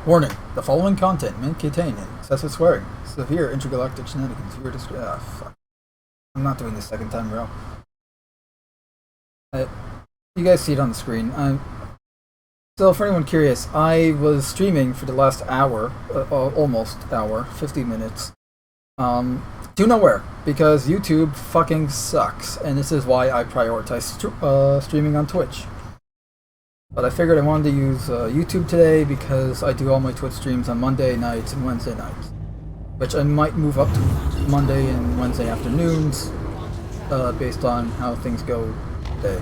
Warning: the following content may contain excessive swearing, severe intergalactic shenanigans. Fuck. I'm not doing this second time in a row. You guys see it on the screen. So for anyone curious, I was streaming for the last hour, almost hour, 50 minutes, to nowhere, because YouTube fucking sucks, and this is why I prioritize streaming on Twitch. But I figured I wanted to use YouTube today because I do all my Twitch streams on Monday nights and Wednesday nights, which I might move up to Monday and Wednesday afternoons, based on how things go today.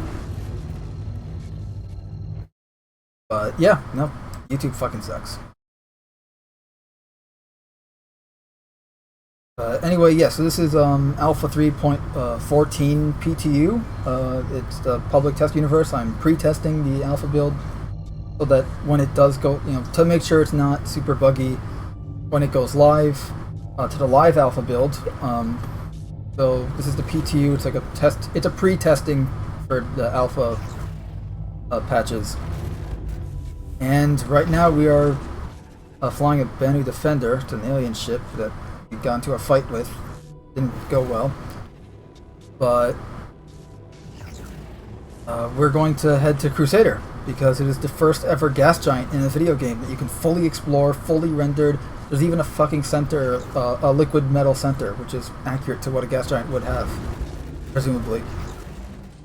But yeah, no, YouTube fucking sucks. Anyway, yeah, so this is Alpha 3.14 PTU. It's the public test universe. I'm pre-testing the alpha build so that when it does go, to make sure it's not super buggy when it goes live to the live alpha build. So this is the PTU. It's like a test. It's a pre-testing for the alpha patches. And right now we are flying a Banu Defender. It's an alien ship that we got into a fight with. Didn't go well. But we're going to head to Crusader because it is the first ever gas giant in a video game that you can fully explore, fully rendered. There's even a fucking center, a liquid metal center, which is accurate to what a gas giant would have, presumably,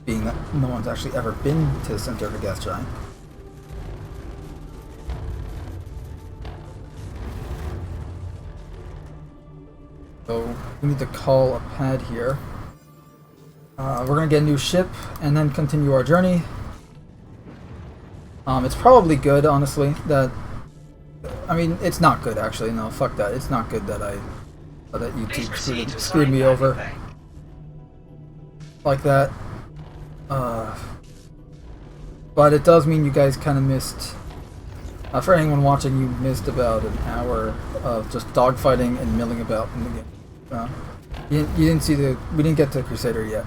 being that no one's actually ever been to the center of a gas giant. So we need to call a pad here. We're gonna get a new ship and then continue our journey. It's probably good, honestly, that... I mean, it's not good, actually. No, fuck that. It's not good that that YouTube screwed me over like that. But it does mean you guys kind of missed... for anyone watching, you missed about an hour of just dogfighting and milling about in the game. You didn't see we didn't get to Crusader yet,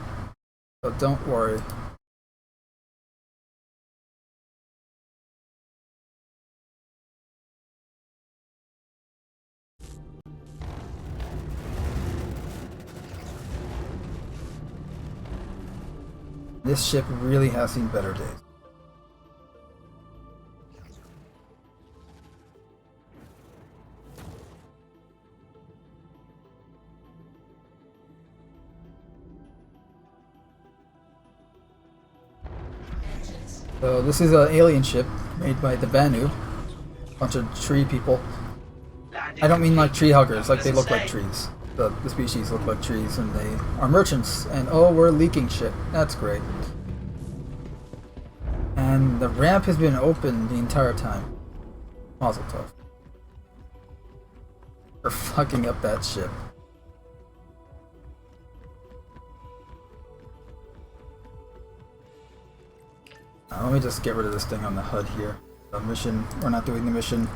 so don't worry. This ship really has seen better days. So this is an alien ship made by the Banu, a bunch of tree people. I don't mean like tree huggers, like they look like trees. The species look like trees, and they are merchants. And oh, we're leaking shit. That's great. And the ramp has been open the entire time. Mazel tov. For fucking up that ship. Let me just get rid of this thing on the HUD here. The mission, we're not doing the mission.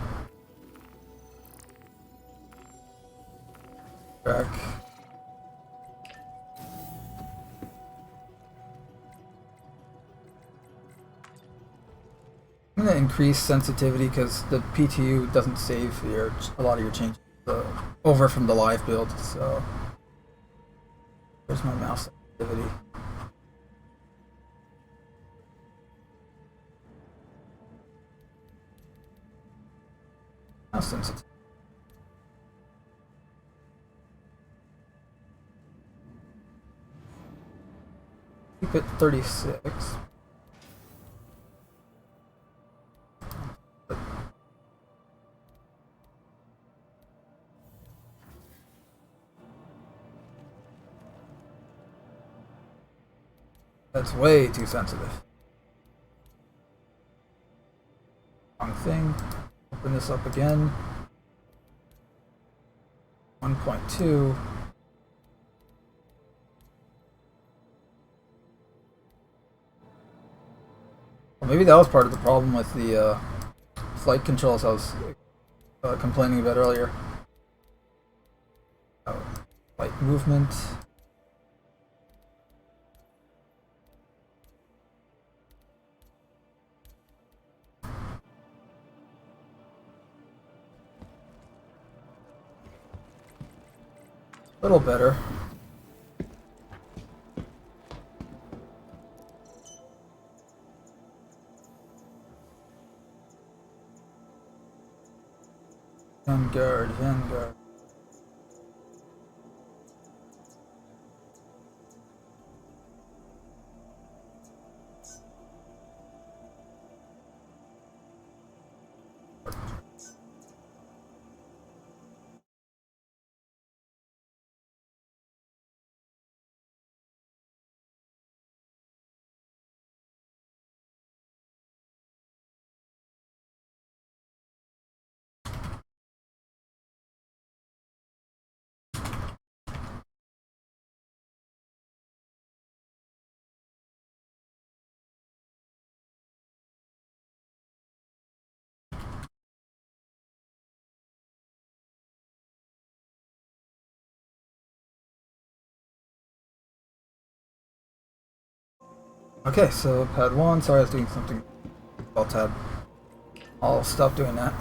Back. I'm gonna increase sensitivity because the PTU doesn't save a lot of your changes over from the live build. So there's my mouse sensitivity. Mouse sensitivity. Keep it 36. That's way too sensitive. Wrong thing. Open this up again. 1.2. Well, maybe that was part of the problem with the flight controls I was complaining about earlier. Oh, flight movement. A little better. Vanguard, Vanguard. Okay, so pad 1, sorry I was doing something. Alt tab. I'll stop doing that.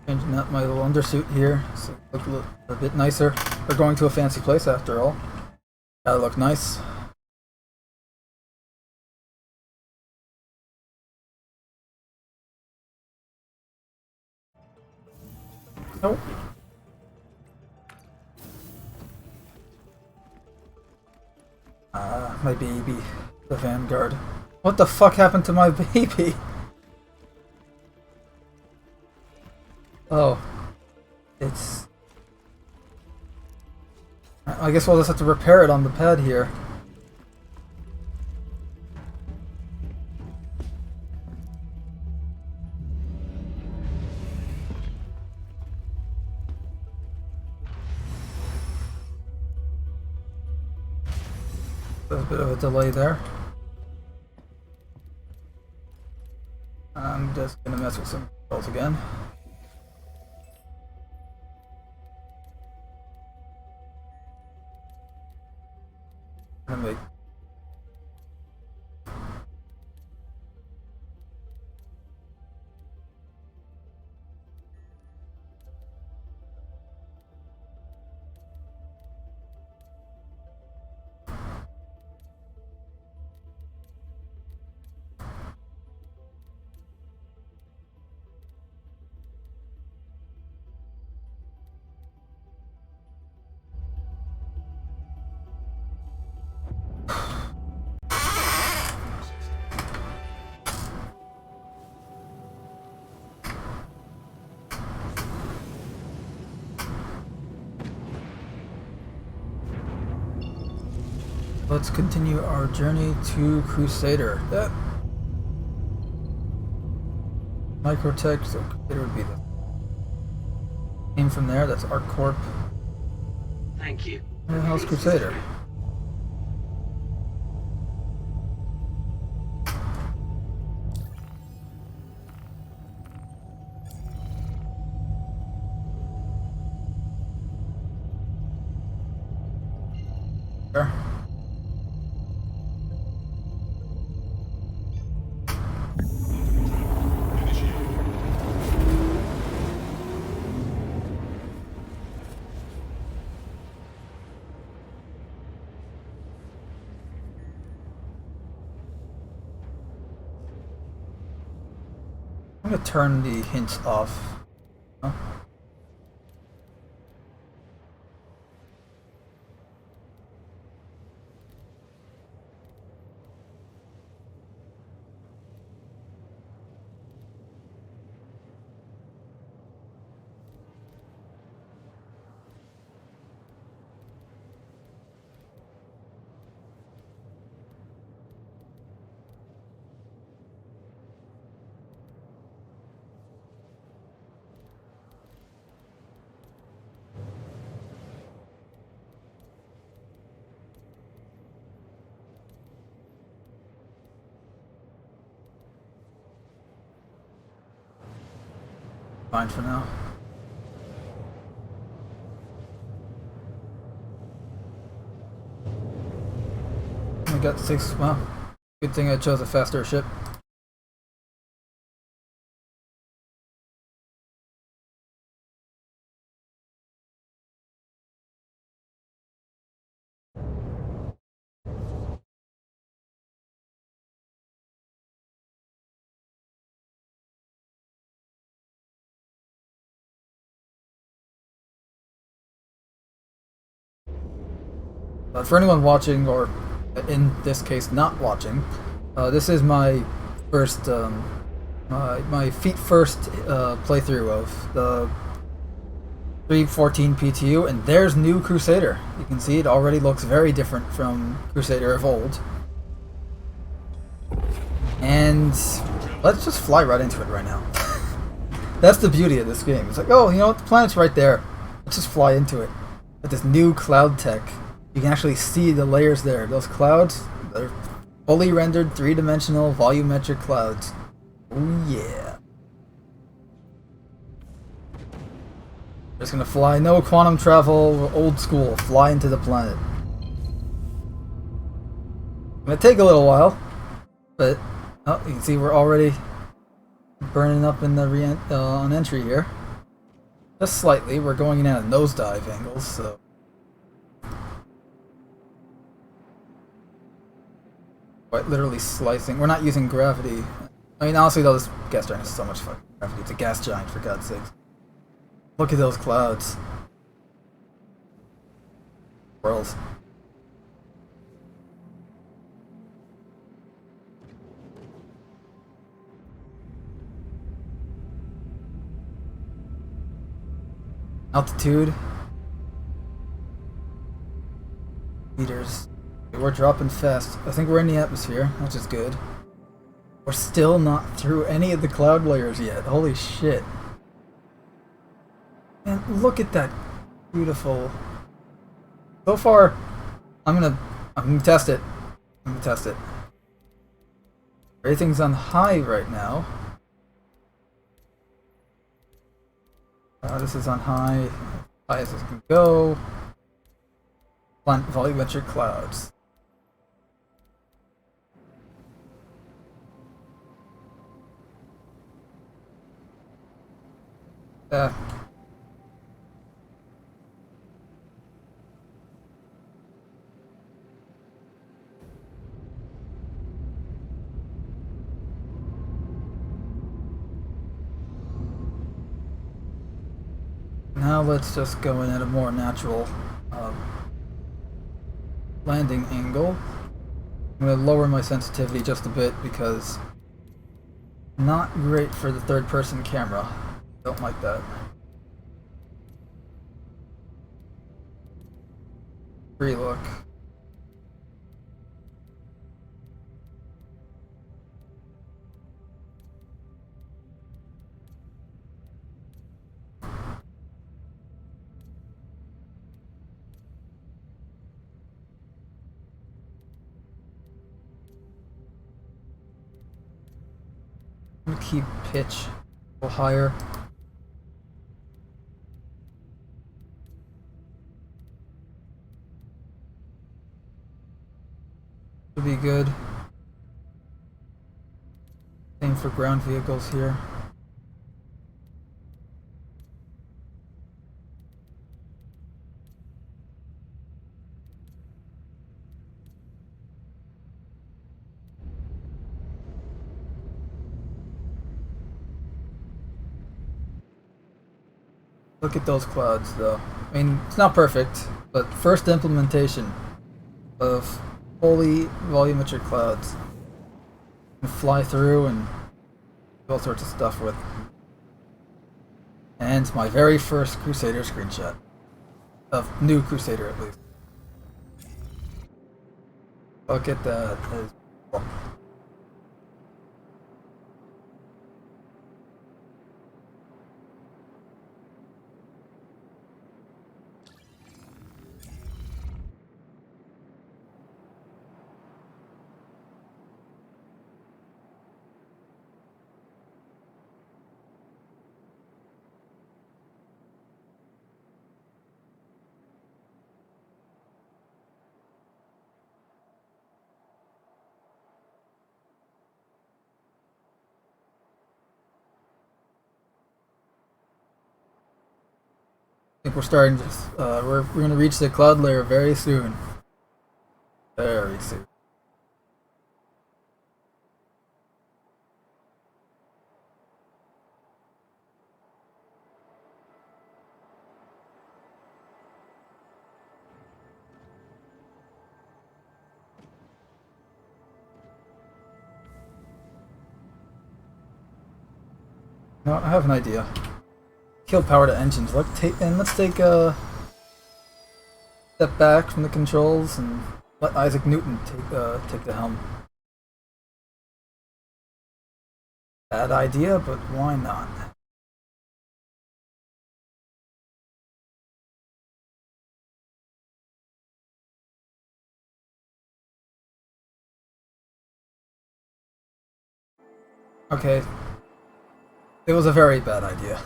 Changing up my little undersuit here, so it look a bit nicer. We're going to a fancy place after all. Gotta look nice. Nope. My baby. The Vanguard. What the fuck happened to my baby? Oh. It's... I guess we'll just have to repair it on the pad here. There's a bit of a delay there. I'm just gonna mess with some controls again. And make Let's continue our journey to Crusader. That Microtech, so Crusader would be the name from there. That's ArcCorp. Thank you. Where the hell's Crusader? There. I'm gonna turn the hints off. Huh? fine for now. I got 6. Well, good thing I chose a faster ship. But for anyone watching, or in this case not watching, this is my first, my feet first playthrough of the 3.14 PTU, and there's new Crusader. You can see it already looks very different from Crusader of old. And let's just fly right into it right now. That's the beauty of this game. It's like, oh, you know what, the planet's right there. Let's just fly into it. With this new cloud tech, you can actually see the layers there. Those clouds, they're fully rendered 3-dimensional volumetric clouds. Oh yeah. Just gonna fly, no quantum travel, old school, fly into the planet. Gonna take a little while, but oh, you can see we're already burning up in the on entry here. Just slightly, we're going in at a nosedive angle, so quite literally slicing. We're not using gravity. I mean, honestly though, this gas giant is so much fucking gravity. It's a gas giant, for God's sakes. Look at those clouds. Worlds. Altitude. Meters. We're dropping fast. I think we're in the atmosphere, which is good. We're still not through any of the cloud layers yet. Holy shit. And look at that beautiful. So far, I'm gonna test it. I'm gonna test it. Everything's on high right now. This is on high as it can go. Volumetric clouds. Now let's just go in at a more natural landing angle. I'm going to lower my sensitivity just a bit because not great for the third-person camera. Don't like that. Free look. I'm gonna keep pitch a little higher. Should be good. Same for ground vehicles here. Look at those clouds though. I mean, it's not perfect, but first implementation of fully volumetric clouds. You can fly through and do all sorts of stuff with. And my very first Crusader screenshot. Of new Crusader at least. Look at that. That is cool. think we're starting to, we're gonna reach the cloud layer very soon. Very soon. No, I have an idea. Kill power to engines. Let's take a step back from the controls and let Isaac Newton take the helm. Bad idea, but why not? Okay. It was a very bad idea.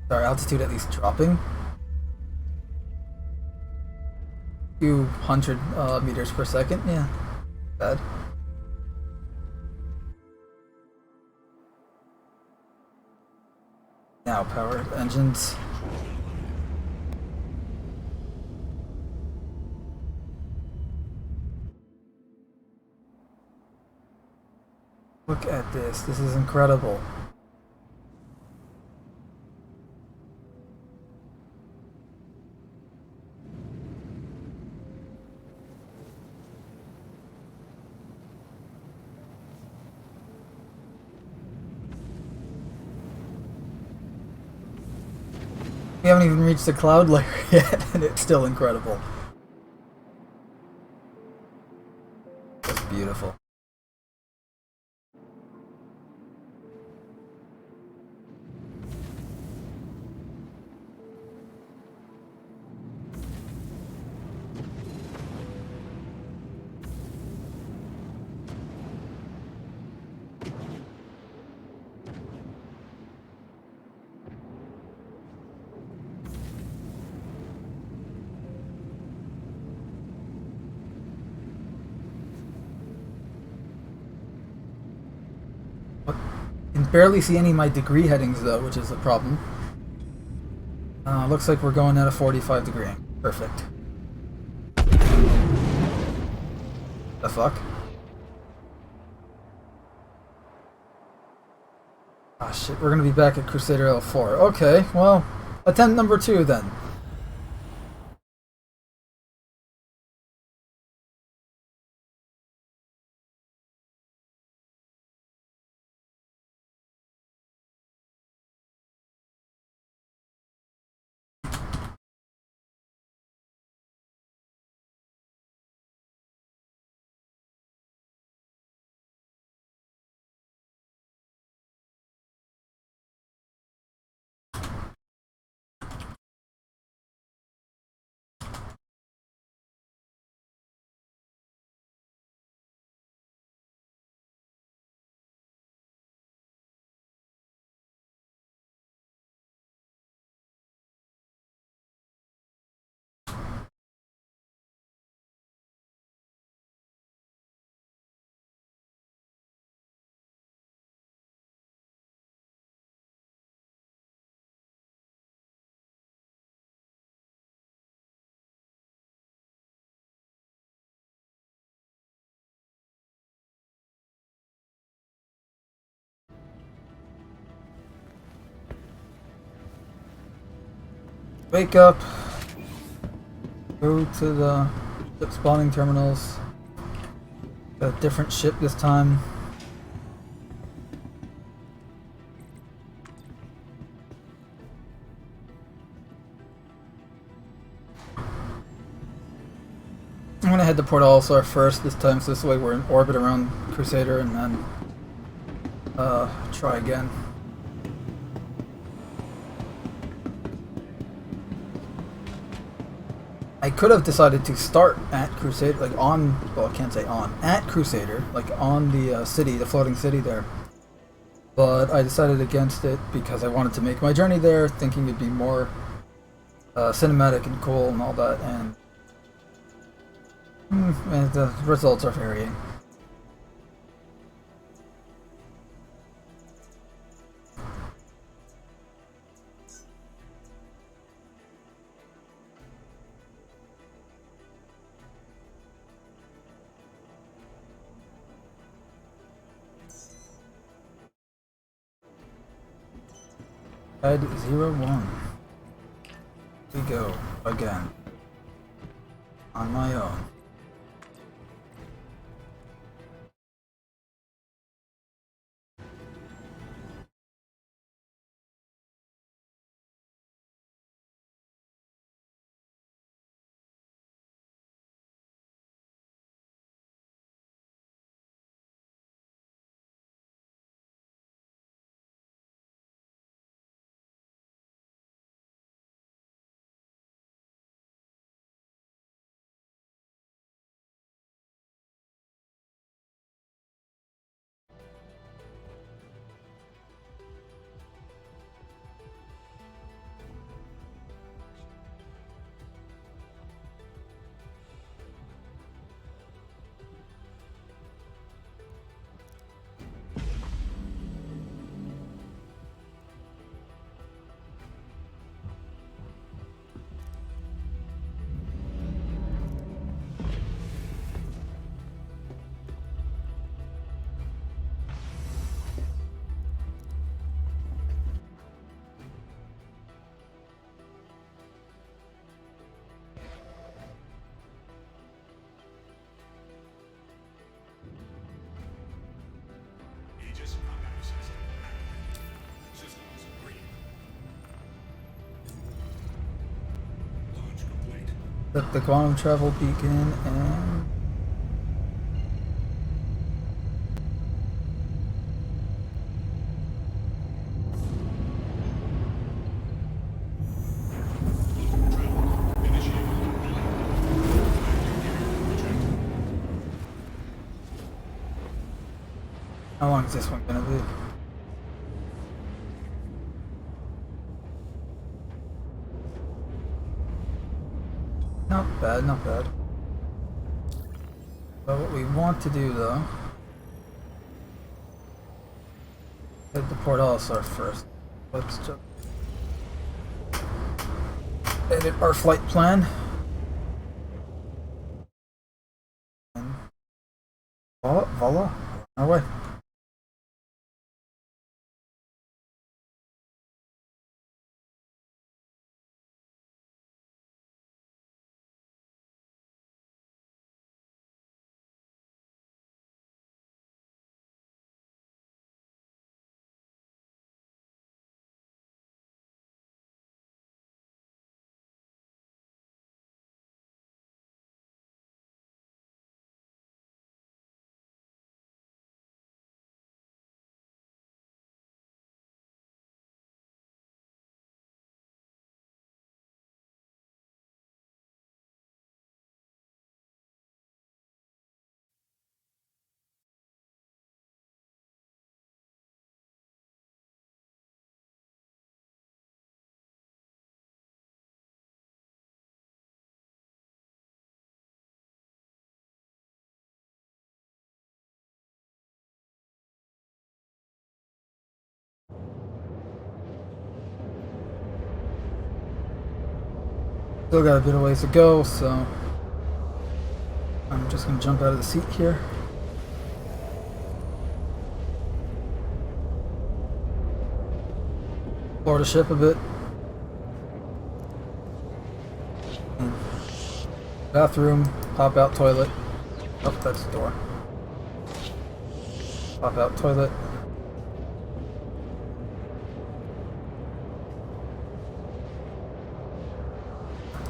Our altitude at least dropping. Few hundred meters per second, yeah. Bad. Now power engines. Look at this. This is incredible. We haven't even reached the cloud layer yet, and it's still incredible. That's beautiful. Can barely see any of my degree headings though, which is a problem. Looks like we're going at a 45 degree. Perfect. The fuck? Ah shit, we're gonna be back at Crusader L4. Okay, well, attempt number 2 then. Wake up. Go to the ship spawning terminals. Got a different ship this time. I'm gonna head to Port Olisar first this time, so this way we're in orbit around Crusader, and then try again. I could have decided to start at Crusader, like on, well, I can't say on, at Crusader, like on the city, the floating city there. But I decided against it because I wanted to make my journey there, thinking it'd be more cinematic and cool and all that, and the results are varying. Head 01. We go again. On my own. Set the quantum travel beacon and how long is this one gonna be? Not bad, not bad. But what we want to do though, hit the Port Olisar first. Let's just edit our flight plan. And voila, on our way. Still got a bit of ways to go, so I'm just gonna jump out of the seat here. Explore the ship a bit. Bathroom, pop out toilet. Oh, that's the door. Pop out toilet.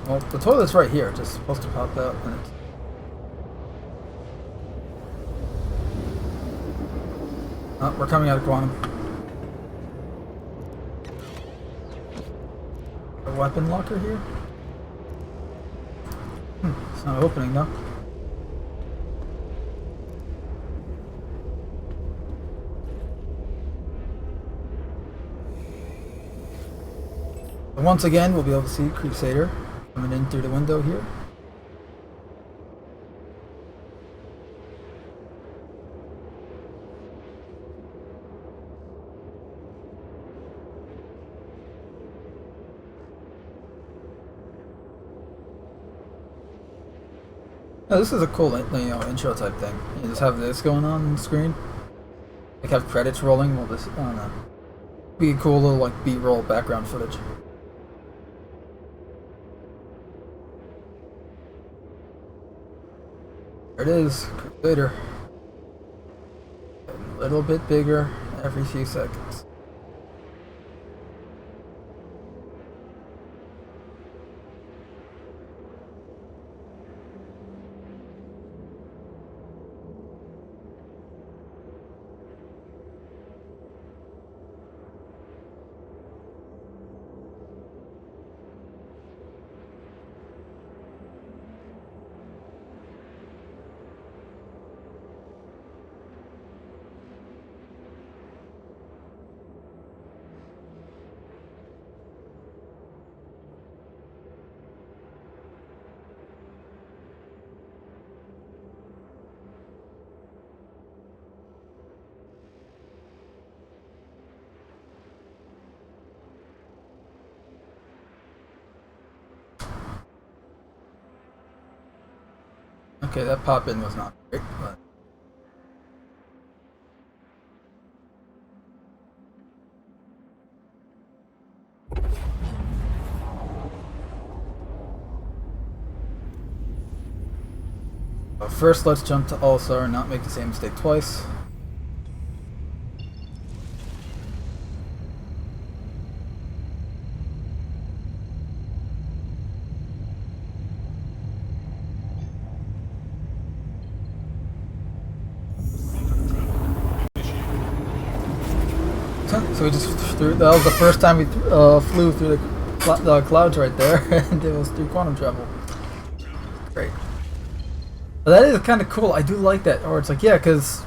Well, the toilet's right here, just supposed to pop out and it's... Oh, we're coming out of quantum. A weapon locker here? It's not opening though. But once again, we'll be able to see Crusader coming in through the window here. Now, this is a cool, intro type thing. You just have this going on the screen. Like have credits rolling while this. Oh no. Be a cool little like B-roll background footage. There it is, Crusader. Getting a little bit bigger every few seconds. Okay, that pop-in was not great, but... First, let's jump to All-Star and not make the same mistake twice. So we just threw, that was the first time we flew through the clouds right there, and it was through quantum travel. Great. But that is kind of cool. I do like that. Or it's like, yeah, because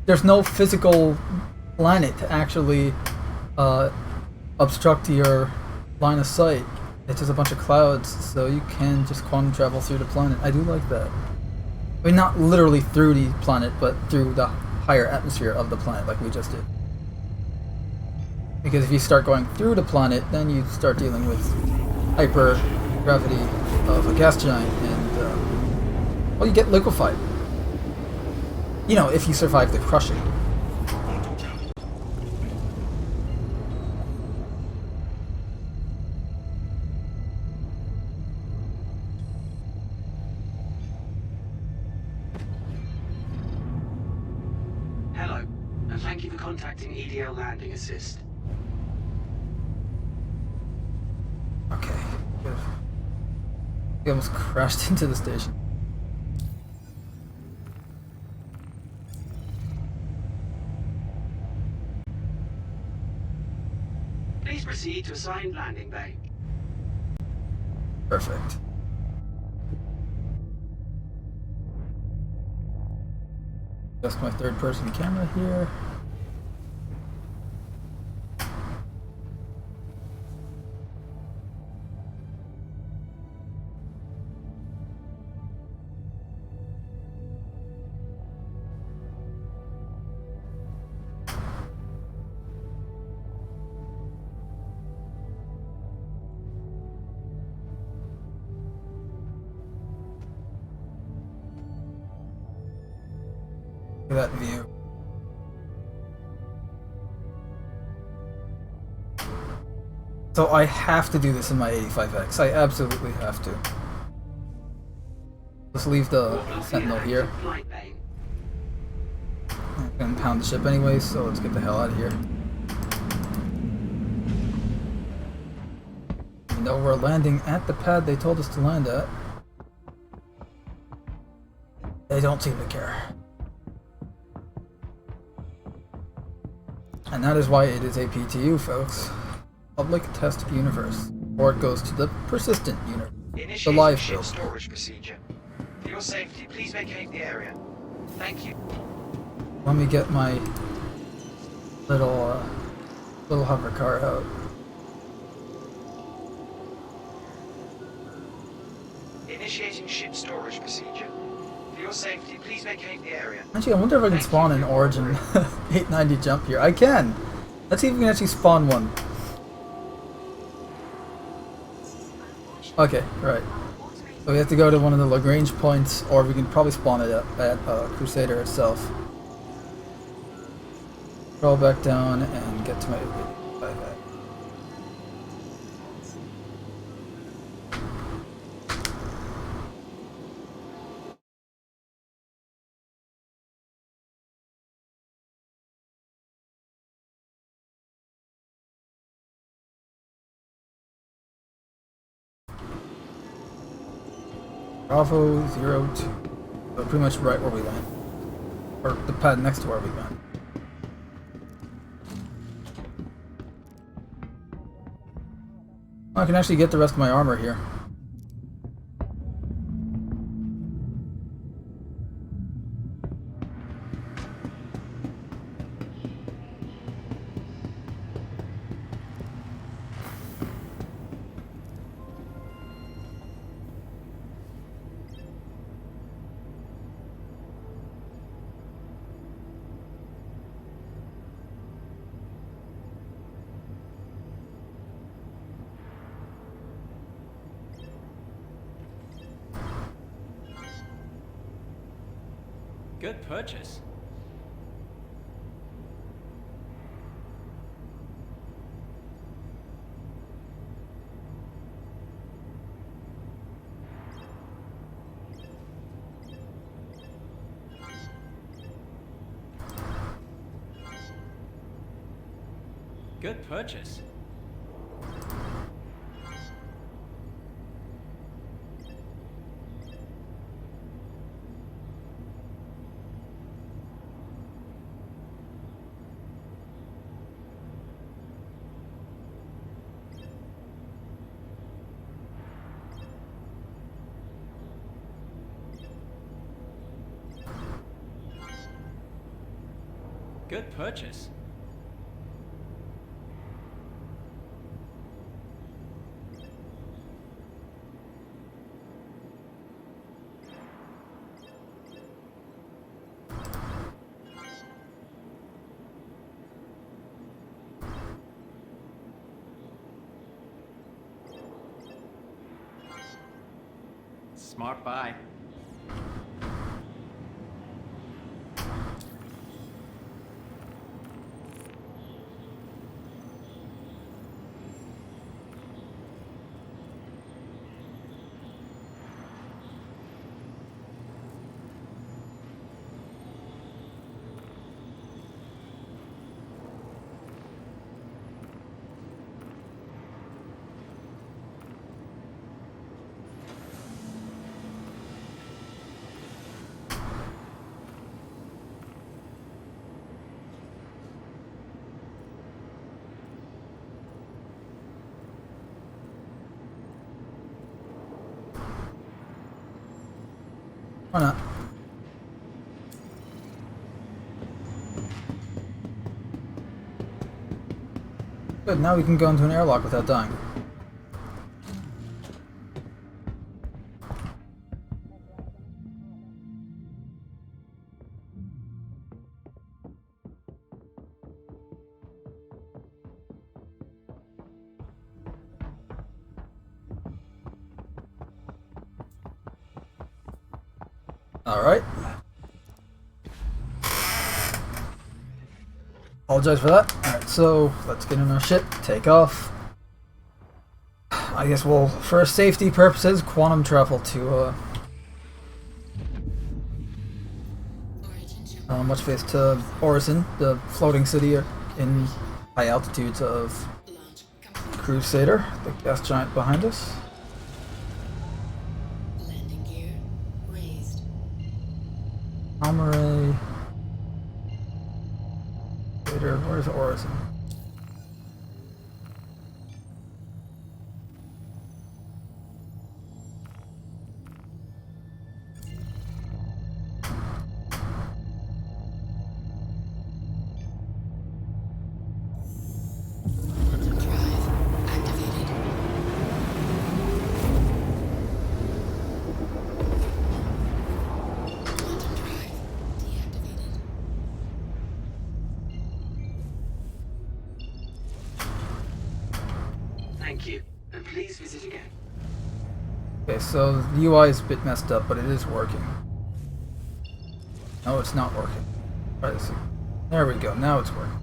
there's no physical planet to actually obstruct your line of sight. It's just a bunch of clouds, so you can just quantum travel through the planet. I do like that. I mean, not literally through the planet, but through the higher atmosphere of the planet, like we just did. Because if you start going through the planet, then you start dealing with hyper-gravity of a gas giant, and, well, you get liquefied. You know, if you survive the crushing. Hello, and thank you for contacting EDL Landing Assist. Okay, good. We almost crashed into the station. Please proceed to assigned landing bay. Perfect. Just my third-person camera here. Look at that view. So I have to do this in my 85X. I absolutely have to. Let's leave the Sentinel here. I'm gonna pound the ship anyway, so let's get the hell out of here. You know, we're landing at the pad they told us to land at. They don't seem to care. And that is why it is a PTU, folks. Public Test Universe. Or it goes to the persistent universe. The live build. Storage procedure. For your safety, please vacate the area. Thank you. Let me get my little hover car out. Initiating ship storage procedure. For your safety, please vacate the area. Actually, I wonder if I can spawn an Origin 890 jump here. I can! Let's see if we can actually spawn one. Okay, right. So we have to go to one of the Lagrange points, or we can probably spawn it at Crusader itself. Roll back down and get to my bag. Bravo 02. So pretty much right where we went. Or the pad next to where we went. I can actually get the rest of my armor here. Good purchase. Good purchase. Good purchase. Smart buy. Why not? Good, now we can go into an airlock without dying. Alright. Apologize for that. Alright, so let's get in our ship, take off. I guess we'll, for safety purposes, quantum travel to much face to Orison, the floating city in high altitudes of Crusader, the gas giant behind us. Armory. Later, where's Orison? Thank you, and please visit again. Okay, so the UI is a bit messed up, but it is working. No, it's not working. Try to see. There we go, now it's working.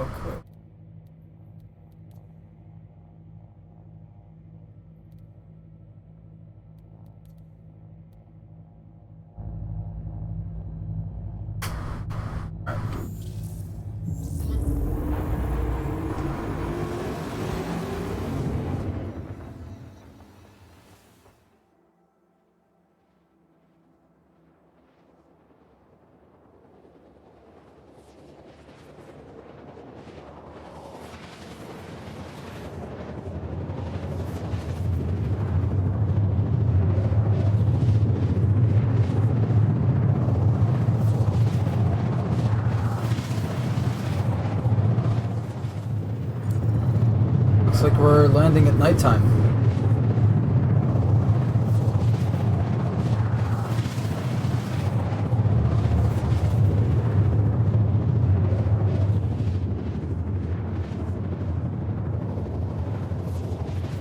real quick. Looks like we're landing at nighttime.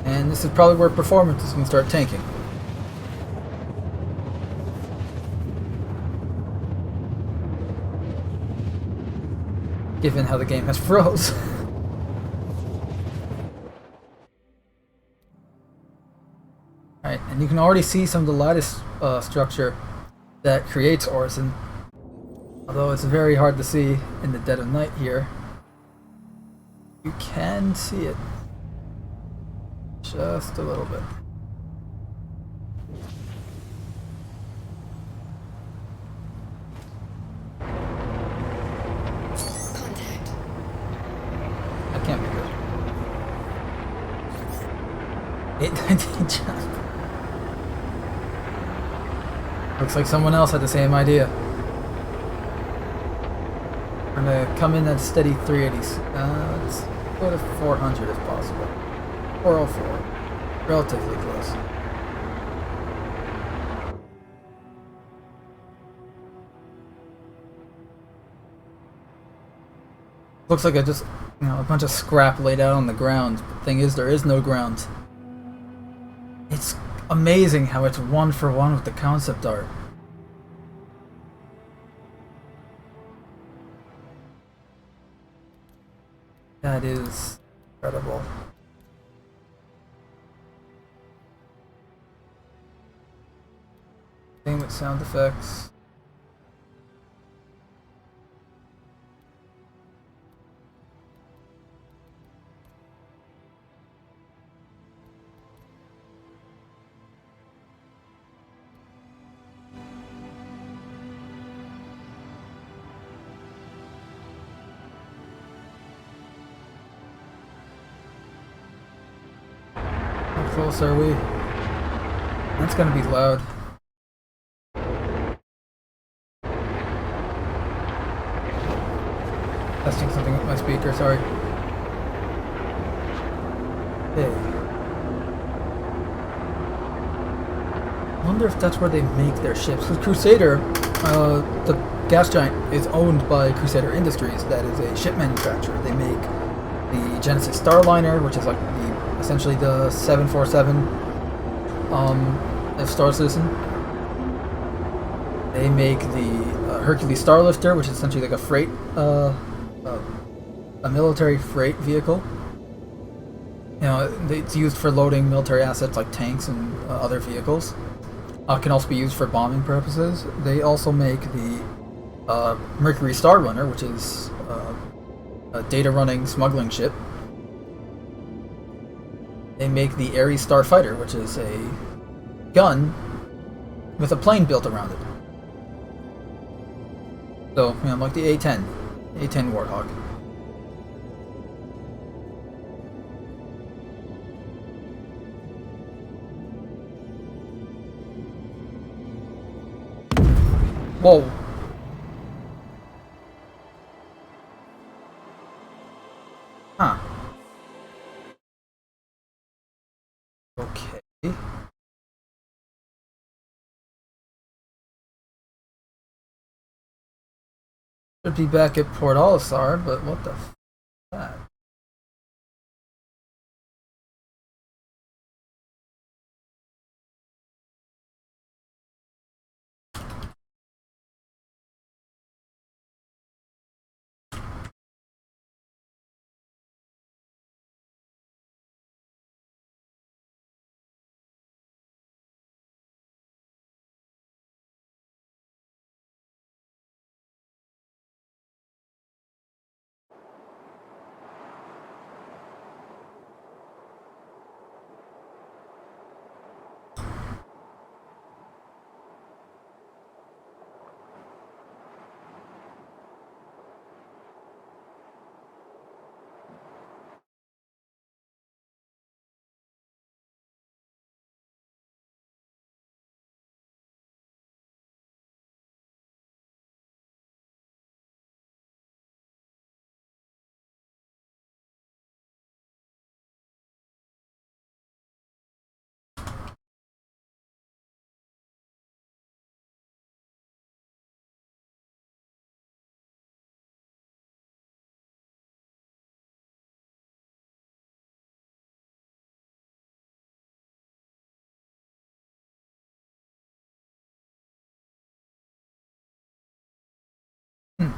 And this is probably where performance is going to start tanking. Given how the game has froze. Alright, and you can already see some of the lattice structure that creates Orison. Although it's very hard to see in the dead of night here. You can see it. Just a little bit. Contact. That can't be good. 819 jump. Looks like someone else had the same idea. I'm gonna come in at steady 380s. Let's go to 400 if possible. 404. Relatively close. Looks like I just, a bunch of scrap laid out on the ground. The thing is, there is no ground. It's amazing how it's one for one with the concept art. That is incredible. Same with sound effects. How close are we? That's gonna be loud. Testing something with my speaker, sorry. Hey. I wonder if that's where they make their ships. Because Crusader, the gas giant, is owned by Crusader Industries, that is a ship manufacturer. They make the Genesis Starliner, which is like essentially the 747 of Star Citizen. They make the Hercules Starlifter, which is essentially like a freight, a military freight vehicle. It's used for loading military assets like tanks and other vehicles. Can also be used for bombing purposes. They also make the Mercury Star Runner, which is a data-running smuggling ship. They make the Ares Starfighter, which is a gun with a plane built around it. So, like the A-10 Warthog. Whoa. Huh. Okay. Should be back at Port Olisar, but what the f is that?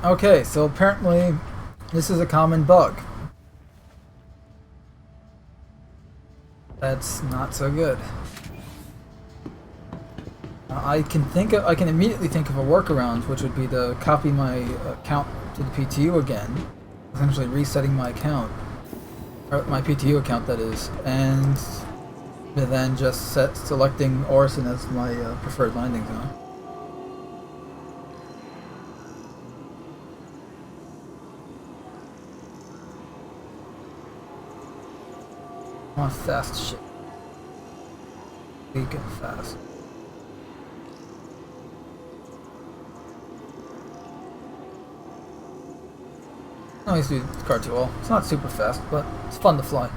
Okay, so apparently this is a common bug. That's not so good. I can immediately think of a workaround, which would be to copy my account to the PTU again, essentially resetting my account, or my PTU account that is, and then just selecting Orison as my preferred landing zone. I want fast shit. Big and fast. I used to do car too well. It's not super fast, but it's fun to fly.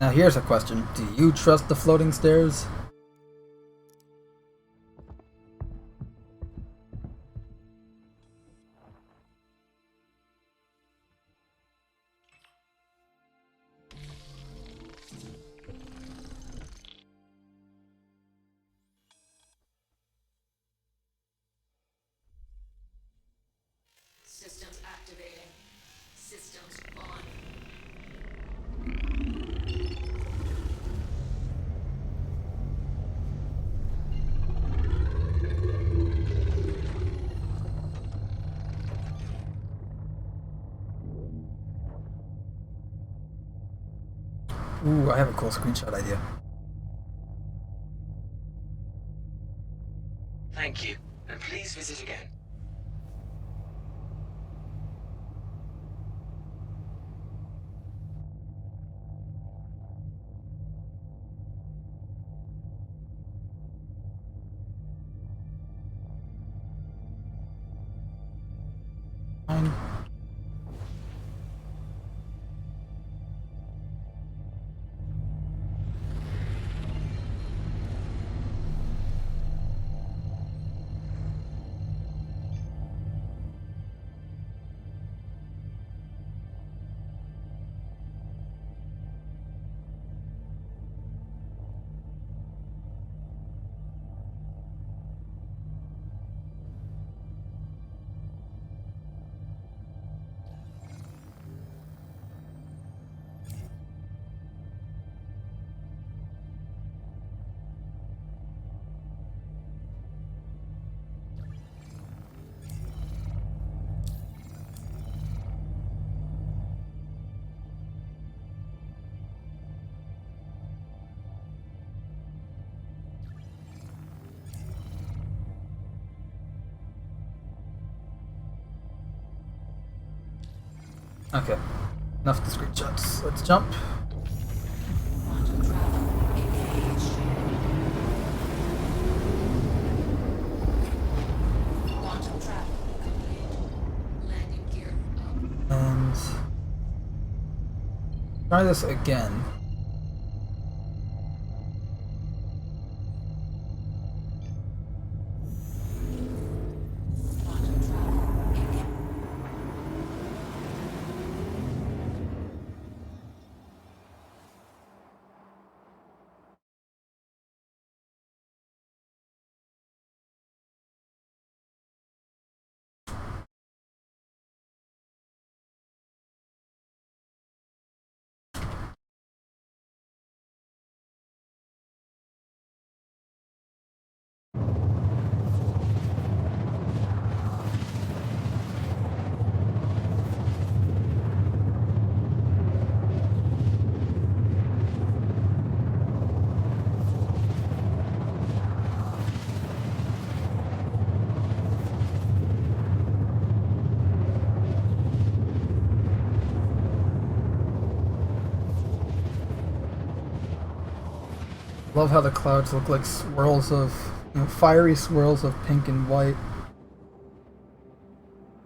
Now here's a question. Do you trust the floating stairs? Systems activating. Systems on. Ooh, I have a cool screenshot idea. Thank you, and please visit again. Fine. Okay, enough of the screenshots. Let's jump. Quantum travel engaged. Quantum travel complete. Landing gear up. And try this again. Quantum travel engaged. Love how the clouds look like swirls of, fiery swirls of pink and white.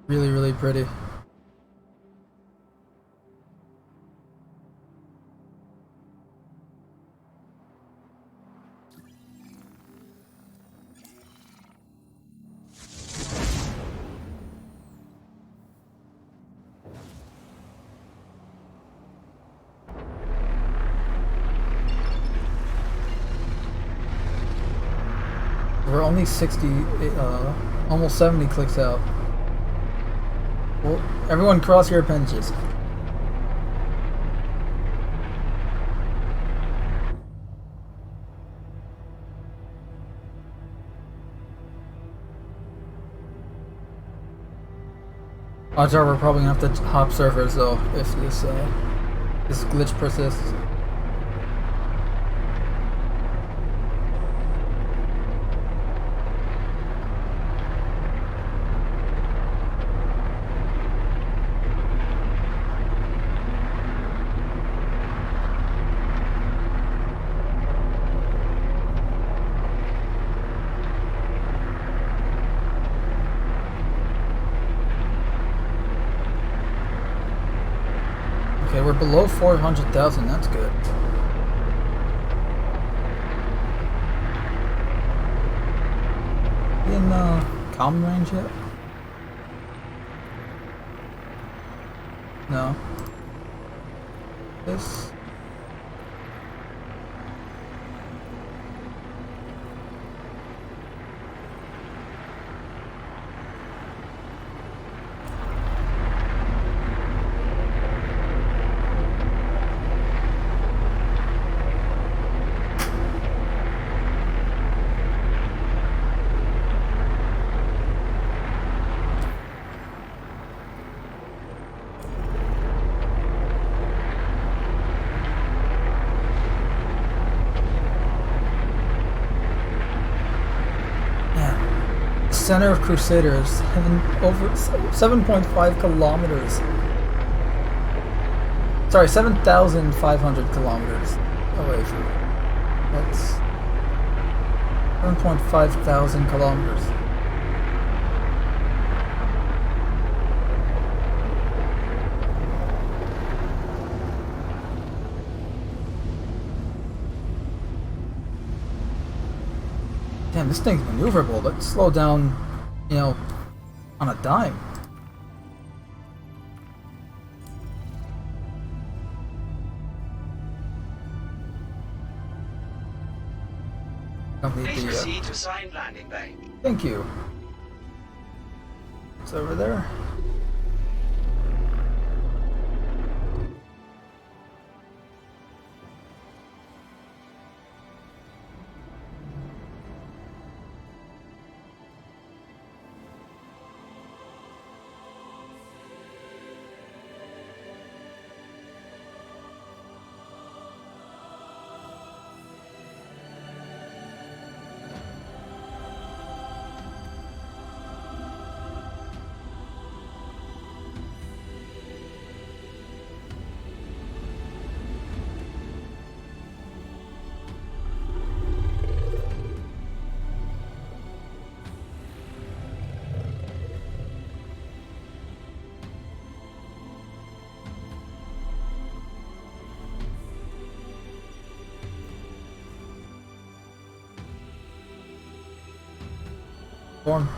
Really, really pretty. We're only 60, almost 70 clicks out. Well, everyone cross your appendages. Odds are we're probably gonna have to hop servers though if this glitch persists. Okay, we're below 400,000, that's good. In comm range yet? No. This. Center of Crusader is over 7.5 kilometers. Sorry, 7,500 kilometers away from it. That's 7.5 thousand kilometers. Damn, this thing's maneuverable. Let's slow down, on a dime. Don't need Please the, proceed to assigned landing bay. Thank you. It's over there. Form.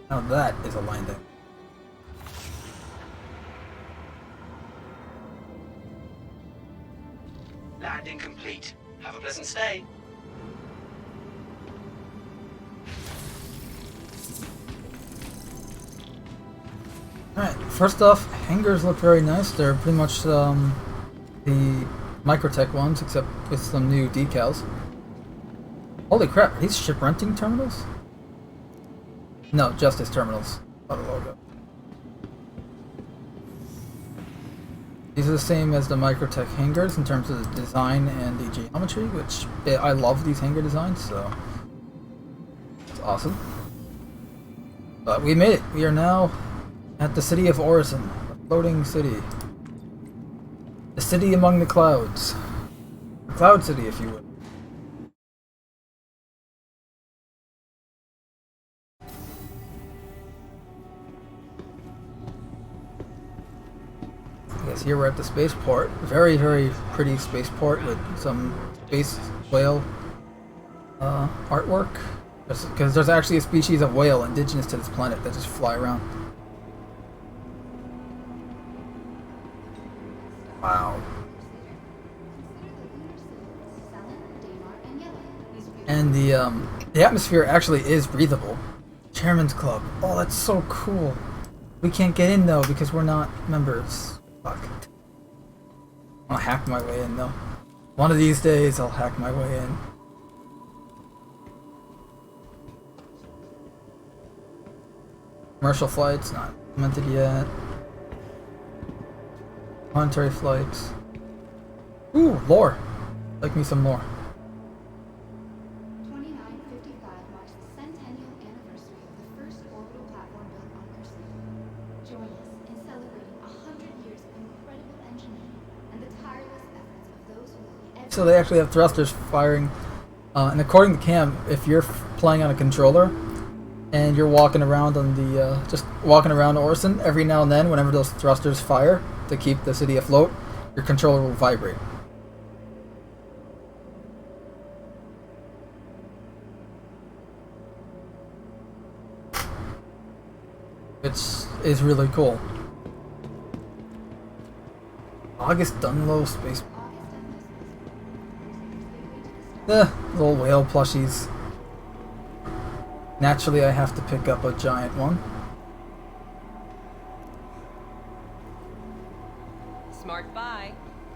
Now that is a landing. Landing complete. Have a pleasant stay. Alright, first off, hangars look very nice. They're pretty much the Microtech ones, except with some new decals. Holy crap, are these ship renting terminals? No, Justice terminals. Not a logo. These are the same as the Microtech hangars in terms of the design and the geometry, which I love these hangar designs, so it's awesome. But we made it. We are now at the city of Orison, a floating city. The city among the clouds. The Cloud City, if you would. Yes, here we're at the spaceport. Very, very pretty spaceport with some space whale artwork. Because there's actually a species of whale indigenous to this planet that just fly around. Wow. And the atmosphere actually is breathable. Chairman's Club. Oh, that's so cool. We can't get in though because we're not members. Fuck. I'll hack my way in though. One of these days I'll hack my way in. Commercial flights not implemented yet. Planetary flights. Ooh, lore. Like me some lore. 2955 marks the centennial anniversary of the first orbital platform built on Crusader. Join us in celebrating 100 years of incredible engineering and the tireless efforts of those who will be. So they actually have thrusters firing. And according to Cam, if you're playing on a controller and you're walking around on the just walking around Orison, every now and then, whenever those thrusters fire to keep the city afloat, your controller will vibrate. Which is really cool. August Dunlow Space. Little whale plushies. Naturally, I have to pick up a giant one. Smart buy.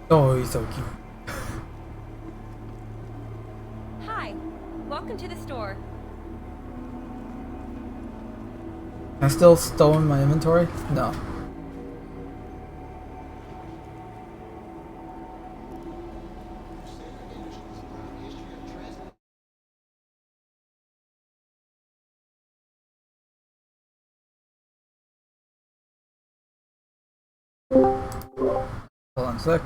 Oh, he's so cute. Hi, welcome to the store. Can I still stow in my inventory? No. Hold on a sec.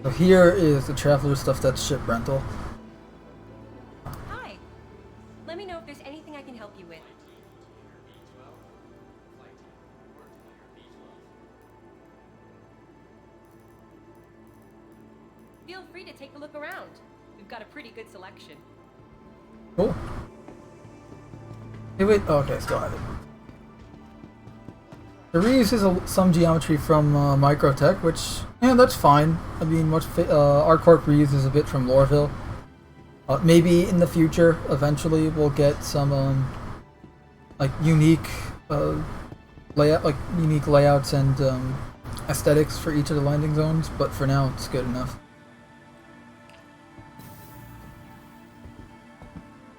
So here is the traveler stuff, that's ship rental. Hi. Let me know if there's anything I can help you with. Feel free to take a look around. We've got a pretty good selection. Cool. Hey, wait. Oh, okay, still have it. It reuses some geometry from Microtech, which, yeah, that's fine. I mean, our corp reuses a bit from Loreville. Maybe in the future, eventually, we'll get some like unique unique layouts and aesthetics for each of the landing zones. But for now, it's good enough.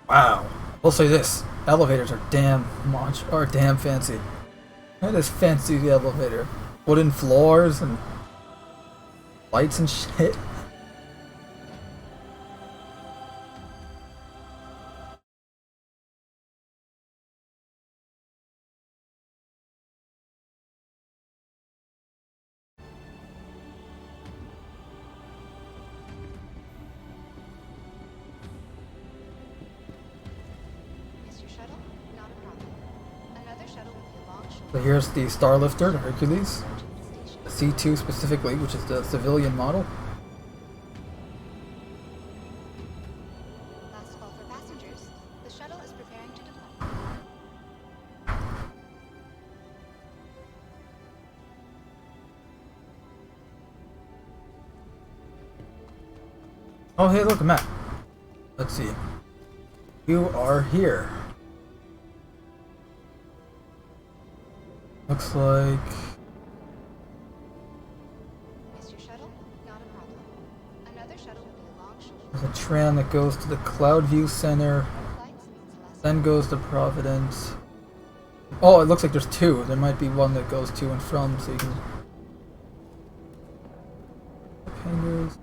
Wow, we'll say this: elevators are damn fancy. Look at this fancy elevator. Wooden floors and lights and shit. So here's the Starlifter, the Hercules. The C2 specifically, which is the civilian model. Last call for passengers. The shuttle is preparing to depart. Oh, hey, look, a map. Let's see. You are here. Looks like Missed your shuttle? Not a problem. Another shuttle will be along shortly. there's a tram that goes to the Cloudview Center, Flights means less. then goes to Providence. Oh, it looks like there's two. There might be one that goes to and from, so you can... Hangars,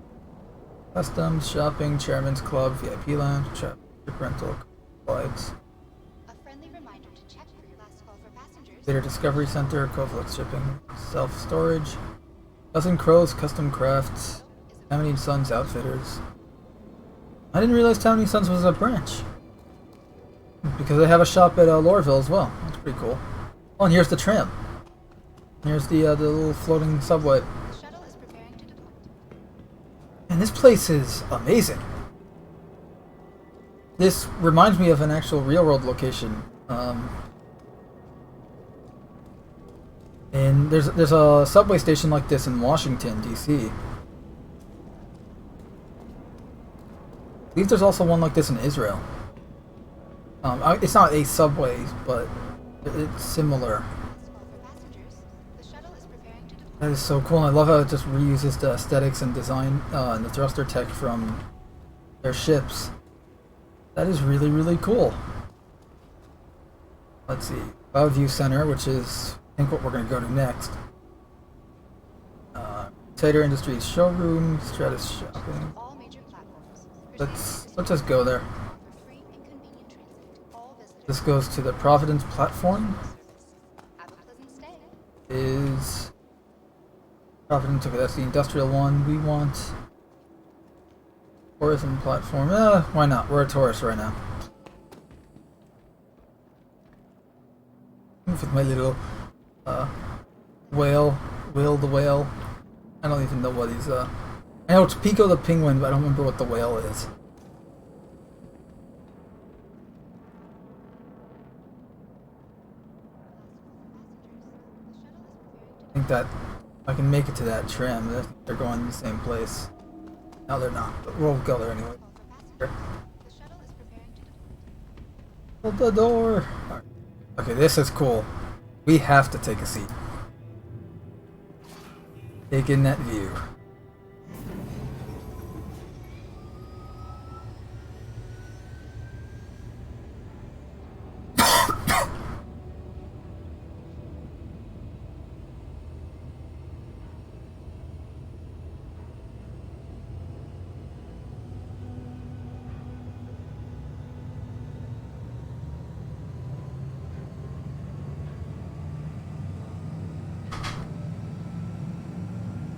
Customs, Shopping, Chairman's Club, VIP Lounge, Trip Rental, Flights. A friendly reminder to check for your last call for passengers. Crusader Discovery Center, Covlex Shipping, Self-Storage, Dozen Crows, Custom Crafts, Tammany Sons Outfitters. I didn't realize Tammany Sons was a branch. Because they have a shop at Lorville as well. That's pretty cool. Oh, and here's the tram. Here's the little floating subway. The shuttle is preparing to depart. And this place is amazing. This reminds me of an actual real-world location. And there's a subway station like this in Washington, D.C. I believe there's also one like this in Israel. It's not a subway, but it's similar. Last call for passengers. The shuttle is preparing to depart. That is so cool, and I love how it just reuses the aesthetics and design and the thruster tech from their ships. That is really, really cool. Let's see. Cloudview Center, which is, I think, what we're going to go to next. Crusader Industries Showroom, Stratus Shopping. All major platforms. Let's just go there. Offer free and convenient transit to all visitors. This goes to the Providence platform. Have a pleasant stay. Is Providence, okay, that's the industrial one. We want tourism platform. Why not? We're a tourist right now. With my little whale, Will the whale. I don't even know what he's I know it's Pico the penguin, but I don't remember what the whale is. I think that I can make it to that tram. They're going to the same place. No, they're not. But we'll go there anyway. Call for passengers. The shuttle is preparing to depart. Hold the door. Alright. Okay, this is cool. We have to take a seat. Take in that view.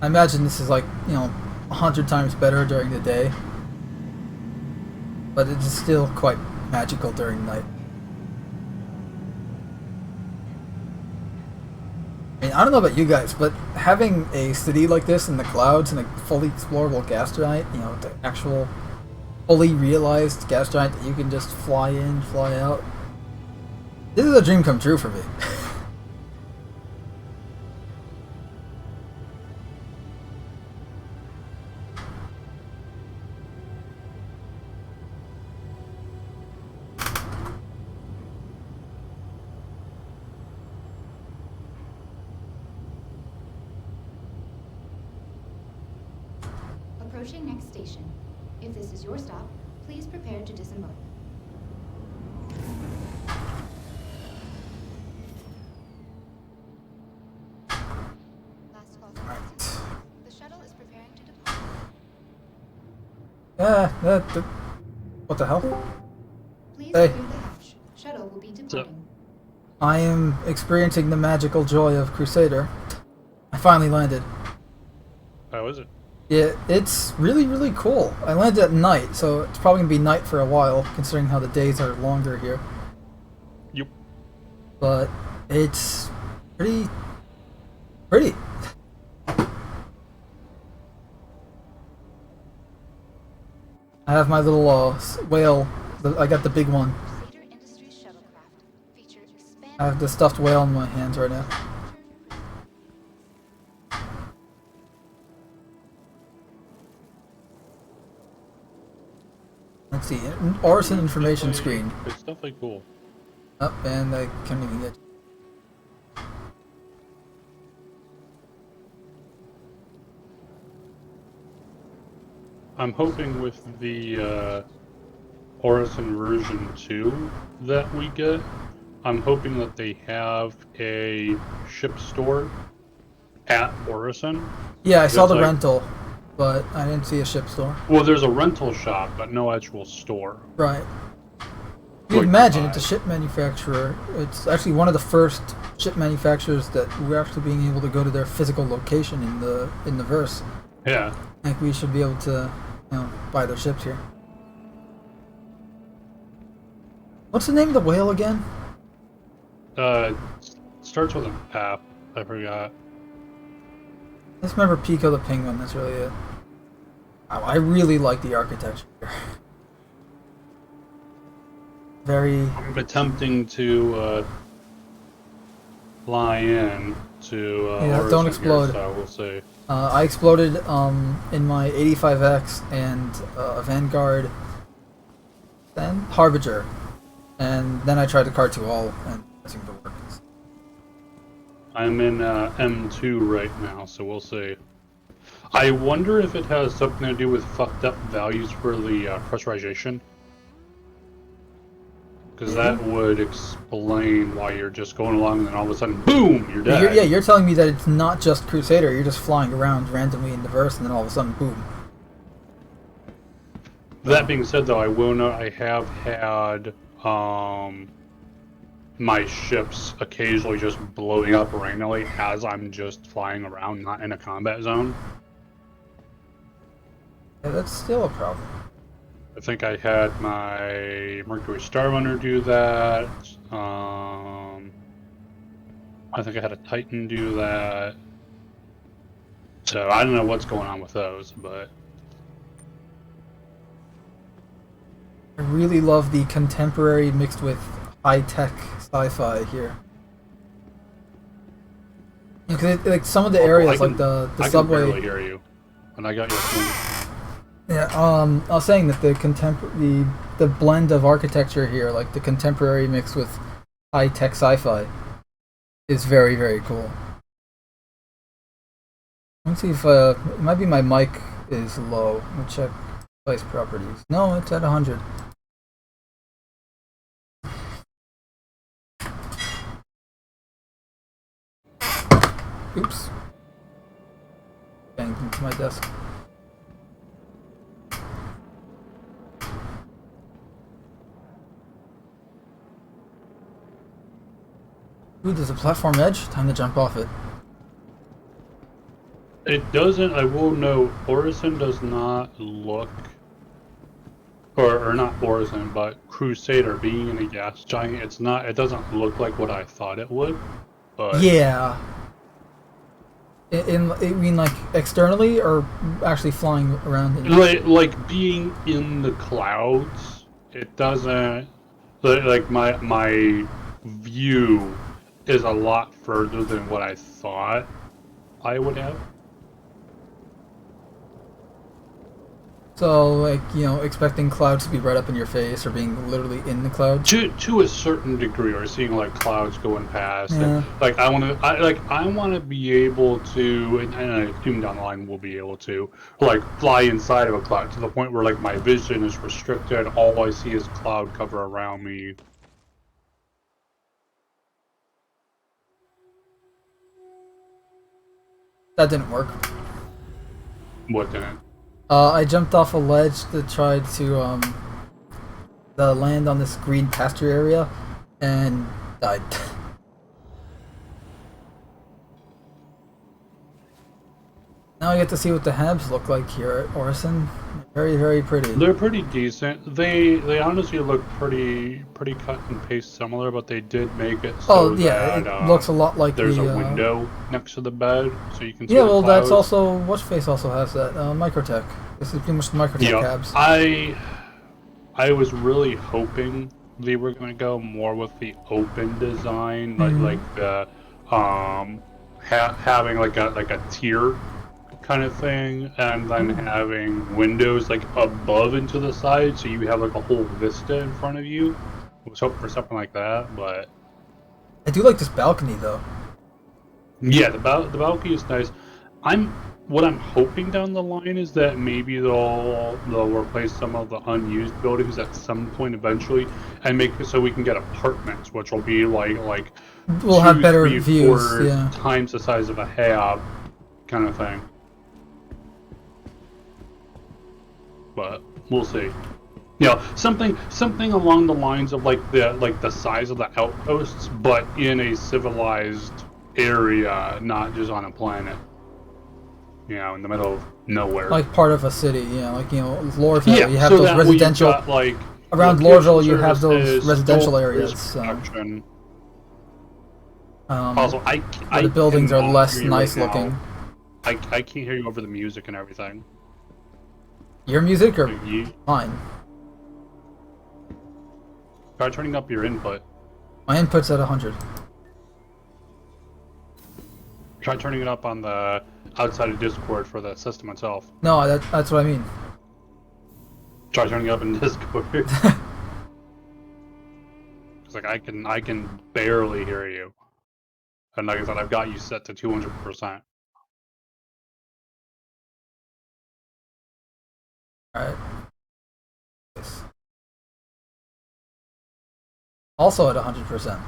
I imagine this is like, 100 times better during the day. But it is still quite magical during night. I mean, I don't know about you guys, but having a city like this in the clouds and a fully explorable gas giant, the actual fully realized gas giant that you can just fly in, fly out. This is a dream come true for me. Approaching next station. If this is your stop, please prepare to disembark. Last call for passengers. The shuttle is preparing to depart. What the hell? Please Hey. clear the hatch. Shuttle will be departing. I am experiencing the magical joy of Crusader. I finally landed. How is it? Yeah, it's really, really cool. I landed at night, so it's probably going to be night for a while, considering how the days are longer here. Yep. But it's Pretty. Pretty. I have my little whale. I got the big one. Crusader Industries shuttlecraft feature expanded. I have the stuffed whale in my hands right now. Let's see. Orison information screen. It's definitely cool. Oh, and I can't even get. I'm hoping with the Orison version 2 that we get, I'm hoping that they have a ship store at Orison. Yeah, I saw the like- rental, but I didn't see a ship store. Well, there's a rental shop, but no actual store. Right. You Like, imagine it's a ship manufacturer. It's actually one of the first ship manufacturers that we're actually being able to go to their physical location in the verse. Yeah. I think we should be able to, buy their ships here. What's the name of the whale again? Starts with an F. I forgot. I just remember Pico the Penguin. That's really it. I really like the architecture. Very. I'm attempting to fly in to Yeah, Orison don't here, explode. so we'll see. I exploded in my 85X and Vanguard, then Harbinger, and then I tried the Car 2 all, and it seemed to work. I'm in M2 right now, so we'll see. I wonder if it has something to do with fucked up values for the pressurization. Because that would explain why you're just going along and then all of a sudden, boom, you're dead. You're telling me that it's not just Crusader, you're just flying around randomly in the verse, and then all of a sudden, boom. That being said, though, I will note I have had my ships occasionally just blowing up randomly as I'm just flying around, not in a combat zone. Yeah, that's still a problem. I think I had my Mercury Star Runner do that. I think I had a Titan do that. So I don't know what's going on with those, but I really love the contemporary mixed with high-tech sci-fi here. Because like some of the areas, like the subway. I can barely hear you, and I got your phone. Yeah, I was saying that the blend of architecture here, like the contemporary mixed with high-tech sci-fi, is very, very cool. Let's see if it might be my mic is low. Let me check device properties. No, it's at 100. Oops. Banged into my desk. Ooh, there's a platform edge. Time to jump off it. It doesn't, I will note, Orison does not look, or not Orison, but Crusader being in a gas giant, it doesn't look like what I thought it would, but... Yeah. I mean, like, externally, or actually flying around? Like being in the clouds, it doesn't, like, my view is a lot further than what I thought I would have. So, like, expecting clouds to be right up in your face, or being literally in the clouds? To a certain degree, or seeing like clouds going past. Yeah. And, like I want to be able to, and I assume down the line we'll be able to, like fly inside of a cloud to the point where like my vision is restricted. All I see is cloud cover around me. That didn't work. What didn't? I jumped off a ledge to try to land on this green pasture area, and died. Now I get to see what the habs look like here at Orison. Very, very pretty. They're pretty decent. They honestly look pretty cut and paste similar, but they did make it so Oh yeah, that it looks a lot like there's the. a window next to the bed, so you can see Yeah, the well, clouds. that's also Watchface also has that Microtech. This is pretty much the Microtech Yeah, cabs. I was really hoping they were gonna go more with the open design, like the having like a tier kind of thing, and then having windows like above and to the side, so you have like a whole vista in front of you. I was hoping for something like that, but I do like this balcony though. yeah, the balcony is nice. What I'm hoping down the line is that maybe they'll replace some of the unused buildings at some point eventually, and make it so we can get apartments, which will be like We'll have 2, better 3, views. 4 Yeah. times the size of a hab, kind of thing. But we'll see. You know, something along the lines of like the size of the outposts, but in a civilized area, not just on a planet. You know, in the middle of nowhere. Like part of a city, like Lorville. Yeah, you have so those that way you've residential. got, like, Around location Lorville, you have those services, residential full areas. construction. Um, Also, where the buildings are cannot less hear you nice right looking. now. I can't hear you over the music and everything. Your music or You mine? try turning up your input. My input's at 100. Try turning it up on the outside of Discord for the system itself. No, that's what I mean. Try turning it up in Discord. It's like I can barely hear you. And like I said, I've got you set to 200%. Alright. Also at 100%.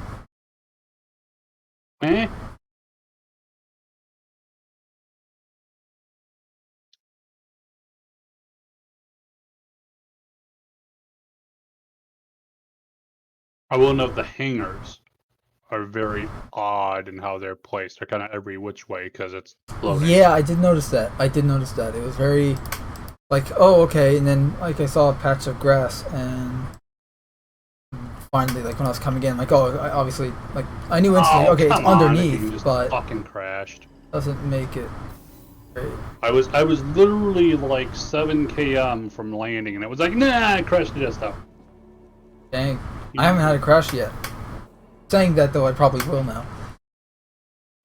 Eh? I will note the hangars are very odd in how they're placed. They're kind of every which way because it's floating. Yeah, I did notice that. It was very like, oh, okay, and then like I saw a patch of grass, and finally, like when I was coming in, like, oh, obviously, like I knew instantly, okay, it's come on, underneath, you just but fucking crashed. doesn't make it great. I was literally like 7 km from landing, and it was like, nah, I crashed just out. Dang, I haven't had a crash yet. Saying that though, I probably will now.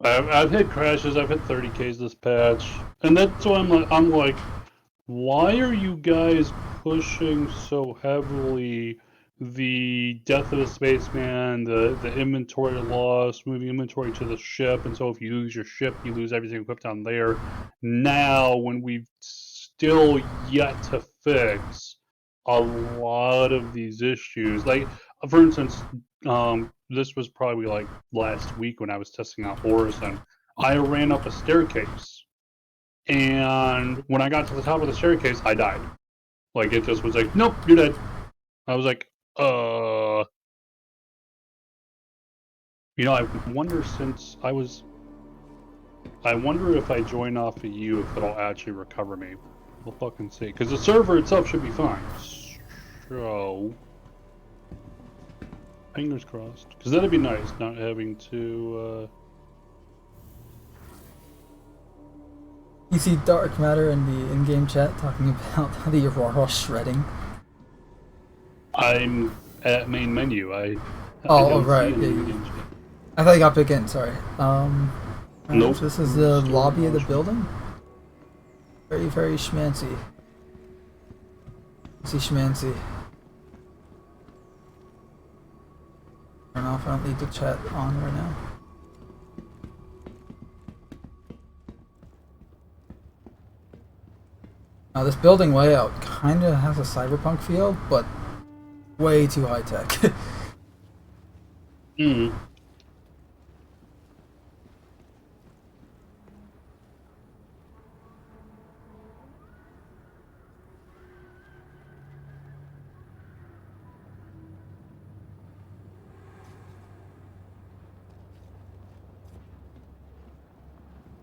I've hit crashes. I've hit 30Ks this patch, and that's why I'm like, why are you guys pushing so heavily the death of a spaceman, the inventory loss, moving inventory to the ship, and so if you lose your ship, you lose everything equipped on there. Now, when we've still yet to fix a lot of these issues, like for instance, this was probably like last week when I was testing out Horizon. I ran up a staircase, and when I got to the top of the staircase, I died. Like it just was like, nope, you're dead. I was like, you know, I wonder if I join off of you, if it'll actually recover me. We'll fucking see. Because the server itself should be fine. So, fingers crossed. Because that'd be nice, not having to, You see Dark Matter in the in-game chat talking about the Aurora shredding. I'm at main menu. I Oh, don't right. see Yeah, any you- games. I thought you got back in. Sorry. Nope. This is the Still lobby of the launching. building. Very, very schmancy. See schmancy. Turn off. I don't need the chat on right now. Now this building layout kind of has a cyberpunk feel, but way too high tech. Hmm.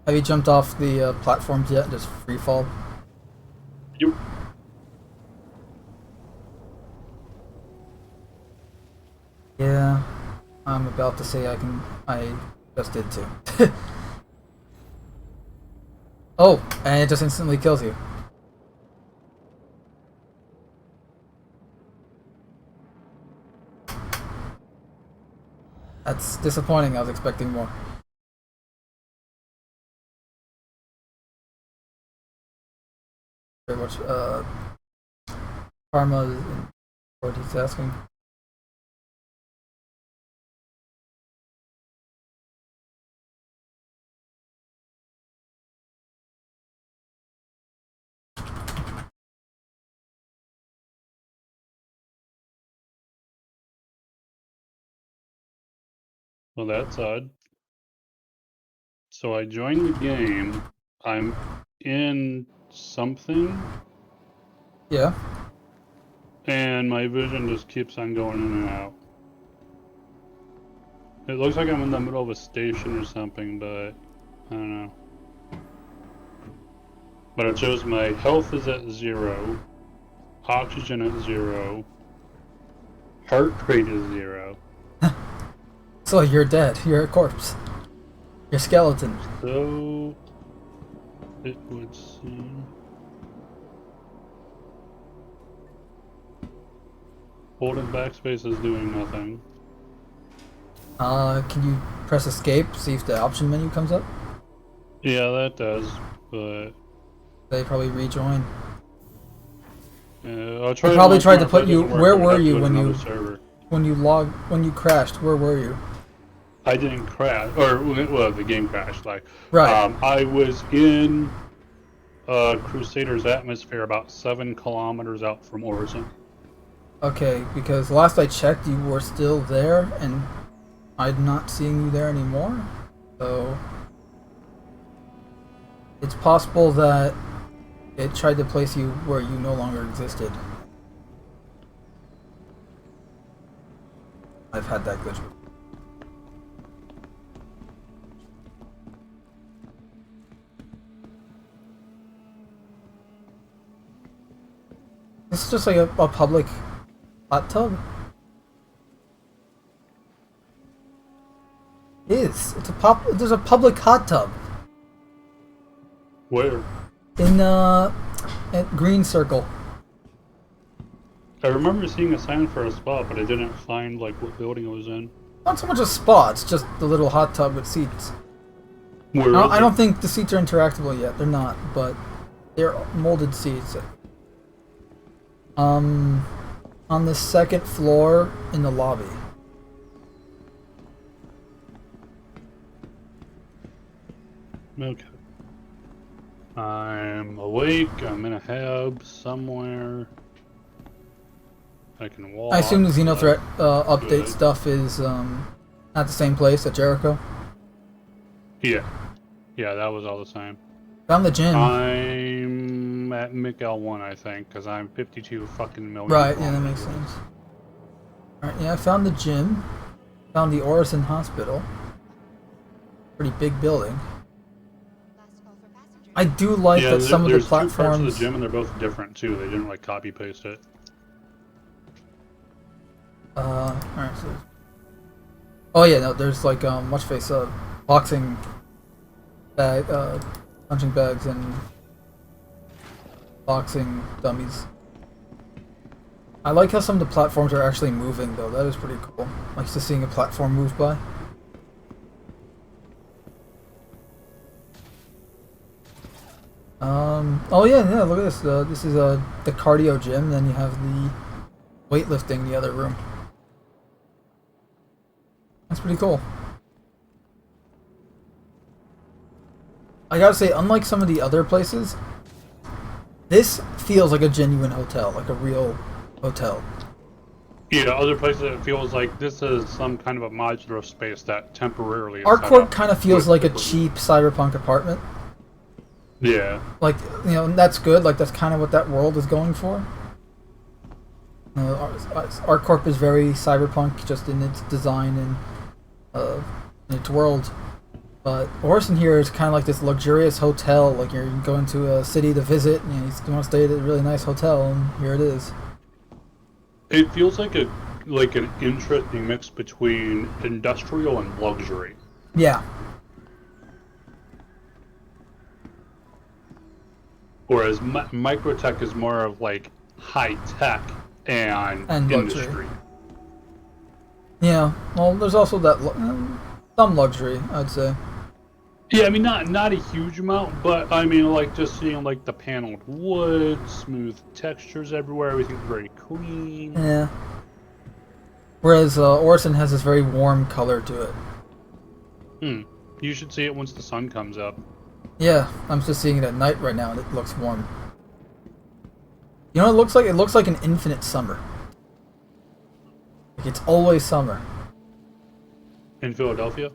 Have you jumped off the platforms yet? Just free fall? Yep. I'm about to say I just did too. Oh, and it just instantly kills you. That's disappointing. I was expecting more. Very much, Karma is what he's asking. Well, that's odd. So I joined the game. I'm in something, Yeah. and my vision just keeps on going in and out. It looks like I'm in the middle of a station or something, but I don't know. But it shows my health is at 0, oxygen at 0, heart rate is 0. So you're dead. You're a corpse. You're skeleton. So it would seem. Holding backspace is doing nothing. Can you press escape? See if the option menu comes up? Yeah, that does, but They probably rejoin. I'll try. They probably tried to if that put you. doesn't work, Where I'll were have to you go to when another you server. when you crashed? Where were you? I didn't crash, or well, the game crashed. Like, Right. I was in Crusader's atmosphere, about 7 kilometers out from Orison. Okay, because last I checked, you were still there, and I'm not seeing you there anymore. So it's possible that it tried to place you where you no longer existed. I've had that glitch before. This is just like a public hot tub. It's there's a public hot tub Where? in at Green Circle. I remember seeing a sign for a spot, but I didn't find like what building it was in. Not so much a spot, it's just the little hot tub with seats. Where I is it? don't think the seats are interactable yet. They're not, but they're molded seats. On the second floor in the lobby. Okay. I'm awake. I'm in a hub somewhere. I can walk. I assume the Xenothreat update good. stuff is at the same place at Jericho. Yeah. Yeah, that was all the same. Found the gym. I'm at Mikael 1, I think, because I'm 52 fucking million. Right, yeah, that makes sense. Alright, yeah, I found the gym. Found the Orison Hospital. Pretty big building. I do like Yeah, that some of the there's two parts of platforms. the gym, and they're both different too. They didn't like copy paste it. Alright, so. Oh, yeah, no, there's like, what's face, boxing bag, punching bags and boxing dummies. I like how some of the platforms are actually moving, though. That is pretty cool. Like just seeing a platform move by. Oh yeah, look at this. This is the cardio gym. Then you have the weightlifting in the other room. That's pretty cool. I gotta say, unlike some of the other places, this feels like a genuine hotel, like a real hotel. Yeah, other places it feels like this is some kind of a modular space that temporarily. Our is set court up kind of feels with like a different- cheap cyberpunk apartment. Yeah. Like, you know, and that's good. Like, that's kind of what that world is going for. You know, our corp is very cyberpunk, just in its design and in its world. But Orison here is kind of like this luxurious hotel. Like, you're going to a city to visit, and you want to stay at a really nice hotel, and here it is. It feels like a like an interesting mix between industrial and luxury. Yeah. Whereas Microtech is more of like high tech and luxury. industry. Yeah. Well, there's also that some luxury, I'd say. Yeah, I mean not a huge amount, but I mean like just seeing like the paneled wood, smooth textures everywhere, everything's very clean. Yeah. Whereas Orison has this very warm color to it. You should see it once the sun comes up. Yeah, I'm just seeing it at night right now, and it looks warm. You know what it looks like? It looks like an infinite summer. Like it's always summer. In Philadelphia?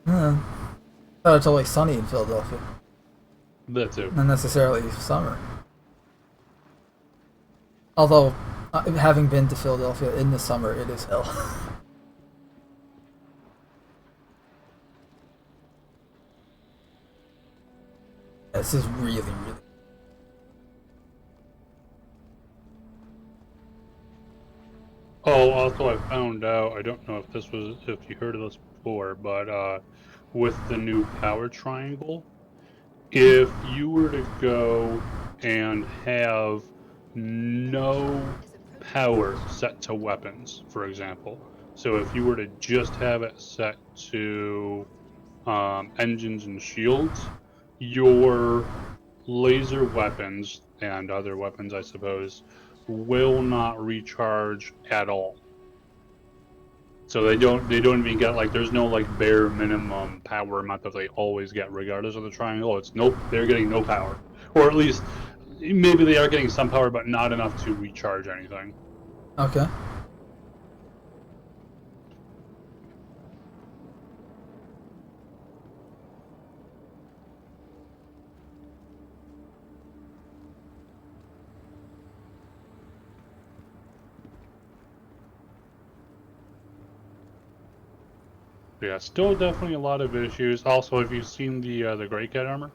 I thought it's always sunny in Philadelphia. That too. Not necessarily summer. Although, having been to Philadelphia in the summer, it is hell. This is really, really... Oh, also I found out, I don't know if you heard of this before, but with the new power triangle, if you were to go and have no power set to weapons, for example, so if you were to just have it set to engines and shields, your laser weapons and other weapons, I suppose, will not recharge at all. So they don't even get like, there's no like bare minimum power amount that they always get regardless of the triangle. It's nope, they're getting no power, or at least maybe they are getting some power, but not enough to recharge anything. Okay. Yeah, still definitely a lot of issues. Also, have you seen the Grey Cat armor?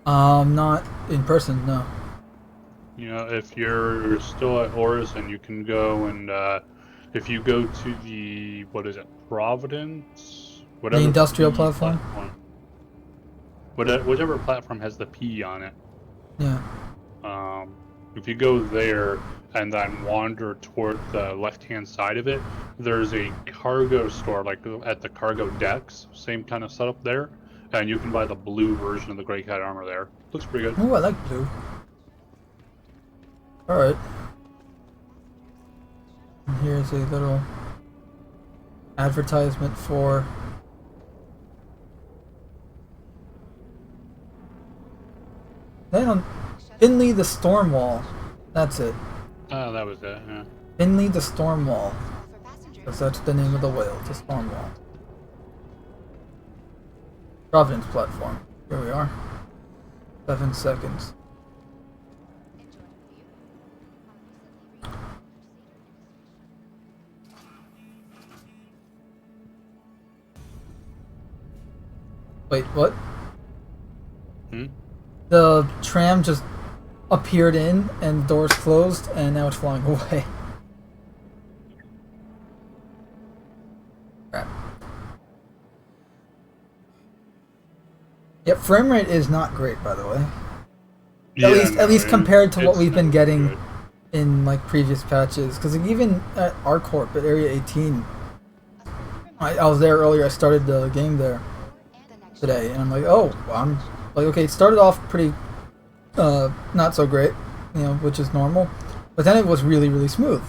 Not in person, no. You know, if you're still at Orison, you can go and if you go to the, what is it, Providence? Whatever The industrial P platform? Whichever platform has the P on it. Yeah. If you go there and then wander toward the left-hand side of it, there's a cargo store, like at the cargo decks, same kind of setup there, and you can buy the blue version of the Grey Cat armor there. Looks pretty good. Oh, I like blue. Alright. And here's a little advertisement for... Finley the Stormwall. That's it. Oh, that was it, yeah. Finley the Stormwall. Because that's the name of the whale, the Stormwall. Providence platform. Here we are. 7 seconds. Wait, what? The tram just appeared in and doors closed and now it's flying away. Crap. Yep, frame rate is not great, by the way. At least compared to what we've been getting good in like previous patches. Because even at ArcCorp at Area 18, I was there earlier. I started the game there today, and I'm like, oh, I'm like, okay, it started off pretty not so great, you know, which is normal, but then it was really, really smooth.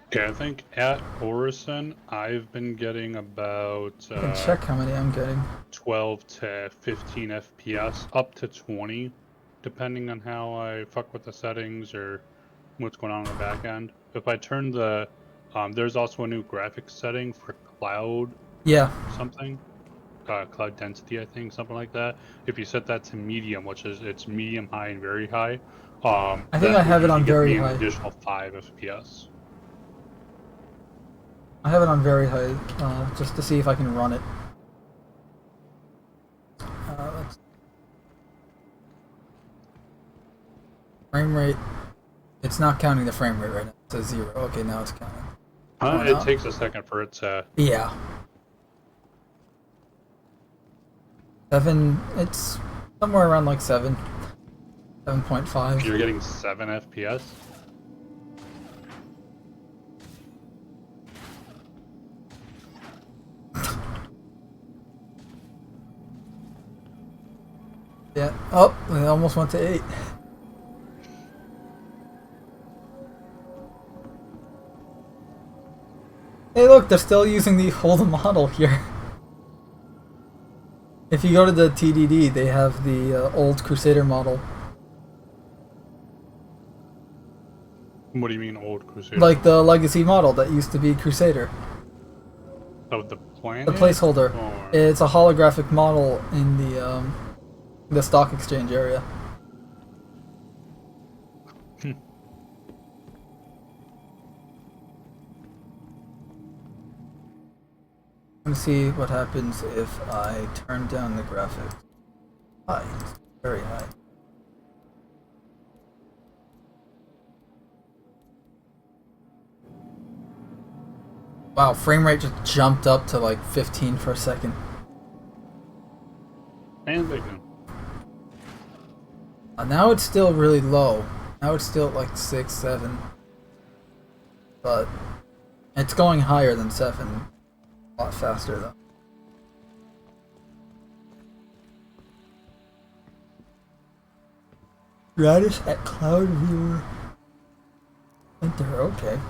Okay, I think at Orison, I've been getting about I can check how many I'm getting. 12 to 15 FPS, up to 20, depending on how I fuck with the settings or what's going on the back end. If I turn the, there's also a new graphics setting for cloud. Yeah. Something. Cloud density, I think, something like that. If you set that to medium, which is it's medium, high, and very high. I think I have it on very high. An additional 5 FPS. I have it on very high, just to see if I can run it. Frame rate It's not counting the frame rate right now. It's a 0. Okay, now it's counting. It takes a second for it to... Yeah. 7, it's somewhere around like 7. 7.5. You're getting 7 FPS? Yeah. Oh, it almost went to 8. Hey look, they're still using the old model here. If you go to the TDD, they have the old Crusader model. What do you mean old Crusader? Like the legacy model that used to be Crusader. Oh, the planet? The placeholder. Or... It's a holographic model in the stock exchange area. Let me see what happens if I turn down the graphics. High. Very high. Wow, frame rate just jumped up to like 15 for a second. And big one. Now it's still really low. Now it's still at like 6, 7. But it's going higher than 7. A lot faster though. Radius at Cloud Viewer. Enter, okay.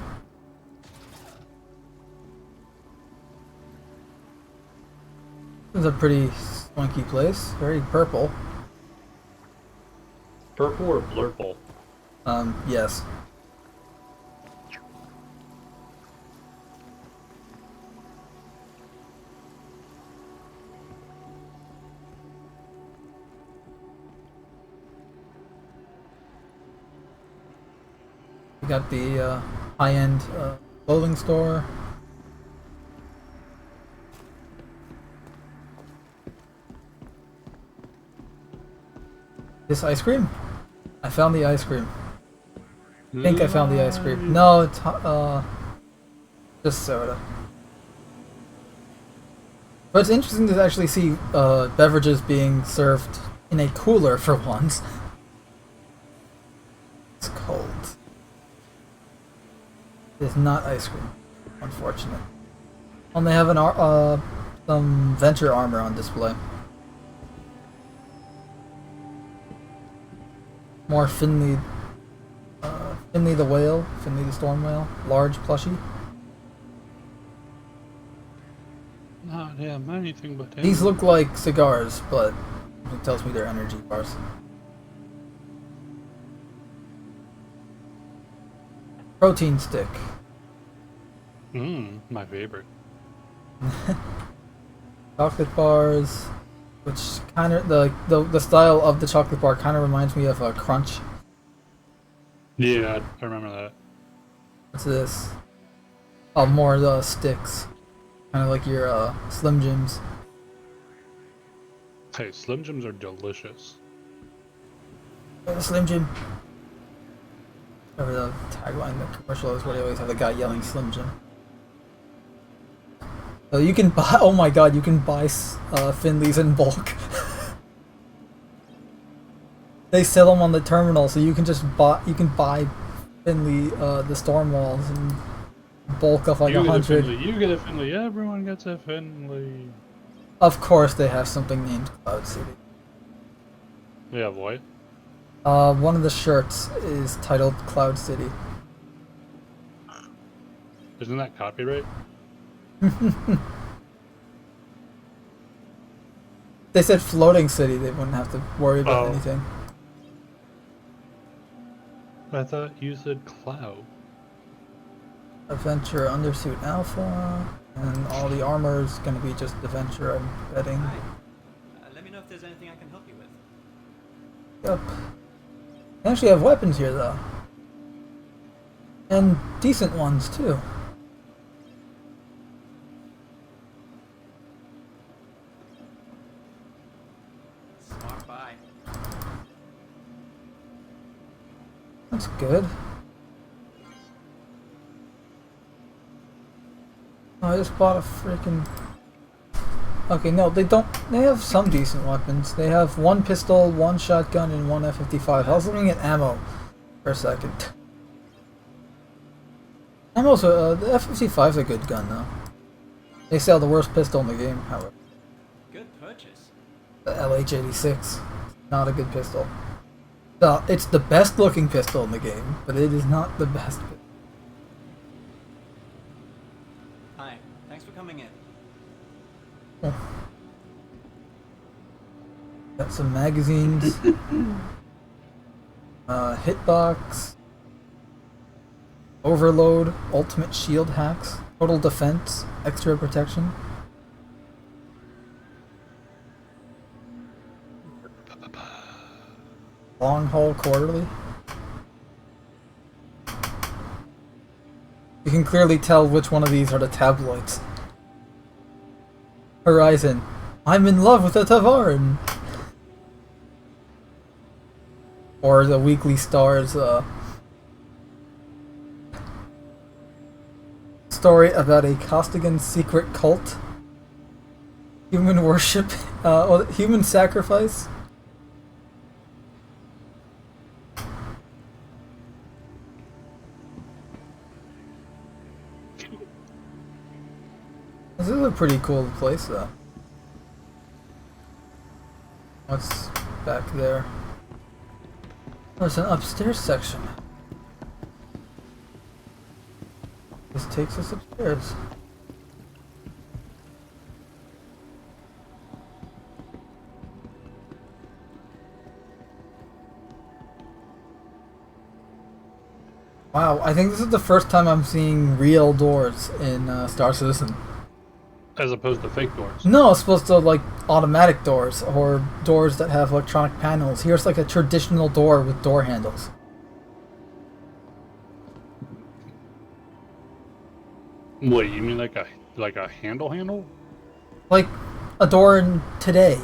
This is a pretty swanky place. Very purple. Purple or blurple? Yes. We got the high-end clothing store. This ice cream? I found the ice cream. I think I found the ice cream. No, it's just soda. But it's interesting to actually see beverages being served in a cooler for once. It's cold. It's not ice cream, unfortunate. And they have an some Venture armor on display. More Finley the whale, Finley the storm whale, large plushie. Not him, anything but him. These look like cigars, but it tells me they're energy bars. Protein stick. My favorite. Chocolate bars, which kind of the style of the chocolate bar kind of reminds me of a Crunch. Yeah, I remember that. What's this? Oh, more of the sticks, kind of like your Slim Jims. Hey, Slim Jims are delicious. Slim Jim. Whatever the tagline, the commercial is, where they always have the guy yelling Slim Jim. So you can buy. Oh my God! You can buy Finleys in bulk. They sell them on the terminal, so you can just buy. You can buy Finley, the storm walls, and bulk of like 100. You get a Finley. Everyone gets a Finley. Of course, they have something named Cloud City. They have what? One of the shirts is titled Cloud City. Isn't that copyright? They said floating city, they wouldn't have to worry about anything. I thought you said cloud. Adventure Undersuit Alpha, and all the armor is going to be just Adventure, I'm betting. Hi. Let me know if there's anything I can help you with. Yep. They actually have weapons here though. And decent ones too. Smart buy. That's good. I just bought a freaking... Okay, no, they don't... They have some decent weapons. They have one pistol, one shotgun, and one F-55. I was looking at ammo for a second. Ammo's the F-55's a good gun, though. They sell the worst pistol in the game, however. Good purchase. The LH-86. Not a good pistol. It's the best looking pistol in the game, but it is not the best. Hi, thanks for coming in. Oh. Got some magazines. Hitbox. Overload. Ultimate shield hacks. Total defense. Extra protection. Long haul quarterly. You can clearly tell which one of these are the tabloids. Horizon. I'm in love with a Tavarin. Or the Weekly Star's story about a Costigan secret cult. Human worship. Human sacrifice. This is a pretty cool place, though. What's back there? There's an upstairs section. This takes us upstairs. Wow, I think this is the first time I'm seeing real doors in Star Citizen. As opposed to fake doors. No, it's supposed to like automatic doors or doors that have electronic panels. Here's like a traditional door with door handles. What, you mean like a handle? Like a door in today.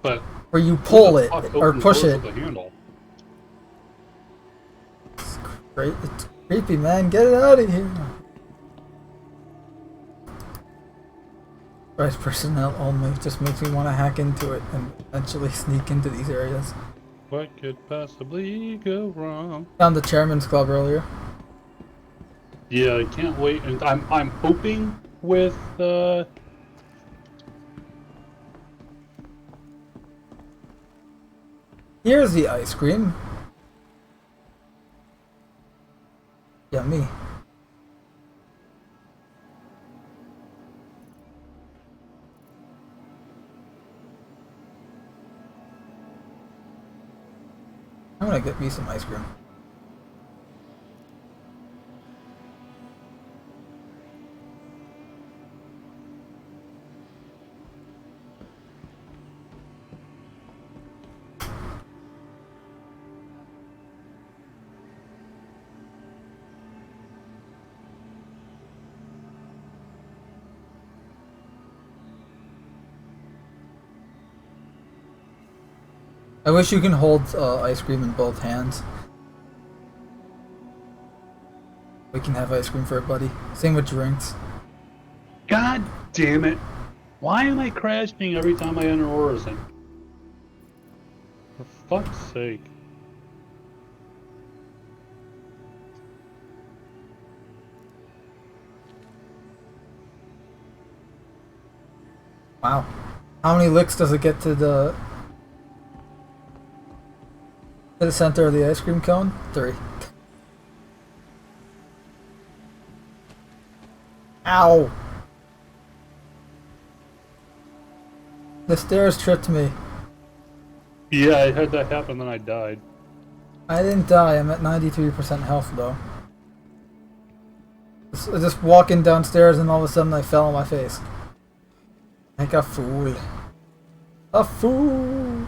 But where you pull it or push it. With a handle? It's great. It's creepy, man. Get it out of here. Price personnel only just makes me want to hack into it and eventually sneak into these areas. What could possibly go wrong? Found the Chairman's Club earlier. Yeah, I can't wait. And I'm hoping with Here's the ice cream. Yummy. I'm gonna get me some ice cream. I wish you can hold ice cream in both hands. We can have ice cream for everybody. Same with drinks. God damn it! Why am I crashing every time I enter Horizon? For fuck's sake. Wow. How many licks does it get to the center of the ice cream cone? 3. Ow! The stairs tripped me. Yeah, I had that happen, then I died. I didn't die. I'm at 93% health though. Just walking downstairs and all of a sudden I fell on my face. Like a fool. A fool!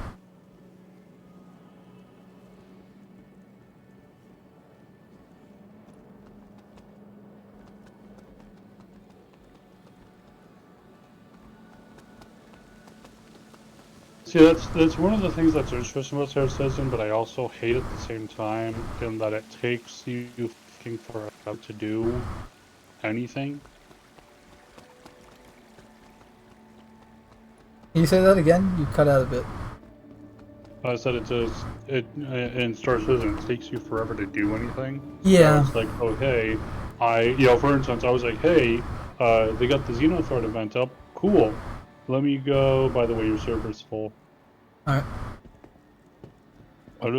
See, that's one of the things that's interesting about Star Citizen, but I also hate at the same time, in that it takes you looking for how to do anything. Can you say that again? You cut out a bit. I said it says it in Star Citizen. It takes you forever to do anything. Yeah. So it's like, oh hey, for instance, I was like, hey, they got the Xenothreat event up. Cool. Let me go. By the way, your server's full. All right. I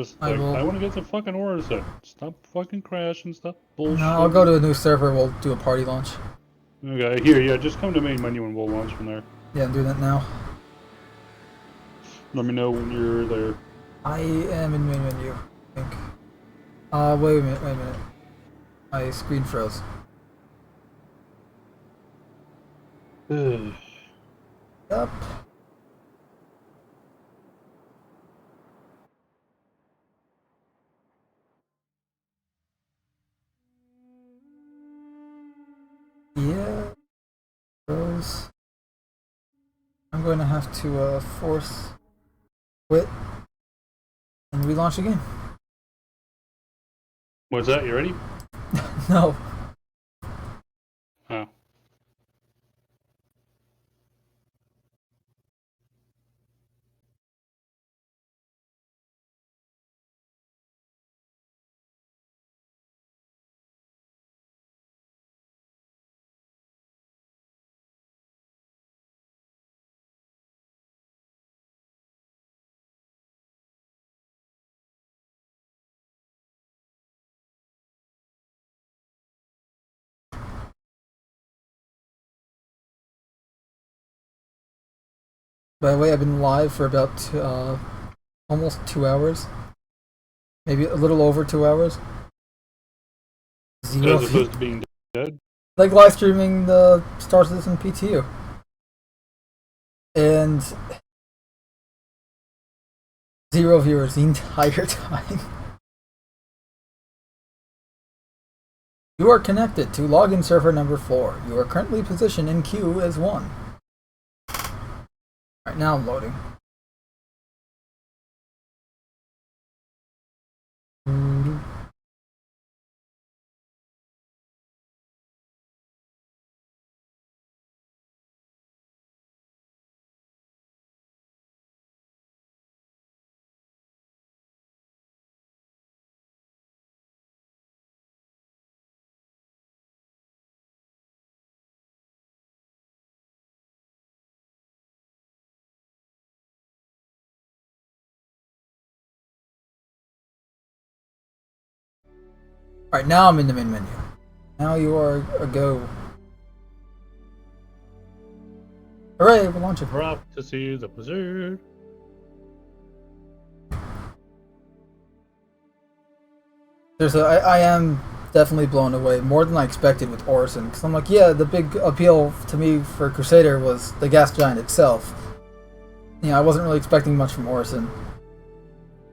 want to get the fucking Orison. Stop fucking crashing. Stop bullshit. No, I'll go to a new server. We'll do a party launch. Okay, here, yeah, just come to main menu and we'll launch from there. Yeah, I'm doing that now. Let me know when you're there. I am in main menu, I think. Wait a minute. My screen froze. Yep. Yeah. Froze. I'm going to have to force quit and relaunch again. What's that? You ready? No. Oh. By the way, I've been live for about almost 2 hours. Maybe a little over 2 hours. Zero As opposed to being dead? like live streaming the Star Citizen PTU. And 0 viewers the entire time. You are connected to login server number 4. You are currently positioned in queue as 1. Alright, now I'm loading. Alright, now I'm in the main menu. Now you are a go. Hooray, we're launching. We're off to see the blizzard. I am definitely blown away, more than I expected with Orison. Because I'm like, yeah, the big appeal to me for Crusader was the gas giant itself. You know, I wasn't really expecting much from Orison.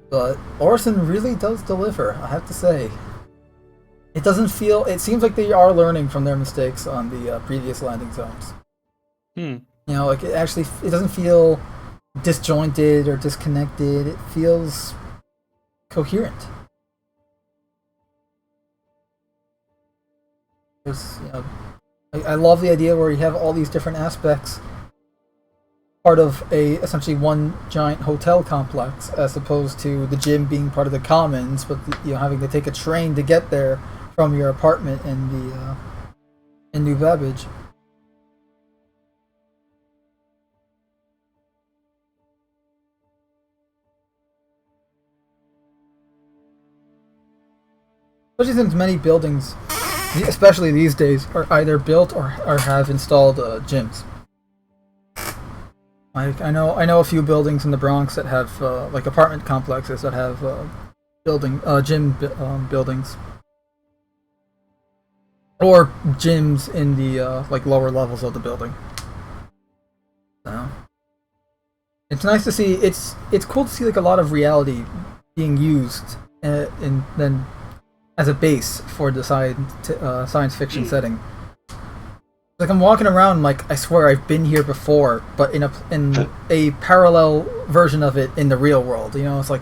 But Orison really does deliver, I have to say. It doesn't feel... It seems like they are learning from their mistakes on the previous landing zones. You know, like, it doesn't feel disjointed or disconnected. It feels coherent. There's, you know, I love the idea where you have all these different aspects part of essentially one giant hotel complex, as opposed to the gym being part of the commons, but you know, having to take a train to get there from your apartment in New Babbage. Especially since many buildings, especially these days, are either built or have installed gyms. Like I know a few buildings in the Bronx that have like apartment complexes that have gym buildings, or gyms in the like lower levels of the building. So it's nice to see. It's cool to see like a lot of reality being used in then as a base for the science fiction setting. Like I'm walking around like I swear I've been here before, but in a parallel version of it in the real world. You know, it's like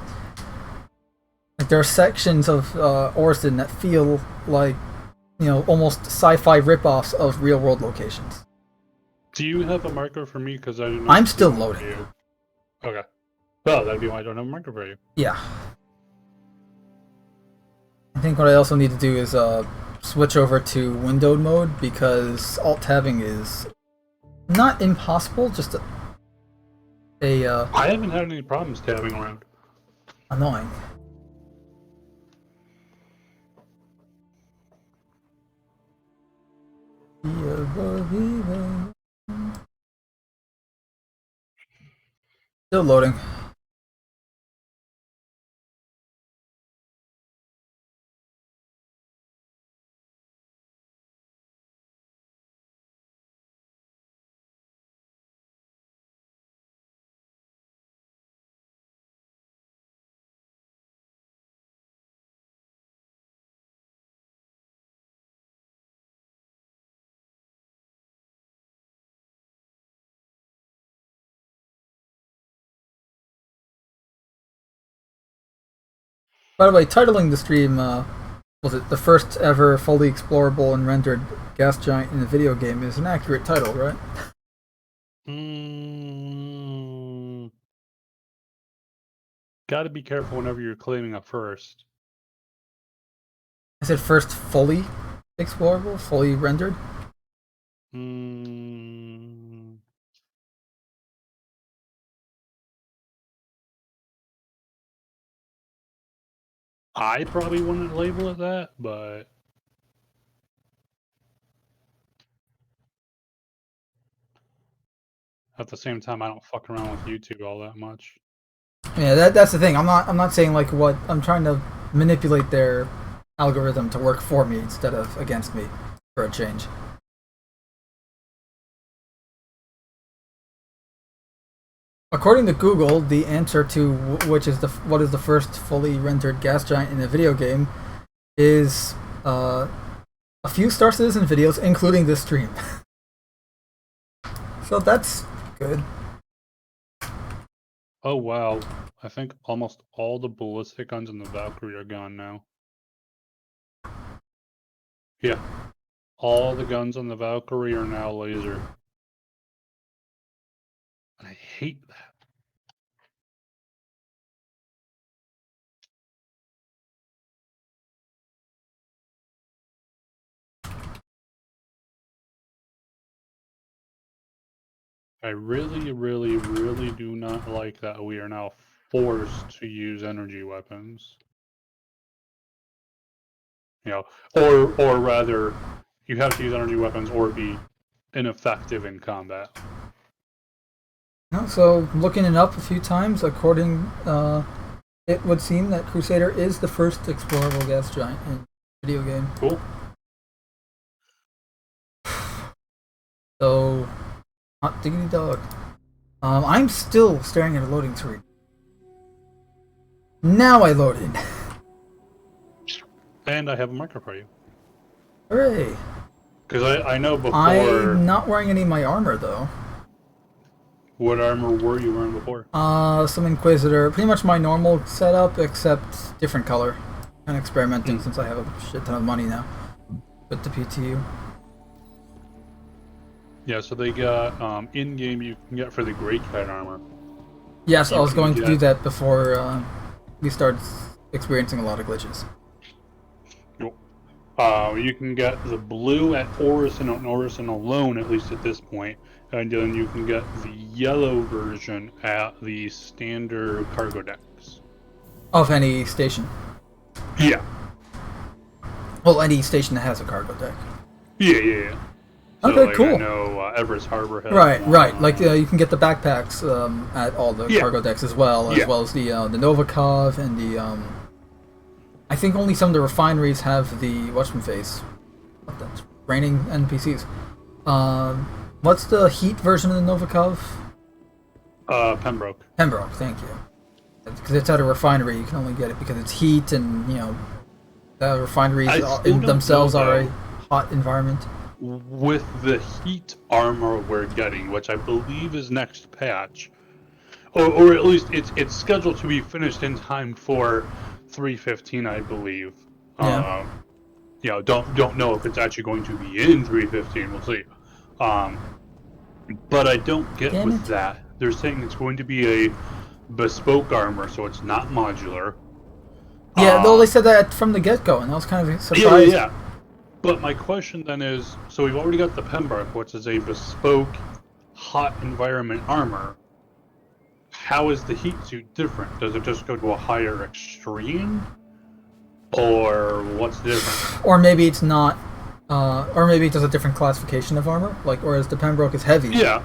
there are sections of Orison that feel like, you know, almost sci-fi ripoffs of real world locations. Do you have a marker for me? Because I didn't. I'm still loading. You. Okay. Well, that'd be why I don't have a marker for you. Yeah. I think what I also need to do is switch over to windowed mode, because alt-tabbing is not impossible, just I haven't had any problems tabbing around. Annoying. Still loading. By the way, titling the stream, was it the first ever fully explorable and rendered gas giant in a video game, is an accurate title, right? Gotta be careful whenever you're claiming a first. I said first fully explorable, fully rendered? I probably wouldn't label it that, but at the same time, I don't fuck around with YouTube all that much. Yeah, that's the thing. I'm not saying like what I'm trying to manipulate their algorithm to work for me instead of against me for a change. According to Google, the answer to what is the first fully rendered gas giant in a video game is a few Star Citizen videos, including this stream. So that's good. Oh wow, I think almost all the ballistic guns in the Valkyrie are gone now. Yeah, all the guns on the Valkyrie are now laser. And I hate that. I really, really, really do not like that we are now forced to use energy weapons. You know, or rather, you have to use energy weapons or be ineffective in combat. So, looking it up a few times, according, it would seem that Crusader is the first explorable gas giant in a video game. Cool. So, hot diggity dog. I'm still staring at a loading screen. Now I load in. And I have a marker for you. Hooray! Because I know before... I'm not wearing any of my armor, though. What armor were you wearing before? Some Inquisitor. Pretty much my normal setup, except different color. I'm experimenting since I have a shit ton of money now with the PTU. Yeah, so they got, in-game you can get for the Great Kite armor. Yes, I was going to do that before we started experiencing a lot of glitches. You can get the blue at Orison alone, at least at this point, and then you can get the yellow version at the standard cargo decks. Of any station? Yeah. Well, any station that has a cargo deck. Yeah. So, Okay, like, cool. I know Everest Harbor has Right. one. Like you can get the backpacks at all the cargo decks as well as the Novikov and the I think only some of the refineries have the whatchamface. What that's raining NPCs. What's the heat version of the Novikov? Pembroke. Pembroke, thank you. Because it's at a refinery, you can only get it because it's heat, and the refineries in themselves are a hot environment. With the heat armor we're getting, which I believe is next patch, or at least it's scheduled to be finished in time for 3.15, I believe. Don't know if it's actually going to be in 3.15. We'll see. But I don't get Damn with it. that. They're saying it's going to be a bespoke armor, so it's not modular. Yeah, though they said that from the get-go, and I was kind of Yeah, surprised. yeah. But my question then is, so we've already got the Pembroke, which is a bespoke, hot environment armor. How is the heat suit different? Does it just go to a higher extreme? Or what's different? Or maybe it's not, or maybe it does a different classification of armor. Like, whereas the Pembroke is heavy. Yeah.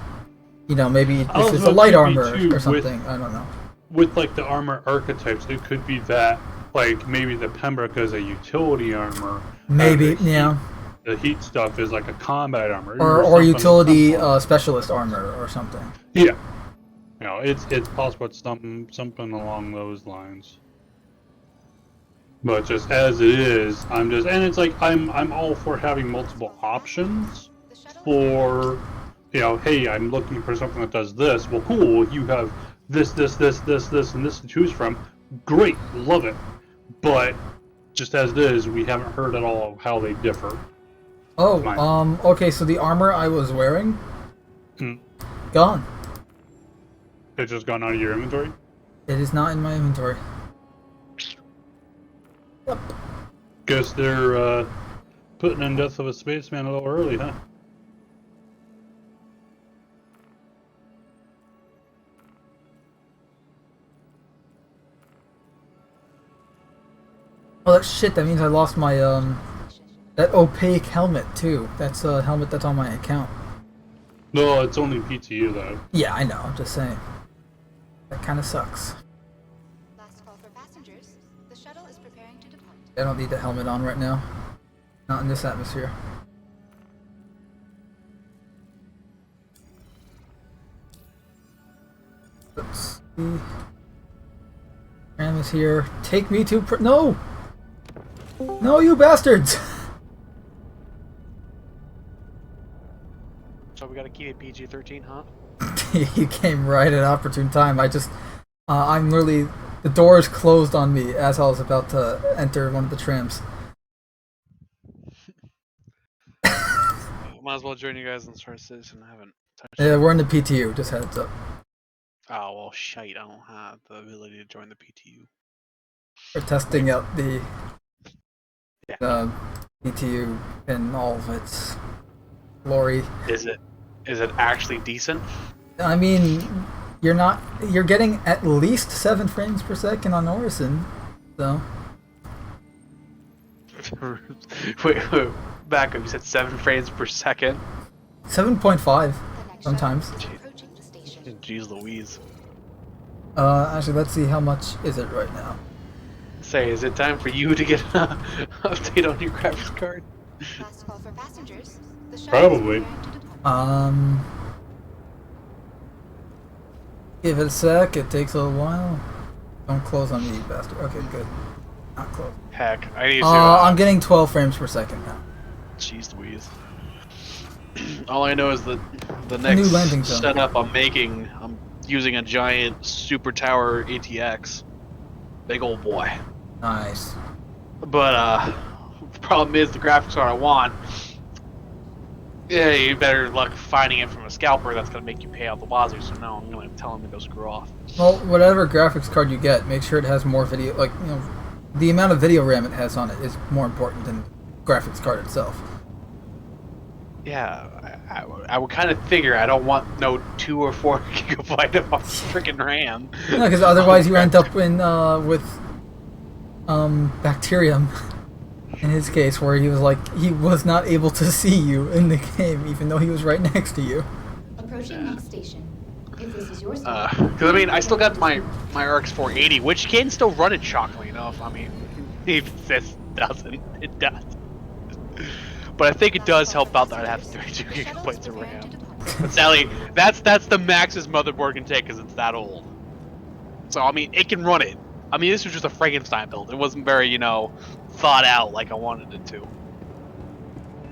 You know, maybe this Also, is a light it could armor be too or something. I don't know. With like the armor archetypes, it could be that, like, maybe the Pembroke is a utility armor. Maybe, and the yeah. The heat stuff is like a combat armor. Or something. utility specialist armor or something. Yeah. You know, it's possible it's something along those lines. But just as it is, and it's like I'm all for having multiple options for, you know, hey, I'm looking for something that does this. Well, cool, you have this, and this to choose from. Great, love it. But just as it is, we haven't heard at all of how they differ. Oh, okay, so the armor I was wearing, gone. It's just gone out of your inventory? It is not in my inventory. Yep. Guess they're putting in Death of a Spaceman a little early, huh? Oh, that shit, that means I lost my, that opaque helmet, too. That's a helmet that's on my account. No, it's only PTU, though. Yeah, I know, I'm just saying. That kind of sucks. Last call for passengers. The shuttle is preparing to depart. I don't need the helmet on right now. Not in this atmosphere. Let's see. Ram is here. Take me to no! No, you bastards! So we gotta keep it PG-13, huh? You came right at opportune time. I'm literally, the doors closed on me as I was about to enter one of the trams. Might as well join you guys on Star Citizen. I haven't touched Yeah, it. we're in the PTU, just heads up. Oh, well, shite. I don't have the ability to join the PTU. We're testing out the PTU in all of its glory. Is it actually decent? I mean, you're getting at least 7 frames per second on Orison, so. wait, back up. You said 7 frames per second? 7.5 sometimes. Jeez Louise. Actually, let's see how much is it right now. Say, is it time for you to get an update on your graphics card? Last call for passengers. The shuttle Probably. is preparing to depart. Give it a sec, it takes a little while. Don't close on me, you bastard. Okay, good. Not close. Heck, I need to. I'm getting 12 frames per second now. Jeez Louise. All I know is that the New next landing zone. setup I'm making, I'm using a giant super tower ATX. Big old boy. Nice. But the problem is the graphics card I want. Yeah, you better luck finding it from a scalper that's gonna make you pay out the wazoo. So no, I'm gonna tell him to go screw off. Well, whatever graphics card you get, make sure it has more video. Like, you know, the amount of video RAM it has on it is more important than graphics card itself. Yeah, I would kind of figure I don't want no 2 or 4 gigabyte of freaking RAM. No, because otherwise you end up in with Bacterium. In his case, where he was not able to see you in the game, even though he was right next to you. Approaching next station. If this is your Because I mean, I still got my RX 480, which can still run it shockingly enough. I mean, even this doesn't, it does. But I think it does help out that I have 32 gigabytes of RAM. But Sally, that's the max this motherboard can take because it's that old. So I mean, it can run it. I mean, this was just a Frankenstein build. It wasn't very, you know, thought out like I wanted it to.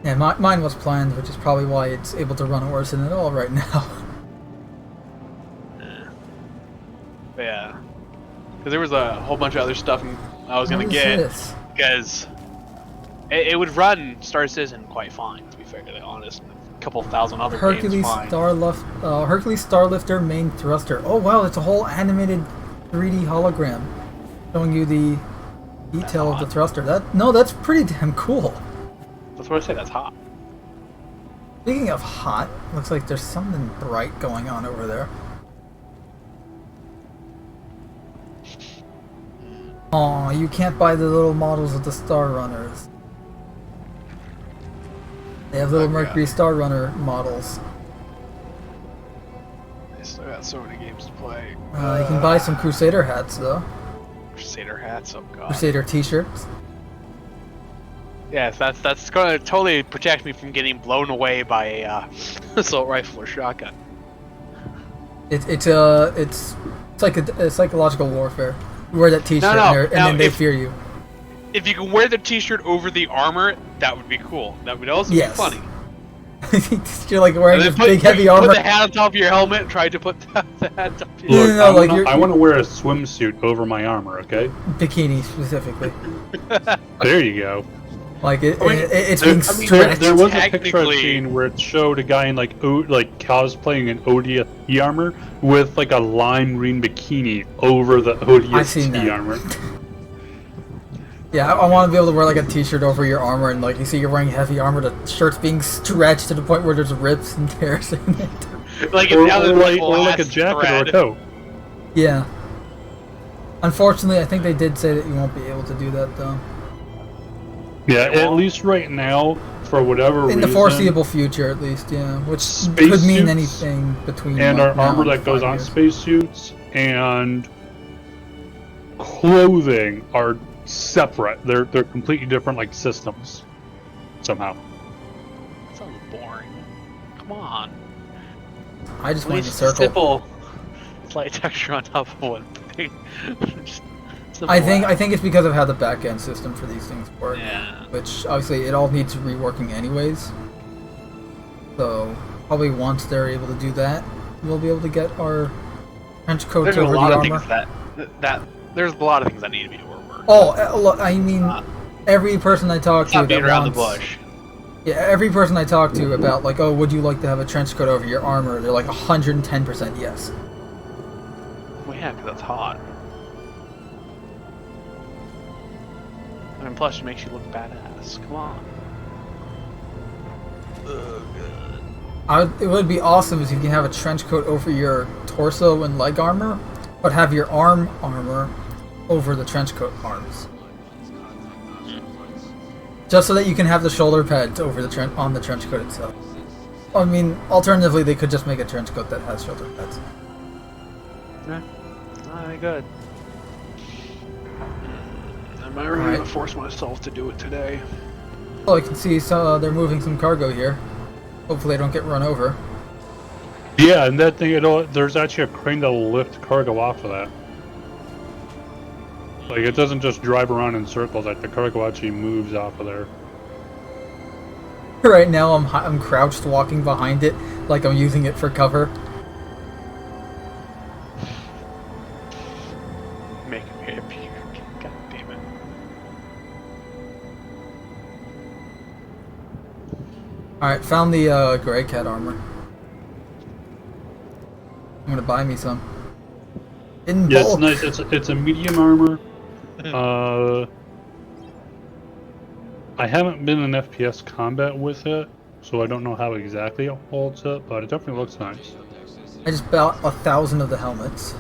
Yeah, mine was planned, which is probably why it's able to run Orison at all right now. Yeah. Because there was a whole bunch of other stuff I was going to What is get. this? Because it would run Star Citizen quite fine, to be fairly honest. couple thousand other Hercules games, fine. Hercules Starlifter main thruster. Oh wow, it's a whole animated 3D hologram showing you the detail of the thruster. That's pretty damn cool. That's what I say. That's hot. Speaking of hot, looks like there's something bright going on over there. Aw, you can't buy the little models of the Star Runners. They have little Mercury Star Runner models. They still got so many games to play. You can buy some Crusader hats though. Crusader hats, oh god. Crusader t-shirts. Yes, that's gonna totally protect me from getting blown away by a assault rifle or shotgun. It's like a psychological warfare. You wear that t-shirt and then they fear you. If you can wear the t-shirt over the armor, that would be cool. That would also be funny. You're like wearing this big heavy armor. Put the hat on top of your helmet and try to put the hat on top of Look, your I want to wear a swimsuit over my armor, okay? Bikini specifically. There you go. Like it's being stretched. There was a picture I've seen where it showed a guy in like cosplaying an ODST armor with like a lime green bikini over the ODST armor. Yeah, I want to be able to wear like a t-shirt over your armor and like you see you're wearing heavy armor, the shirt's being stretched to the point where there's rips and tears in it. Like or like a jacket or a coat. Yeah. Unfortunately, I think they did say that you won't be able to do that though. Yeah, at least right now, for whatever reason. In the foreseeable future, at least, yeah. Which could mean anything between and like, our armor that goes on spacesuits and clothing are separate. They're completely different, like systems. Somehow. That sounds boring. Come on. I just want wanted a to circle. simple slight texture on top of one thing. I think it's because of how the back end system for these things work. Yeah. Which obviously it all needs reworking anyways. So probably once they're able to do that, we'll be able to get our trench coats over the armor. There's a lot of things that need to be reworked. Oh, look, I mean, every person I talk to being around the bush. Yeah, every person I talk to about like, oh, would you like to have a trench coat over your armor? They're like 110% yes. Well, yeah, because that's hot. And plus, it makes you look badass. Come on. It would be awesome if you can have a trench coat over your torso and leg armor, but have your arm armor over the trench coat arms. Just so that you can have the shoulder pads over the on the trench coat itself. I mean, alternatively, they could just make a trench coat that has shoulder pads. Yeah, not good. Am I really gonna force myself to do it today? Well, I can see they're moving some cargo here. Hopefully, they don't get run over. Yeah, and that thing, there's actually a crane that'll lift cargo off of that. Like, it doesn't just drive around in circles, like, the cargo actually moves off of there. Right now, I'm crouched walking behind it, like I'm using it for cover. Make it appear. God damn it. Alright, found the gray cat armor. I'm gonna buy me some. In bulk. It's nice. It's a medium armor. I haven't been in FPS combat with it, so I don't know how exactly it holds up, but it definitely looks nice. I just bought 1,000 of the helmets.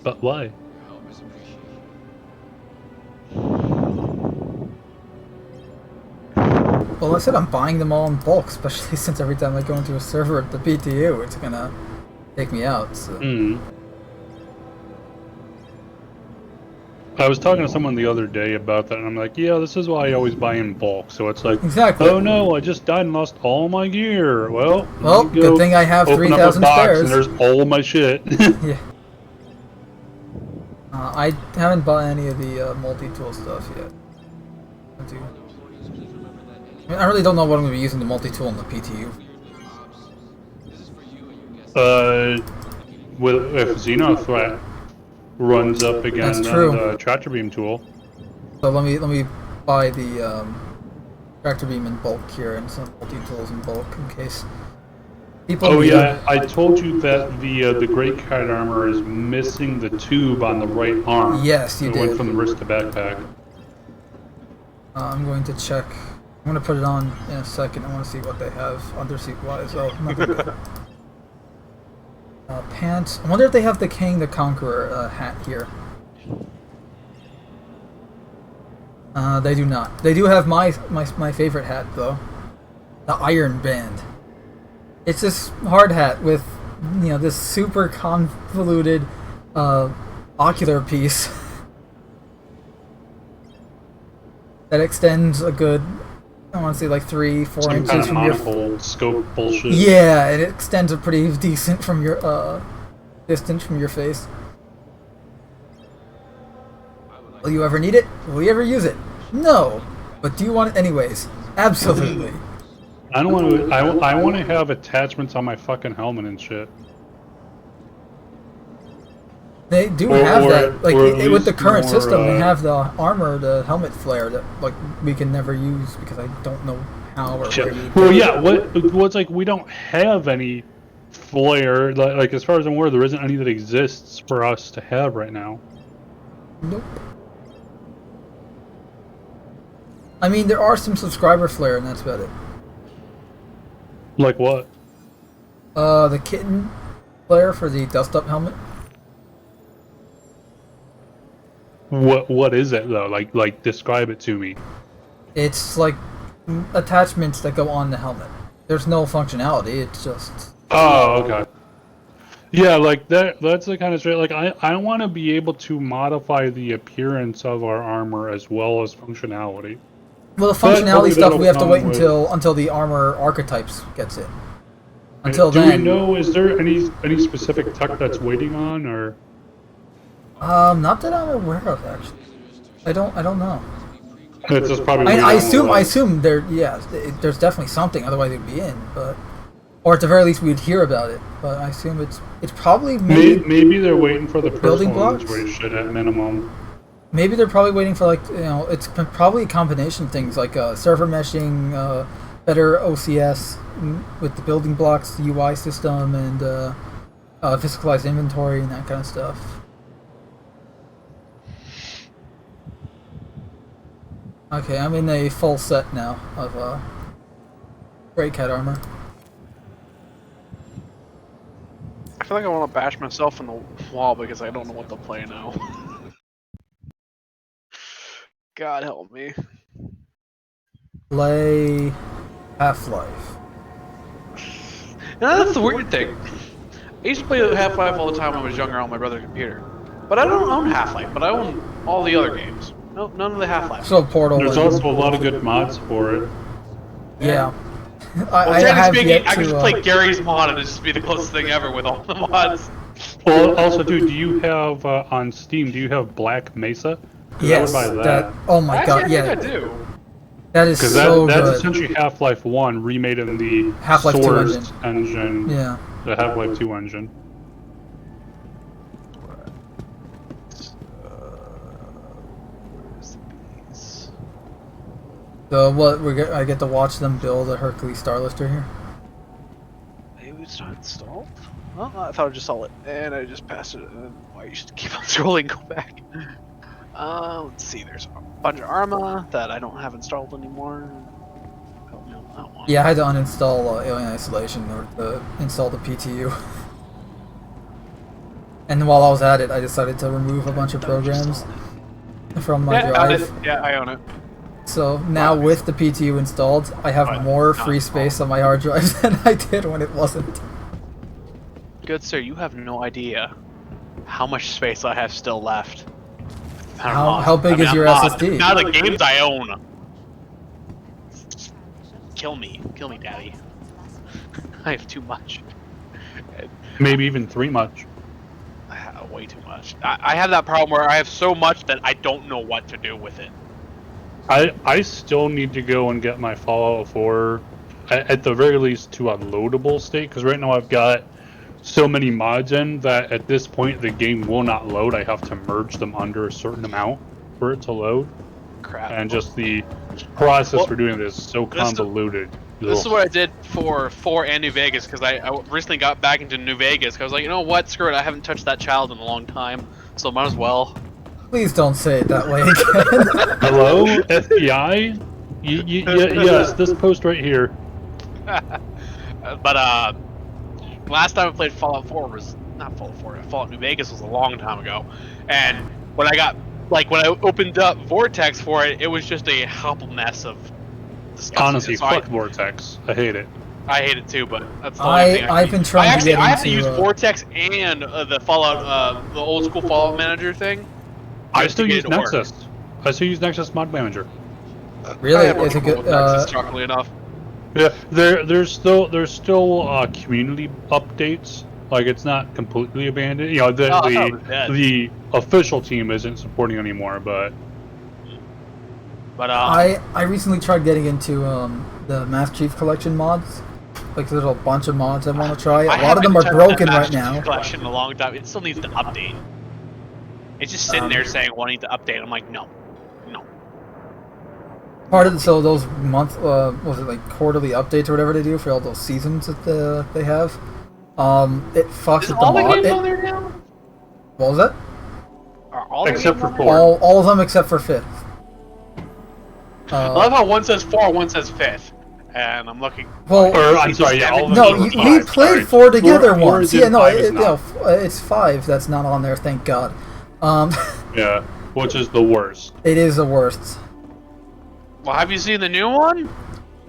But why? Well, I said I'm buying them all in bulk, especially since every time I go into a server at the PTU, it's gonna take me out. So. I was talking to someone the other day about that, and I'm like, yeah, this is why I always buy in bulk. So it's like, oh no, I just died and lost all my gear. Well, good thing I have 3,000 spares. And there's all my shit. Yeah. I haven't bought any of the multi-tool stuff yet. I really don't know what I'm going to be using the multi-tool in the PTU. If Xeno Threat runs up again on the tractor beam tool. So let me buy the tractor beam in bulk here and some multi-tools in bulk in case people. Oh yeah, I told you that the great kite armor is missing the tube on the right arm. Yes, you it did. went from the wrist to backpack. I'm going to check. I'm going to put it on in a second. I want to see what they have underseat wise. Oh, nothing good. Pants. I wonder if they have the King the Conqueror hat here. They do not. They do have my favorite hat though, the Iron Band. It's this hard hat with, you know, this super convoluted ocular piece that extends a good, I want to say like 3-4 inches kind of from monocle scope bullshit. Yeah, it extends a pretty decent from your distance from your face. Will you ever need it? Will you ever use it? No. But do you want it anyways? Absolutely. I don't want to. I want to have attachments on my fucking helmet and shit. They do have that. Like with the current more, system, they have the armor, the helmet flare that like we can never use because I don't know how or where you. Well, yeah. What's like we don't have any flare. Like as far as I'm aware, there isn't any that exists for us to have right now. Nope. I mean, there are some subscriber flare, and that's about it. Like what? The kitten flare for the dust-up helmet. What is it though? Like describe it to me. It's like attachments that go on the helmet. There's no functionality. It's just. Oh, okay. Yeah, like that's the kind of straight. Like I want to be able to modify the appearance of our armor as well as functionality. Well, the functionality stuff we have to wait until the armor archetypes gets it. Until do then. Do we know? Is there any specific tech that's waiting on, or? Not that I'm aware of actually. I don't know. It's just probably. I assume there. Yeah, there's definitely something. Otherwise, it'd be in. But or at the very least, we'd hear about it. But I assume it's probably maybe they're waiting for the building blocks integration at minimum. Maybe they're probably waiting for like it's probably a combination of things like server meshing, better OCS with the building blocks, the UI system, and physicalized inventory and that kind of stuff. Okay, I'm in a full set now of Great Cat armor. I feel like I want to bash myself in the wall because I don't know what to play now. God help me. Play Half-Life. Now that's the weird thing. I used to play Half-Life all the time when I was younger on my brother's computer. But I don't own Half-Life, but I own all the other games. No, none of the Half-Life. So Portal. There's also a lot of good mods for it. Yeah. I could just play Gary's mod and it'd just be the closest thing ever with all the mods. Well, also, dude, do you have on Steam? Do you have Black Mesa? Yes. I would buy that. Oh my god, yeah. I think I do. That is so good. That's essentially Half-Life 1 remade in the Half-Life 2 Source engine. Yeah. The Half-Life 2 engine. So what? I get to watch them build a Hercules Starlister here. Maybe it's not installed. Well, I thought I just saw it, and I just passed it. And why you should keep on scrolling? Go back. Let's see. There's a bunch of Arma that I don't have installed anymore. Help me on that one. Yeah, I had to uninstall Alien Isolation in order to install the PTU. And while I was at it, I decided to remove a bunch of programs from my drive. Yeah, I own it. So now with the PTU installed, I have more free space on my hard drive than I did when it wasn't. Good sir, you have no idea how much space I have still left. How big is your SSD? Now the games I own. Kill me, daddy. I have too much. Maybe even too much. I have way too much. I have that problem where I have so much that I don't know what to do with it. I still need to go and get my Fallout 4, at the very least, to a loadable state, because right now I've got so many mods in that at this point the game will not load. I have to merge them under a certain amount for it to load. Crap. and just the process Well, for doing this is so convoluted. This is what I did for 4 and New Vegas, because I recently got back into New Vegas. 'Cause I was like, you know what, screw it, I haven't touched that child in a long time, so might as well. Please don't say it that way again. Hello, FBI? Yes, this post right here. But last time I played Fallout 4 was not Fallout 4. Fallout New Vegas was a long time ago, and when I opened up Vortex for it, it was just a hopple mess of disgusting. Honestly, fuck Vortex. I hate it. I hate it too, but that's the only thing I've been trying to get into. I have to use Vortex and the Fallout, the old school Fallout Manager thing. I still use Nexus. I still use Nexus Mod Manager. Really? Is it good? Nexus, shockingly enough. Yeah, there's still community updates. Like, it's not completely abandoned. You know, the official team isn't supporting anymore, but I recently tried getting into the Master Chief Collection mods. Like, there's a bunch of mods I want to try. A lot of them are broken right now. Chief Collection in a long time. It still needs to update. It's just sitting there saying wanting to update. I'm like, no. Part of those was it like quarterly updates or whatever they do for all those seasons that they have. It fucks with the all mod. the games on there now? What was that? Are all except for 4. All of them except for 5th. I love how one says 4, one says 5th, and I'm looking. Well, I'm sorry. Yeah, all of them no, are we 5, played sorry. 4 together Four once. is Yeah, no, 5 is not. it's 5 that's not on there. Thank God. Yeah, which is the worst. It is the worst. Well, have you seen the new one?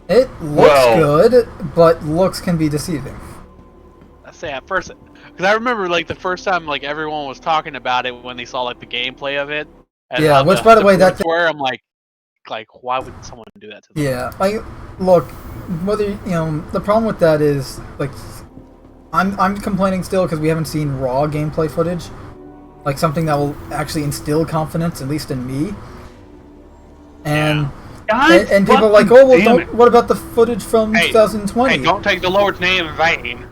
It looks good, but looks can be deceiving. I say at first, because I remember like the first time like everyone was talking about it when they saw like the gameplay of it. And Yeah, how which by the way, that's where I'm like why would someone do that to them? Yeah, like look, whether the problem with that is like I'm complaining still because we haven't seen raw gameplay footage, like something that will actually instill confidence, at least in me. And and people are like, oh well, what about the footage from 2020? Hey, don't take the Lord's name in vain.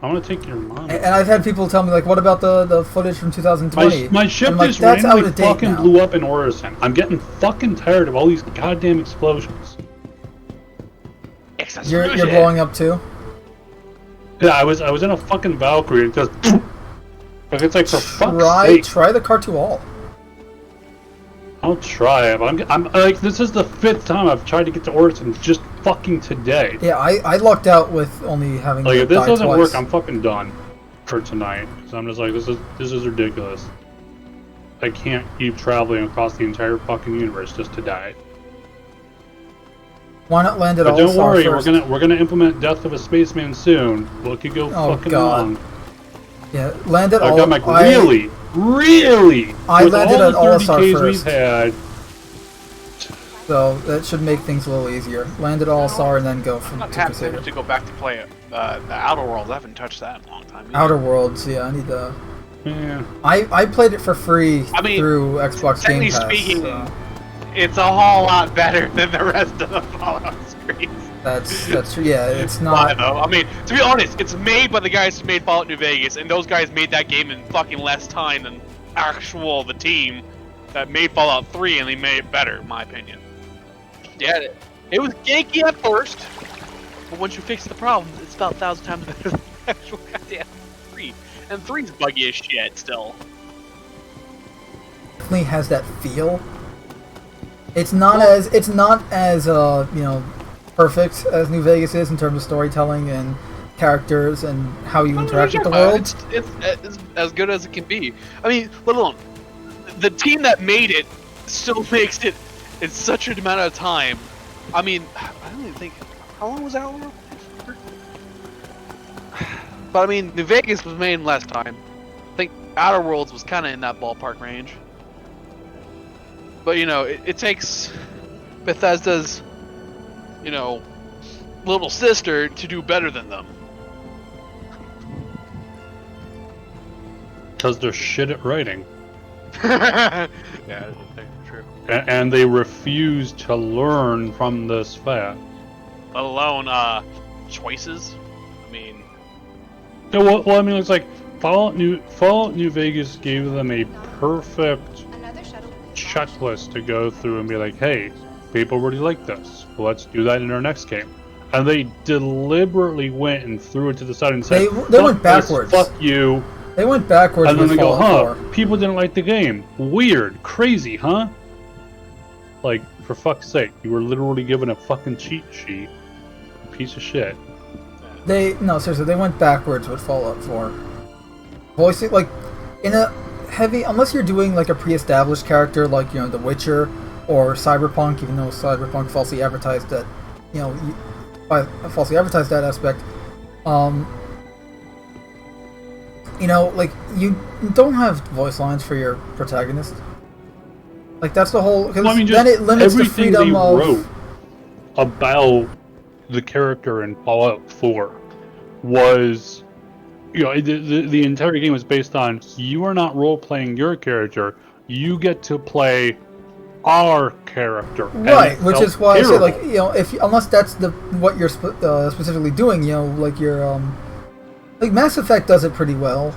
I'm gonna take your mom. And I've had people tell me like, what about the footage from 2020? My ship like, just that's randomly out of date fucking now. blew up in Orison. I'm getting fucking tired of all these goddamn explosions. You're blowing up too? Yeah, I was in a fucking Valkyrie and just like it's like for fuck's sake. Try the Car2All. I'll try it, but I'm like, this is the 5th time I've tried to get to Orison just fucking today. Yeah, I lucked out with only having Like, if this doesn't twice. work, I'm fucking done for tonight. Because I'm just like, this is ridiculous. I can't keep traveling across the entire fucking universe just to die. Why not land at But all? don't worry, we're gonna implement Death of a Spaceman soon. What could go fucking wrong? Yeah, land at all. Really? I With landed all at the All-Star 30Ks first. we've had. So that should make things a little easier. Land at All-Star and then go from I'm to happy Crusader. to go back to play the Outer Worlds. I haven't touched that in a long time. Either. Outer Worlds, yeah, I need the. Yeah. I played it for free through Xbox Game technically Pass. speaking, So. it's a whole lot better than the rest of the Fallout series. That's true. Yeah, it's not. Though. I mean, to be honest, it's made by the guys who made Fallout New Vegas, and those guys made that game in fucking less time than the team that made Fallout 3, and they made it better, in my opinion. Yeah, it was janky at first, but once you fix the problem, it's about 1,000 times better than the actual goddamn 3. And 3's buggy as shit still. Definitely has that feel. It's not as perfect as New Vegas is in terms of storytelling and characters and how you interact with the world. It's as good as it can be. I mean, let alone the team that made it still makes it in such an amount of time. I mean, I don't even think how long was Outer Worlds? But I mean, New Vegas was made in less time. I think Outer Worlds was kind of in that ballpark range. But it takes Bethesda's little sister to do better than them. Because they're shit at writing. Yeah, that's true. And they refuse to learn from this fact. Let alone choices. I mean, Yeah, well, I mean, it's like Fallout New Vegas gave them a perfect checklist to go through and be like, hey, people really like this. Let's do that in our next game. And they deliberately went and threw it to the side and said, they went backwards. Fuck you. They went backwards. And then they go, Fallout 4. People didn't like the game. Weird. Crazy, huh? Like, for fuck's sake, you were literally given a fucking cheat sheet. Piece of shit. No, seriously, they went backwards with Fallout 4. Voicing, like, in a heavy, unless you're doing like a pre-established character like, you know, The Witcher or Cyberpunk, even though Cyberpunk falsely advertised that, you know, falsely advertised that aspect, you know, like, you don't have voice lines for your protagonist. Like, that's the whole, because then it limits the freedom of... Everything they wrote about the character in Fallout 4 was, you know, the entire game was based on, you are not role-playing your character, you get to play our character. Right, which is why I say, like, you know, unless that's what you're specifically doing, you know, like your like Mass Effect does it pretty well.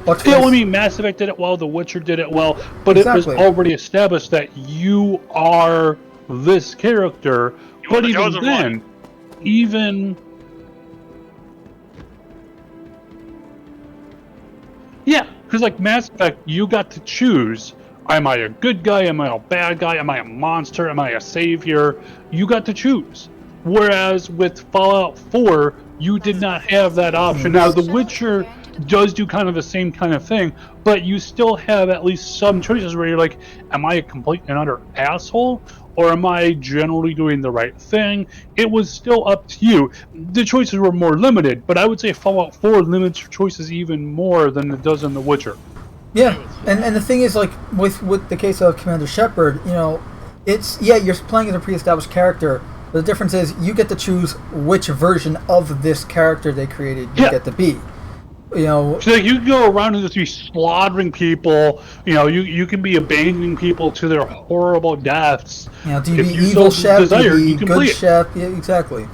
But yeah, I mean, Mass Effect did it well, The Witcher did it well, but exactly. It was already established that you are this character. But even then, yeah, because like Mass Effect, you got to choose. Am I a good guy? Am I a bad guy? Am I a monster? Am I a savior? You got to choose. Whereas with Fallout 4, you did not have that option. Now, The Witcher does do kind of the same kind of thing, but you still have at least some choices where you're like, am I a complete and utter asshole? Or am I generally doing the right thing? It was still up to you. The choices were more limited, but I would say Fallout 4 limits your choices even more than it does in The Witcher. Yeah, and the thing is, like, with the case of Commander Shepard, you know, it's, yeah, you're playing as a pre-established character, but the difference is you get to choose which version of this character they created you get to be. You know, so you can go around and just be slaughtering people. You know, you can be abandoning people to their horrible deaths. You know, do you be evil Shep? Do you be good Shep? Yeah, exactly.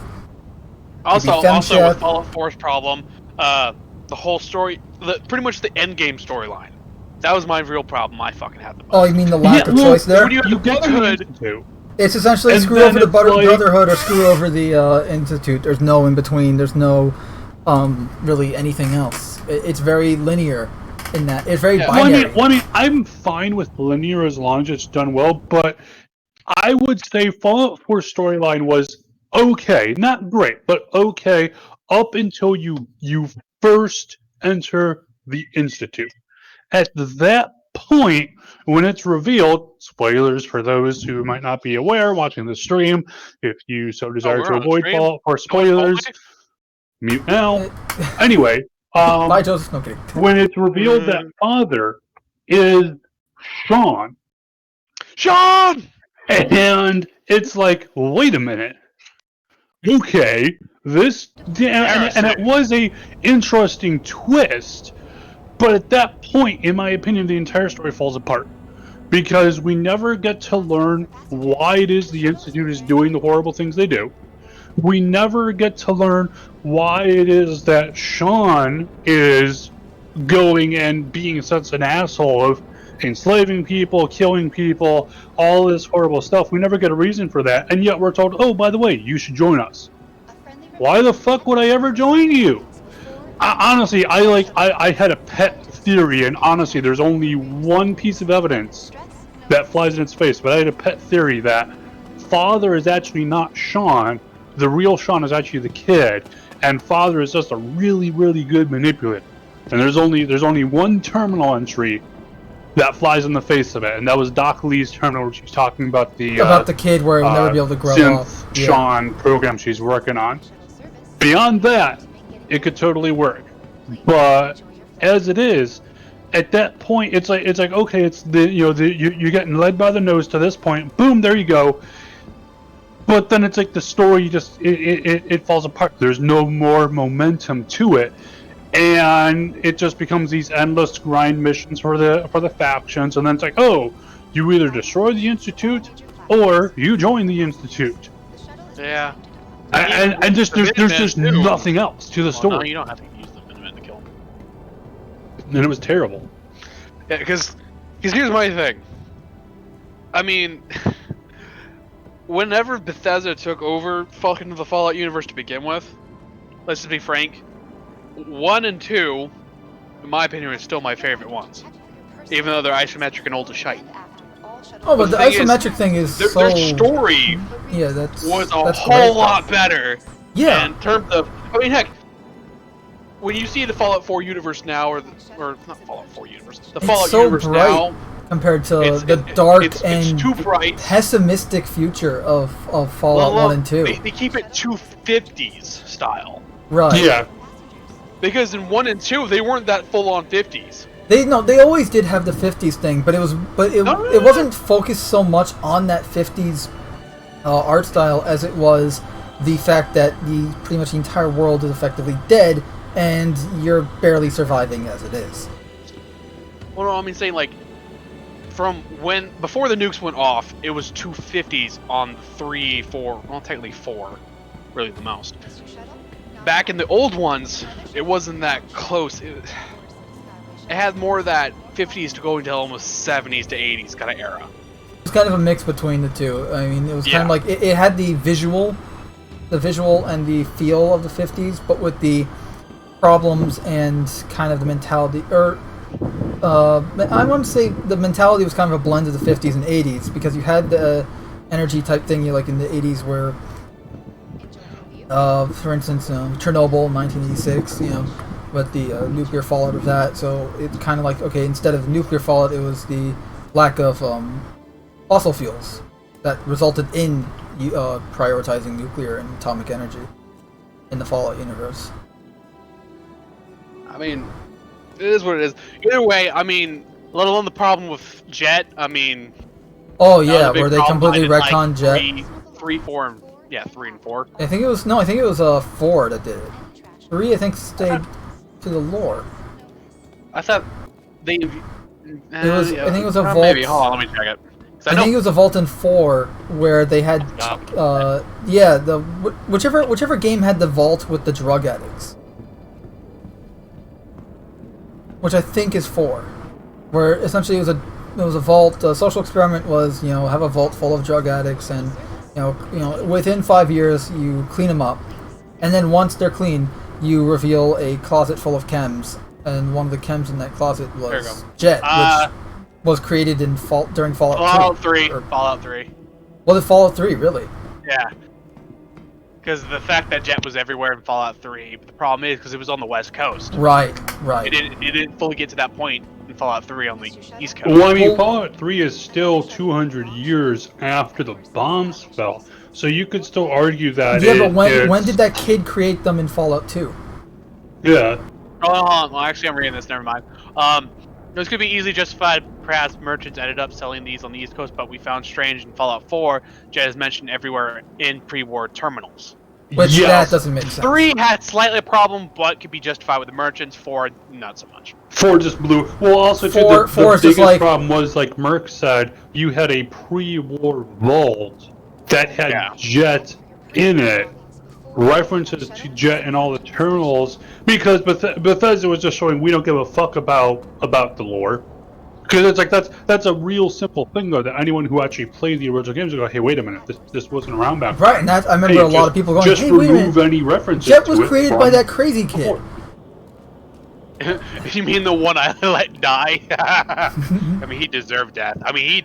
Also with Fallout 4's problem, the whole story, pretty much the end game storyline. That was my real problem. I fucking had the most. Oh, you mean the lack of choice there? When you have the Brotherhood, it's essentially screw over the Brotherhood or screw over the Institute. There's no in between. There's no really anything else. It's very linear in that. It's very binary. Well, I mean, I'm fine with linear as long as it's done well, but I would say Fallout 4 storyline was okay. Not great, but okay up until you first enter the Institute. At that point, when it's revealed, spoilers for those who might not be aware watching the stream, if you so desire to avoid Fallout 4 spoilers, mute now. Anyway, bye, Joseph. No kidding. When it's revealed that father is Sean, and it's like, wait a minute, okay, this, and it was a interesting twist. But at that point, in my opinion, the entire story falls apart. Because we never get to learn why it is the Institute is doing the horrible things they do. We never get to learn why it is that Sean is going and being such an asshole of enslaving people, killing people, all this horrible stuff. We never get a reason for that. And yet we're told, oh, by the way, you should join us. Why the fuck would I ever join you? Honestly, I had a pet theory, and honestly, there's only one piece of evidence that flies in its face, but I had a pet theory that father is actually not Sean, the real Sean is actually the kid, and father is just a really, really good manipulator. And there's only one terminal entry that flies in the face of it, and that was Doc Lee's terminal where she's talking about the kid where he'll never be able to grow up. Sean program she's working on. Beyond that, it could totally work, but as it is, at that point, it's like okay, it's you're getting led by the nose to this point. Boom, there you go. But then it's like the story just it falls apart. There's no more momentum to it, and it just becomes these endless grind missions for the factions. And then it's like, oh, you either destroy the Institute or you join the Institute. Yeah. And there's just nothing else to the story. No, you don't have to use the Minutemen to kill him. And it was terrible. Yeah, because here's my thing. I mean, whenever Bethesda took over fucking the Fallout universe to begin with, let's just be frank, 1 and 2, in my opinion, are still my favorite ones. Even though they're isometric and old as shite. Oh, but the thing is, isometric thing is Their story that's was a that's whole great. lot better. Yeah. In terms of, I mean, heck, when you see the Fallout 4 universe now, or not Fallout 4 universe, the Fallout It's so universe bright now, compared to it's- the it- dark it's and too bright. pessimistic future of Fallout 1 and 2. They keep it 250s style. Right. Yeah. Because in 1 and 2, they weren't that full on 50s. They always did have the 50s thing, but it wasn't focused so much on that 50s art style as it was the fact that pretty much the entire world is effectively dead and you're barely surviving as it is. Well, no, I mean saying like, from before the nukes went off, it was 250s on 3, 4, well technically 4, really the most. Back in the old ones, it wasn't that close. It had more of that 50s to go into almost 70s to 80s kind of era. It was kind of a mix between the two. I mean, it was kind Yeah. of like it had the visual and the feel of the 50s, but with the problems and kind of the mentality, I want to say the mentality was kind of a blend of the 50s and 80s, because you had the energy type thing, like in the 80s where, for instance, Chernobyl, 1986, with the nuclear fallout of that. So it's kind of like, okay, instead of nuclear fallout, it was the lack of fossil fuels that resulted in prioritizing nuclear and atomic energy in the Fallout universe. I mean, it is what it is. Either way, I mean, let alone the problem with Jet, I mean... Oh that was yeah, a big where they problem. completely I did, retconned Jet. 3, 4, and... Yeah, 3 and 4. I think it was 4 that did it. 3, I think, stayed to the lore. I thought they... I think it was a vault. Maybe, hold on, let me check it. I think it was a vault in 4 where they had, whichever game had the vault with the drug addicts, which I think is 4, where essentially it was a vault. The social experiment was, have a vault full of drug addicts, and within 5 years you clean them up, and then once they're clean, you reveal a closet full of chems, and one of the chems in that closet was Jet, which was created during Fallout 3. Fallout 3. Was it Fallout 3, really? Yeah. Because the fact that Jet was everywhere in Fallout 3, but the problem is because it was on the West Coast. Right. It didn't fully get to that point in Fallout 3 on the East Coast. Well, I mean, Fallout 3 is still 200 years after the bombs fell, so you could still argue that. Yeah, but when did that kid create them in Fallout 2? Yeah. Oh, well, actually, I'm reading this. Never mind. This could be easily justified. Perhaps merchants ended up selling these on the East Coast, but we found strange in Fallout 4. Jet is mentioned everywhere in pre-war terminals. Which that doesn't make sense. 3 had slightly a problem, but could be justified with the merchants. 4, not so much. 4 just blew. Well, also too, the biggest problem was, like Merc said, you had a pre-war vault that had Jet in it, references to Jet in all the terminals, because Bethesda was just showing we don't give a fuck about the lore. Because it's like that's a real simple thing though, that anyone who actually played the original games will go, hey, wait a minute, this wasn't around back then. Right, and I remember a lot of people going, just hey, wait a remove minute, any references Jet to was it created from by that crazy kid. You mean the one I let die? I mean, he deserved death. I mean,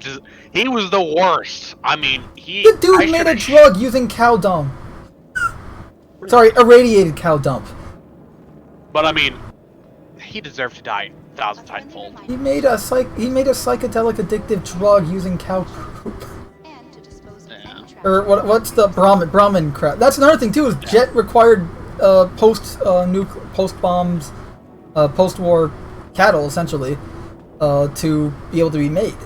he was the worst. I mean, The dude made a drug using cow dung. Sorry, irradiated cow dump. But I mean, he deserved to die 1,000 timefold. He made a psychedelic addictive drug using cow poop. Or what's the Brahmin crap? That's another thing too. Is Jet required post-war cattle essentially to be able to be made.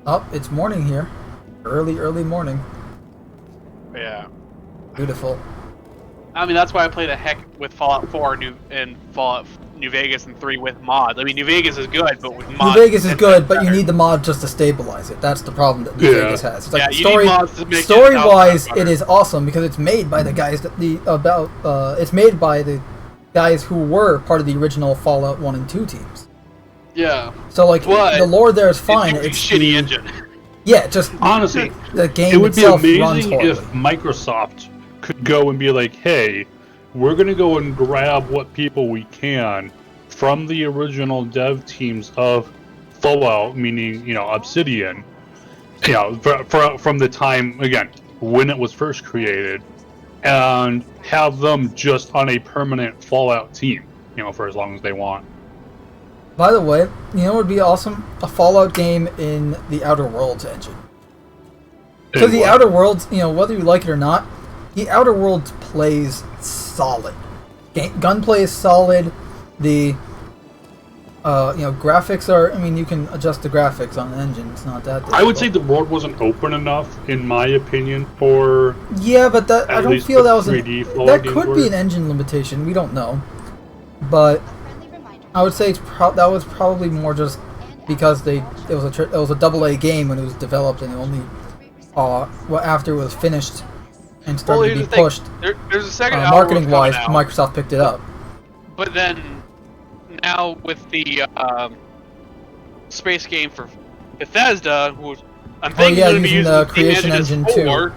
Oh, it's morning here. Early morning. Yeah. Beautiful. I mean, that's why I played a heck with Fallout 4 and Fallout New Vegas and 3 with mods. I mean, New Vegas is good, but with mods... New Vegas is good, but you need the mod just to stabilize it. That's the problem that New Vegas has. It's like you need mods to make story-wise, it is awesome because it's made by the guys that it's made by the guys who were part of the original Fallout 1 and 2 teams. Yeah. So like But the lore there is fine. It's a It's shitty the, engine. Yeah, just Honestly, the game it would be itself runs amazing if horribly. Microsoft could go and be like, hey, we're going to go and grab what people we can from the original dev teams of Fallout, meaning, you know, Obsidian, you know, from the time, again, when it was first created, and have them just on a permanent Fallout team, you know, for as long as they want. By the way, you know what would be awesome? A Fallout game in the Outer Worlds engine. Because the Outer Worlds, you know, whether you like it or not, the Outer Worlds plays solid. Gunplay is solid. The graphics are. I mean, you can adjust the graphics on an engine. It's not that difficult. I would say the world wasn't open enough, in my opinion, for. Yeah, but that I don't feel that was an, 3D Fallout that games could were. be an engine limitation. We don't know, but I would say that was probably more just because it was a AA game when it was developed, and it only after it was finished and started to be pushed. There's a second Marketing wise, out, Microsoft picked it up. but then now with the space game for Bethesda, who I'm thinking yeah, going to be using using the same Creation as Engine 4. 2.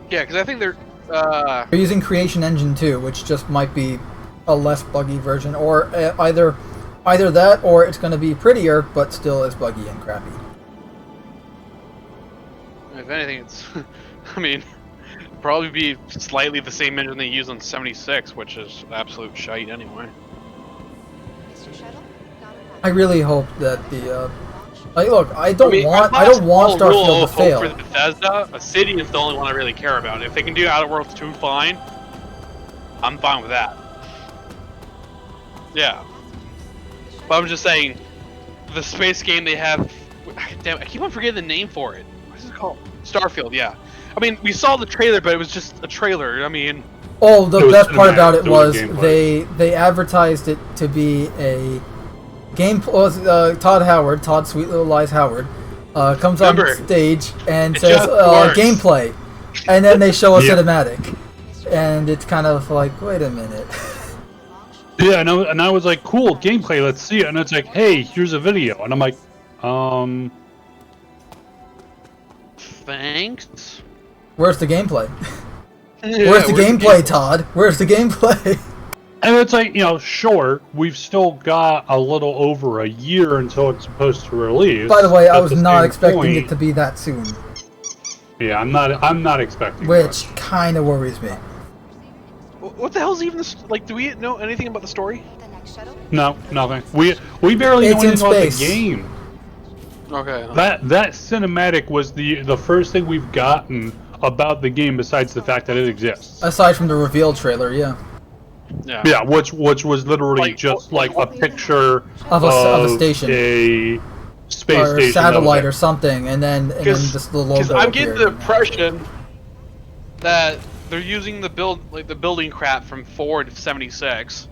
Yeah, because I think they're. They're using Creation Engine 2, which just might be a less buggy version, or either that, or it's going to be prettier, but still as buggy and crappy. If anything, it's. I mean, probably be slightly the same engine they use on 76, which is absolute shite anyway. I really hope that the. Look, I don't want Starfield Starfield to fail. For Bethesda, Obsidian's the only one I really care about. If they can do Outer Worlds 2, fine. I'm fine with that. Yeah. But I'm just saying, the space game they have. Damn, I keep on forgetting the name for it. What is it called? Starfield, yeah. I mean, we saw the trailer, but it was just a trailer. I mean. Oh, the best part about it was gameplay. they advertised it to be a game. Todd Sweet Little Lies Howard, comes on stage and says gameplay, and then they show a cinematic, and it's kind of like, wait a minute. Yeah, and I was like, cool, gameplay, let's see it. And it's like, hey, here's a video. And I'm like, thanks? Where's the gameplay? Yeah, where's the gameplay, Todd? Where's the gameplay? And it's like, you know, sure, we've still got a little over a year until it's supposed to release. By the way, I was not expecting it to be that soon. Yeah, I'm not expecting Which kind of worries me. What the hell's even this? Like, do we know anything about the story? No, nothing. We barely know anything about the game. Okay. That cinematic was the first thing we've gotten about the game besides the fact that it exists. Aside from the reveal trailer, yeah. Yeah, which was literally just like a picture of a station, a space or station, satellite, or something, and then just the logo. Because I'm getting the impression that they're using the building crap from 4 to 76.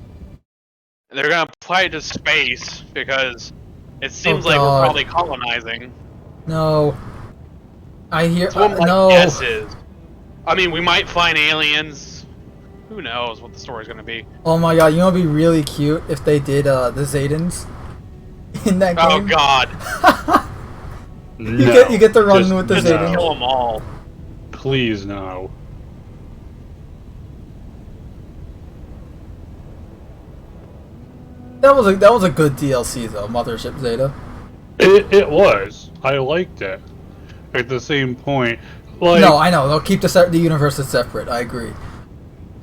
And they're gonna apply it to space because it seems like we're probably colonizing. No. I hear That's what my no. guess is. I mean, we might find aliens. Who knows what the story's gonna be? Oh my god, you know what'd be really cute if they did the Zaytans in that game? Oh god. You get to run with the Zaytans. Kill them all. Please no. That was a good DLC though, Mothership Zeta. It was. I liked it. At the same point, like, no, I know they'll keep the universes separate. I agree.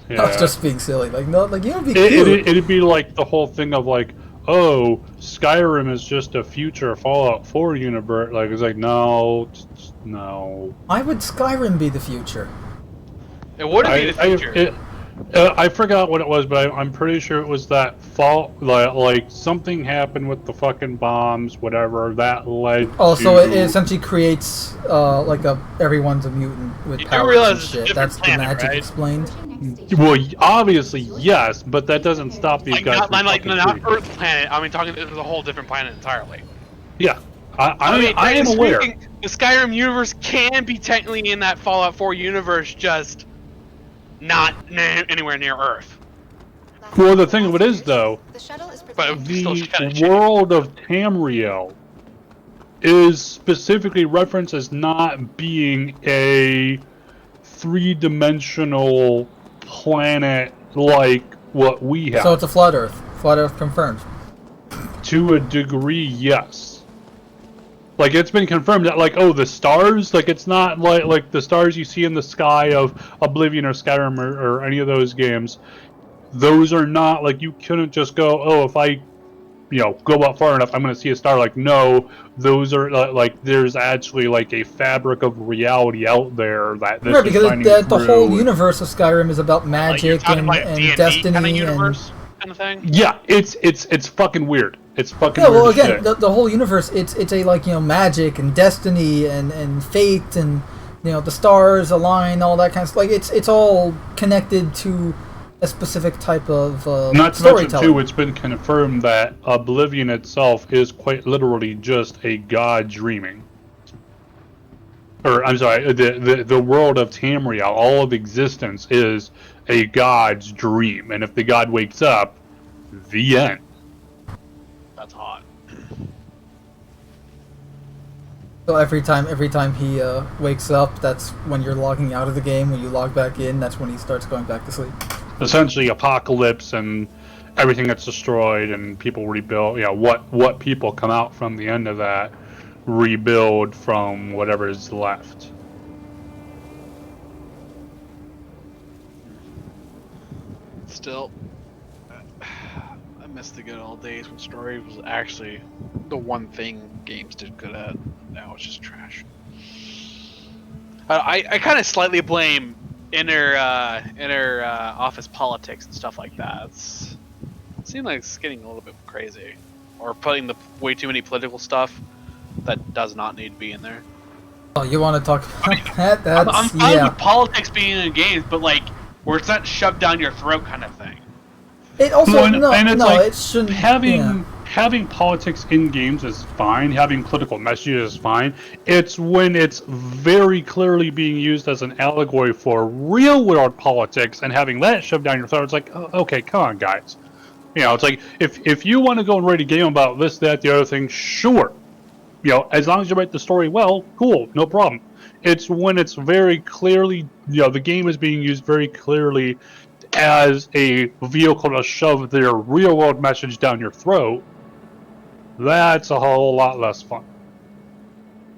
Yeah. I was just being silly. Like no, like it would be cute. It'd be like the whole thing of like, oh, Skyrim is just a future Fallout 4 universe. Like it's like no. Why would Skyrim be the future? It wouldn't be the future. I forgot what it was, but I'm pretty sure it was that like something happened with the fucking bombs, whatever that led. Oh, to... so it essentially creates everyone's a mutant with powers and shit. That's the magic explained. Well, obviously yes, but that doesn't stop these guys. Not Earth planet. I mean, it was a whole different planet entirely. Yeah, I am aware. The Skyrim universe can be technically in that Fallout 4 universe, just not anywhere near Earth. Well, the thing of it is, though, The shuttle is But still the kinda shitty. world of Tamriel is specifically referenced as not being a three-dimensional planet like what we have. So it's a flat Earth. Flat Earth confirmed. To a degree, yes. Like, it's been confirmed that, like, oh, the stars, like, it's not like the stars you see in the sky of Oblivion or Skyrim or any of those games. Those are not, like, you couldn't just go, oh, if I, go up far enough, I'm going to see a star. Like, no, those are, like, there's actually, like, a fabric of reality out there that this Right, because is shining the whole through. universe of Skyrim is about magic and D&D destiny kind of and... universe kind of thing. Yeah, it's fucking weird. It's fucking Yeah, weird well, as again, shit. the whole universe, it's a, like, magic and destiny and fate and, the stars align, all that kind of stuff. Like, it's all connected to a specific type of Not to mention, storytelling. too, it's been confirmed that Oblivion itself is quite literally just a god dreaming. Or, I'm sorry, the world of Tamriel, all of existence is a god's dream. And if the god wakes up, the end. That's hot. So every time he wakes up, that's when you're logging out of the game. When you log back in, that's when he starts going back to sleep. Essentially, apocalypse and everything gets destroyed and people rebuild. What people come out from the end of that rebuild from whatever is left. Still, I miss the good old days when story was actually the one thing games did good at. Now it's just trash. I kind of slightly blame inner office politics and stuff like that. It seems like it's getting a little bit crazy, or putting the way too many political stuff that does not need to be in there. Oh, you want to talk about that? That's, I'm fine yeah. with politics being in games, but like where it's not shoved down your throat kind of thing. It also, Well, and it's like, it shouldn't. having politics in games is fine. Having political messages is fine. It's when it's very clearly being used as an allegory for real world politics and having that shoved down your throat. It's like, oh, okay, come on, guys. It's like if you want to go and write a game about this, that, the other thing, sure. As long as you write the story well, cool, no problem. It's when it's very clearly, the game is being used very clearly as a vehicle to shove their real world message down your throat. That's a whole lot less fun.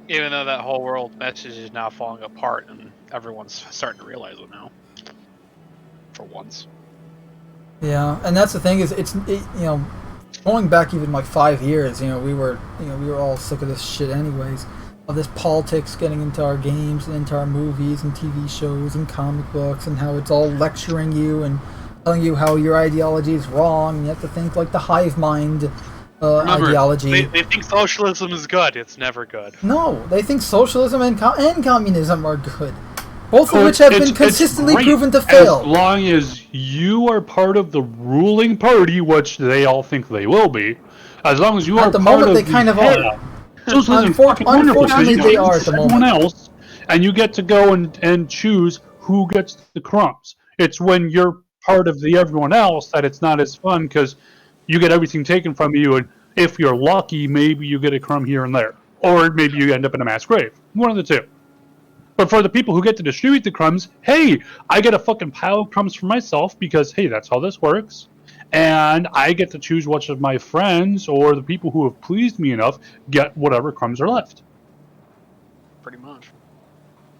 Even though that whole world message is now falling apart and everyone's starting to realize it now. For once. Yeah, and that's the thing is, going back even like 5 years, we were all sick of this shit anyways, of this politics getting into our games and into our movies and TV shows and comic books, and how it's all lecturing you and telling you how your ideology is wrong, and you have to think like the hive mind ideology. They think socialism is good. It's never good. No, they think socialism and communism are good. Both of which have been consistently proven to fail. As long as you are part of the ruling party, which they all think they will be, as long as you are At the part moment, of they kind of are. Socialism is fucking wonderful because Unfortunately, you they get are at the everyone moment. else, and you get to go and choose who gets the crumbs. It's when you're part of the everyone else that it's not as fun because you get everything taken from you, and if you're lucky, maybe you get a crumb here and there, or maybe you end up in a mass grave. One of the two. But for the people who get to distribute the crumbs, hey, I get a fucking pile of crumbs for myself because, hey, that's how this works. And I get to choose which of my friends or the people who have pleased me enough get whatever crumbs are left. Pretty much.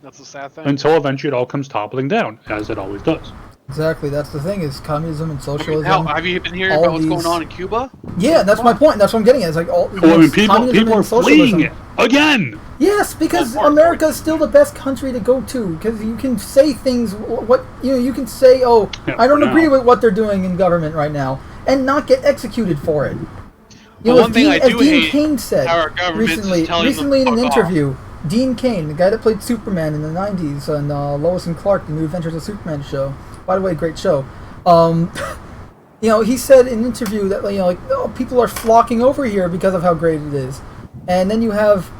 That's a sad thing. Until eventually it all comes toppling down, as it always does. Exactly, that's the thing, is communism and socialism. Hell, have you been hearing all about what's these- going on in Cuba? Yeah, that's my point. That's what I'm getting at. It's like all Well, I mean, people communism are and fleeing socialism. it again. Yes, because Well, America is still the best country to go to. Because you can say things, you can say, oh, Yeah, I don't for agree now. with what they're doing in government right now, and not get executed for it. The one thing I do Dean hate Cain said how our government's just telling them recently in to an fuck interview, Dean Cain, the guy that played Superman in the 90s on Lois and Clark, the New Adventures of Superman show. By the way, great show. He said in an interview that people are flocking over here because of how great it is, and then you have,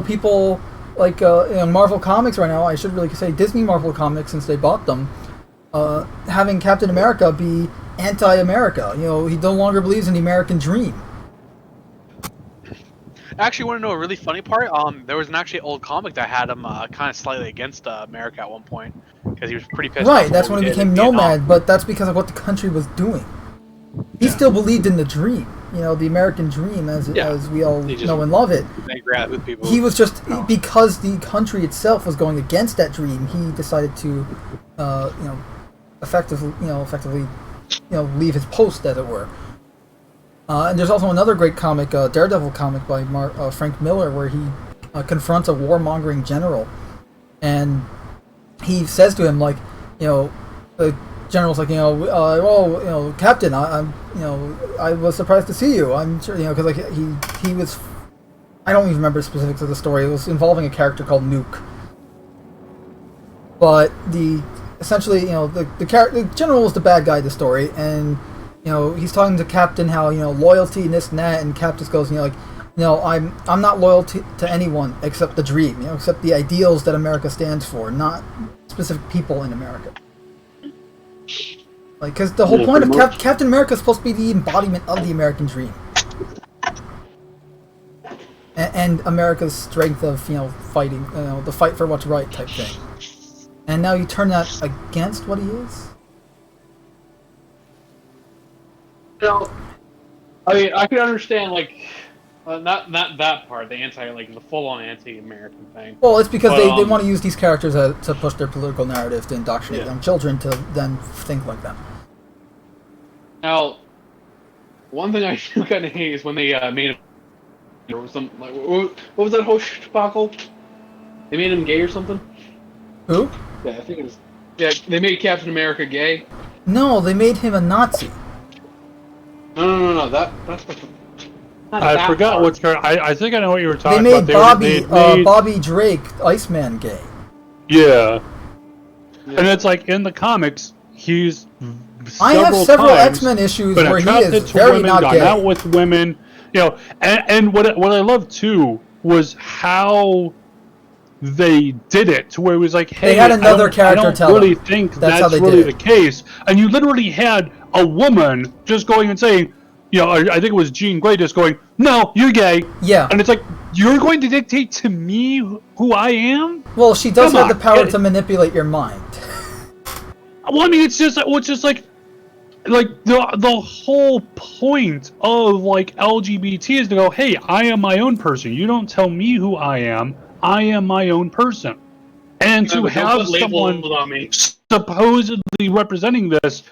people like in Marvel Comics right now, I should really say Disney Marvel Comics since they bought them, having Captain America be anti-America. You know, he no longer believes in the American dream. Actually, want to know a really funny part? There was an actually old comic that had him kind of slightly against America at one point because he was pretty pissed off. Right, that's when he became Nomad, but that's because of what the country was doing. He still believed in the dream, you know, the American dream, as we all know and love it. He was just because the country itself was going against that dream. He decided to, effectively leave his post, as it were. And there's also another great comic, Daredevil comic by Frank Miller, where he confronts a warmongering general, and he says to him, like, you know, the general's like, Captain, I was surprised to see you. I'm sure, because like he was, I don't even remember the specifics of the story. It was involving a character called Nuke, but essentially, the general was the bad guy of the story, and he's talking to Captain how loyalty and this and that, and Cap just goes, I'm not loyal to anyone except the dream, except the ideals that America stands for, not specific people in America. Like, because the whole point of Captain America is supposed to be the embodiment of the American dream, and America's strength of fighting, the fight for what's right type thing. And now you turn that against what he is. I mean, I can understand, like, not that part, the full-on anti-American thing. Well, it's because they want to use these characters to push their political narrative, to indoctrinate young children to then think like them. Now, one thing I kind of hate is when they made him, there was some, like, what was that whole debacle? They made him gay or something? Who? Yeah, I think it was. Yeah, they made Captain America gay. No, they made him a Nazi. No. That's I forgot which character. I think I know what you were talking about. They made Bobby Drake, Iceman, gay. Yeah. And it's like in the comics, he's. I have several X-Men issues where he is very not gay. Gone out with women, and what I love too was how they did it to where it was like, hey, they had another character tell them. I don't really think that's really the case, and you literally had a woman just going and saying, I think it was Jean Grey just going, no, you're gay. Yeah. And it's like, you're going to dictate to me who I am? Well, she does have the power to manipulate your mind. Well, I mean, it's just like the whole point of like LGBT is to go, hey, I am my own person. You don't tell me who I am my own person. And to have someone supposedly representing this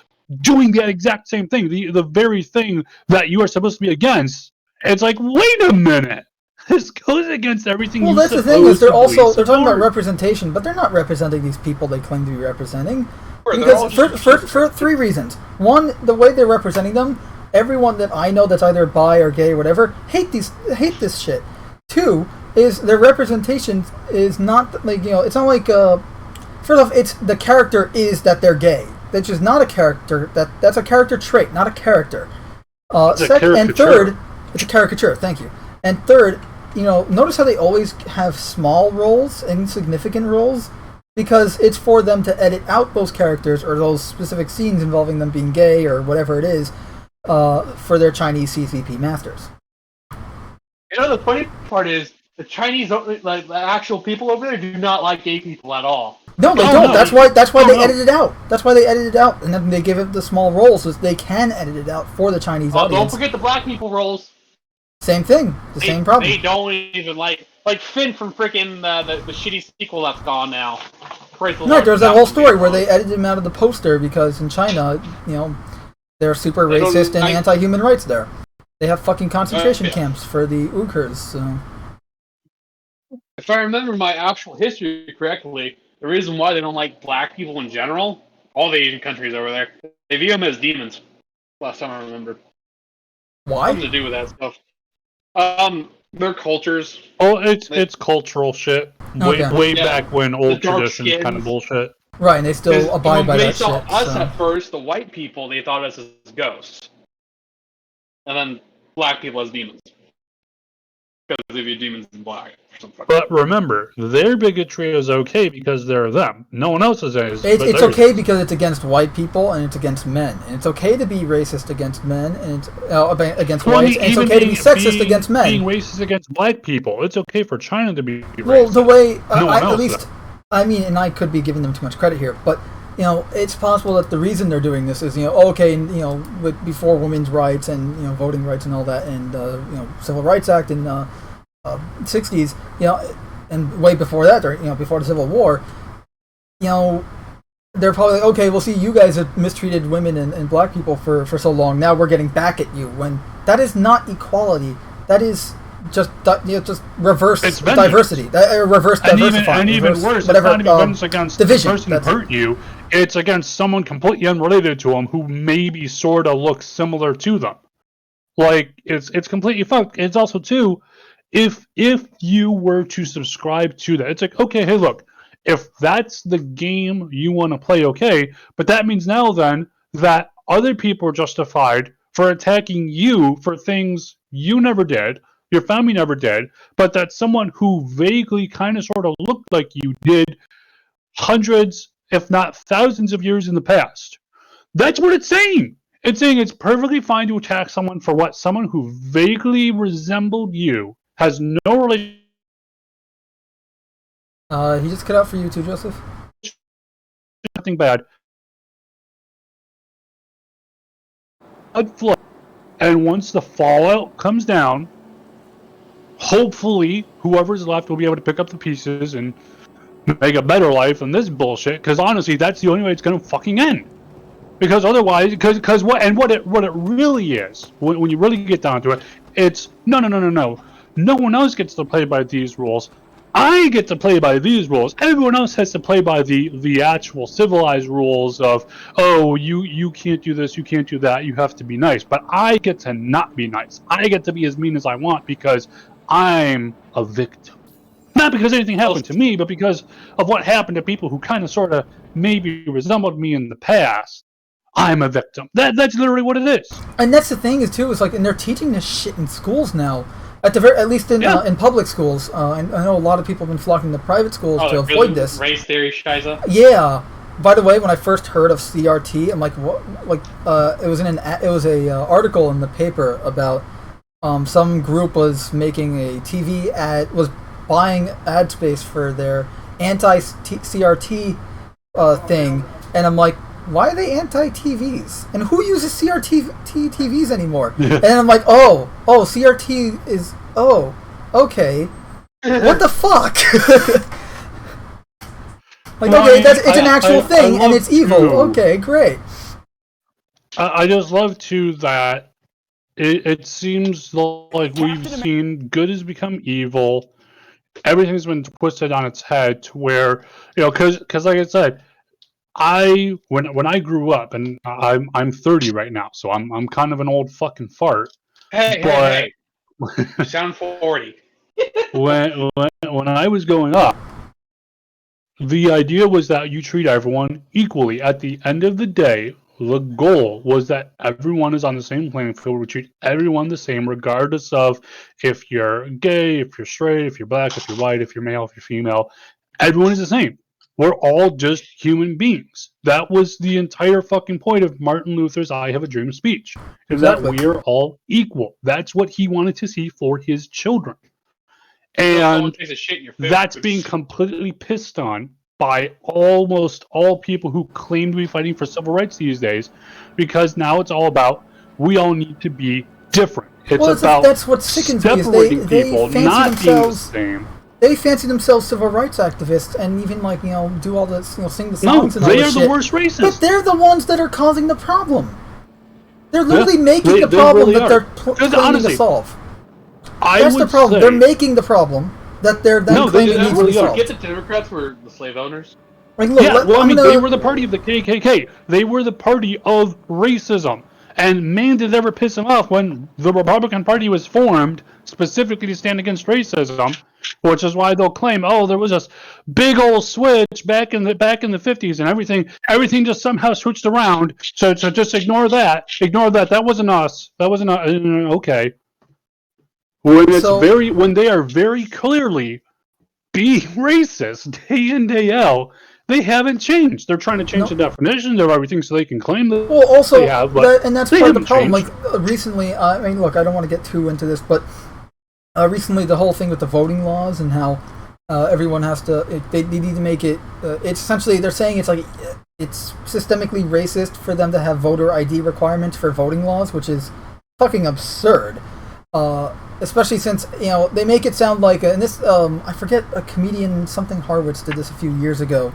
doing the exact same thing, the very thing that you are supposed to be against, it's like, wait a minute. This goes against everything. Well, that's the thing, is they're talking about representation, but they're not representing these people they claim to be representing. Because for three reasons. One, the way they're representing them, everyone that I know that's either bi or gay or whatever, hate this shit. Two, is their representation is not like, it's not like, first off, it's the character is that they're gay. That's just not a character, that's a character trait, not a character. Second, and third, it's a caricature, thank you. And third, notice how they always have small roles, insignificant roles, because it's for them to edit out those characters or those specific scenes involving them being gay or whatever it is, for their Chinese CCP masters. The funny part is, the Chinese, like the actual people over there, do not like gay people at all. No, they don't. No. That's why they edit it out. That's why they edit it out, and then they give it the small roles so they can edit it out for the Chinese audience. Don't forget the black people roles. Same thing. Same problem. They don't even like Finn from freaking the shitty sequel that's gone now. No, there's that whole story where they edited him out of the poster because in China, they're super racist and anti-human rights there. They have fucking concentration camps for the Uyghurs. So. If I remember my actual history correctly, the reason why they don't like black people in general, all the Asian countries over there, they view them as demons. Last time I remember. Why? Something to do with that stuff. Their cultures. Oh, it's cultural shit. Way back when old traditions kind of bullshit. Right, and they still abide by that shit. When they saw us at first, the white people, they thought us as ghosts. And then black people as demons. because if you're demons in black. But remember, their bigotry is okay because they're them. No one else's is. It's okay because it's against white people and it's against men. And it's okay to be racist against men and it's against whites. And it's okay to be sexist against men. Being racist against black people. It's okay for China to be racist. Well, the way at least, I mean, and I could be giving them too much credit here, but it's possible that the reason they're doing this is before women's rights and voting rights and all that and Civil Rights Act and 60s, and way before that, or before the Civil War, they're probably like, okay, we'll see, you guys have mistreated women and black people for so long. Now we're getting back at you. When that is not equality, that is just reverse diversity, reverse diversifying, and even worse, whatever, it's not even against division, the person who hurt you. It's against someone completely unrelated to them who maybe sort of looks similar to them. Like it's completely fucked. It's also too. If you were to subscribe to that, it's like, okay, hey, look, if that's the game you want to play, okay, but that means now then that other people are justified for attacking you for things you never did, your family never did, but that someone who vaguely kind of sort of looked like you did hundreds, if not thousands of years in the past. That's what it's saying. It's saying it's perfectly fine to attack someone for what someone who vaguely resembled you has no relation. He just cut out for you too, Joseph. Nothing bad. And once the fallout comes down, hopefully whoever's left will be able to pick up the pieces and make a better life than this bullshit. Because honestly, that's the only way it's gonna fucking end. Because otherwise, because what it really is, when you really get down to it, it's no. No one else gets to play by these rules. I get to play by these rules. Everyone else has to play by the actual civilized rules of, oh, you can't do this, you can't do that, you have to be nice. But I get to not be nice. I get to be as mean as I want because I'm a victim. Not because anything happened to me, but because of what happened to people who kind of sort of maybe resembled me in the past. I'm a victim. That's literally what it is. And that's the thing is too, it's like, and they're teaching this shit in schools now. At least in public schools, and I know a lot of people have been flocking to private schools to avoid this. Race theory, Shiza? Yeah. By the way, when I first heard of CRT, I'm like, what? Like, it was a article in the paper about some group was making a TV ad, was buying ad space for their anti-CRT thing, and I'm like, why are they anti-TVs? And who uses CRT TVs anymore? And I'm like, oh, CRT is, okay. What the fuck? Like, okay, it's an actual thing, and it's evil. Okay, great. I just love, too, that it seems like we've seen good has become evil. Everything's been twisted on its head to where, because like I said, when I grew up, and I'm 30 right now, so I'm kind of an old fucking fart. Hey, you sound 40. when I was growing up, the idea was that you treat everyone equally. At the end of the day, the goal was that everyone is on the same playing field. We treat everyone the same, regardless of if you're gay, if you're straight, if you're black, if you're white, if you're male, if you're female. Everyone is the same. We're all just human beings. That was the entire fucking point of Martin Luther's I Have a Dream speech. Is that we're all equal. That's what he wanted to see for his children. And that's being completely pissed on by almost all people who claim to be fighting for civil rights these days, because now it's all about, we all need to be different. That's what sickens me, is they fancy themselves being the same. They fancy themselves civil rights activists and even do all this, sing the songs and all this shit. No, they are the worst racists. But they're the ones that are causing the problem. They're literally making the problem that they're claiming to solve. That's the problem. They're making the problem that they're then claiming needs to be solved. Get the Democrats were the slave owners. Like, look, they were the party of the KKK. They were the party of racism. And man, did it ever piss them off when the Republican Party was formed specifically to stand against racism, which is why they'll claim, oh, there was this big old switch back in the 50s, and everything just somehow switched around. So just ignore that. That wasn't us. Okay. when it's So- when they are very clearly being racist day in day out, they haven't changed. They're trying to change the definitions of everything so they can claim that Well, also, they have, but and that's they part of the haven't problem. changed. Like recently, I mean, look, I don't want to get too into this, but recently the whole thing with the voting laws and how everyone has to, they need to make it. It's essentially they're saying it's like it's systemically racist for them to have voter ID requirements for voting laws, which is fucking absurd. Especially since they make it sound like, and this I forget, a comedian something Harwitz did this a few years ago.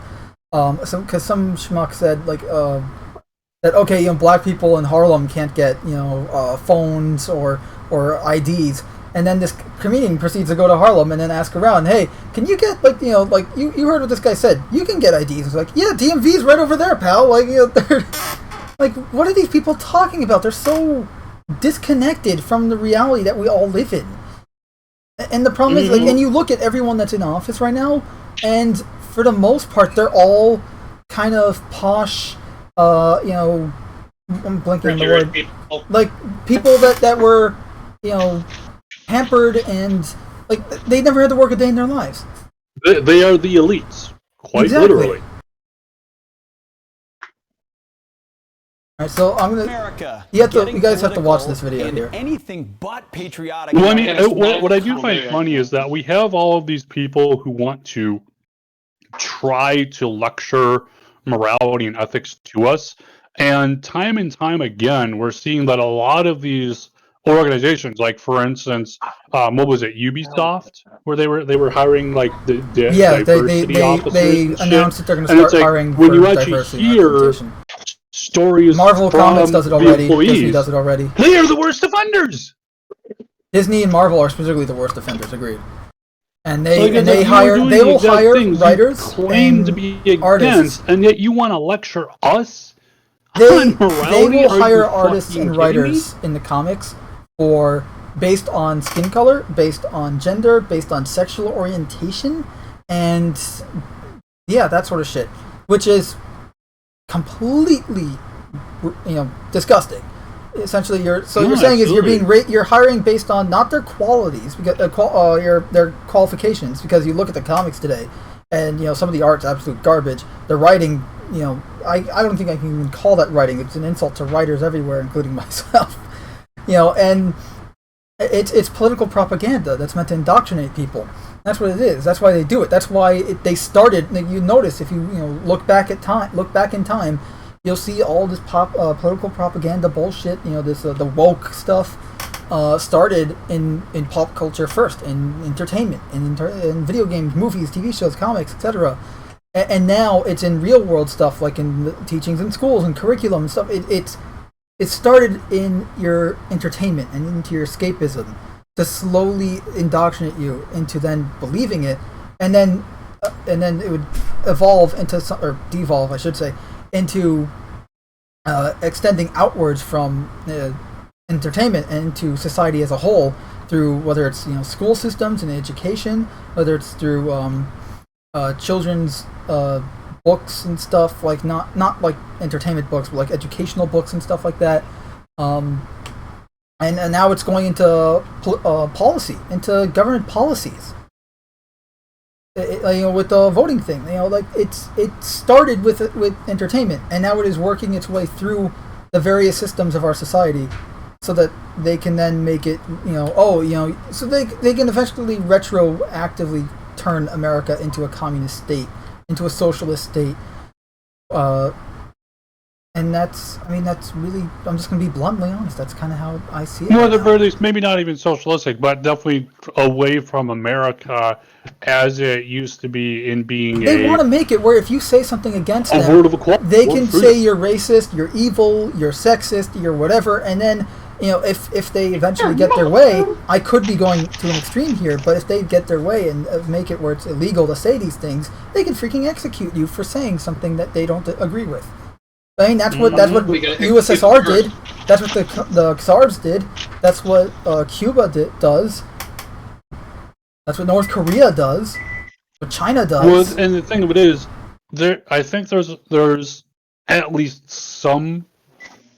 Because some schmuck said like that okay, black people in Harlem can't get phones or IDs, and then this comedian proceeds to go to Harlem and then ask around, hey, can you get like you heard what this guy said? You can get IDs. It's like, yeah, DMV's right over there, pal. Like they're like, what are these people talking about? They're so disconnected from the reality that we all live in. And the problem is, like, and you look at everyone that's in office right now, and for the most part, they're all kind of posh, I'm blanking on the word. People. Like, people that were, pampered and, like, they never had to work a day in their lives. They are the elites, quite Exactly. literally. All right, so I'm gonna. America. You getting guys have to watch this political video in here. Anything but patriotic. Well, I mean, Yeah, what I do find yeah. funny is that we have all of these people who want to try to lecture morality and ethics to us, and time again, we're seeing that a lot of these organizations, like for instance, what was it, Ubisoft, where they were hiring like the diversity officers they and shit. announced that they're going to And start it's like, hiring when for you actually diversity hear representation. stories Marvel from Comics does it the already. employees, Disney does it already. they are the worst offenders. Disney and Marvel are specifically the worst offenders. Agreed. And they Like, they you're hire doing they the will exact hire things you writers claim and to be against, artists. and yet you want to lecture us They on morality? will Are you hire artists fucking and kidding me? writers in the comics for based on skin color, based on gender, based on sexual orientation, and yeah, that sort of shit, which is completely disgusting. Essentially, you're saying is you're being you're hiring based on not their qualities, because their qualifications, because you look at the comics today, and some of the art's absolute garbage. The writing, I don't think I can even call that writing. It's an insult to writers everywhere, including myself. And it's political propaganda that's meant to indoctrinate people. That's what it is. That's why they do it. That's why they started. You notice if you look back in time, you'll see all this political propaganda bullshit. This the woke stuff started in pop culture first, in entertainment, in video games, movies, TV shows, comics, etc. And now it's in real world stuff, like in the teachings in schools and curriculum and stuff. It started in your entertainment and into your escapism to slowly indoctrinate you into then believing it, and then it would evolve into or devolve, I should say, into extending outwards from entertainment and into society as a whole through whether it's school systems and education, whether it's through children's books and stuff, like not like entertainment books, but like educational books and stuff like that. And now it's going into policy, into government policies. With the voting thing, like it started with entertainment, and now it is working its way through the various systems of our society, so that they can then make it, so they can eventually retroactively turn America into a communist state, into a socialist state, and that's really, I'm just going to be bluntly honest, that's kind of how I see it. Well, at the very least, maybe not even socialistic, but definitely away from America as it used to be in being They want to make it where if you say something against a them, world of equality. they can say you're racist, you're evil, you're sexist, you're whatever, and then, if they eventually get their way, I could be going to an extreme here, but if they get their way and make it where it's illegal to say these things, they can freaking execute you for saying something that they don't agree with. I mean, that's what USSR did. That's what the Czars did. That's what Cuba does. That's what North Korea does. What China does. Well, and the thing of it is, I think there's at least some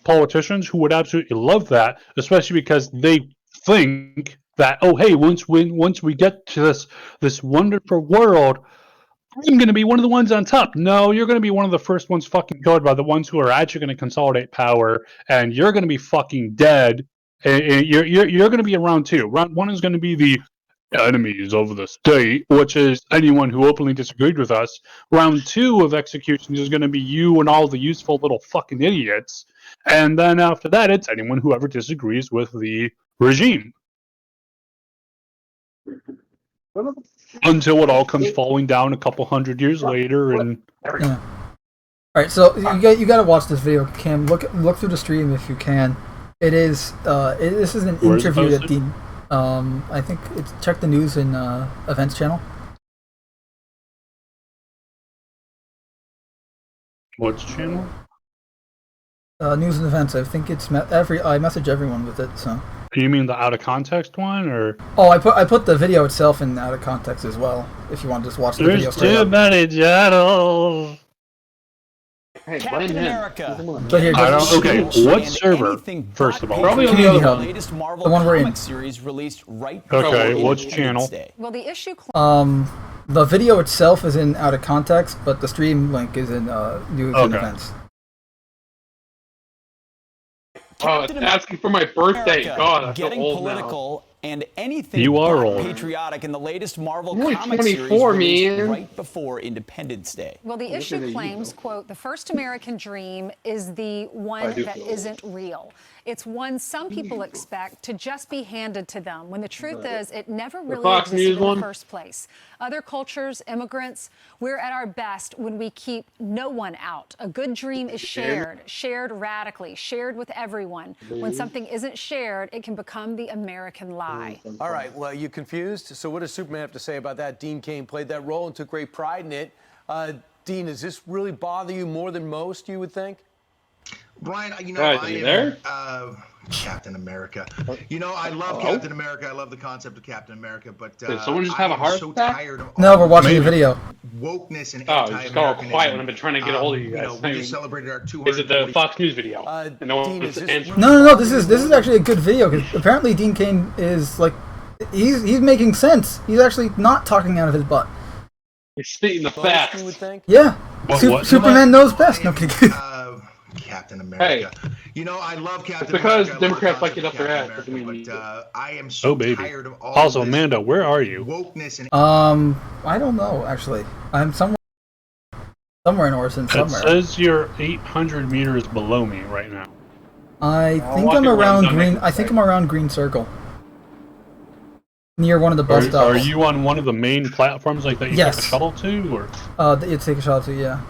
politicians who would absolutely love that, especially because they think that, oh hey, once we get to this wonderful world, I'm going to be one of the ones on top. No, you're going to be one of the first ones fucking killed by the ones who are actually going to consolidate power, and you're going to be fucking dead. And you're going to be in round 2. Round 1 is going to be the enemies of the state, which is anyone who openly disagreed with us. Round 2 of execution is going to be you and all the useful little fucking idiots. And then after that, it's anyone who ever disagrees with the regime. Until it all comes falling down a couple hundred years later, and Yeah. All right, so you got to watch this video, Cam. Look through the stream if you can. It is this is an interview that Dean. I think it's check the news and events channel. What's channel? News and events. I think it's I message everyone with it. So. You mean the out of context one, or? Oh, I put the video itself in out of context as well. If you want to just watch the video There's straight too up. many channels. Hey, Captain blame him. America. So here, I just- don't. Okay, Shoot what and server? anything First but of all, Probably on the Community other Hub. the latest Marvel The one we're in. comic series released right Okay, before what's Independence channel? Day. Well, the issue The video itself is in out of context, but the stream link is in news and Okay. events. Oh, it's asking for my birthday. America, God, I feel getting old political and anything You are but old. patriotic in the latest Marvel I'm only comic series 24, released man. right before Independence Day. Well, the issue at you, claims, though. quote, the first American dream is the I one do that feel isn't real. It's one some people expect to just be handed to them, when the truth is it never really Fox existed News in one? the first place. Other cultures, immigrants, we're at our best when we keep no one out. A good dream is shared radically, shared with everyone. When something isn't shared, it can become the American lie. All right, well, you confused? So what does Superman have to say about that? Dean Cain played that role and took great pride in it. Dean, does this really bother you more than most, you would think? Brian, you know, Right, I you am there? Captain America. You know, I love Captain America. I love the concept of Captain America, but Did someone just have a I am heart so attack? tired of No, all we're watching Maybe. the video. wokeness and Oh, you just got all anti-Americanism. quiet when I've been trying to get a hold of you You know, guys. we just celebrated our 200. Is it the Fox News video? And no one Dean, was is this answering. No. This is actually a good video because apparently Dean Cain is like, he's making sense. He's actually not talking out of his butt. He's stating the Most, facts. you would think? Yeah, What? Superman knows best. No kidding. Captain America. You know, I love Captain because America. I love Democrats the like it up concept their of ass, Captain doesn't mean America, but I am so Oh baby. tired of all Also, this Amanda, where are you? wokeness and I don't know actually. I'm somewhere in Orson, It somewhere. says you're 800 meters below me right now. I think walk I'm around around down Green. next I think to I'm around Green Circle, near one of the bus Are stops. you on one of the main platforms like that you Yes. take a shuttle to, or? That you take a shot to, yeah.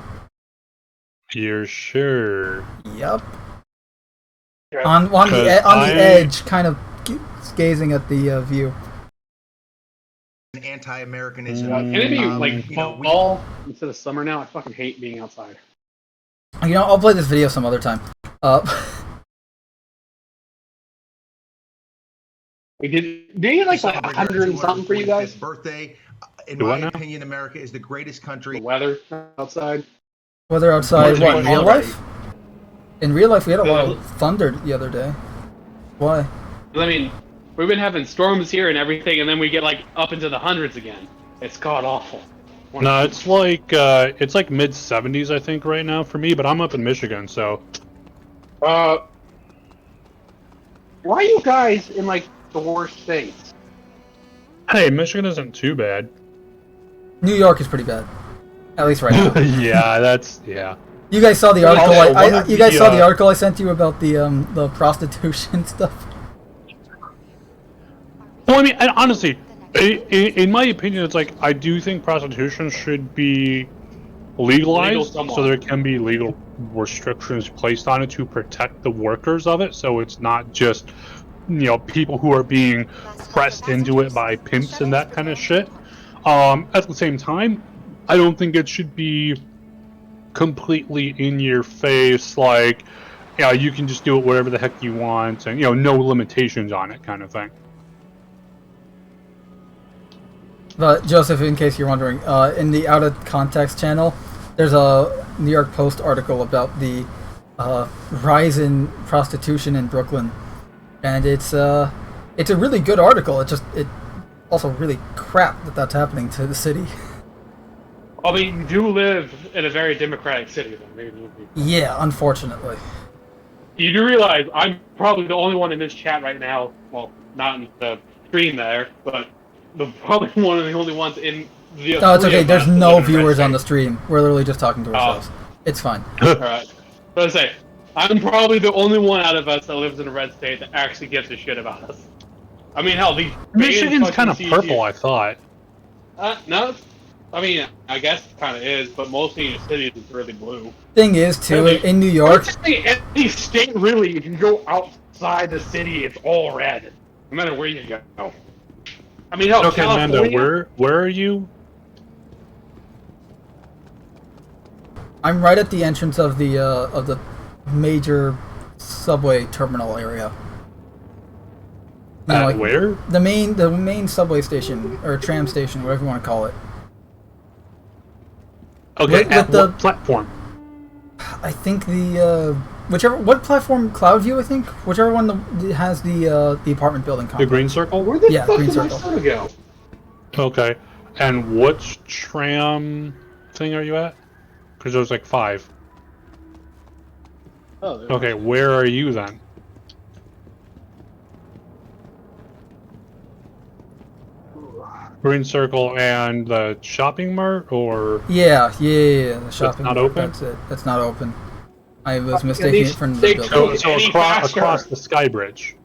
You're sure? Yep. Yeah. On the Because edge, kind of gazing at the view. anti-Americanism. Can it be like you know, we- fall instead of summer now? I fucking hate being outside. You know, I'll play this video some other time. We did you like celebrate our 100 and something for you guys? 245th birthday. In Do my what now? opinion, America is the greatest country. The weather outside. Whether outside, What what, is in real it? life? In real life, we had a lot of thunder the other day. Why? I mean, we've been having storms here and everything, and then we get like up into the hundreds again. It's god awful. No, it's like mid 70s I think right now for me, but I'm up in Michigan, so Why are you guys in like the worst states? hey, Michigan isn't too bad. New York is pretty bad, at least right now. yeah. You guys saw the article. Also, one of You guys the, saw the article I sent you about the prostitution stuff. Well, I mean, and honestly, in my opinion, it's like I do think prostitution should be legalized, Legal somewhat. so there can be legal restrictions placed on it to protect the workers of it, so it's not just people who are being pressed into it by pimps and that kind of shit. At the same time, I don't think it should be completely in your face, like, you can just do it whatever the heck you want, and no limitations on it, kind of thing. But Joseph, in case you're wondering, in the Out of Context channel, there's a New York Post article about the rise in prostitution in Brooklyn, and it's It's a really good article. It also really crap that that's happening to the city. I mean, you do live in a very democratic city, though. Maybe. Yeah, unfortunately. You do realize I'm probably the only one in this chat right now. Well, not in the stream there, but probably one of the only ones in the. No, it's okay. There's no viewers on the stream. We're literally just talking to ourselves. It's fine. Alright. But I say, I'm probably the only one out of us that lives in a red state that actually gives a shit about us. I mean, hell, these Michigan's kind of purple, I thought. No. I mean, I guess it kind of is, but mostly in the cities it's really blue. Thing is, too, in New York... Any state, really, if you go outside the city, it's all red. No matter where you go. I mean, hell, okay, California... Mando, where are you? I'm right at the entrance of the major subway terminal area. You know, like where? The main subway station, or tram station, whatever you want to call it. Okay, at what platform? I think what platform? Cloudview, I think. Whichever one has the apartment building complex. The green circle? Where the fuck green did my circle. soda go? Okay, and which tram thing are you at? Because there's like 5. Oh, okay, where are you then? Green circle and the shopping mart, or Yeah. The shopping not mart, open? That's it. That's not open. I was mistaking it for the building. So across the sky bridge.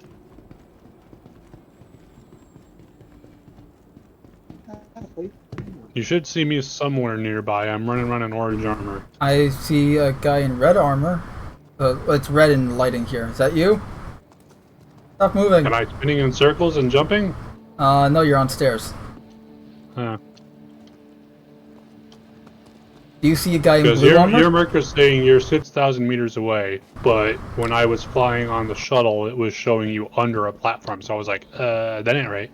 You should see me somewhere nearby. I'm running around in orange armor. I see a guy in red armor. It's red in lighting here. Is that you? Stop moving. Am I spinning in circles and jumping? No, you're on stairs. Huh. Do you see a guy in Because blue armor? your Merc is saying you're 6,000 meters away, but when I was flying on the shuttle, it was showing you under a platform, so I was like, that ain't right.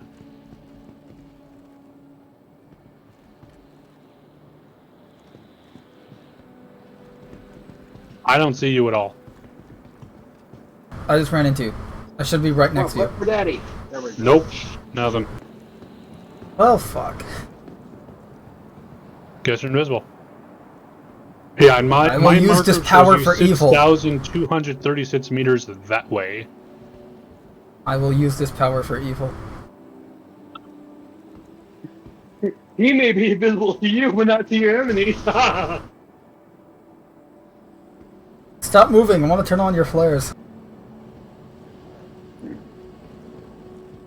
I don't see you at all. I just ran into you. I should be right next to you. For daddy. There we go. Nope, nothing. Well, fuck. Guess you're invisible. Yeah, and I will my use marker this power shows for you evil. 6,236 meters that way. I will use this power for evil. He may be invisible to you, but not to your enemies. Stop moving. I want to turn on your flares.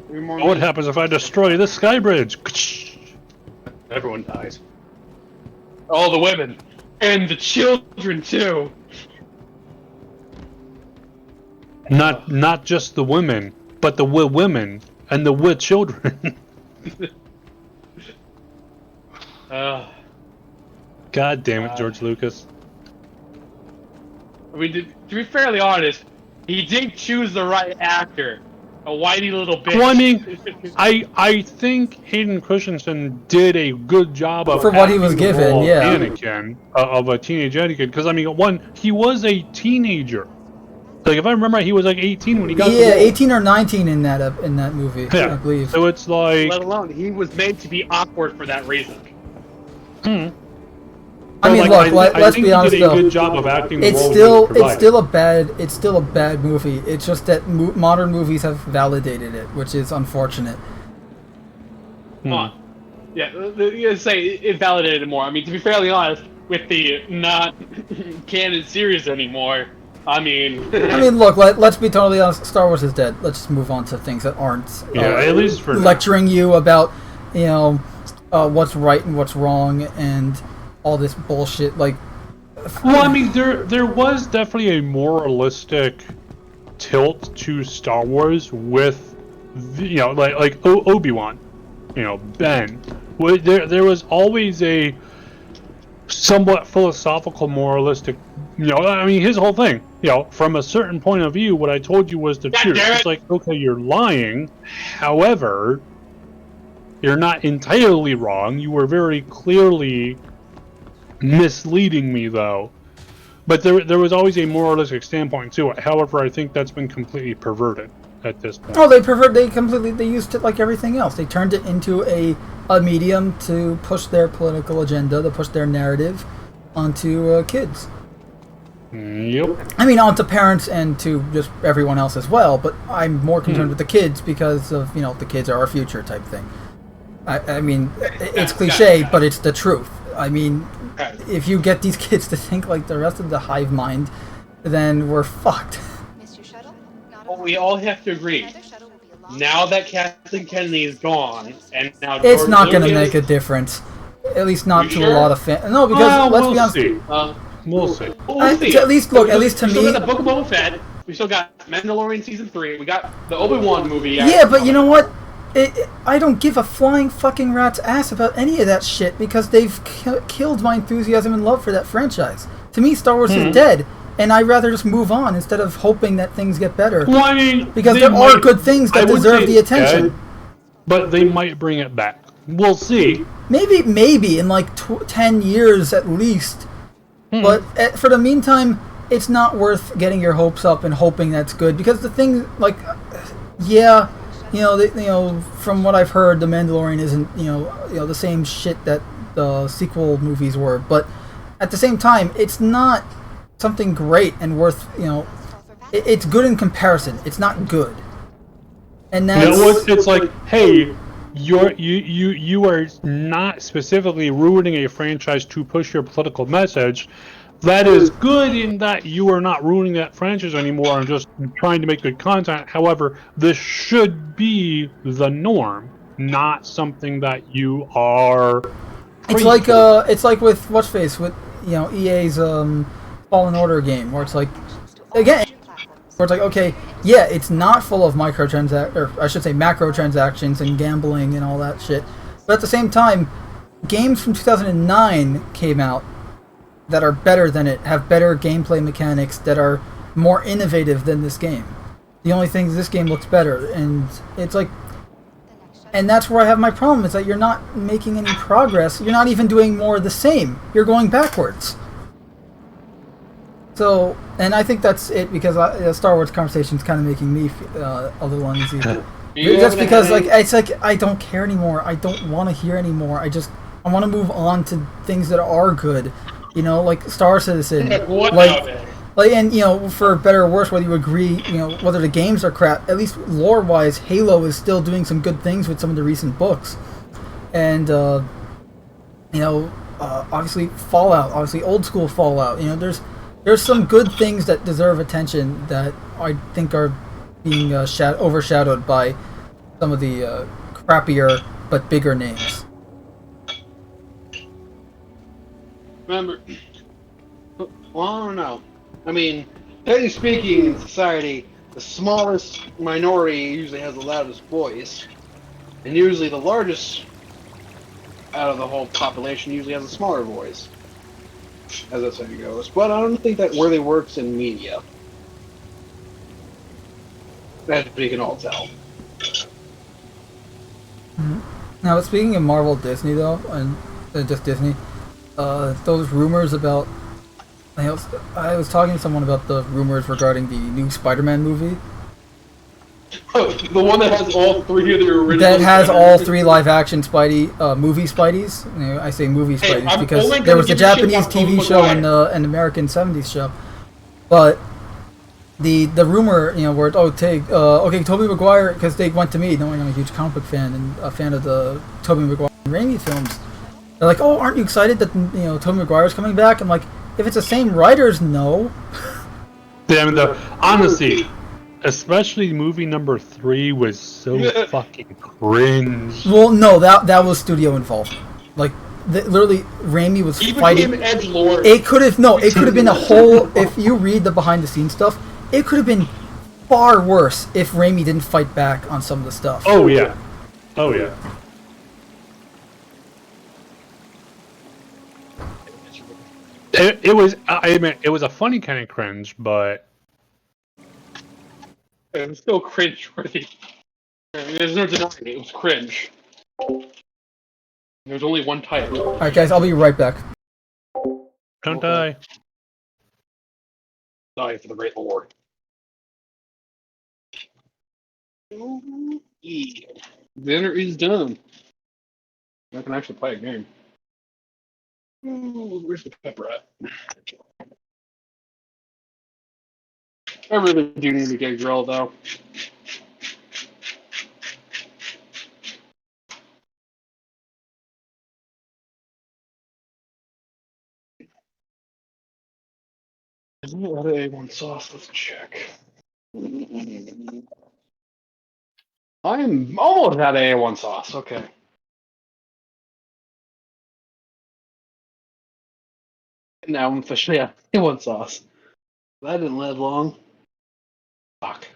What happens if I destroy this sky bridge? Everyone dies. All the women. And the children, too. Not just the women, but the women and the children. God damn it, George Lucas. I mean, to be fairly honest, he did choose the right actor. A whitey little bitch. Well, I mean, I think Hayden Christensen did a good job of for what he was acting the given, role of yeah. Anakin, of a teenage Anakin, because I mean, he was a teenager. Like if I remember, he was like 18 when he got the role. 18 or 19 in that movie, Yeah. I believe. So it's like, Let alone, he was meant to be awkward for that reason. I mean, like, look, let's think be honest he did a though. good job of acting the It's role he still provided. it's still a bad movie. It's just that modern movies have validated it, which is unfortunate. Yeah, say it validated it more. I mean, to be fairly honest, with the not canon series anymore, I mean... Look, let's be totally honest. Star Wars is dead. Let's just move on to things that aren't at least for lecturing you about, what's right and what's wrong and all this bullshit. Like, well, I mean, there was definitely a moralistic tilt to Star Wars with, like Obi-Wan, Ben. There was always a somewhat philosophical, moralistic, I mean, his whole thing, from a certain point of view, what I told you was the truth. It's like, okay, you're lying, however, you're not entirely wrong. You were very clearly misleading me, though. But there was always a moralistic standpoint to it. However, I think that's been completely perverted. at this point. Oh, they used it like everything else. They turned it into a medium to push their political agenda, to push their narrative onto kids. Yep. I mean, onto parents and to just everyone else as well, but I'm more concerned with the kids because of, the kids are our future type thing. I mean, it's cliche, but it's the truth. I mean, if you get these kids to think like the rest of the hive mind, then we're fucked. Well, we all have to agree. Now that Kathleen Kennedy is gone, and now It's George not going to Lucas- make a difference. At least not You to sure? a lot of fans. No, because let's be honest. See. We'll see. We'll see. At least look. At least to we still me. got the Book of Boba Fett. We still got Mandalorian season 3. We got the Obi-Wan movie. Yeah, but you know what? I don't give a flying fucking rat's ass about any of that shit because they've killed my enthusiasm and love for that franchise. To me, Star Wars is dead, and I'd rather just move on instead of hoping that things get better. Well, I mean, because there are good things that I would deserve say the attention. dead, but they might bring it back. We'll see. Maybe in like 10 years at least. But for the meantime, it's not worth getting your hopes up and hoping that's good because the thing, like, yeah, from what I've heard, The Mandalorian isn't, the same shit that the sequel movies were. But at the same time, it's not something great and worth, it's good in comparison. It's not good. And that's... It's like, hey, you are not specifically ruining a franchise to push your political message. That is good in that you are not ruining that franchise anymore and just trying to make good content. However, this should be the norm, not something that you are. It's like with What's-Face with EA's Fallen Order game, where it's like, again, where it's like, okay, yeah, it's not full of macrotransactions and gambling and all that shit, but at the same time, games from 2009 came out that are better than it, have better gameplay mechanics that are more innovative than this game. The only thing is this game looks better, and it's like, and that's where I have my problem, is that you're not making any progress, you're not even doing more of the same, you're going backwards. So, and I think that's it, because Star Wars conversation is kind of making me a little uneasy. That's because, like, it's like, I don't care anymore, I don't want to hear anymore, I want to move on to things that are good. Like Star Citizen, and for better or worse, whether you agree, whether the games are crap, at least lore-wise, Halo is still doing some good things with some of the recent books, and obviously Fallout, obviously old school Fallout. There's some good things that deserve attention that I think are being overshadowed by some of the crappier but bigger names. Remember, well, I don't know. I mean, technically speaking, in society, the smallest minority usually has the loudest voice, and usually the largest out of the whole population usually has a smaller voice, as that saying goes. But I don't think that really works in media. As we can all tell. Now, speaking of Marvel, Disney though, and just Disney. Those rumors about... I was talking to someone about the rumors regarding the new Spider-Man movie. Oh, the one that has all three of the original... That has all three live-action movie Spideys. I say movie Spideys because there was a Japanese TV show and an American 70s show. But the rumor, where okay, Tobey Maguire, because they went to me, knowing I'm a huge comic book fan and a fan of the Tobey Maguire and Raimi films. They're like, oh, aren't you excited that Tobey Maguire's coming back? I'm like, if it's the same writers, no. Yeah, I mean, honestly, especially movie number 3 was so fucking cringe. Well, no, that was studio involvement. Like, literally, Raimi was fighting. Edgelord. It could have been a whole. If you read the behind the scenes stuff, it could have been far worse if Raimi didn't fight back on some of the stuff. Oh yeah, oh yeah. It was, I mean, it was a funny kind of cringe, but it was still cringe-worthy. There's no denying it. It was cringe. There's only one title. All right, guys, I'll be right back. Don't die. Die for the Great Lord. Oh, yeah. Dinner is done. I can actually play a game. Ooh, where's the pepper at? I really do need to get a grill though. Is there other A1 sauce? Let's check. I am almost out of A1 sauce. Okay. Now I'm officially out of A1 sauce. That didn't last long. Fuck.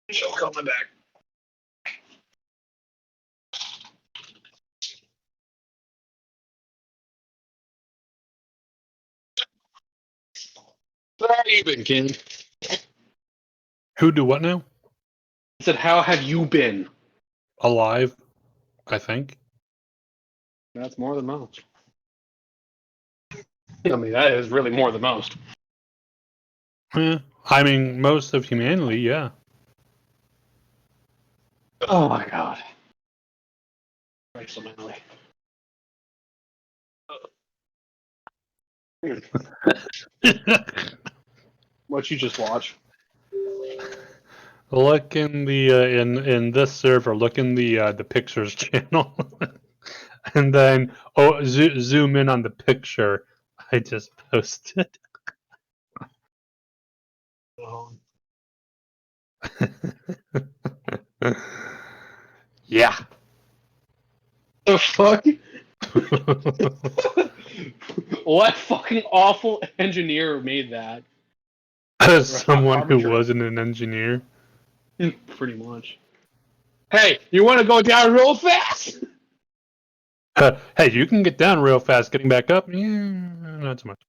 She'll call me back. How you been, Ken? Who do what now? I said, how have you been? Alive, I think. That's more than most. I mean, that is really more than most. I mean, most of humanity, yeah. Oh my god. Christ almighty. What you just watch? Look in the in this server. Look in the pictures channel, and then zoom in on the picture I just posted. Yeah. The fuck? What fucking awful engineer made that? As someone who Carpenter. wasn't an engineer. Pretty much. Hey, you want to go down real fast? Hey, you can get down real fast. Getting back up, yeah, not so much.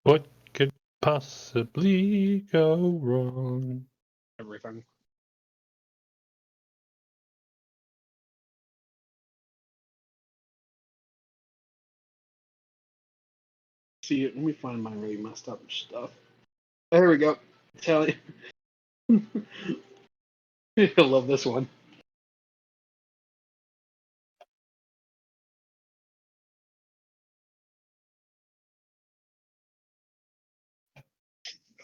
What could possibly go wrong? Everything. See, let me find my really messed up stuff. There we go. Tell you. I love this one.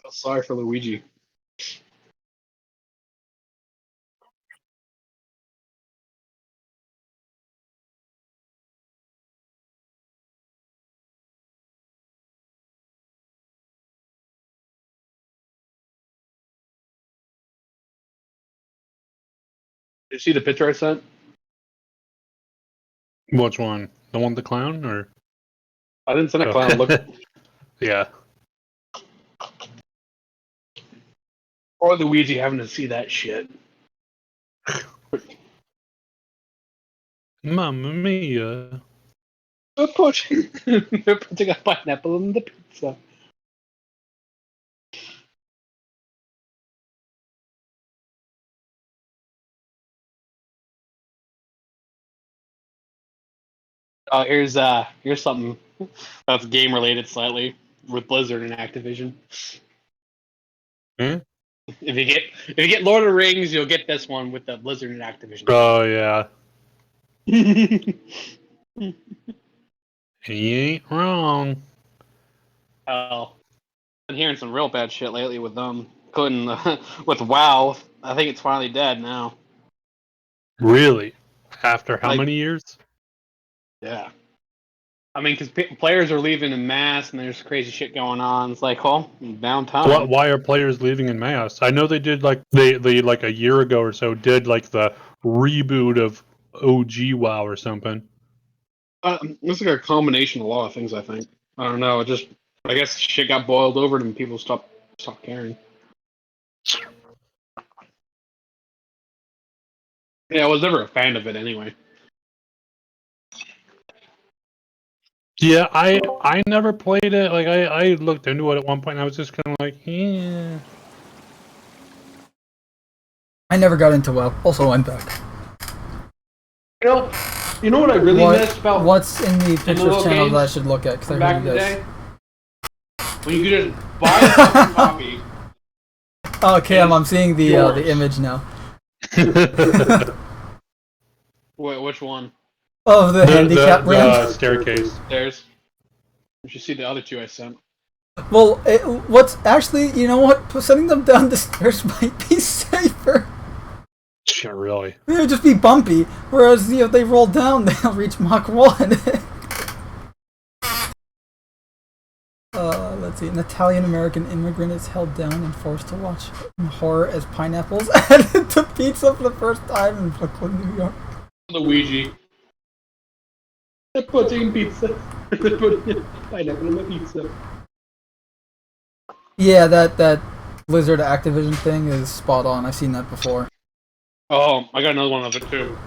Oh, sorry for Luigi. Did you see the picture I sent? Which one? The one with the clown, or? I didn't send a clown. Look. Yeah. Or Luigi having to see that shit. Mamma mia. They're putting a pineapple in the pizza. Here's something that's game related slightly with Blizzard and Activision. Hmm? If you get Lord of the Rings, you'll get this one with the Blizzard and Activision. Oh yeah. He ain't wrong. Oh, been hearing some real bad shit lately with them. Including with WoW. I think it's finally dead now. Really? After how Like- many years? Yeah. I mean, because players are leaving en masse, and there's crazy shit going on. It's like, oh, bound time. Why are players leaving in mass? I know they did like they like a year ago or so did like the reboot of OG WoW or something. It's like a combination of a lot of things. I think. I don't know. I guess shit got boiled over, and people stopped caring. Yeah, I was never a fan of it anyway. Yeah, I never played it. Like I looked into it at one point and I was just kind of like, yeah. I never got into WoW. Also, I'm back. You know what I really missed about what's in the pictures little channel games that I should look at? Because I back heard in you the guys. day? When you could just buy a fucking copy. Oh, Cam, I'm seeing the image now. Wait, which one? Of the handicap ramp. The staircase. Stairs. You should see the other two I sent. Well, what's actually, you know what? Sending them down the stairs might be safer. Yeah, really. It would just be bumpy, whereas if they roll down, they'll reach Mach 1. Let's see. An Italian-American immigrant is held down and forced to watch horror as pineapples added to pizza for the first time in Brooklyn, New York. Luigi. They're putting pizza. They're putting pineapple in my pizza. Yeah, that Blizzard Activision thing is spot on. I've seen that before. Oh, I got another one of it too.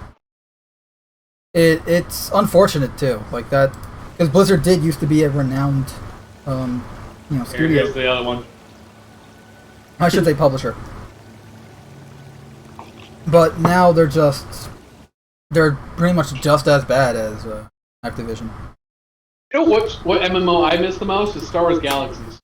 It's unfortunate too, like that, because Blizzard did used to be a renowned, studio. Here's the other one. I should say publisher. But now they're pretty much just as bad as Activision. You know what MMO I miss the most is Star Wars Galaxies.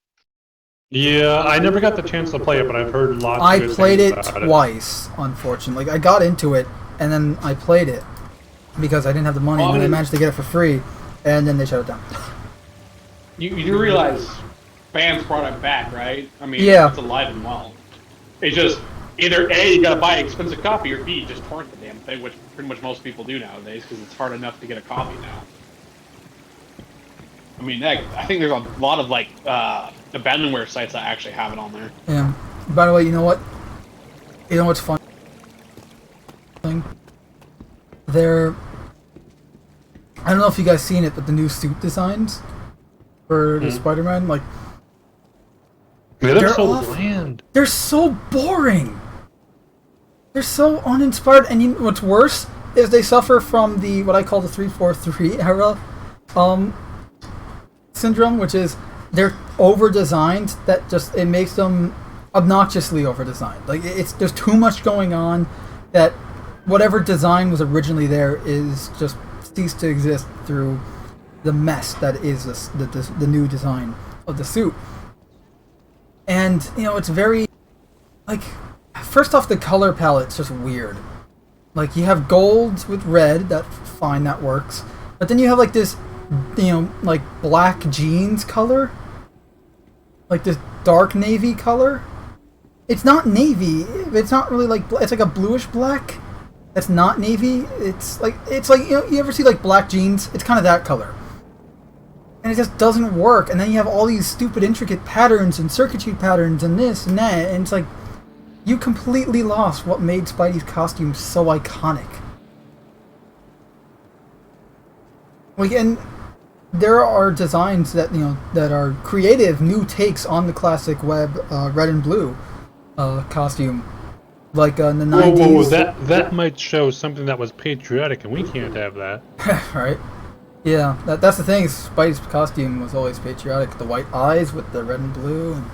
Yeah, I never got the chance to play it, but I've heard lots of I good played things it about twice, unfortunately. Like, I got into it, and then I played it because I didn't have the money, and then I managed to get it for free, and then they shut it down. You do realize fans brought it back, right? I mean, yeah. It's alive and well. It's just either A, you gotta buy an expensive copy, or B, just torrent the damn thing, which pretty much most people do nowadays, because it's hard enough to get a copy now. I mean, I think there's a lot of, like, abandonware sites that actually have it on there. Yeah. By the way, you know what? You know what's fun? I don't know if you guys seen it, but the new suit designs for the Spider-Man, like, they're so bland. They're so boring. They're so uninspired, and what's worse is they suffer from what I call the 343 era syndrome, which is they're over-designed. That just it makes them obnoxiously over-designed. Like there's too much going on that whatever design was originally there is just ceased to exist through the mess that is the new design of the suit. And it's very like first off, the color palette's just weird. Like you have gold with red, that fine, that works. But then you have like this like black jeans color, like this dark navy color. It's not navy. It's not really like it's like a bluish black. That's not navy. It's like you ever see like black jeans? It's kind of that color, and it just doesn't work. And then you have all these stupid intricate patterns and circuitry patterns and this and that, and it's like you completely lost what made Spidey's costume so iconic. Like, and there are designs that that are creative new takes on the classic web red and blue costume, like in the 90s. Whoa, that might show something that was patriotic, and we can't have that. Right? Yeah, that's the thing. Spidey's costume was always patriotic. The white eyes with the red and blue, and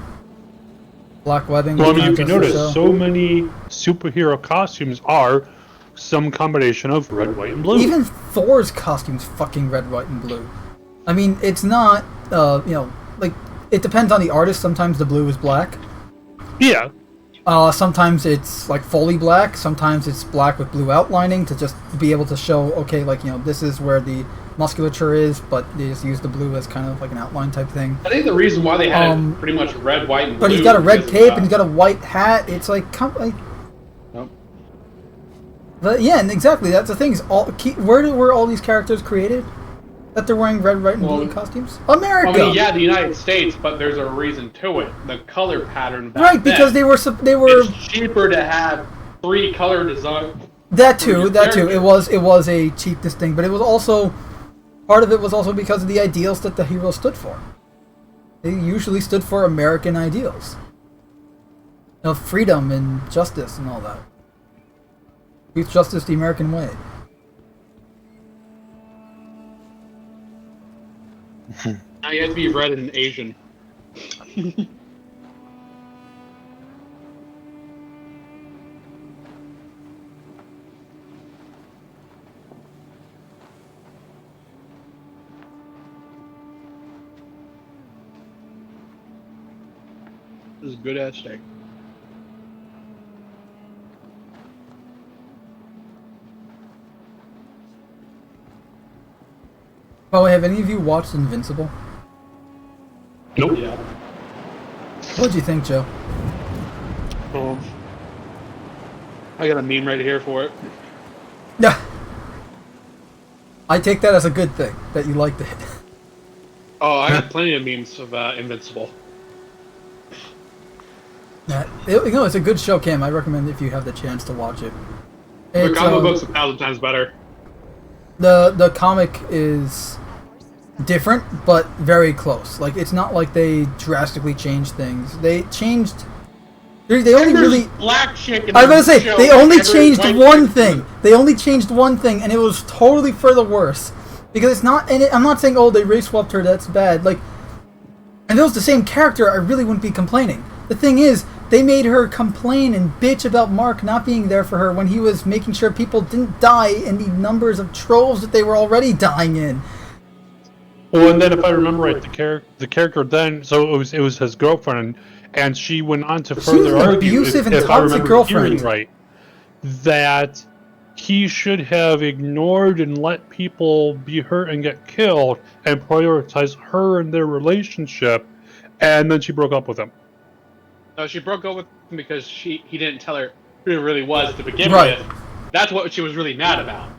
black webbing. Well, I mean, you can notice so many superhero costumes are some combination of red, white, and blue. Even Thor's costume's fucking red, white, and blue. I mean, it's not, like, it depends on the artist. Sometimes the blue is black. Yeah. Sometimes it's, like, fully black. Sometimes it's black with blue outlining to just be able to show, okay, like, this is where the musculature is, but they just use the blue as kind of like an outline type thing. I think the reason why they had it pretty much red, white, and blue... But he's got a red cape and he's got a white hat. It's like... Nope. But yeah, and exactly, that's the thing. Where were all these characters created? That they're wearing red, white, and blue costumes? America! I mean, yeah, the United States, but there's a reason to it. The color pattern back right, because they were... It's cheaper to have 3 color designs. That too. It was a cheapness thing, but it was also... Part of it was also because of the ideals that the heroes stood for. They usually stood for American ideals. Freedom and justice and all that. Truth, justice, the American way. Now you have to be red and Asian. This is good ass steak. Oh, have any of you watched Invincible? Nope. Yeah. What'd you think, Joe? I got a meme right here for it. Yeah. I take that as a good thing that you liked it. Oh, I have plenty of memes of Invincible. Yeah, it's a good show, Cam. I recommend if you have the chance to watch it. The comic book's 1,000 times better. The comic is different, but very close. Like, it's not like they drastically changed things. They changed. They only really black chick. I was gonna say they only changed one thing. They only changed one thing, and it was totally for the worse. Because it's not. And I'm not saying, oh, they race swapped her. That's bad. Like, and if it was the same character, I really wouldn't be complaining. The thing is, they made her complain and bitch about Mark not being there for her when he was making sure people didn't die in the numbers of troves that they were already dying in. Well, and then if I remember right, the character then, so it was his girlfriend, and she went on to further argue, abusive and if I toxic remember girlfriend, hearing right, that he should have ignored and let people be hurt and get killed, and prioritize her and their relationship, and then she broke up with him. No, she broke up with him because he didn't tell her who he really was to begin Right. with. That's what she was really mad about.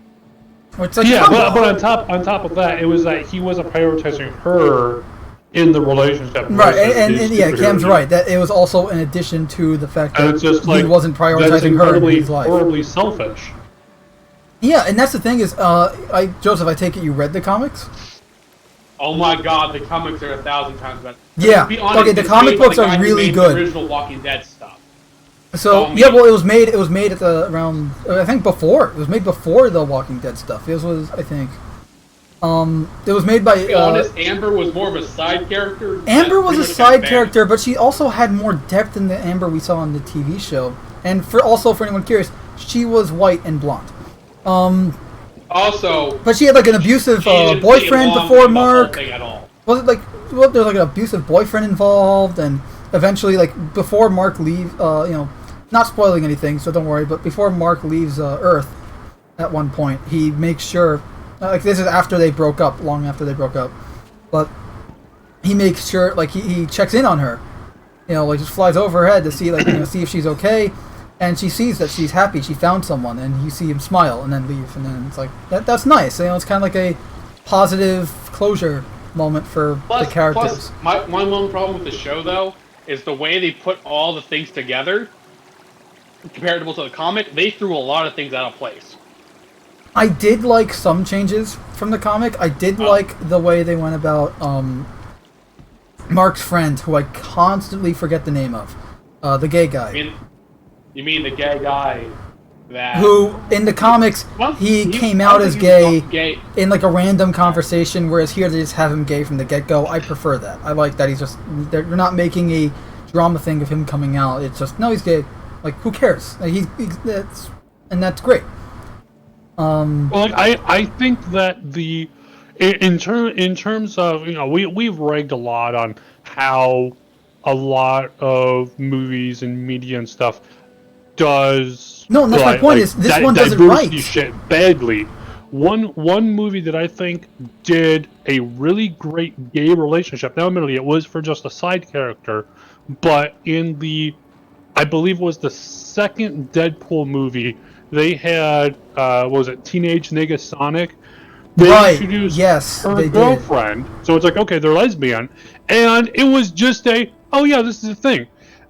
It's like, Yeah, but on top of that, it was that he wasn't prioritizing her in the relationship. Right, and yeah, Cam's right. That it was also in addition to the fact And that it's just he like, wasn't that's prioritizing her in his life. horribly selfish. Yeah, and that's the thing is, Joseph, I take it you read the comics? Oh my god, the comics are 1,000 times better. Yeah, To be honest, okay, the it's comic made by books the are guy who really made good. The original Walking Dead stuff. So yeah, well, it was made at the around I think before it was made before the Walking Dead stuff. It was I think, it was made by. To be honest, Amber was more of a side character. Amber was a Pretty much side got character, but she also had more depth than the Amber we saw on the TV show. And for anyone curious, she was white and blonde. Also, but she had like an abusive she didn't boyfriend get along before with the whole Mark. thing at all. Was it like, well, there was like an abusive boyfriend involved, and eventually, like, before Mark leaves, not spoiling anything, so don't worry, but before Mark leaves Earth, at one point, he makes sure, like, this is after they broke up, long after they broke up, but he makes sure, like, he checks in on her, like, just flies over her head to see, like, see if she's okay, and she sees that she's happy, she found someone, and you see him smile, and then leave, and then it's like, that's nice, it's kind of like a positive closure moment for the characters. Plus, my one problem with the show, though, is the way they put all the things together, comparable to the comic. They threw a lot of things out of place. I did like some changes from the comic. I did like the way they went about Mark's friend, who I constantly forget the name of, the gay guy. You mean the gay guy that... Who, in the comics, he came out as gay in like a random conversation, whereas here they just have him gay from the get-go. I prefer that. I like that they're not making a drama thing of him coming out. It's just, no, he's gay. Like, who cares? Like, that's great. Well, I think that in terms of, we've ragged a lot on how a lot of movies and media and stuff does. No, that's my point. Is this one does it right? Shit badly. One movie that I think did a really great gay relationship. Now, admittedly, it was for just a side character, but in I believe it was the second Deadpool movie, they had what was it, Teenage Nigga Sonic? They introduced her girlfriend. So it's like, okay, they're lesbian, and it was just oh yeah, this is the thing.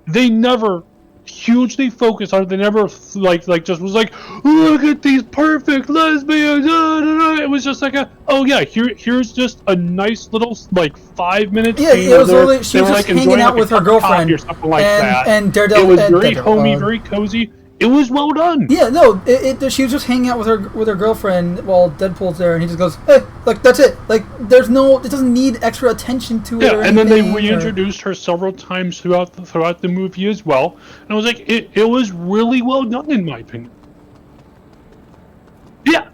They never hugely focused on it. They never like just was like, look at these perfect lesbians. It was just like oh yeah, here's just a nice little 5 minutes. Yeah, it was literally, she was just hanging out with her girlfriend or something like that. And Daredevil. It was very homey, very cozy. It was well done. Yeah, no, she was just hanging out with her girlfriend while Deadpool's there, and he just goes, hey, like, that's it. Like, it doesn't need extra attention to it. Yeah, or and then they anything, reintroduced her several times throughout the movie as well. And I was like, it was really well done in my opinion. Yeah.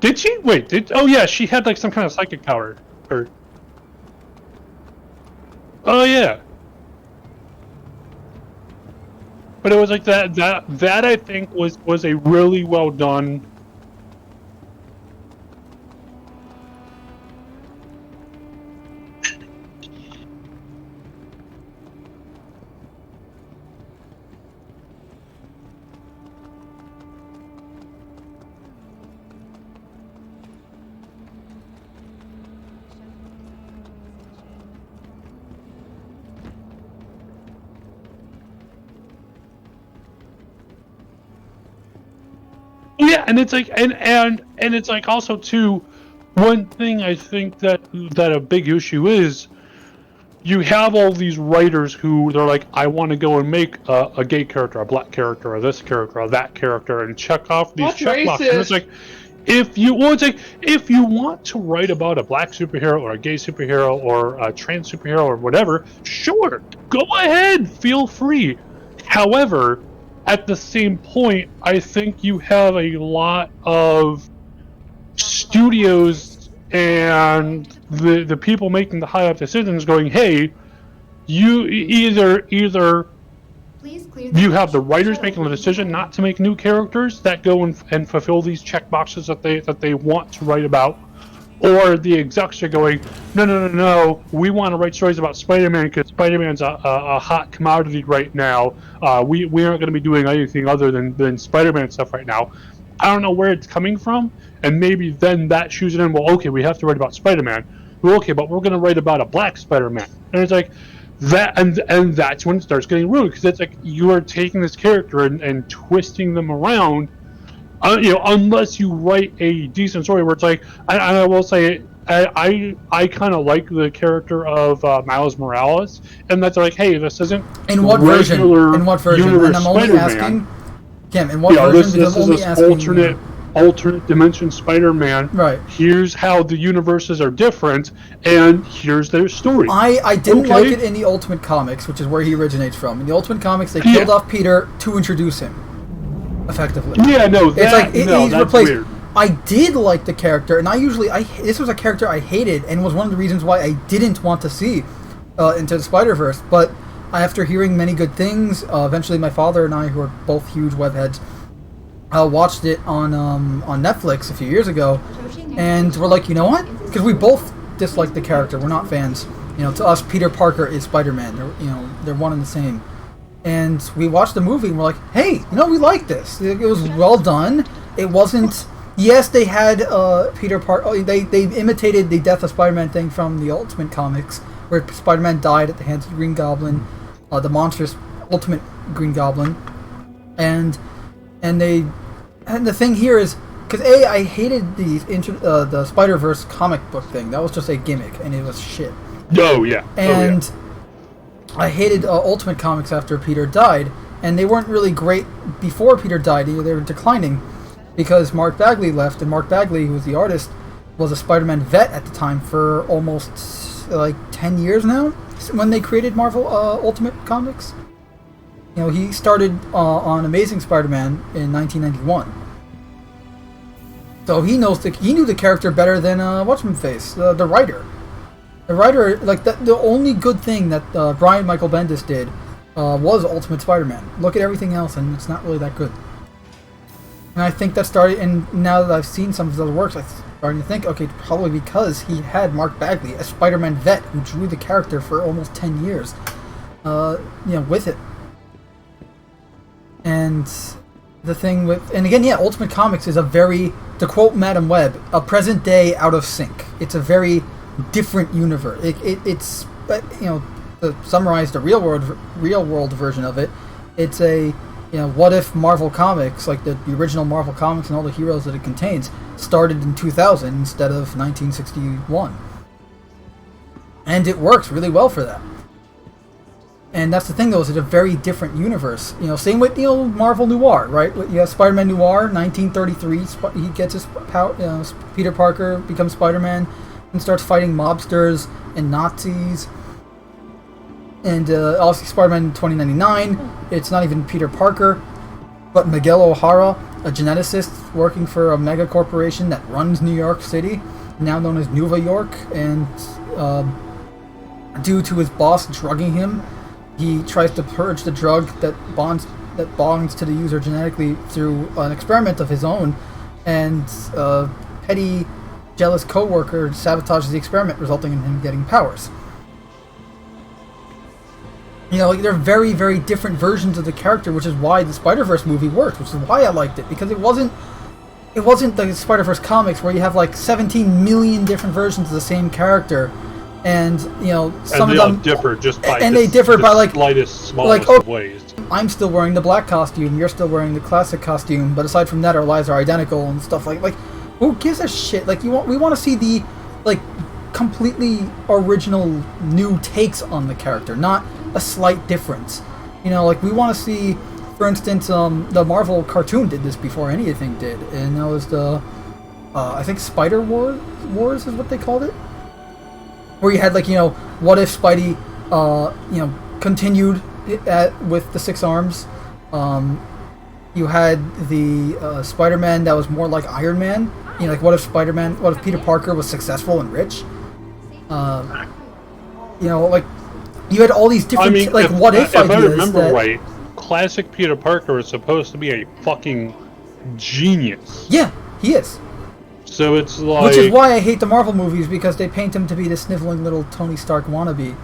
Did she? Wait, oh yeah, she had like some kind of psychic power. Oh yeah. But it was like that I think was a really well done. Yeah, and it's like and it's like also too, one thing I think that a big issue is, you have all these writers who they're like, I want to go and make a gay character, a black character, or this character, or that character, and check off these checkboxes. And it's like, if you want to write about a black superhero or a gay superhero or a trans superhero or whatever, sure, go ahead, feel free. However, at the same point, I think you have a lot of studios and the people making the high up decisions going, hey, you either you have the writers making the decision not to make new characters that go and fulfill these checkboxes that they want to write about, or the execs are going, no, we want to write stories about Spider-Man because Spider-Man's a hot commodity right now. We aren't going to be doing anything other than Spider-Man stuff right now. I don't know where it's coming from, and maybe then that shoes it in, well, okay, we have to write about Spider-Man. Well, okay, but we're going to write about a black Spider-Man. And it's like, that, and that's when it starts getting ruined, because it's like, you are taking this character and twisting them around, unless you write a decent story where it's like, I will say, I kind of like the character of Miles Morales, and that's like, hey, this isn't in what version? And I'm only asking, Kim, in what version? This is this alternate dimension Spider-Man. Right. Here's how the universes are different, and here's their story. I didn't like it in the Ultimate Comics, which is where he originates from. In the Ultimate Comics, they killed off Peter to introduce him, effectively. Yeah, no, it's like he's that's replaced. Weird. I did like the character, and this was a character I hated, and was one of the reasons why I didn't want to see Into the Spider-Verse. But after hearing many good things, eventually my father and I, who are both huge webheads, watched it on Netflix a few years ago, and we're like, you know what? Because we both dislike the character. We're not fans. To us, Peter Parker is Spider-Man. They're one and the same. And we watched the movie, and we're like, hey, we like this. It was well done. It wasn't. Yes, they had Peter Parker. They imitated the Death of Spider-Man thing from the Ultimate Comics, where Spider-Man died at the hands of the Green Goblin, the monstrous Ultimate Green Goblin, and the thing here is, because I hated the Spider-Verse comic book thing. That was just a gimmick, and it was shit. Oh yeah. And I hated Ultimate Comics after Peter died, and they weren't really great before Peter died. They were declining because Mark Bagley left, and Mark Bagley, who was the artist, was a Spider-Man vet at the time for almost 10 years now, when they created Marvel Ultimate Comics. He started on Amazing Spider-Man in 1991. So he knew the character better than what's-his-face, the writer. The writer, the only good thing that Brian Michael Bendis did was Ultimate Spider-Man. Look at everything else, and it's not really that good. And I think that started, and now that I've seen some of his other works, I'm starting to think, okay, probably because he had Mark Bagley, a Spider-Man vet who drew the character for almost 10 years, with it. And the thing with, and again, Ultimate Comics is to quote Madam Web, a present day out of sync. It's a very different universe. It's to summarize the real world version of it, it's a, what if Marvel Comics, like the original Marvel Comics and all the heroes that it contains, started in 2000 instead of 1961. And it works really well for that. And that's the thing, though, is it's a very different universe. Same with Marvel Noir, right? You have Spider-Man Noir, 1933. He gets his power. Peter Parker becomes Spider-Man and starts fighting mobsters and Nazis. And also Spider-Man 2099. It's not even Peter Parker, but Miguel O'Hara, a geneticist working for a mega corporation that runs New York City, now known as Nueva York. And due to his boss drugging him, he tries to purge the drug that bonds that belongs to the user genetically through an experiment of his own, and a petty, jealous coworker sabotages the experiment, resulting in him getting powers. You know, like, they're very, very different versions of the character, which is why the Spider-Verse movie worked, which is why I liked it, because it wasn't the Spider-Verse comics where you have like 17 million different versions of the same character, and you know some and of they them all differ just by and they differ by like slightest, smallest like, of ways. I'm still wearing the black costume, you're still wearing the classic costume, but aside from that, our lives are identical and stuff like who gives a shit? Like we want to see the like completely original new takes on the character, not a slight difference. You know, like we want to see, for instance, the Marvel cartoon did this before anything did, and that was the I think Spider Wars is what they called it, where you had like, you know, what if Spidey you know, continued with the 6 arms. You had the Spider-Man that was more like Iron Man. You know, like what if Peter Parker was successful and rich? You know, like you had all these different what if ideas. If I remember right, classic Peter Parker is supposed to be a fucking genius. Yeah, he is. So it's like, which is why I hate the Marvel movies, because they paint him to be the sniveling little Tony Stark wannabe.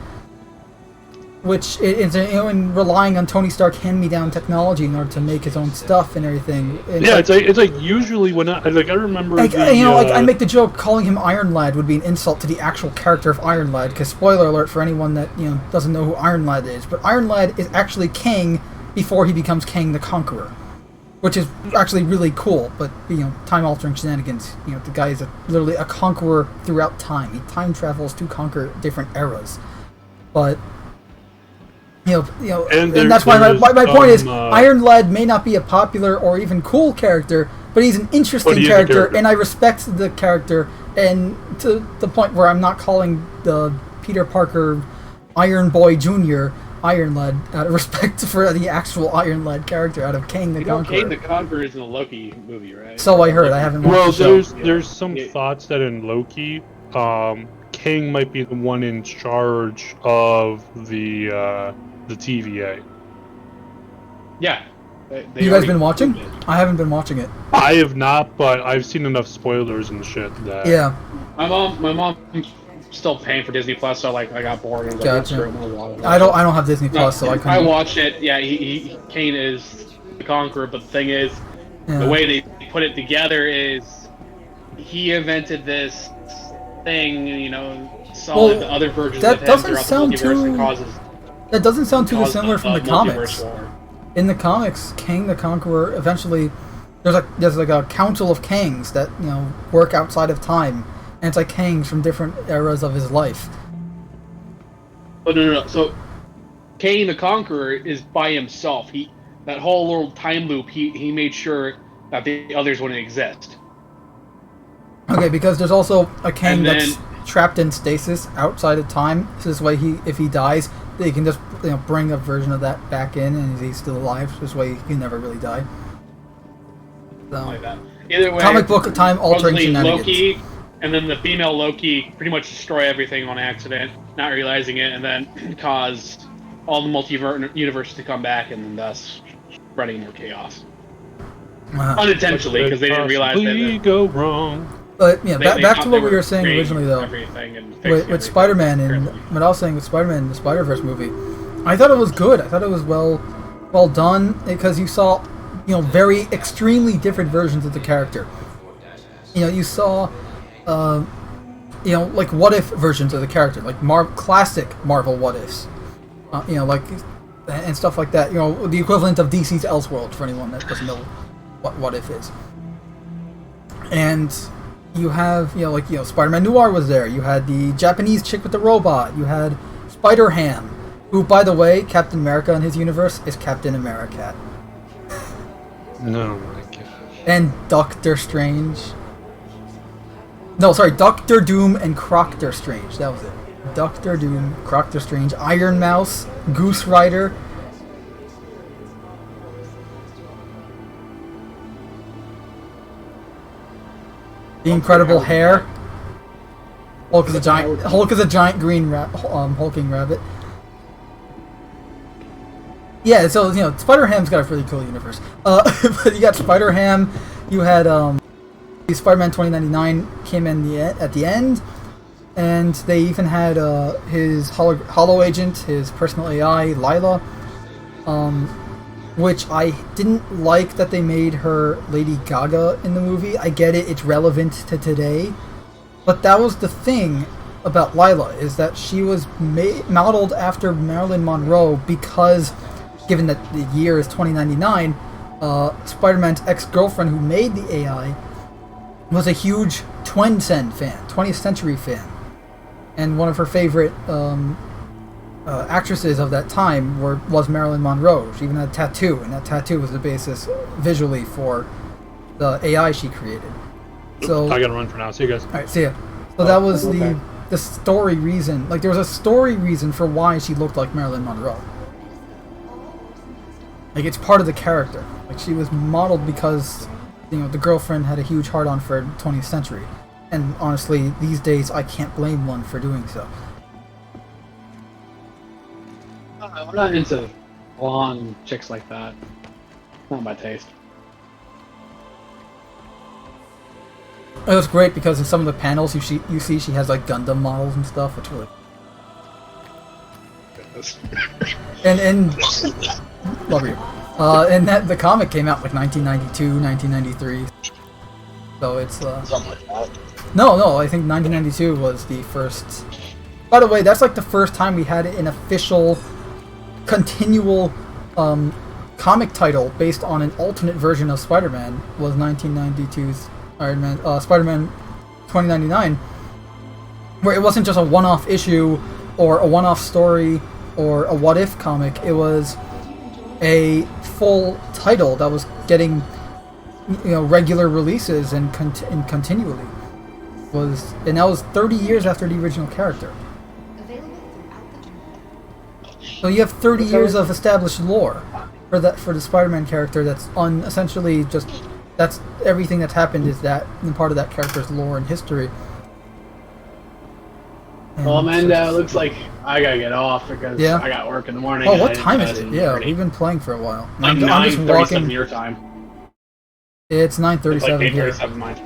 Which is, you know, in relying on Tony Stark hand-me-down technology in order to make his own stuff and everything. Yeah, it's like usually when I remember, like, you know, like I make the joke calling him Iron Lad would be an insult to the actual character of Iron Lad, because spoiler alert for anyone that, you know, doesn't know who Iron Lad is, but Iron Lad is actually Kang before he becomes Kang the Conqueror, which is actually really cool. But you know, time-altering shenanigans. You know, the guy is literally a conqueror throughout time. He time travels to conquer different eras, but. You know, and that's why my point is, Iron Lad may not be a popular or even cool character, but he's an interesting character, and I respect the character, and to the point where I'm not calling the Peter Parker Iron Boy Jr. Iron Lad out of respect for the actual Iron Lad character out of Kang the Conqueror. Kang the Conqueror is in a Loki movie, right? So I heard. I haven't watched the show. There's some thoughts that in Loki, Kang might be the one in charge of the TVA. Yeah. You guys been watching? I haven't been watching it. I have not, but I've seen enough spoilers and shit that. Yeah. My mom still paying for Disney Plus, so like I got bored and was gotcha. like, I don't have Disney Plus, so I couldn't. I watched it. Yeah, Kane is the Conqueror, but the thing is, the way they put it together is he invented this thing, you know, saw the other versions of him throughout the multiverse and causes. That doesn't sound too dissimilar from the comics. In the comics, Kang the Conqueror eventually there's like a council of Kangs that, you know, work outside of time, and it's like Kangs from different eras of his life. But no. So Kang the Conqueror is by himself. That whole little time loop. He made sure that the others wouldn't exist. Okay, because there's also a Kang that's trapped in stasis outside of time. So this way, if he dies, they can just, you know, bring a version of that back in, and he's still alive. So this way, he can never really die. So, like that. Either way, comic book time altering shenanigans. Loki, and then the female Loki pretty much destroy everything on accident, not realizing it, and then cause all the multiverse to come back, and thus spreading more chaos. Unintentionally, because they didn't realize that. Go wrong. But yeah, back to what we were saying originally, though. With Spider-Man and what I was saying with Spider-Man, the Spider-Verse movie, I thought it was good. I thought it was well done, because you saw, you know, very extremely different versions of the character. You know, you saw, you know, like what if versions of the character, like classic Marvel what ifs, you know, like and stuff like that. You know, the equivalent of DC's Elseworlds for anyone that doesn't know what if is. And you have, you know, like, you know, Spider-Man Noir was there. You had the Japanese chick with the robot. You had Spider-Ham, who, by the way, Captain America in his universe is Captain America. No, my gosh. And Doctor Strange. No, sorry, Doctor Doom and Croctor Strange. That was it. Doctor Doom, Croctor Strange, Iron Mouse, Goose Rider. The Incredible Hair. Hulk is a giant green hulking rabbit. Yeah, so Spider-Ham's got a pretty cool universe. But you got Spider-Ham, you had Spider-Man 2099 came in at the end, and they even had his Hollow Agent, his personal AI, Lila, which I didn't like that they made her Lady Gaga in the movie. I get it, it's relevant to today, but that was the thing about Lila, is that she was modeled after Marilyn Monroe because, given that the year is 2099, Spider-Man's ex-girlfriend who made the AI was a huge 20th century fan. And one of her favorite actresses of that time was Marilyn Monroe. She even had a tattoo, and that tattoo was the basis visually for the AI she created. So I gotta run for now. See you guys. Alright, see ya. So that was the story reason. Like, there was a story reason for why she looked like Marilyn Monroe. Like, it's part of the character. Like, she was modeled because, the girlfriend had a huge heart-on for 20th century. And honestly, these days, I can't blame one for doing so. I'm not into blonde chicks like that. Not my taste. It was great because in some of the panels you see she has like Gundam models and stuff, which really. and love you. And that the comic came out like 1992, 1993. So it's Something like that. No, I think 1992 was the first. By the way, that's like the first time we had an official, continual comic title based on an alternate version of Spider-Man. Was 1992's Spider-Man 2099, where it wasn't just a one-off issue or a one-off story or a what-if comic. It was a full title that was getting regular releases and continually. And that was 30 years after the original character. So you have 30 years of established lore for the Spider-Man character. That's essentially just that's everything that's happened is that part of that character's lore and history. And well, Mando, looks like I gotta get off because I got work in the morning. Oh, what time is it? Yeah, we've been playing for a while. Like 9:37 your time. It's 9:37 It's like here. 8:37 mine.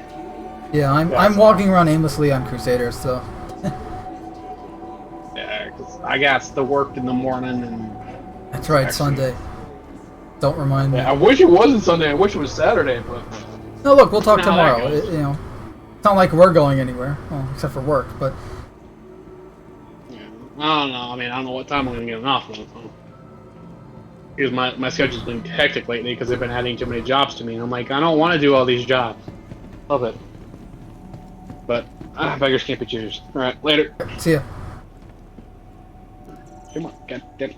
Yeah, I'm walking around aimlessly on Crusader, so. Yeah, because I got the work in the morning and. That's right, Sunday. Don't remind me. I wish it wasn't Sunday. I wish it was Saturday, but. No, look, we'll talk tomorrow. It's not like we're going anywhere, well, except for work, but. I don't know. I mean, I don't know what time I'm gonna get off. Because my schedule's been hectic lately because they've been adding too many jobs to me, and I'm like, I don't want to do all these jobs. Love it. But beggars can't be choosers. All right, later. See ya. Come on, goddamn.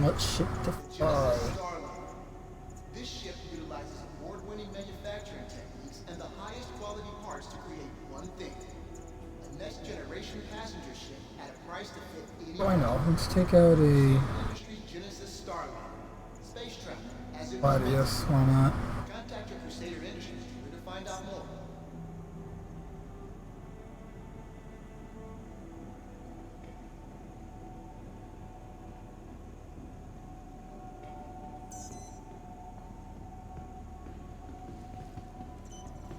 What ship to fly? This ship utilizes award-winning manufacturing techniques and the highest quality parts to create one thing: a next-generation passenger ship at a price to fit 80. I know. Let's take out a. Genesis Starline. Space travel, as it Why, yes, why not? Contact your Crusader Industries to find out more.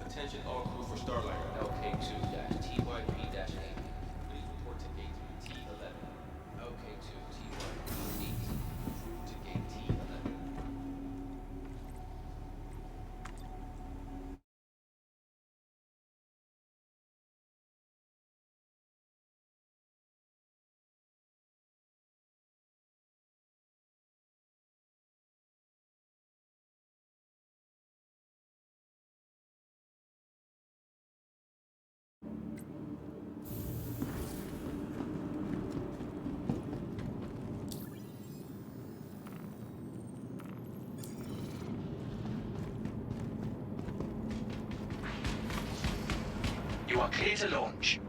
Attention all crew for Starliner LK2-TYP-8. Please report to gate T11. LK2-TYP-8. To gate T11. You are clear to launch.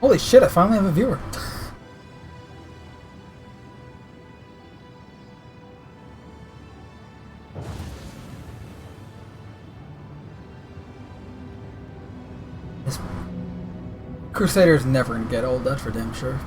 Holy shit, I finally have a viewer. This Crusader's never gonna get old, that's for damn sure.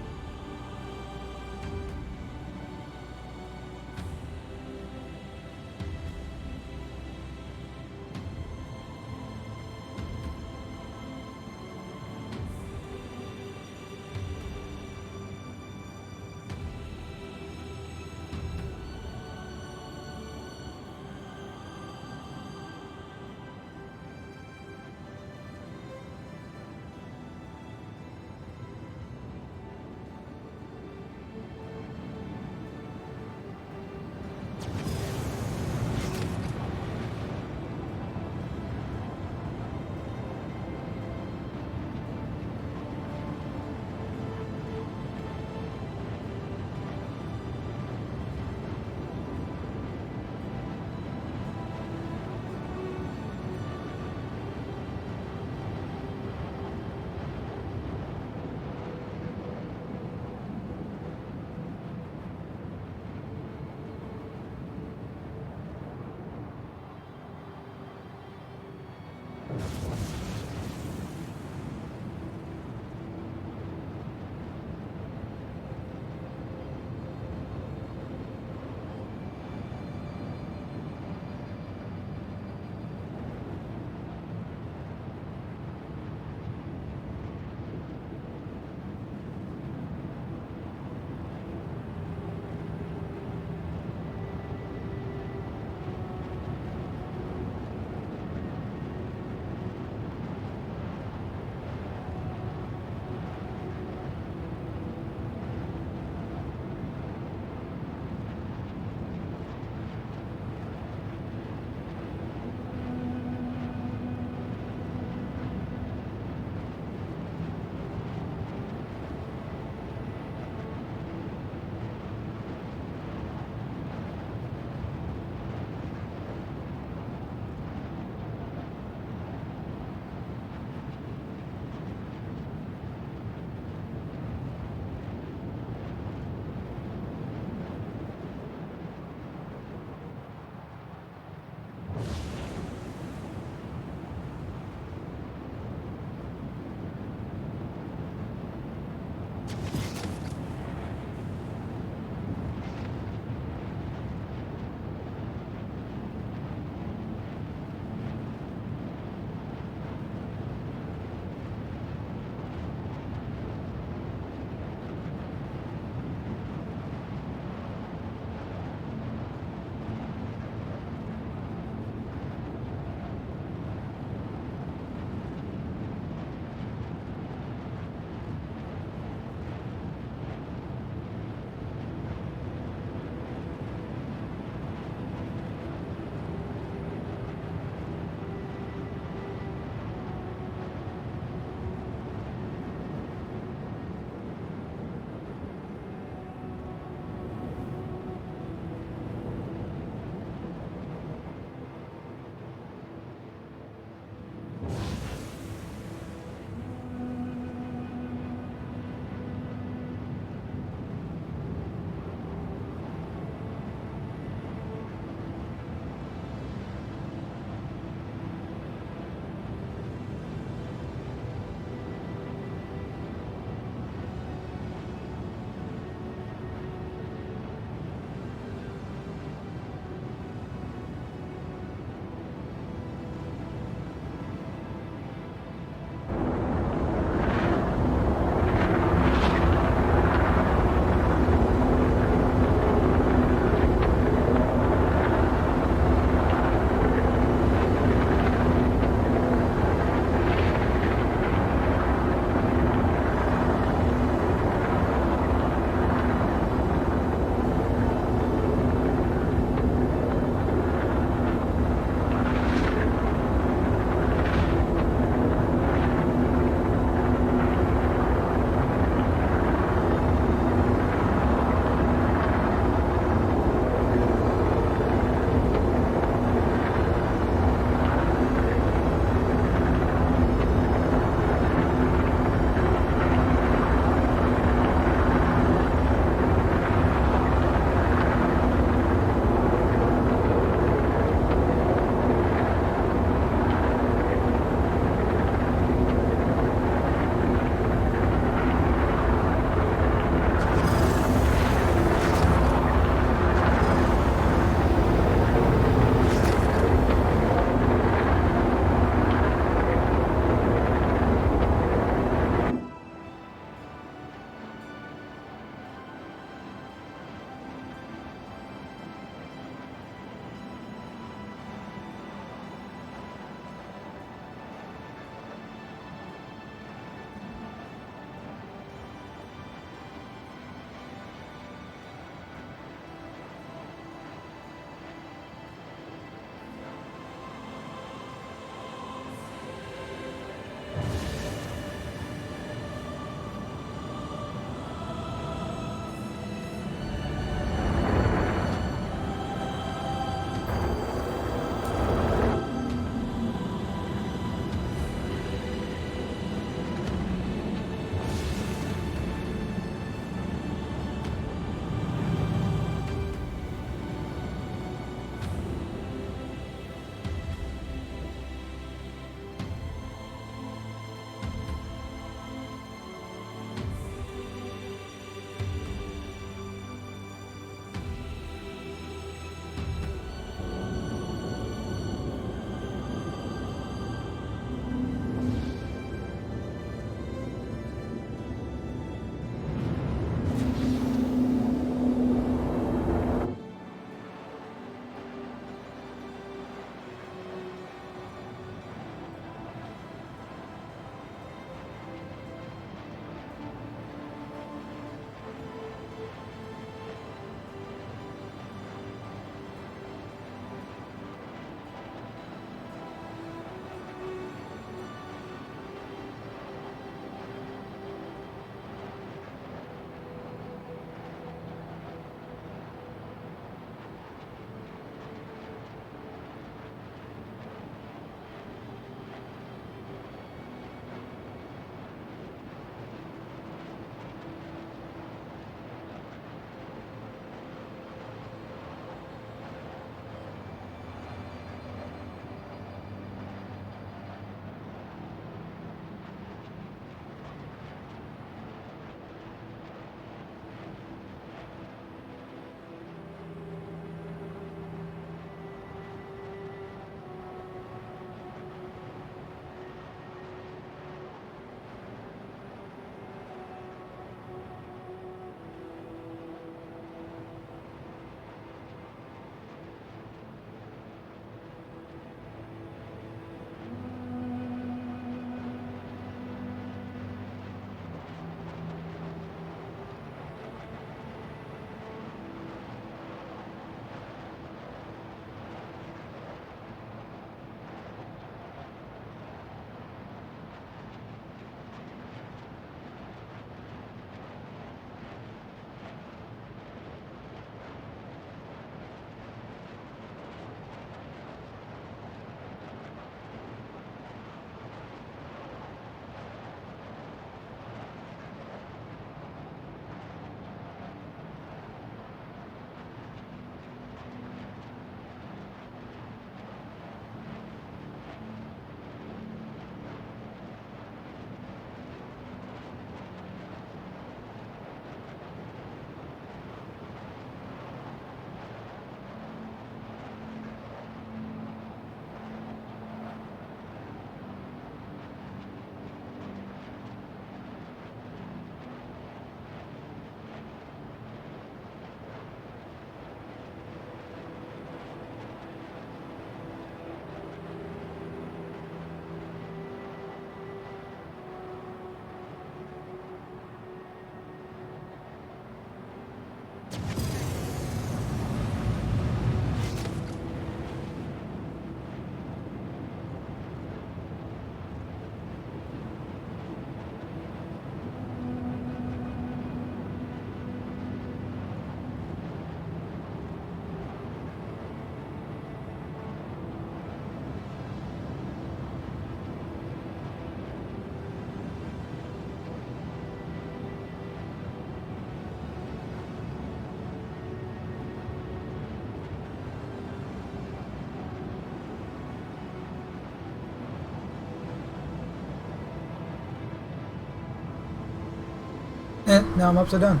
Now I'm upside down.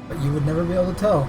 But you would never be able to tell.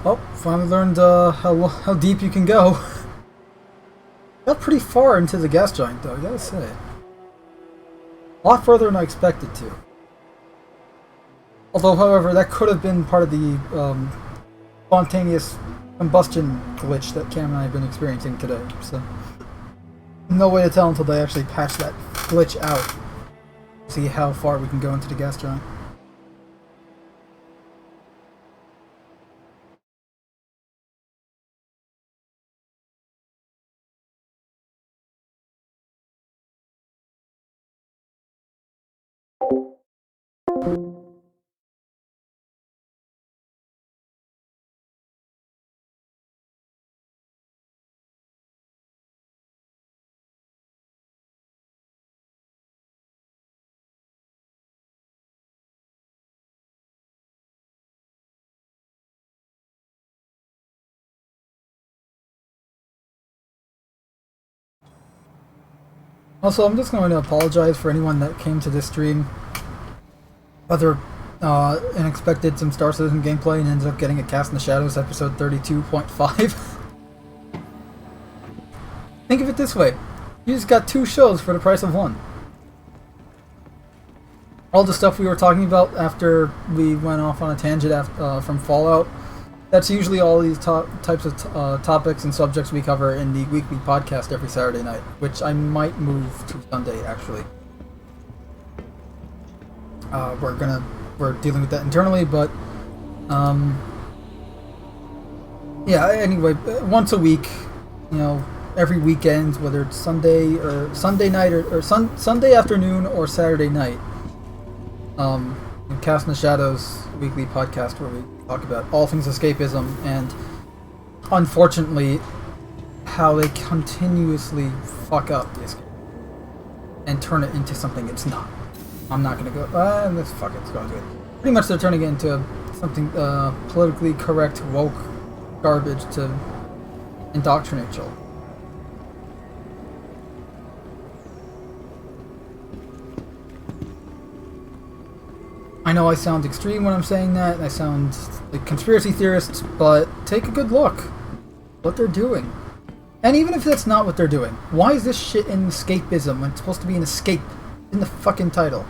Oh, finally learned how deep you can go. Got pretty far into the gas giant, though, I gotta say. A lot further than I expected to. Although, however, that could have been part of the spontaneous combustion glitch that Cam and I have been experiencing today. So, no way to tell until they actually patch that glitch out. See how far we can go into the gas giant. Also, I'm just going to apologize for anyone that came to this stream, whether and expected some Star Citizen gameplay and ended up getting a Cast in the Shadows episode 32.5. Think of it this way. You just got 2 shows for the price of 1. All the stuff we were talking about after we went off on a tangent from Fallout, that's usually all these types of topics and subjects we cover in the weekly podcast every Saturday night, which I might move to Sunday, actually. We're dealing with that internally, but yeah, anyway, once a week, you know, every weekend, whether it's Sunday or Sunday night or Sunday afternoon or Saturday night, Cast in the Shadows weekly podcast where we talk about all things escapism and, unfortunately, how they continuously fuck up the escape and turn it into something it's not. I'm not gonna go, let's fuck it, let's go into it. Pretty much they're turning it into something politically correct, woke garbage to indoctrinate children. I know I sound extreme when I'm saying that, I sound like conspiracy theorists, but take a good look what they're doing. And even if that's not what they're doing, why is this shit in escapism when it's supposed to be an escape in the fucking title?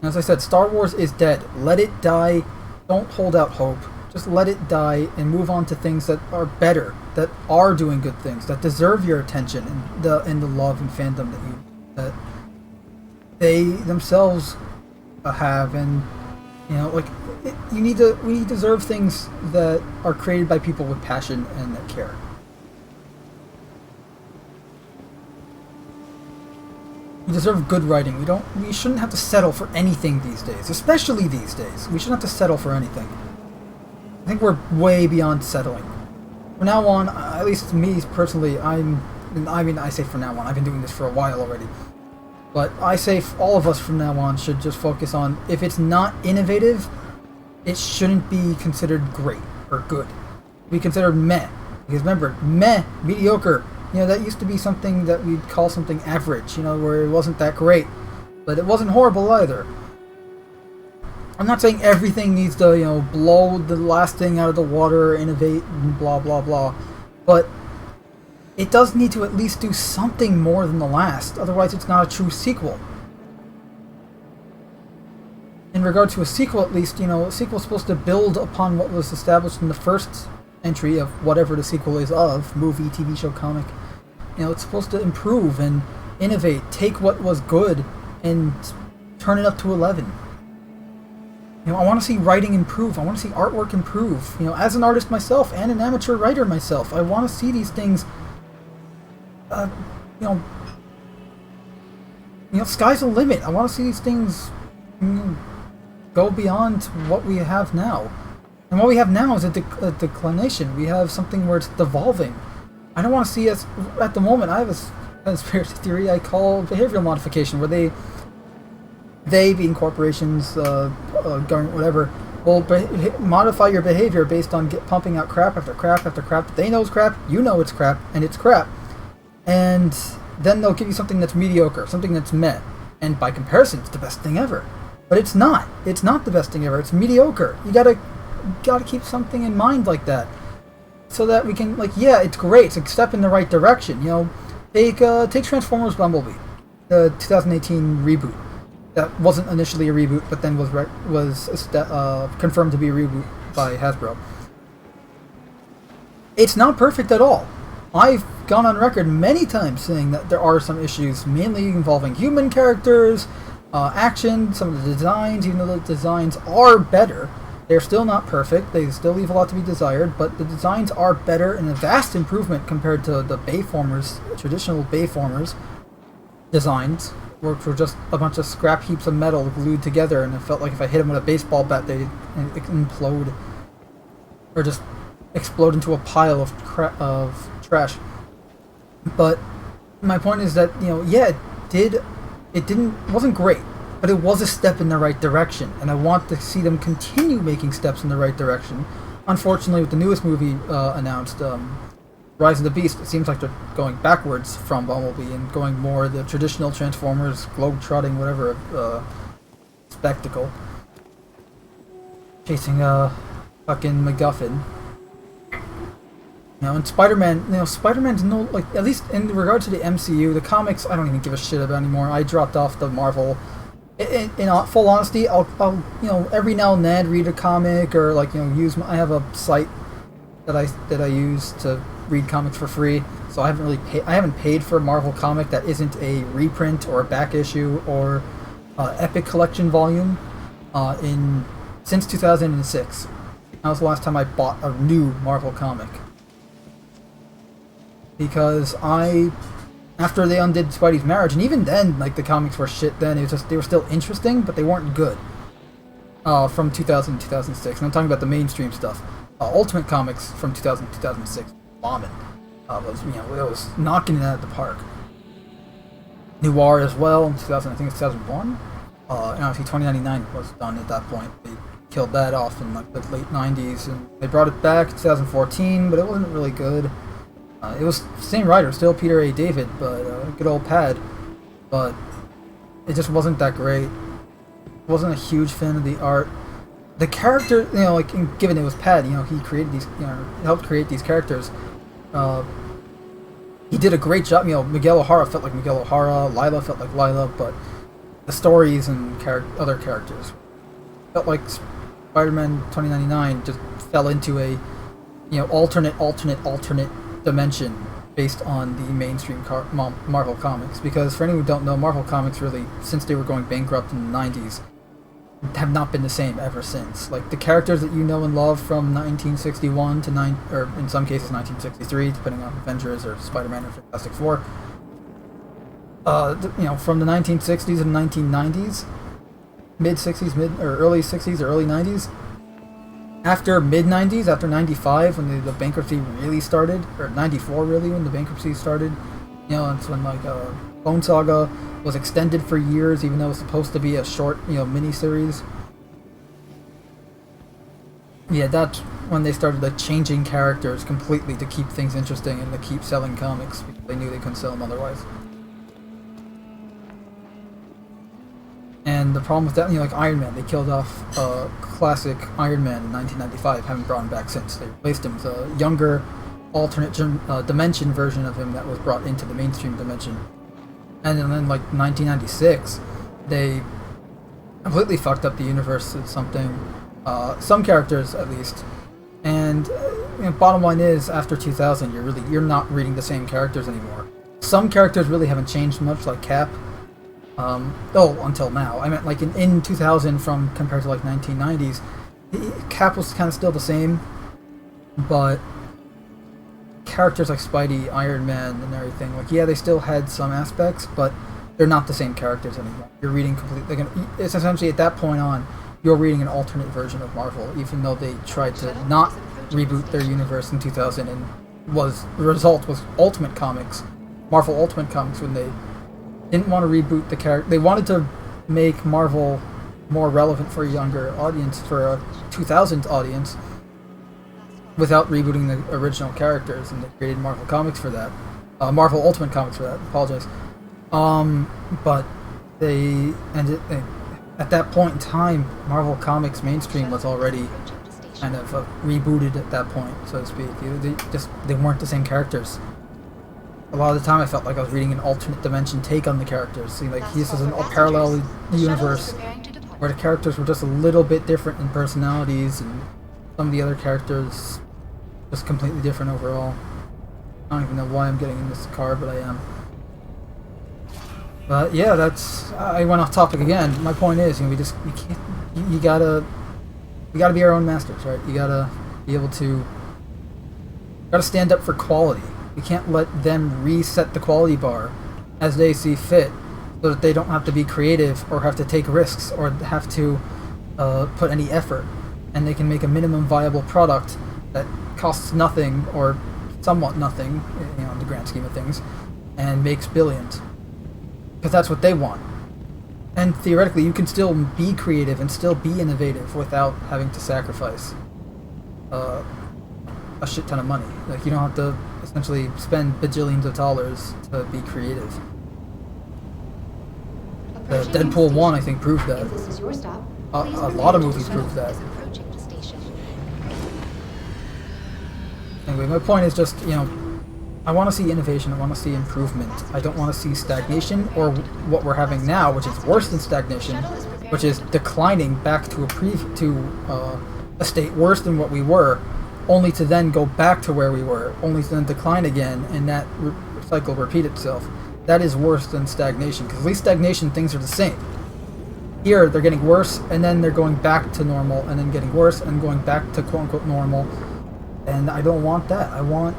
As I said, Star Wars is dead. Let it die. Don't hold out hope. Just let it die and move on to things that are better, that are doing good things, that deserve your attention and the love and fandom that they themselves have. And you know, like we deserve things that are created by people with passion and that care. We deserve good writing. We shouldn't have to settle for anything these days, especially these days. We shouldn't have to settle for anything. I think we're way beyond settling. From now on, at least me personally, I say from now on, I've been doing this for a while already. But I say all of us from now on should just focus on, if it's not innovative, it shouldn't be considered great or good. Be considered meh. Because remember, meh, mediocre, you know, that used to be something that we'd call something average, you know, where it wasn't that great. But it wasn't horrible either. I'm not saying everything needs to, you know, blow the last thing out of the water, innovate, and blah, blah, blah. But it does need to at least do something more than the last, otherwise it's not a true sequel. In regard to a sequel, at least, you know, a sequel's supposed to build upon what was established in the first entry of whatever the sequel is of, movie, TV show, comic. You know, it's supposed to improve and innovate, take what was good and turn it up to 11. You know, I want to see writing improve, I want to see artwork improve. You know, as an artist myself and an amateur writer myself, I want to see these things, you know, sky's the limit. I want to see these things go beyond what we have now. And what we have now is a declination. We have something where it's devolving. I don't want to see us, at the moment, I have a conspiracy theory I call behavioral modification, where they being corporations, government, whatever, will modify your behavior based on pumping out crap after crap after crap that they know is crap, you know it's crap, and it's crap. And then they'll give you something that's mediocre, something that's meh. And by comparison, it's the best thing ever. But it's not. It's not the best thing ever. It's mediocre. You gotta keep something in mind like that, so that we can, like, yeah, it's great. It's a step in the right direction. You know, take Transformers Bumblebee, the 2018 reboot. That wasn't initially a reboot, but then was confirmed to be a reboot by Hasbro. It's not perfect at all. I've gone on record many times saying that there are some issues, mainly involving human characters, action, some of the designs. Even though the designs are better, they're still not perfect. They still leave a lot to be desired, but the designs are better and a vast improvement compared to the Bayformers, traditional Bayformers designs, which were just a bunch of scrap heaps of metal glued together, and it felt like if I hit them with a baseball bat, they'd implode, or just explode into a pile of trash. But my point is that, you know, yeah, it wasn't great, but it was a step in the right direction, and I want to see them continue making steps in the right direction. Unfortunately, with the newest movie announced, Rise of the Beast, it seems like they're going backwards from Bumblebee and going more the traditional Transformers, globe-trotting, whatever, spectacle. Chasing a fucking MacGuffin. You know, and Spider-Man, you know, Spider-Man's no, like, at least in regard to the MCU, the comics, I don't even give a shit about anymore. I dropped off the Marvel. In full honesty, I'll, you know, every now and then read a comic, or, like, you know, I have a site that I use to read comics for free, so I haven't paid for a Marvel comic that isn't a reprint or a back issue or Epic Collection volume since 2006. That was the last time I bought a new Marvel comic. Because after they undid Spidey's marriage, and even then, like, the comics were shit then, it was just, they were still interesting, but they weren't good. From 2000 to 2006, and I'm talking about the mainstream stuff. Ultimate Comics from 2000 to 2006, bombing. It was knocking it out of the park. Noir as well, in 2000, I think it's 2001. And obviously 2099 was done at that point. They killed that off in, like, the late 90s, and they brought it back in 2014, but it wasn't really good. It was the same writer, still Peter A. David, but good old Pad. But it just wasn't that great. Wasn't a huge fan of the art. The character, you know, like, given it was Pad, you know, he created these, you know, helped create these characters. He did a great job. You know, Miguel O'Hara felt like Miguel O'Hara, Lila felt like Lila, but the stories and other characters felt like Spider-Man 2099 just fell into a, you know, alternate dimension based on the mainstream Marvel Comics. Because for anyone who don't know, Marvel Comics really, since they were going bankrupt in the 90s, have not been the same ever since. Like, the characters that you know and love from 1961 to or in some cases 1963, depending on Avengers or Spider-Man or Fantastic Four. You know, from the 1960s and 1990s, early 60s or early 90s. After mid-90s, after 95, when the bankruptcy really started, or 94 really, when the bankruptcy started, you know, it's when, like, Bone Saga was extended for years, even though it was supposed to be a short, you know, mini-series. Yeah, that's when they started, like, changing characters completely to keep things interesting and to keep selling comics, because they knew they couldn't sell them otherwise. And the problem with that, you know, like Iron Man, they killed off classic Iron Man in 1995, haven't brought him back since. They replaced him with a younger, alternate dimension version of him that was brought into the mainstream dimension. And then, like, 1996, they completely fucked up the universe with something, some characters at least. And you know, bottom line is, after 2000, you're not reading the same characters anymore. Some characters really haven't changed much, like Cap. Until now. I meant, like, in 2000, compared to, like, 1990s, Cap was kind of still the same, but characters like Spidey, Iron Man, and everything, like, yeah, they still had some aspects, but they're not the same characters anymore. You're reading completely, it's essentially, at that point on, you're reading an alternate version of Marvel, even though they tried to not reboot their universe in 2000, and the result was Ultimate Comics, Marvel Ultimate Comics, when they didn't want to reboot the character. They wanted to make Marvel more relevant for a younger audience, for a 2000s audience, without rebooting the original characters, and they created Marvel Comics for that. Marvel Ultimate Comics for that, apologize. But they at that point in time, Marvel Comics mainstream was already kind of rebooted at that point, so to speak. They weren't the same characters. A lot of the time I felt like I was reading an alternate dimension take on the characters. See, like, this is a parallel universe where the characters were just a little bit different in personalities, and some of the other characters just completely different overall. I don't even know why I'm getting in this car, but I am. But yeah, I went off topic again. My point is, you can't, you gotta be our own masters, right? You gotta be able to, stand up for quality. You can't let them reset the quality bar as they see fit, so that they don't have to be creative or have to take risks or have to put any effort, and they can make a minimum viable product that costs nothing or somewhat nothing, in the grand scheme of things, and makes billions. Because that's what they want. And theoretically, you can still be creative and still be innovative without having to sacrifice a shit ton of money. Like, you don't have to essentially spend bajillions of dollars to be creative. Deadpool 1, I think, proved that. This is your stop. A lot of movies prove that. Anyway, my point is just, I want to see innovation, I want to see improvement. I don't want to see stagnation, or what we're having now, which is worse than stagnation, which is declining back to a state worse than what we were, only to then go back to where we were, only to then decline again, and that cycle repeat itself. That is worse than stagnation, because at least stagnation, things are the same. Here, they're getting worse, and then they're going back to normal, and then getting worse, and going back to quote-unquote normal. And I don't want that. I want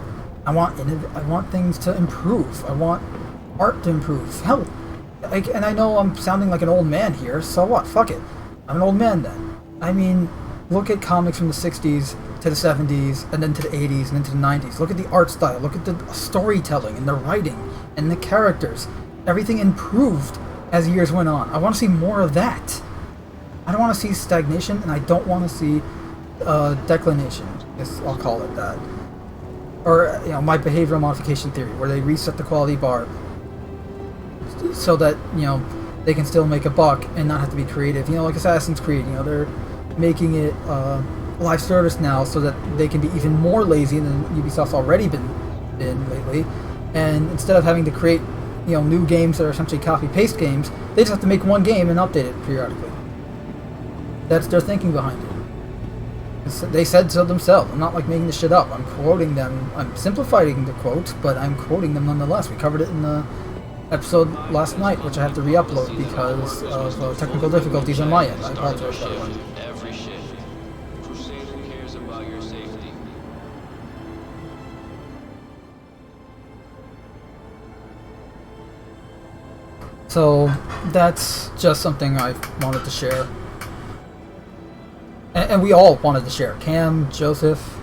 things to improve. I want art to improve. Hell, and I know I'm sounding like an old man here, so what? Fuck it. I'm an old man then. I mean, look at comics from the 60s to the 70s, and then to the 80s, and then to the 90s. Look at the art style. Look at the storytelling, and the writing, and the characters. Everything improved as years went on. I want to see more of that. I don't want to see stagnation, and I don't want to see declination. I'll call it that. Or, my behavioral modification theory, where they reset the quality bar so that, they can still make a buck and not have to be creative. Like Assassin's Creed, they're making it live service now so that they can be even more lazy than Ubisoft's already been lately. And instead of having to create, new games that are essentially copy-paste games, they just have to make one game and update it periodically. That's their thinking behind it. They said so themselves. I'm not making this shit up. I'm quoting them. I'm simplifying the quote, but I'm quoting them nonetheless. We covered it in the episode last night, which I have to re-upload because of technical difficulties on my end. I apologize for that one. Every shift. Crusader cares about your safety. So that's just something I wanted to share. And we all wanted to share. Cam, Joseph,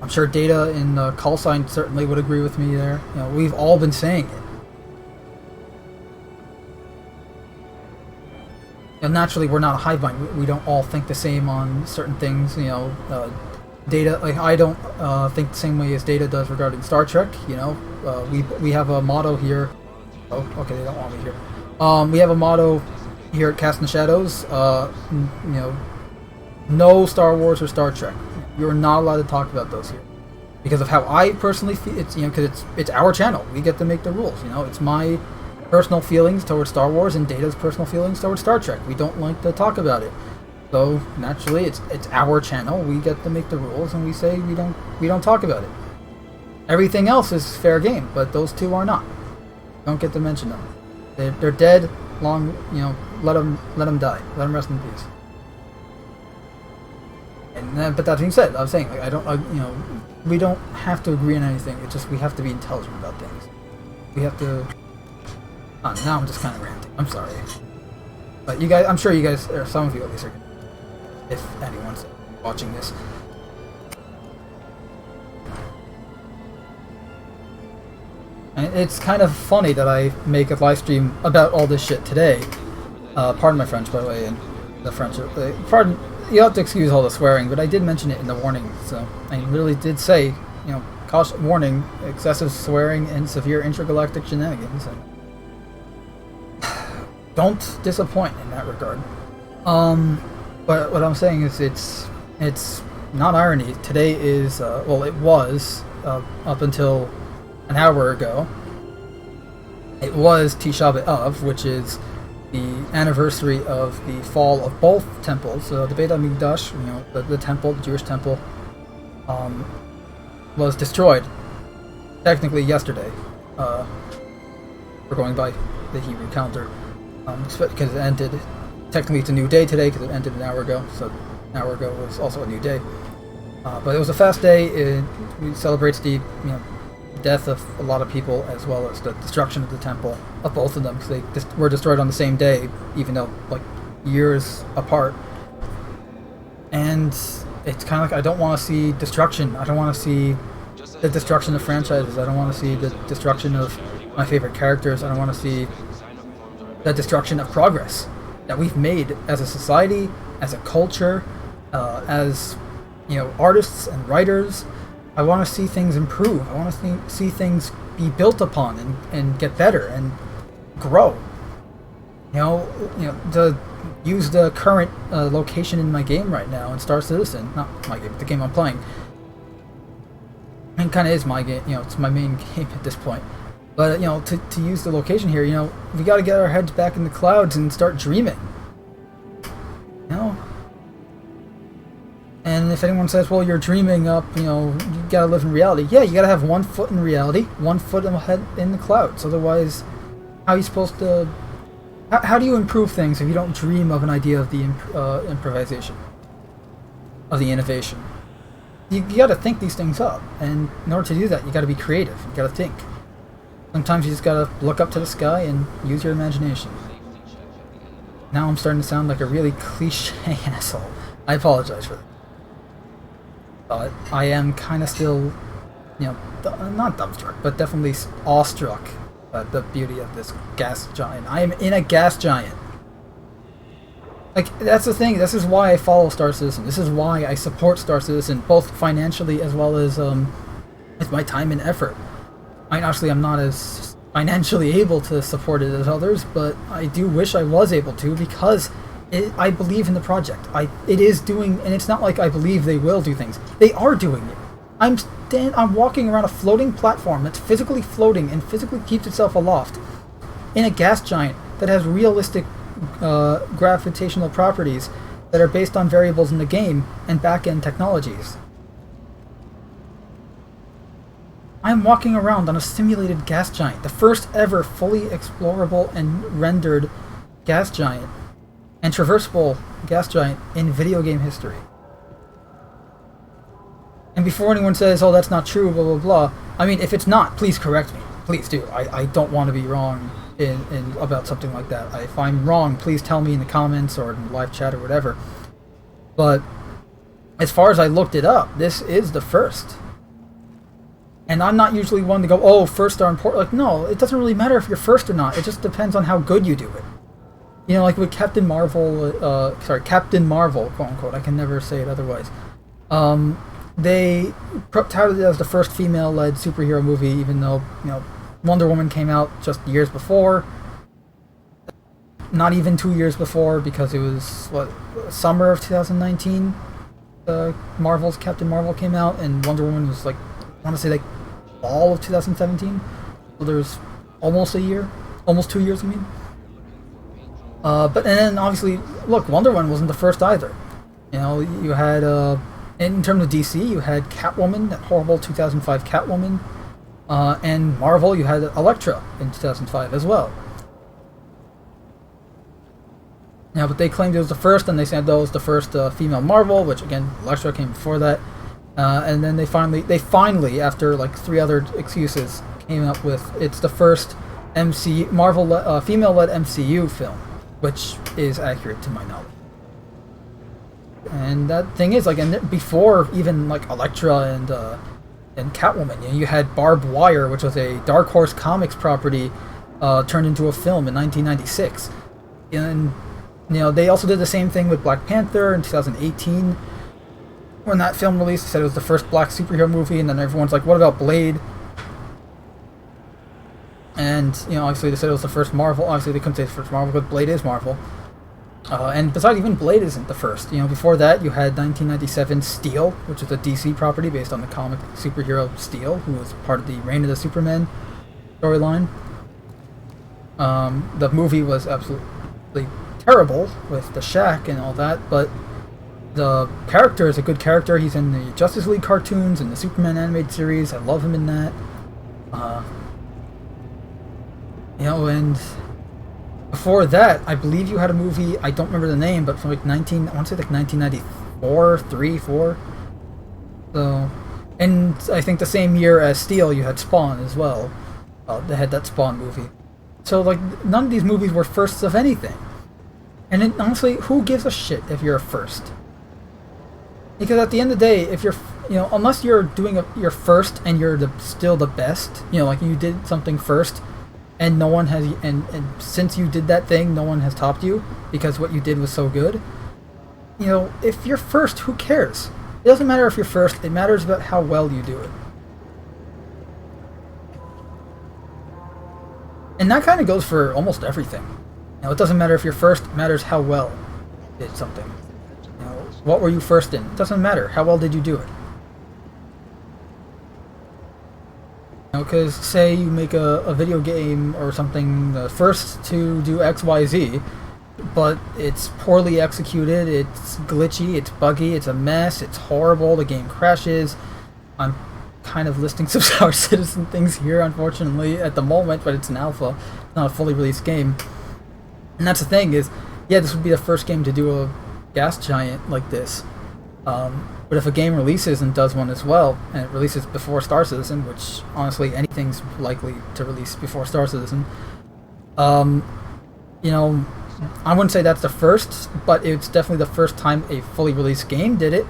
I'm sure Data in the call sign certainly would agree with me there. We've all been saying it. And naturally, we're not a hive mind. We don't all think the same on certain things. Data, I don't think the same way as Data does regarding Star Trek. We have a motto here. Oh, okay, they don't want me here. We have a motto here at Cast in the Shadows. No Star Wars or Star Trek. You're not allowed to talk about those here, because of how I personally feel. It's because it's our channel. We get to make the rules. It's my personal feelings towards Star Wars and Data's personal feelings towards Star Trek. We don't like to talk about it, so naturally, it's our channel. We get to make the rules, and we say we don't talk about it. Everything else is fair game, but those two are not. Don't get to mention them. They're dead. Long. Let them die. Let them rest in peace. And but that being said, I was saying, we don't have to agree on anything. It's just we have to be intelligent about things. We have to. Now I'm just kind of ranting. I'm sorry, but you guys, I'm sure you guys, or some of you at least, are, if anyone's watching this. And it's kind of funny that I make a live stream about all this shit today. Pardon my French, by the way, and the French. Pardon. You have to excuse all the swearing, but I did mention it in the warning, so I really did say, caution, warning, excessive swearing and severe intergalactic shenanigans. And don't disappoint in that regard. But what I'm saying is it's not irony. Today is well, it was up until an hour ago. It was Tisha B'Av, which is the anniversary of the fall of both temples. The Beit HaMikdash, the temple, the Jewish temple, was destroyed. Technically yesterday. We're going by the Hebrew calendar, because it ended. Technically, it's a new day today because it ended an hour ago. So an hour ago was also a new day. But it was a fast day. It celebrates the death of a lot of people, as well as the destruction of the temple, of both of them, because they were destroyed on the same day, even though like years apart. And it's kind of like, I don't want to see destruction. I don't want to see the destruction of franchises. I don't want to see the destruction of my favorite characters. I don't want to see the destruction of progress that we've made as a society, as a culture, as artists and writers. I want to see things improve. I want to see things be built upon and get better and grow. To use the current location in my game right now in Star Citizen, not my game, the game I'm playing. It kind of is my game. It's my main game at this point. But to use the location here, we got to get our heads back in the clouds and start dreaming. And if anyone says, well, you're dreaming up, you gotta live in reality. Yeah, you gotta have 1 foot in reality, 1 foot ahead in the clouds. Otherwise, how are you supposed to... How do you improve things if you don't dream of an idea of the improvisation? Of the innovation? You gotta think these things up. And in order to do that, you gotta be creative. You gotta think. Sometimes you just gotta look up to the sky and use your imagination. Now I'm starting to sound like a really cliche asshole. I apologize for that. But I am kind of still, not dumbstruck, but definitely awestruck at the beauty of this gas giant. I am in a gas giant. Like, that's the thing. This is why I follow Star Citizen. This is why I support Star Citizen, both financially as well as my time and effort. Honestly, I'm not as financially able to support it as others, but I do wish I was able to, because I believe in the project. It is doing, and it's not like I believe they will do things. They are doing it. I'm walking around a floating platform that's physically floating and physically keeps itself aloft in a gas giant that has realistic gravitational properties that are based on variables in the game and back-end technologies. I'm walking around on a simulated gas giant, the first ever fully explorable and rendered gas giant and traversable gas giant in video game history. And before anyone says, oh, that's not true, blah, blah, blah, I mean, if it's not, please correct me. Please do. I don't want to be wrong about something like that. If I'm wrong, please tell me in the comments or in the live chat or whatever. But as far as I looked it up, this is the first. And I'm not usually one to go, oh, first are important. Like, no, it doesn't really matter if you're first or not. It just depends on how good you do it. Like with Captain Marvel, quote unquote, I can never say it otherwise. They touted it as the first female-led superhero movie, even though, Wonder Woman came out just years before. Not even 2 years before, because it was, summer of 2019, Marvel's Captain Marvel came out, and Wonder Woman was, I want to say, fall of 2017. So there's almost a year, almost 2 years, I mean. And then obviously, look, Wonder Woman wasn't the first either. You had, in terms of DC, you had Catwoman, that horrible 2005 Catwoman, and Marvel, you had Elektra in 2005 as well. Yeah, but they claimed it was the first, and they said that was the first female Marvel, which again, Elektra came before that. And then they finally, after 3 other excuses, came up with, it's the first Marvel female-led MCU film, which is accurate to my knowledge. And that thing is, and before even Elektra and Catwoman, you had Barbed Wire, which was a Dark Horse Comics property turned into a film in 1996. And they also did the same thing with Black Panther in 2018. When that film released, they said it was the first black superhero movie, and then everyone's like, what about Blade? And, obviously they said it was the first Marvel. Obviously they couldn't say it's the first Marvel, but Blade is Marvel. And besides, even Blade isn't the first. You know, before that, you had 1997 Steel, which is a DC property based on the comic superhero Steel, who was part of the Reign of the Superman storyline. The movie was absolutely terrible with the Shack and all that, but the character is a good character. He's in the Justice League cartoons and the Superman animated series. I love him in that. You know, and before that, I believe you had a movie, I don't remember the name, but from like I want to say like 1994, 3, 4. So, and I think the same year as Steel, you had Spawn as well. They had that Spawn movie. So, like, none of these movies were firsts of anything. And then, honestly, who gives a shit if you're a first? Because at the end of the day, if you're, you know, unless you're doing your first and you're still the best, you know, like you did something first, and no one has, and since you did that thing, no one has topped you because what you did was so good. You know, if you're first, who cares? It doesn't matter if you're first. It matters about how well you do it. And that kind of goes for almost everything. You know, it doesn't matter if you're first. It matters how well you did something. You know, what were you first in? It doesn't matter. How well did you do it? Because say you make a video game or something, the first to do XYZ, but it's poorly executed, it's glitchy, it's buggy, it's a mess, it's horrible, the game crashes. I'm kind of listing some Star Citizen things here, unfortunately, at the moment, but it's an alpha, not a fully released game. And that's the thing is, yeah, this would be the first game to do a gas giant like this. But if a game releases and does one as well, and it releases before Star Citizen, which honestly anything's likely to release before Star Citizen, you know, I wouldn't say that's the first, but it's definitely the first time a fully released game did it,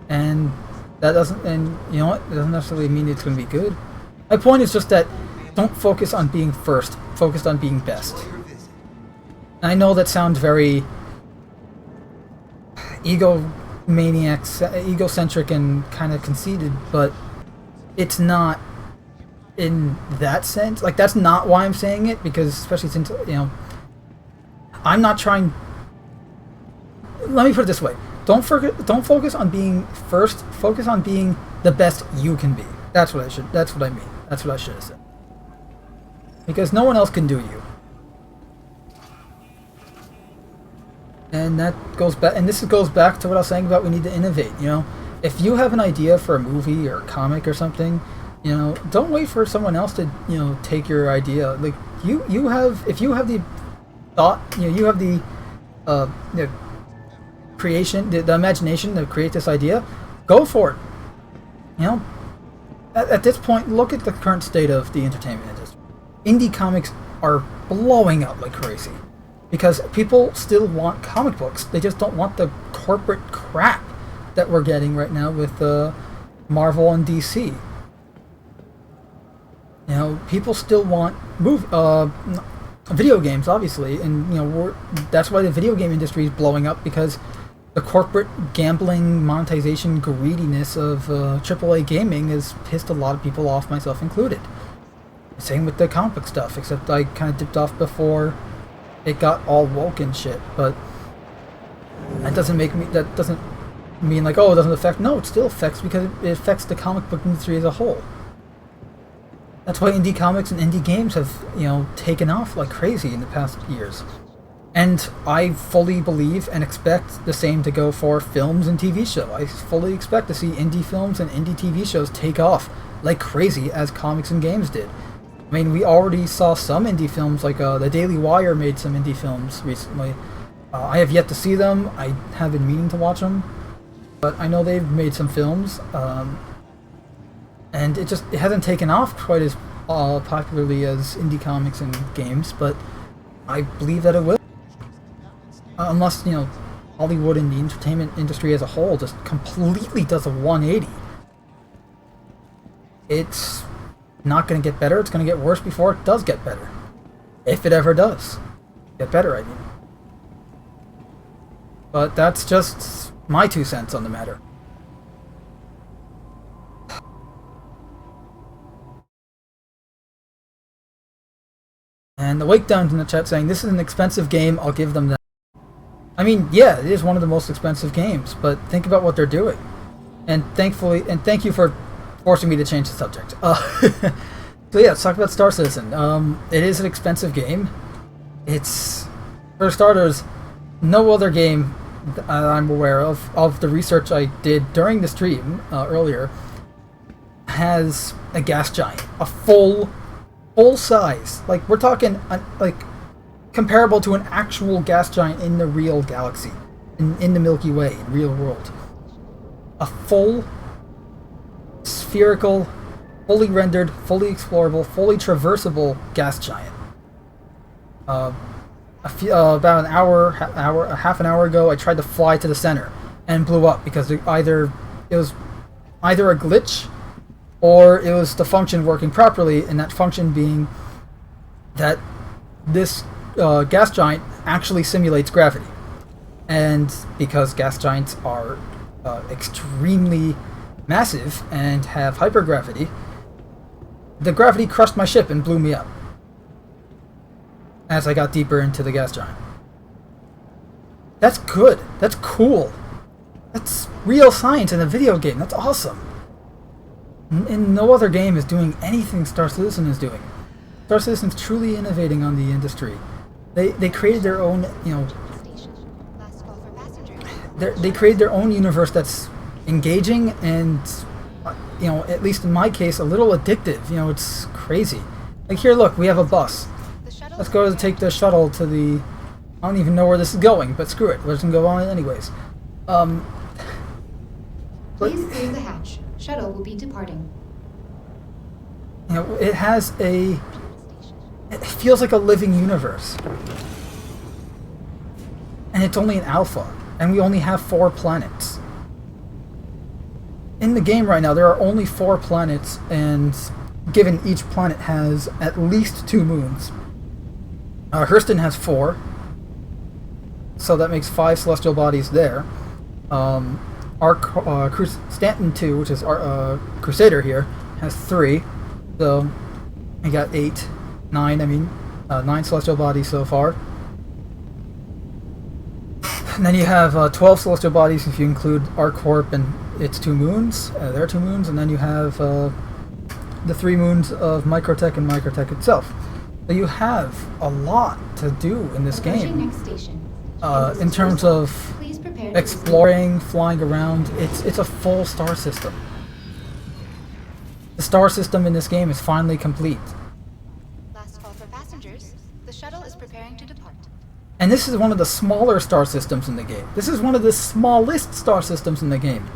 and that doesn't, and you know what, it doesn't necessarily mean it's going to be good. My point is just that don't focus on being first, focus on being best. And I know that sounds very egocentric and kind of conceited, but it's not in that sense. Like, that's not why I'm saying it, because especially since, you know, I'm not trying. Let me put it this way: don't focus on being first. Focus on being the best you can be. That's what I should. That's what I mean. That's what I should have said. Because no one else can do you. And that goes back, and this goes back to what I was saying about we need to innovate. You know, if you have an idea for a movie or a comic or something, you know, don't wait for someone else to, you know, take your idea. Like you have, if you have the thought, you know, you have the creation, the imagination to create this idea, go for it. You know, at this point, look at the current state of the entertainment industry. Indie comics are blowing up like crazy. Because people still want comic books. They just don't want the corporate crap that we're getting right now with Marvel and DC. You know, people still want video games, obviously, and you know that's why the video game industry is blowing up, because the corporate gambling, monetization, greediness of AAA gaming has pissed a lot of people off, myself included. Same with the comic book stuff, except I kind of dipped off before it got all woke and shit, but that doesn't mean like, oh, it doesn't affect. No, it still affects, because it affects the comic book industry as a whole. That's why indie comics and indie games have, you know, taken off like crazy in the past years. And I fully believe and expect the same to go for films and TV shows. I fully expect to see indie films and indie TV shows take off like crazy as comics and games did. I mean, we already saw some indie films, like the Daily Wire made some indie films recently. I have yet to see them. I have been meaning to watch them, but I know they've made some films, and it hasn't taken off quite as popularly as indie comics and games, but I believe that it will. Unless, you know, Hollywood and the entertainment industry as a whole just completely does a 180. It's not going to get better. It's going to get worse before it does get better. If it ever does get better, I mean. But that's just my 2 cents on the matter. And the Wake Down's in the chat saying, this is an expensive game, I'll give them that. I mean, yeah, it is one of the most expensive games, but think about what they're doing. And thank you for forcing me to change the subject. So yeah, let's talk about Star Citizen. It is an expensive game. It's, for starters, no other game that I'm aware of the research I did during the stream earlier, has a gas giant, a full size. Like, we're talking like comparable to an actual gas giant in the real galaxy, in the Milky Way, in real world. A full spherical, fully rendered, fully explorable, fully traversable gas giant. About half an hour ago, I tried to fly to the center and blew up because it was either a glitch or it was the function working properly, and that function being that this gas giant actually simulates gravity. And because gas giants are extremely massive and have hypergravity, the gravity crushed my ship and blew me up as I got deeper into the gas giant. That's good. That's cool. That's real science in a video game. That's awesome. And no other game is doing anything Star Citizen is doing. Star Citizen's truly innovating on the industry. They created their own, they created their own universe that's engaging and, at least in my case, a little addictive. It's crazy. Like, here, look, we have a bus. Let's go to take the shuttle to the... I don't even know where this is going, but screw it. We're just gonna go on it anyways. Please clear the hatch. Shuttle will be departing. It has a... It feels like a living universe. And it's only an alpha. And we only have 4 planets. In the game right now, there are only 4 planets, and given each planet has at least 2 moons. Hurston has 4, so that makes 5 celestial bodies there. Stanton 2, which is our Crusader here, has 3, so I got 9 celestial bodies so far. And then you have 12 celestial bodies if you include ArcCorp and its 2 moons, their 2 moons, and then you have the 3 moons of Microtech and Microtech itself. So you have a lot to do in this game. In terms of exploring, flying around, it's a full star system. The star system in this game is finally complete. Last call for passengers. The shuttle is preparing to depart. And this is one of the smaller star systems in the game. This is one of the smallest star systems in the game.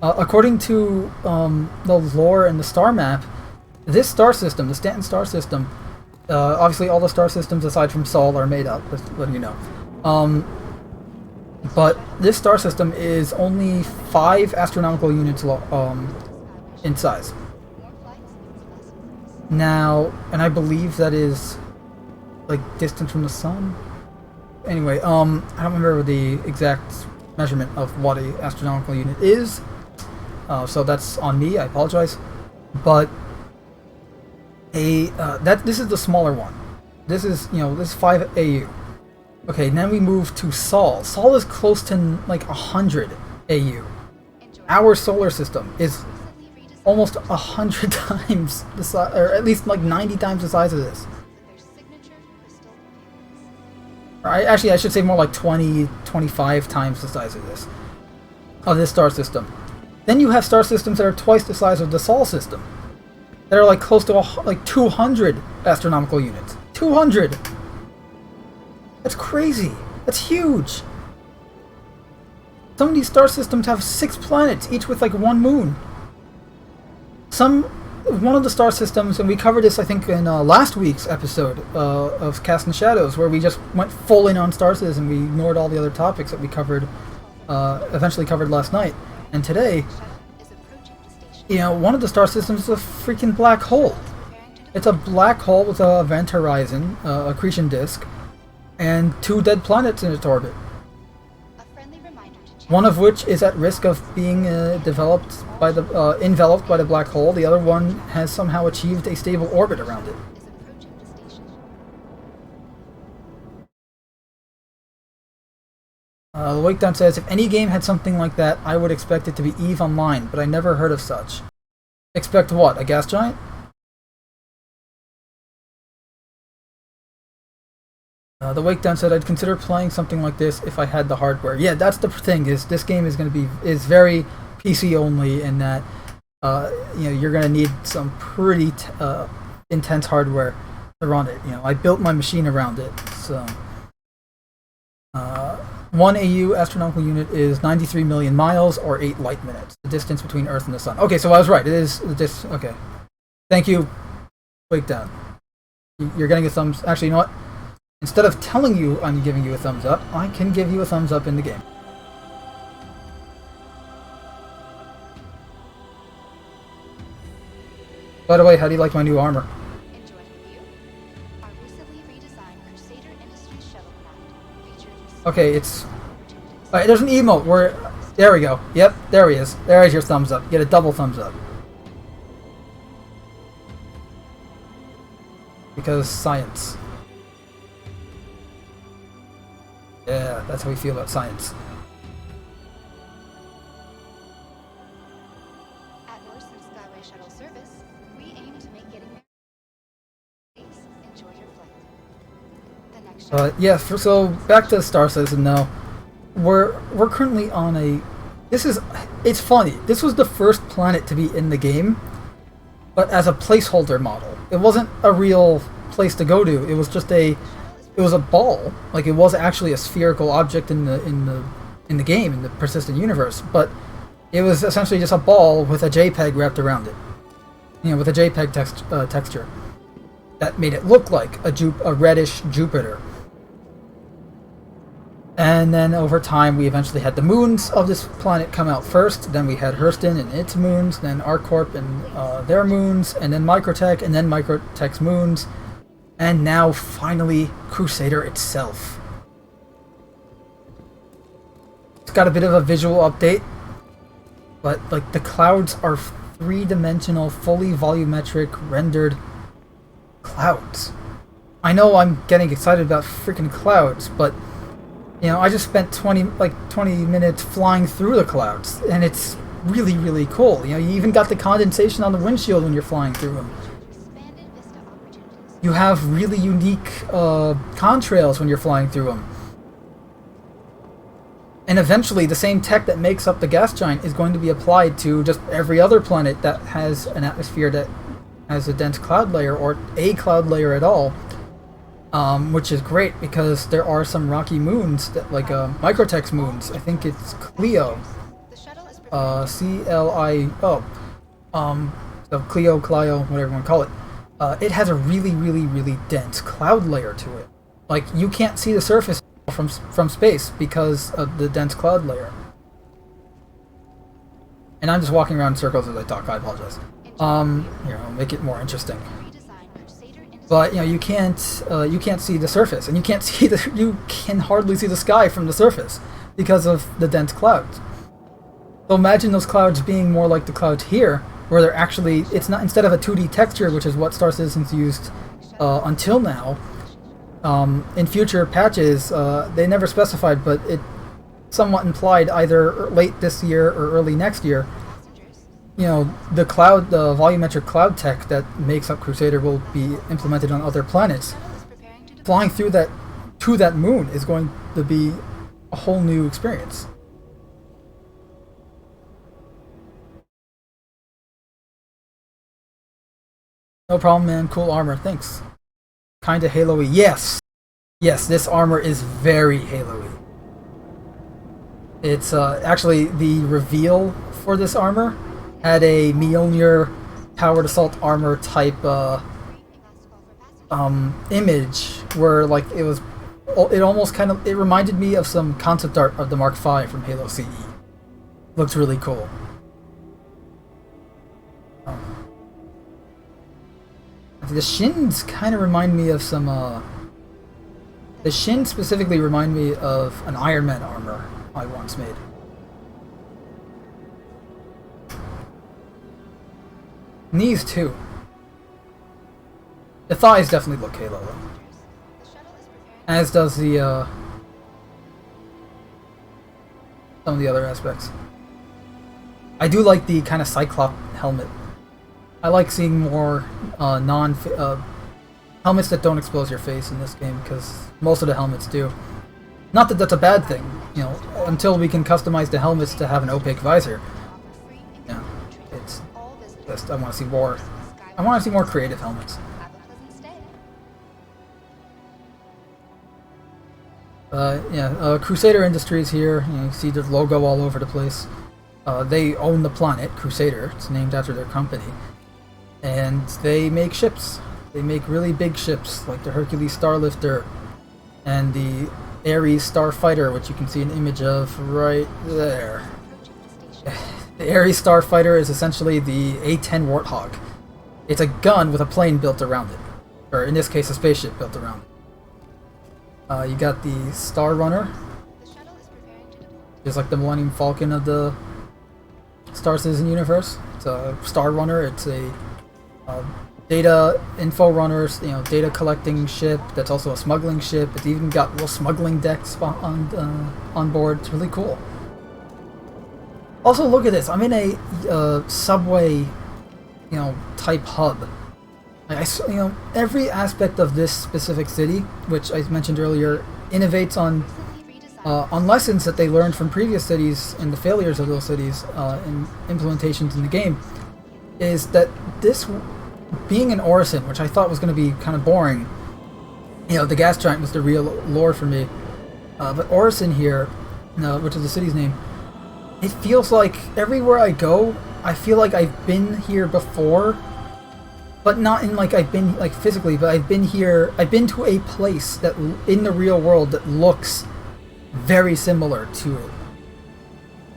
According to the lore and the star map, this star system, the Stanton star system, obviously all the star systems aside from Sol are made up, just letting you know. But this star system is only 5 astronomical units in size. Now, and I believe that is like distance from the sun. Anyway, I don't remember the exact measurement of what a astronomical unit is. So that's on me, I apologize. But this is the smaller one. This is, this is 5 AU. Okay, then we move to Sol. Sol is close to like 100 AU. Our solar system is almost 100 times the size, or at least like 90 times the size of this. Actually, I should say more like 25 times the size of this star system. Then you have star systems that are twice the size of the Sol system. That are like close to like 200 astronomical units. 200! That's crazy. That's huge. Some of these star systems have 6 planets, each with like 1 moon. One of the star systems, and we covered this I think in last week's episode of Casting Shadows, where we just went full in on Star Citizen and we ignored all the other topics that we covered, eventually covered last night. And today, one of the star systems is a freaking black hole. It's a black hole with a event horizon, accretion disk, and 2 dead planets in its orbit. One of which is at risk of being enveloped by the black hole. The other one has somehow achieved a stable orbit around it. The Wakedown says, if any game had something like that, I would expect it to be EVE Online, but I never heard of such. Expect what? A gas giant? The Wakedown said, I'd consider playing something like this if I had the hardware. Yeah, that's the thing, is this game is going to be very PC only in that you're going to need some pretty intense hardware to run it. I built my machine around it, so 1 AU astronomical unit is 93 million miles or 8 light minutes, the distance between Earth and the Sun. Okay, so I was right. It is this. Okay, thank you, Wakedown. You're getting a thumbs. Actually, you know what? Instead of telling you I'm giving you a thumbs up, I can give you a thumbs up in the game. By the way, how do you like my new armor? Enjoyed review? Our recently redesigned Crusader Industries shuttlecraft features. Okay, it's... Alright, there's an emote where... There we go. Yep, there he is. There is your thumbs up. Get a double thumbs up. Because science. Yeah, that's how we feel about science. At Norse's Skyway Shuttle service, we aim to make getting there. Please enjoy your flight. The next shuttle. Yeah, so back to Star Citizen now. We're currently on a... It's funny. This was the first planet to be in the game, but as a placeholder model. It wasn't a real place to go to. It was just a... It was a ball, like it was actually a spherical object in the game, in the persistent universe, but it was essentially just a ball with a JPEG wrapped around it, with a JPEG texture that made it look like a reddish Jupiter. And then over time, we eventually had the moons of this planet come out first. Then we had Hurston and its moons, then ArcCorp and their moons, and then Microtech, and then Microtech's moons. And now, finally, Crusader itself. It's got a bit of a visual update, but like the clouds are three-dimensional, fully volumetric, rendered clouds. I know I'm getting excited about freaking clouds, but I just spent 20 minutes flying through the clouds, and it's really, really cool. You even got the condensation on the windshield when you're flying through them. You have really unique contrails when you're flying through them. And eventually, the same tech that makes up the gas giant is going to be applied to just every other planet that has an atmosphere that has a dense cloud layer, or a cloud layer at all. Which is great, because there are some rocky moons, that, like Microtech's moons. I think it's Clio. C-L-I-O. So Clio, whatever you want to call it. It has a really, really, really dense cloud layer to it. Like, you can't see the surface from space because of the dense cloud layer. And I'm just walking around in circles as I talk. I apologize. Here, I'll make it more interesting. But you can't see the surface, and you can hardly see the sky from the surface because of the dense clouds. So imagine those clouds being more like the clouds here, where they're actually, it's not, instead of a 2D texture, which is what Star Citizen's used until now. In future patches, they never specified, but it somewhat implied either late this year or early next year. The volumetric cloud tech that makes up Crusader will be implemented on other planets. Flying through to that moon is going to be a whole new experience. No problem, man. Cool armor. Thanks. Kinda Halo-y. Yes! Yes, this armor is very Halo-y. It's, actually, the reveal for this armor had a Mjolnir powered assault armor type, image, where, like, it almost kind of, it reminded me of some concept art of the Mark V from Halo CE. Looks really cool. The shins kind of remind me of some, the shins specifically remind me of an Iron Man armor I once made. Knees too. The thighs definitely look Halo though. As does the, some of the other aspects. I do like the kind of Cyclops helmet. I like seeing more helmets that don't expose your face in this game, because most of the helmets do. Not that that's a bad thing, you know, until we can customize the helmets to have an opaque visor. Yeah, it's just, I want to see more. I want to see more creative helmets. Crusader Industries here. You know, you see the logo all over the place. They own the planet, Crusader. It's named after their company. And they make ships. They make really big ships, like the Hercules Starlifter and the Ares Starfighter, which you can see an image of right there. The Ares Starfighter is essentially the A-10 Warthog. It's a gun with a plane built around it. Or in this case, a spaceship built around it. You got the Star Runner. It's like the Millennium Falcon of the Star Citizen universe. It's a Star Runner. It's a data info runners, you know, data collecting ship that's also a smuggling ship. It's even got little smuggling decks on board. It's really cool. Also, look at this. I'm in a subway, you know, type hub. You know, every aspect of this specific city, which I mentioned earlier, innovates on lessons that they learned from previous cities and the failures of those cities in implementations in the game. Is that this being an Orison, which I thought was going to be kind of boring. You know, the gas giant was the real lore for me. But Orison here, which is the city's name, it feels like everywhere I go, I feel like I've been here before. But not in like I've been like physically, but I've been here. I've been to a place that in the real world that looks very similar to it.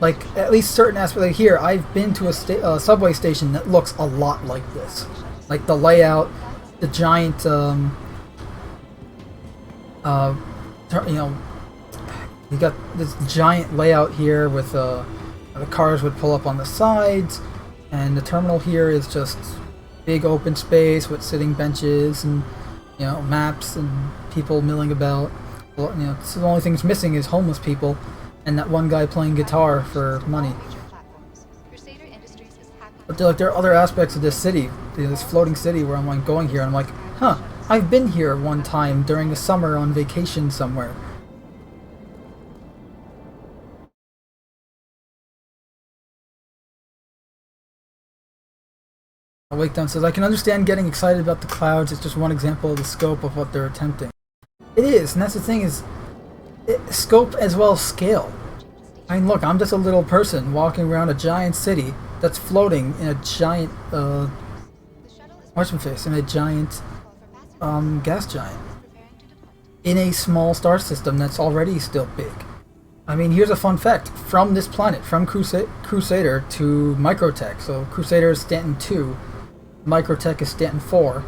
Like at least certain aspects. Like here, I've been to a subway station that looks a lot like this. Like the layout, the giant, you know, you got this giant layout here with the cars would pull up on the sides, and the terminal here is just big open space with sitting benches and, you know, maps and people milling about. Well, you know, so the only things missing is homeless people and that one guy playing guitar for money. But there are other aspects of this city, this floating city, where I'm like going here and I'm like, huh, I've been here one time during the summer on vacation somewhere. Wakedown says, I can understand getting excited about the clouds. It's just one example of the scope of what they're attempting. It is, and that's the thing is, scope as well as scale. I mean, look, I'm just a little person walking around a giant city that's floating in a giant, in a giant, gas giant. In a small star system that's already still big. I mean, here's a fun fact. From this planet, from Crusader to Microtech, so Crusader is Stanton 2, Microtech is Stanton 4.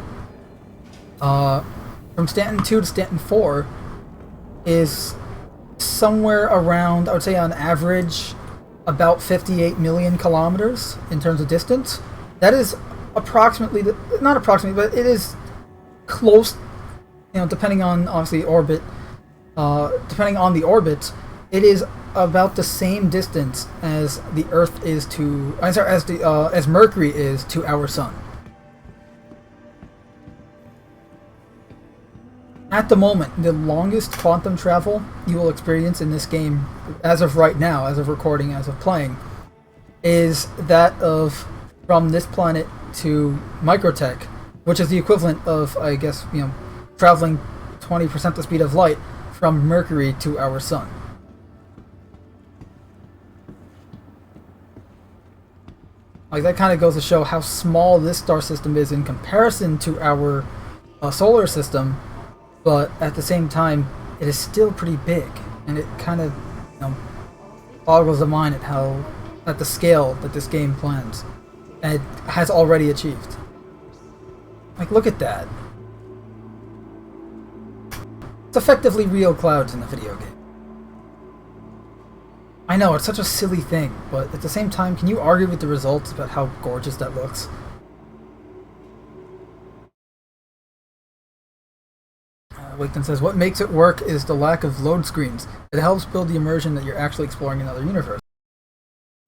From Stanton 2 to Stanton 4 is somewhere around, I would say on average, about 58 million kilometers in terms of distance. That is approximately, not approximately, but it is close, you know, depending on, obviously, orbit. Depending on the orbit, it is about the same distance as the Earth is to, I'm sorry, as Mercury is to our Sun. At the moment, the longest quantum travel you will experience in this game, as of right now, as of recording, as of playing, is that of from this planet to Microtech, which is the equivalent of, I guess, you know, traveling 20% the speed of light from Mercury to our Sun. Like, that kind of goes to show how small this star system is in comparison to our solar system. But at the same time, it is still pretty big, and it kind of, you know, boggles the mind at the scale that this game plans, and it has already achieved. Like, look at that. It's effectively real clouds in the video game. I know, it's such a silly thing, but at the same time, can you argue with the results about how gorgeous that looks? Waketon says, what makes it work is the lack of load screens. It helps build the immersion that you're actually exploring another universe.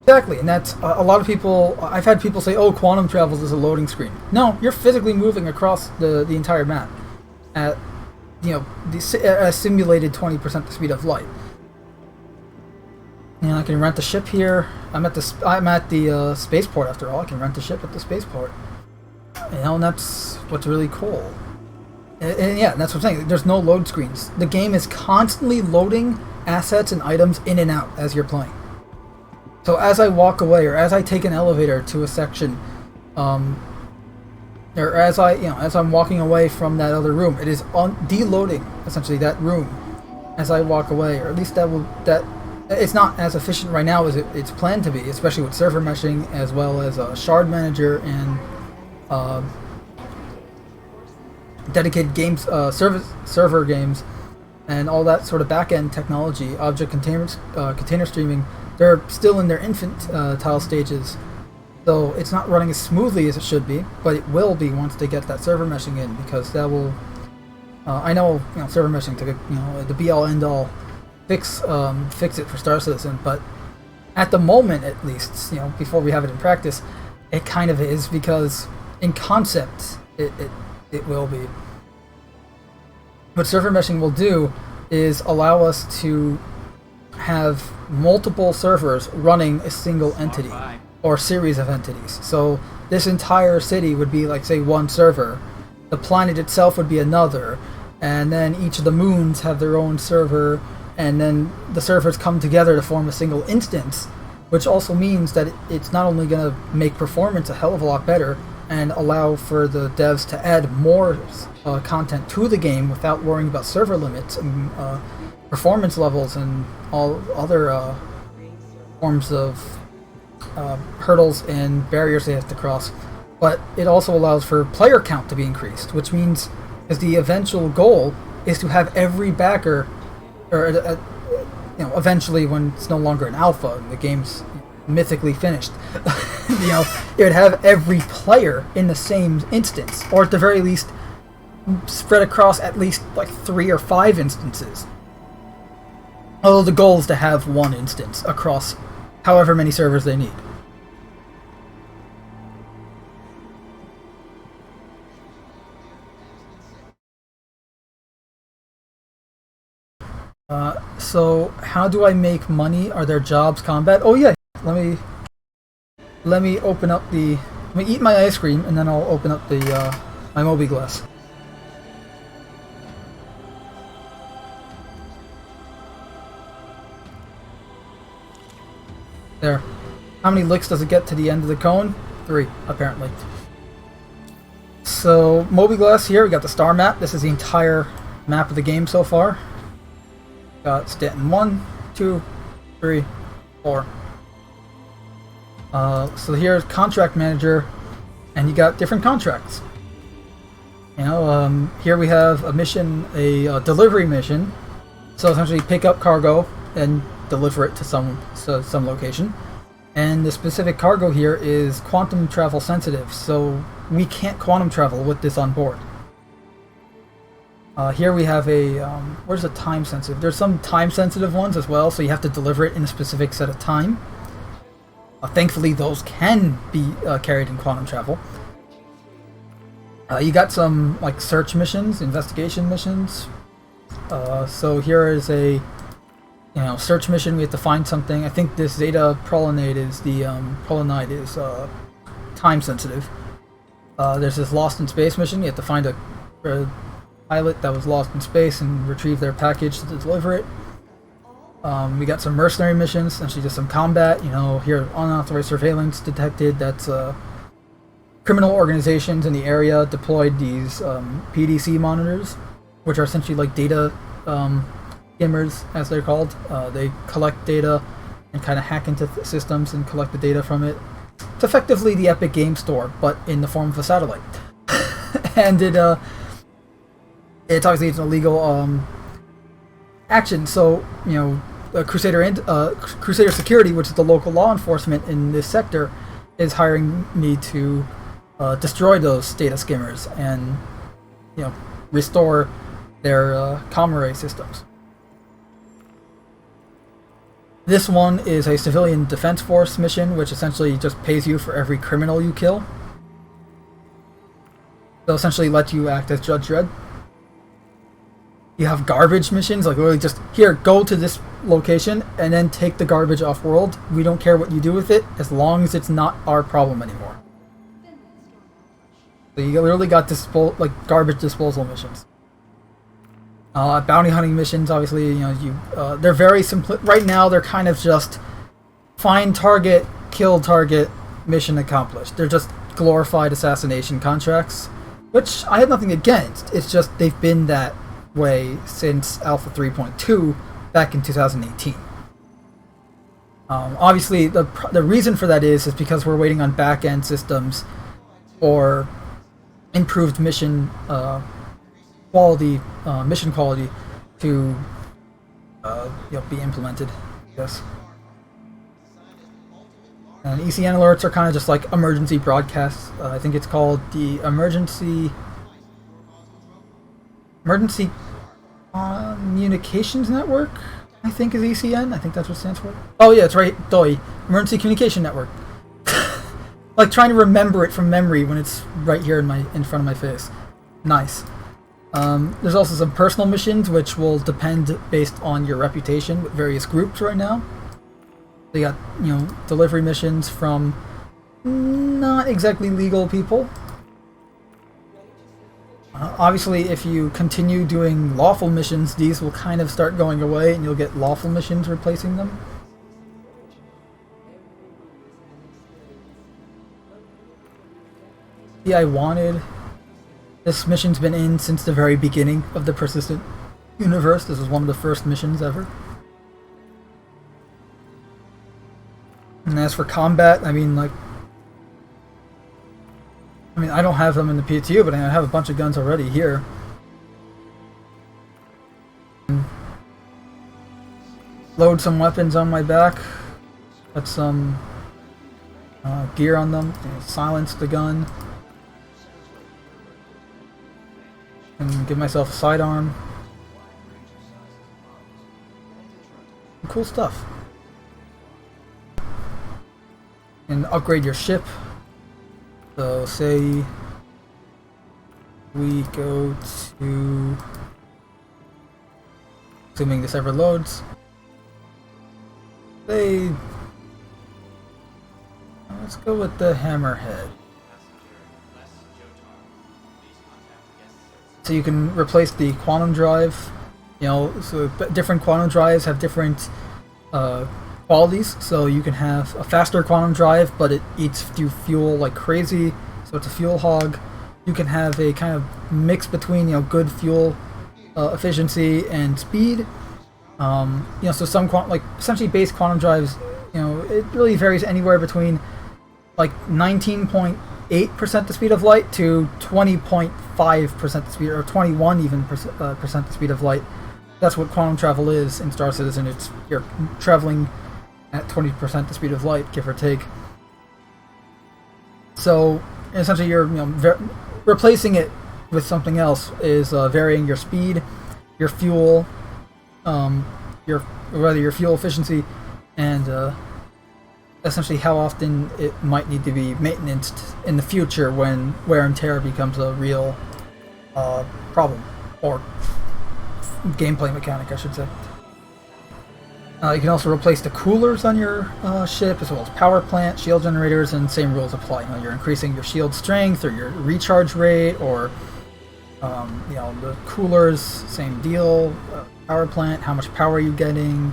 Exactly, and that's a lot of people. I've had people say, "Oh, quantum travels is a loading screen." No, you're physically moving across the entire map at a simulated 20% the speed of light. And I can rent a ship here. I'm at the spaceport after all. I can rent a ship at the spaceport. And that's what's really cool. And yeah, that's what I'm saying. There's no load screens. The game is constantly loading assets and items in and out as you're playing. So as I walk away, or as I take an elevator to a section, or as I'm walking away from that other room, it is deloading essentially that room as I walk away, or at least that it's not as efficient right now as it's planned to be, especially with server meshing as well as a shard manager and dedicated games, server games, and all that sort of back-end technology, object container streaming. They're still in their infantile stages, so it's not running as smoothly as it should be, but it will be once they get that server meshing in, because that will. I know, server meshing took the be-all end-all fix it for Star Citizen, but at the moment, at least, before we have it in practice, it kind of is, because in concept it will be. What server meshing will do is allow us to have multiple servers running a single entity or series of entities. So this entire city would be like, say, one server. The planet itself would be another, and then each of the moons have their own server, and then the servers come together to form a single instance, which also means that it's not only going to make performance a hell of a lot better and allow for the devs to add more content to the game without worrying about server limits and performance levels and all other forms of hurdles and barriers they have to cross, but it also allows for player count to be increased, which means as the eventual goal is to have every backer, or eventually when it's no longer an alpha and the game's mythically finished, it would have every player in the same instance, or at the very least spread across at least like 3 or 5 instances. Although the goal is to have one instance across however many servers they need. So how do I make money? Are there jobs, combat? Oh yeah, let me open up let me eat my ice cream, and then I'll open up the my Moby Glass. There. How many licks does it get to the end of the cone? 3, apparently. So, Moby Glass here, we got the star map. This is the entire map of the game so far. Got Stanton 1, 2, 3, 4. So here's Contract Manager, and you got different contracts. Here we have a mission, a delivery mission. So essentially pick up cargo and deliver it to some location. And the specific cargo here is quantum travel sensitive, so we can't quantum travel with this on board. Here we have where's the time sensitive? There's some time sensitive ones as well, so you have to deliver it in a specific set of time. Thankfully, those can be carried in quantum travel. You got some like search missions, investigation missions. So here is a search mission. We have to find something. I think this Zeta Prolinide is time sensitive. There's this Lost in Space mission. You have to find a pilot that was lost in space and retrieve their package to deliver it. We got some mercenary missions, essentially just some combat. Here unauthorized surveillance detected. That's criminal organizations in the area deployed these PDC monitors, which are essentially like data skimmers, as they're called. They collect data and kind of hack into systems and collect the data from it. It's effectively the Epic Game Store, but in the form of a satellite. And it's obviously an illegal action. So Crusader Security, which is the local law enforcement in this sector, is hiring me to destroy those data skimmers and restore their comm array systems. This one is a civilian defense force mission, which essentially just pays you for every criminal you kill. They'll essentially let you act as Judge Dredd. You have garbage missions, like literally just, here, go to this location and then take the garbage off world. We don't care what you do with it, as long as it's not our problem anymore. So you literally got garbage disposal missions. Bounty hunting missions, obviously, you know, they're very simple. Right now, they're kind of just find target, kill target, mission accomplished. They're just glorified assassination contracts, which I have nothing against. It's just they've been that way since Alpha 3.2 back in 2018. Obviously, the reason for that is because we're waiting on back-end systems for improved mission quality, to be implemented. Yes. And ECN alerts are kind of just like emergency broadcasts. I think it's called the emergency communications network. I think is ECN. I think that's what it stands for. Oh yeah, it's right. DOI, emergency communication network. Like trying to remember it from memory when it's right here in front of my face. Nice. There's also some personal missions which will depend based on your reputation with various groups right now. They got, you know, delivery missions from not exactly legal people. Obviously, if you continue doing lawful missions, these will kind of start going away and you'll get lawful missions replacing them. Yeah, I wanted... This mission's been in since the very beginning of the Persistent universe. This was one of the first missions ever. And as for combat, I mean, I don't have them in the PTU, but I have a bunch of guns already here. Load some weapons on my back. Put some gear on them. Silence the gun. And give myself a sidearm. Cool stuff. And upgrade your ship. So say we go to, assuming this ever loads, say, let's go with the Hammerhead. So you can replace the quantum drive, you know, so different quantum drives have different qualities. So you can have a faster quantum drive, but it eats fuel like crazy, so it's a fuel hog. You can have a kind of mix between, you know, good fuel efficiency and speed. You know, so some essentially base quantum drives, you know, it really varies anywhere between like 19.8% the speed of light to 20.5% the speed, or 21 even percent the speed of light. That's what quantum travel is in Star Citizen. It's you're traveling at 20% the speed of light, give or take. So essentially, you're, you know, replacing it with something else is varying your speed, your fuel, your fuel efficiency, and essentially how often it might need to be maintained in the future when wear and tear becomes a real problem, or gameplay mechanic, I should say. You can also replace the coolers on your ship, as well as power plant, shield generators, and same rules apply. You know, you're increasing your shield strength or your recharge rate, or you know, the coolers, same deal. Power plant, how much power are you getting?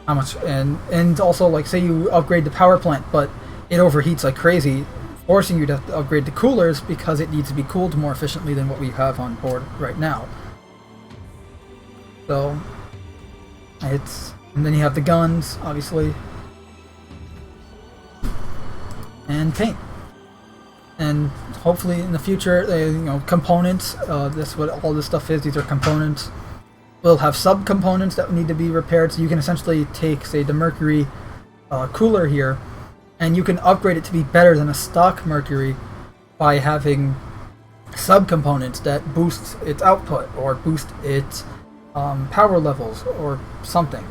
How much, and also, like, say you upgrade the power plant, but it overheats like crazy, forcing you to upgrade the coolers because it needs to be cooled more efficiently than what we have on board right now. So and then you have the guns, obviously, and paint, and hopefully in the future, you know, components. This what all this stuff is. These are components. We'll have sub-components that need to be repaired, so you can essentially take, say, the Mercury cooler here, and you can upgrade it to be better than a stock Mercury by having subcomponents that boost its output or boost its power levels or something.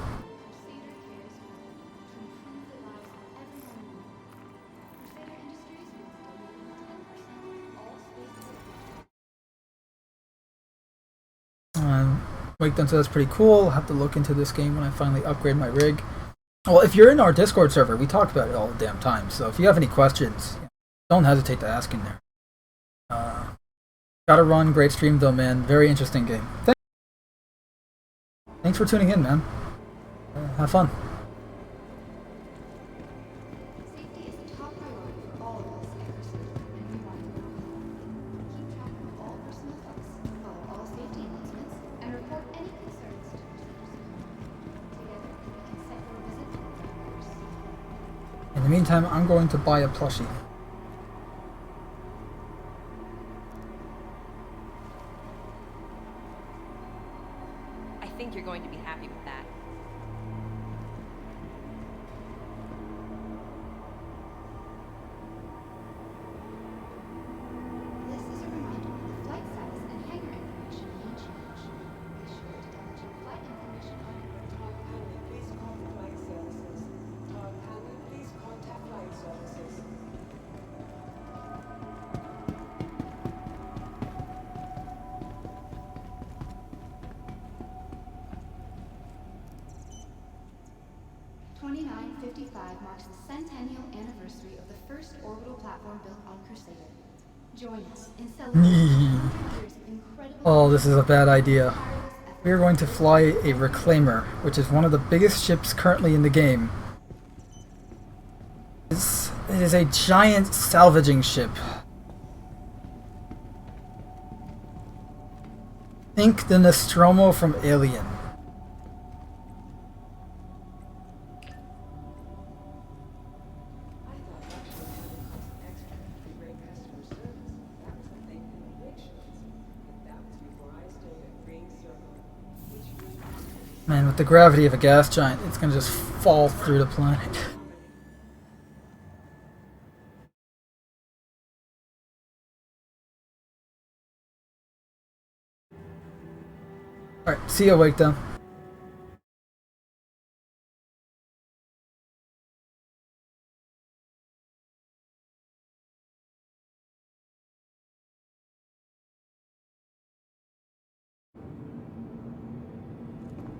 Wake done, so that's pretty cool. I'll have to look into this game when I finally upgrade my rig. Well, if you're in our Discord server, we talk about it all the damn time. So if you have any questions, don't hesitate to ask in there. Gotta run. Great stream though, man. Very interesting game. Thanks for tuning in, man. Have fun. Safety is the top priority for all of us at Crusader, and we want to keep track of all personal effects, follow all safety announcements, and report any concerns to Crusader Security. Together, we can set your visit to the right course. In the meantime, I'm going to buy a plushie. I think you're going to be happy with that. This is a reminder that the flight status and hangar information may change. Be sure to double check flight information on Please contact flight services. Please contact flight services. marks the centennial anniversary of the first orbital platform built on Crusader. Join us in celebrating 100 years of incredible... Oh, this is a bad idea. We are going to fly a Reclaimer, which is one of the biggest ships currently in the game. It is a giant salvaging ship. Think the Nostromo from Alien. Man, with the gravity of a gas giant, it's gonna just fall through the planet. Alright, see you, Wake Down.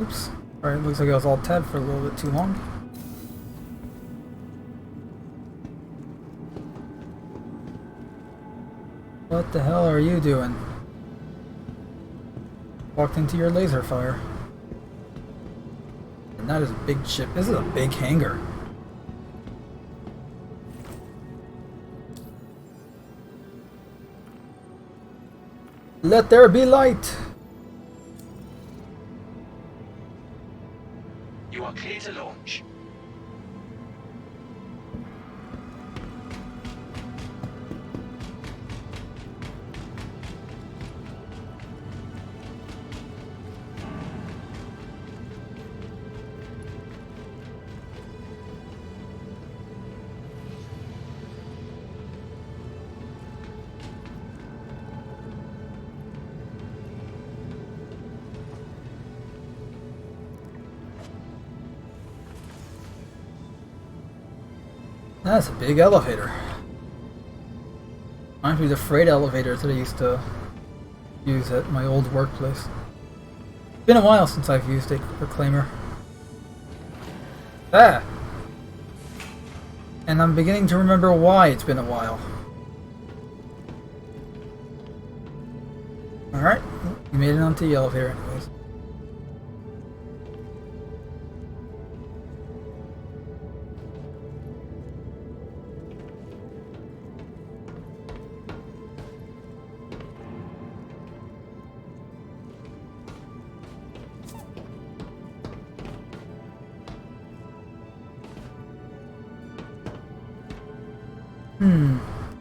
Oops. Alright, looks like I was all tabbed for a little bit too long. What the hell are you doing? Walked into your laser fire. And that is a big ship. This is a big hangar. Let there be light! You are clear to launch. That's a big elevator. Reminds me of the freight elevators that I used to use at my old workplace. It's been a while since I've used a Reclaimer. Ah! And I'm beginning to remember why it's been a while. Alright, you made it onto the elevator anyways.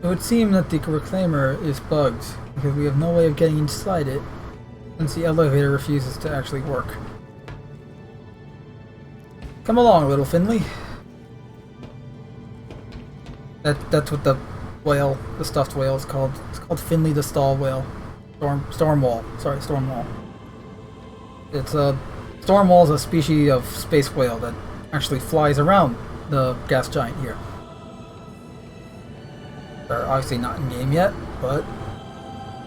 It would seem that the Reclaimer is bugged, because we have no way of getting inside it, since the elevator refuses to actually work. Come along, little Finley. That's what the whale, the stuffed whale. It's called Finley the Stall Whale. Storm wall. Sorry, storm wall. It's a storm wall is a species of space whale that actually flies around the gas giant here. They're obviously not in game yet, but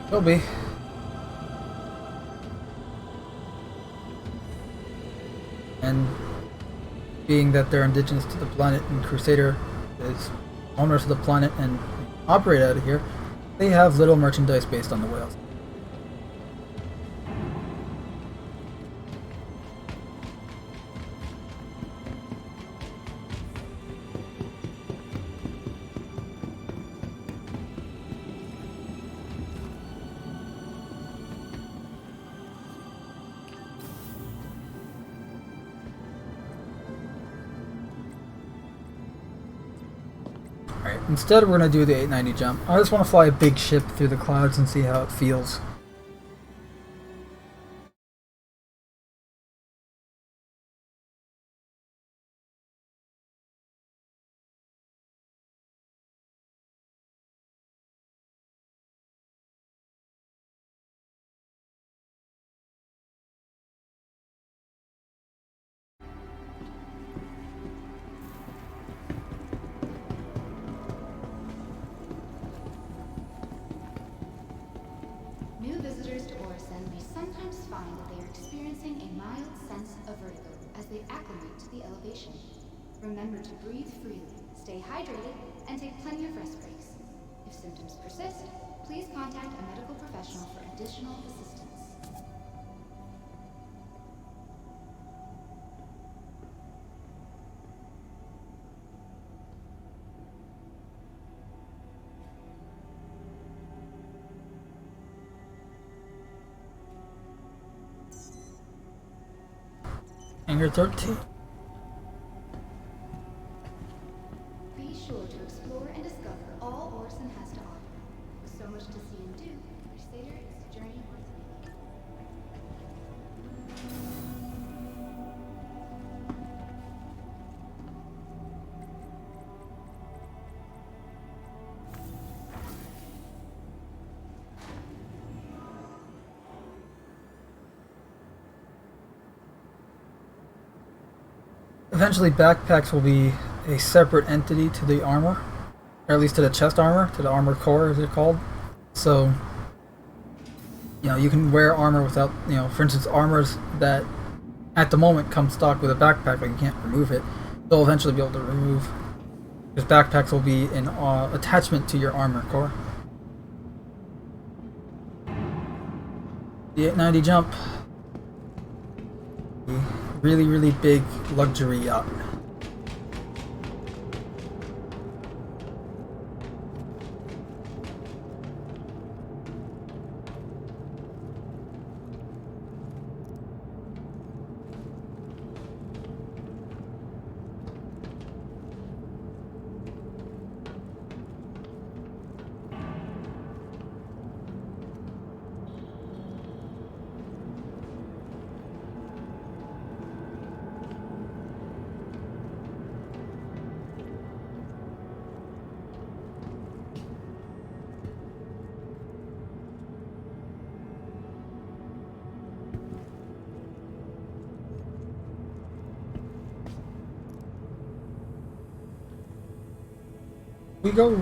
they'll be. And being that they're indigenous to the planet and Crusader is owners of the planet and operate out of here, they have little merchandise based on the whales. Instead, we're going to do the 890 jump. I just want to fly a big ship through the clouds and see how it feels. New visitors to Orison may sometimes find that they are experiencing a mild sense of vertigo as they acclimate to the elevation. Remember to breathe freely, stay hydrated, and take plenty of rest breaks. If symptoms persist, please contact a medical professional for additional assistance. Hangar 13. Be sure to explore and discover all Orison has to offer. With so much to see and do, Crusader is a journey worth making. Eventually, backpacks will be a separate entity to the armor, or at least to the chest armor, to the armor core, as it's called. So, you know, you can wear armor without, you know, for instance, armors that at the moment come stock with a backpack, like you can't remove it. They'll eventually be able to remove, because backpacks will be an attachment to your armor core. The 890 jump. Really, really big luxury yacht. We go.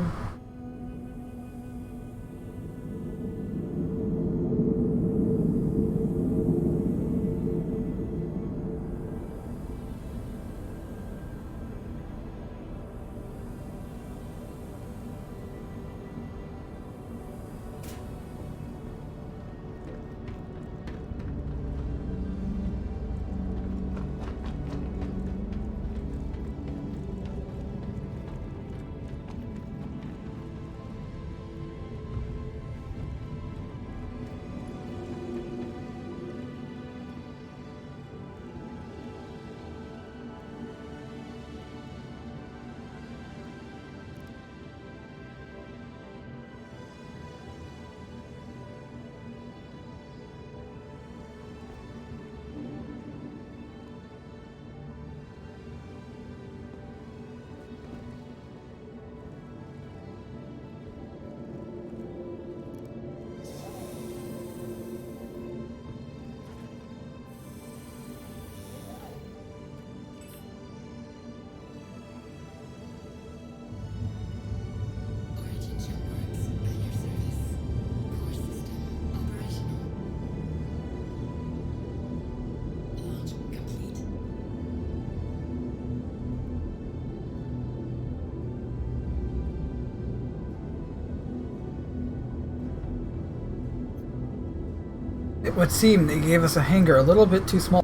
It would seem they gave us a hangar a little bit too small.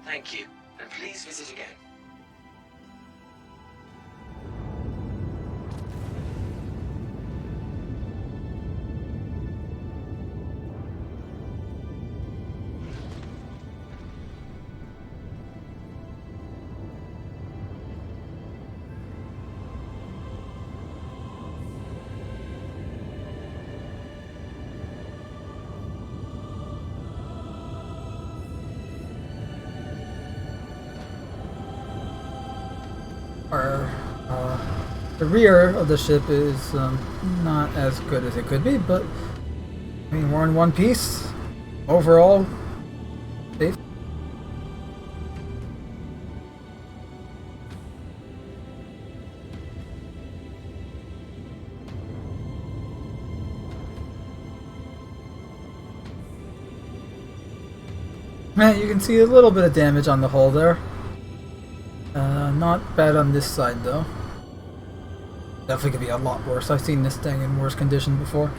Thank you, and please visit again. The rear of the ship is not as good as it could be, but I mean, we're in one piece. Overall, safe. You can see a little bit of damage on the hull there. Not bad on this side though. Definitely could be a lot worse. I've seen this thing in worse condition before.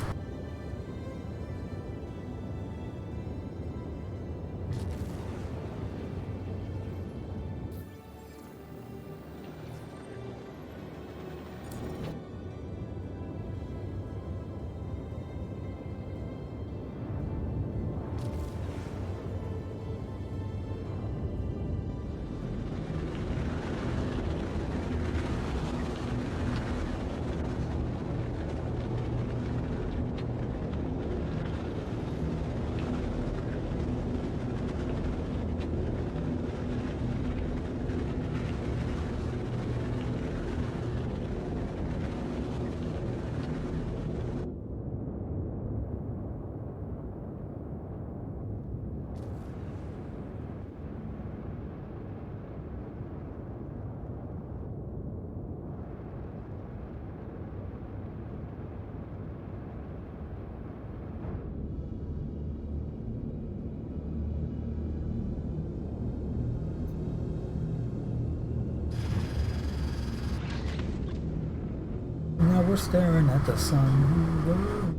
Now we're staring at the sun.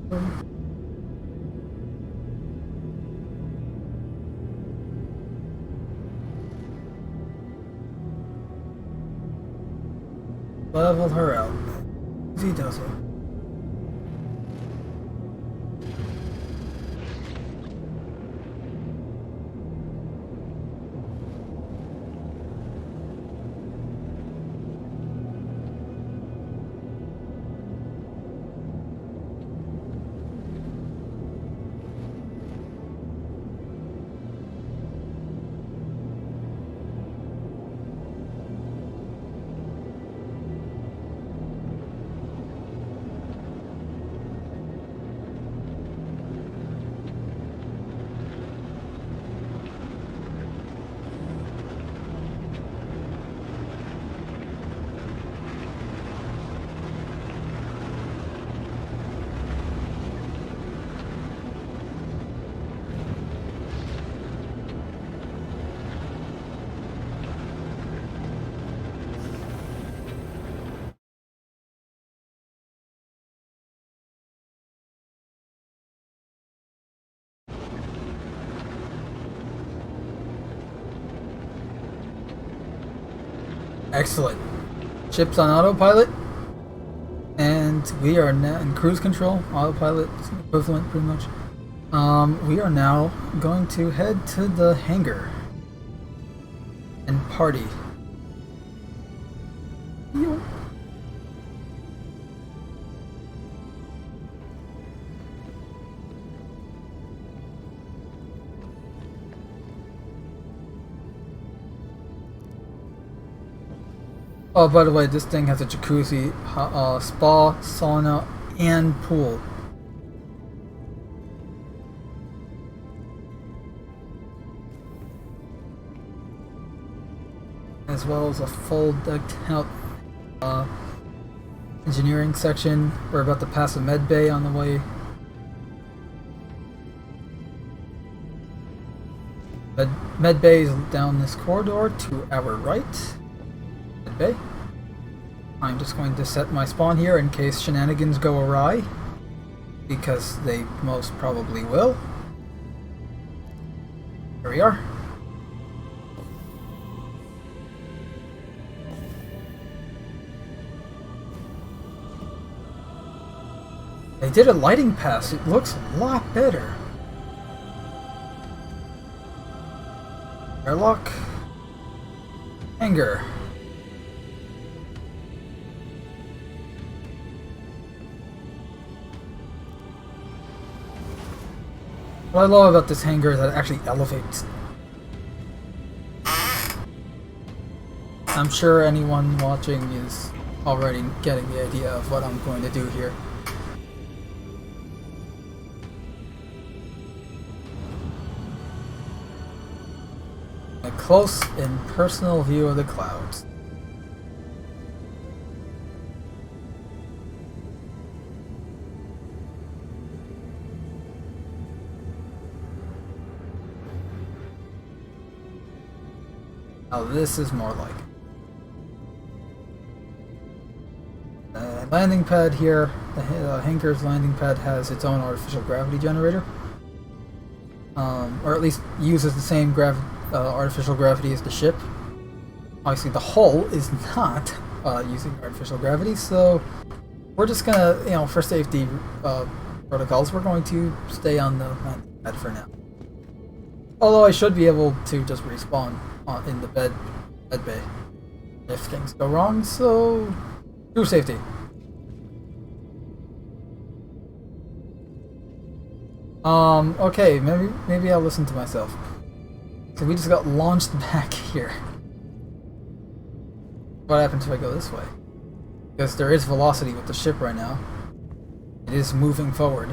Level her out. Easy does it. Excellent. Ship's on autopilot, and we are now in cruise control. Autopilot equivalent, pretty much. We are now going to head to the hangar and party. Yo. Oh, by the way, this thing has a jacuzzi, spa, sauna, and pool. As well as a full decked out engineering section. We're about to pass a med bay on the way. Med med bay is down this corridor to our right. Med bay. I'm just going to set my spawn here in case shenanigans go awry, because they most probably will. Here we are. They did a lighting pass. It looks a lot better. Airlock. Hangar. What I love about this hangar is that it actually elevates. I'm sure anyone watching is already getting the idea of what I'm going to do here. A close and personal view of the clouds. Now this is more like the landing pad here. The hangar's landing pad has its own artificial gravity generator, or at least uses the same artificial gravity as the ship. Obviously, the hull is not using artificial gravity, so we're just gonna, you know, for safety protocols, we're going to stay on the landing pad for now. Although I should be able to just respawn in the med bay if things go wrong, so true safety. Okay, maybe I'll listen to myself. So we just got launched back here. What happens if I go this way? Because there is velocity with the ship right now. It is moving forward.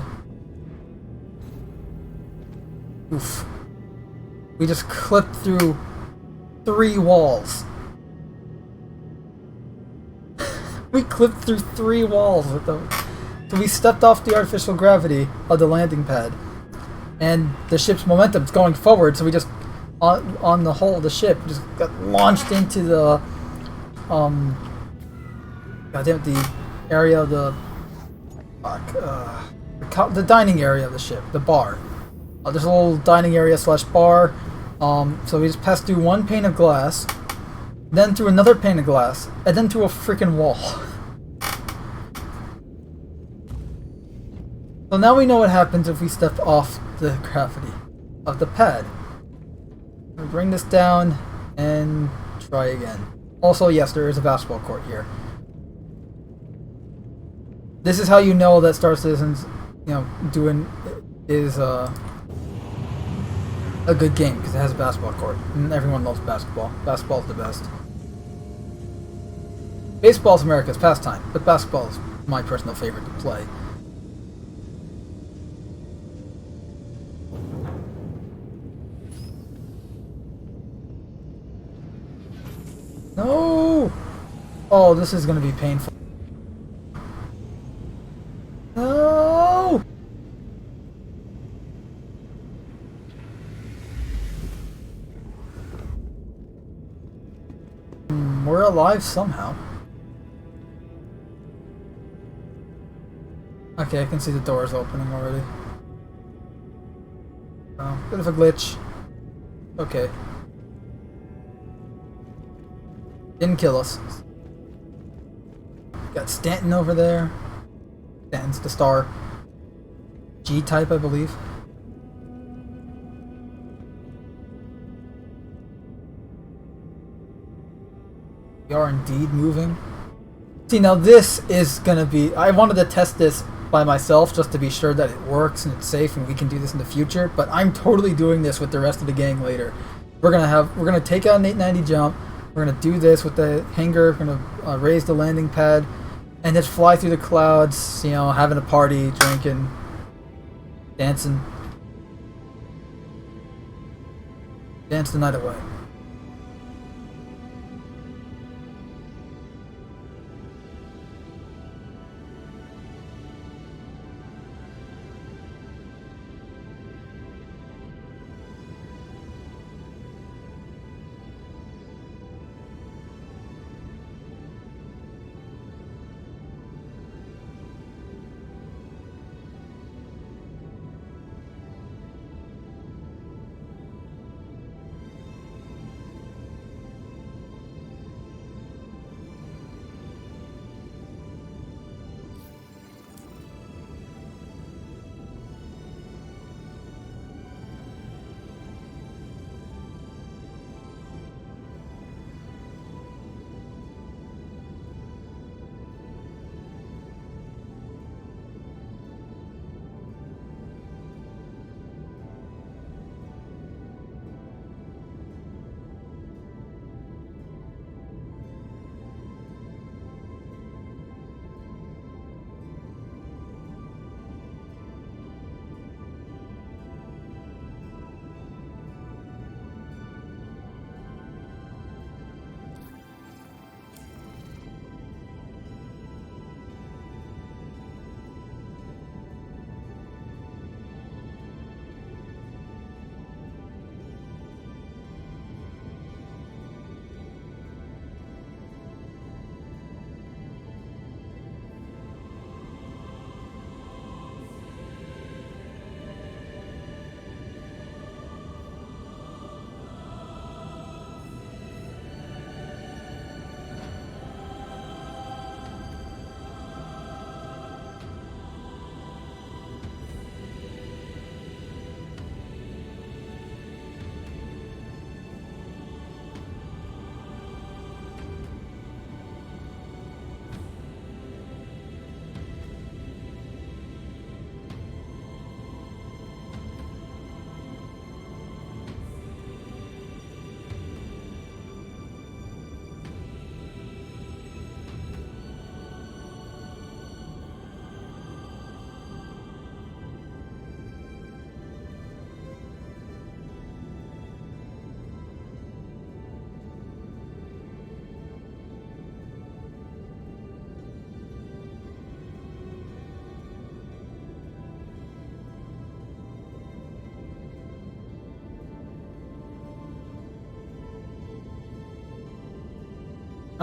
Oof. We just clipped through 3 walls. We clipped through 3 walls with them. So we stepped off the artificial gravity of the landing pad, and the ship's momentum's going forward, so we just on the hull of the ship just got launched into the the area of the dining area of the ship, the bar. There's a little dining area / bar. So we just passed through 1 pane of glass, then through another pane of glass, and then through a freaking wall. So now we know what happens if we step off the gravity of the pad. We bring this down and try again. Also, yes, there is a basketball court here. This is how you know that Star Citizen's, you know, is a good game, because it has a basketball court, and everyone loves basketball. Basketball's the best. Baseball's America's pastime, but basketball is my personal favorite to play. No! Oh, this is going to be painful. No! We're alive somehow. Okay, I can see the doors opening already. Oh, bit of a glitch. Okay. Didn't kill us. Got Stanton over there. Stanton's the star. G-type, I believe. We are indeed moving. See, now this is gonna be... I wanted to test this by myself just to be sure that it works and it's safe and we can do this in the future, but I'm totally doing this with the rest of the gang later. We're gonna take out an 890 jump. We're gonna do this with the hangar. We're gonna raise the landing pad and just fly through the clouds, you know, having a party, drinking, dancing. Dance the night away.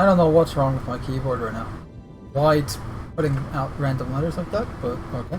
I don't know what's wrong with my keyboard right now. Why it's putting out random letters like that, but okay.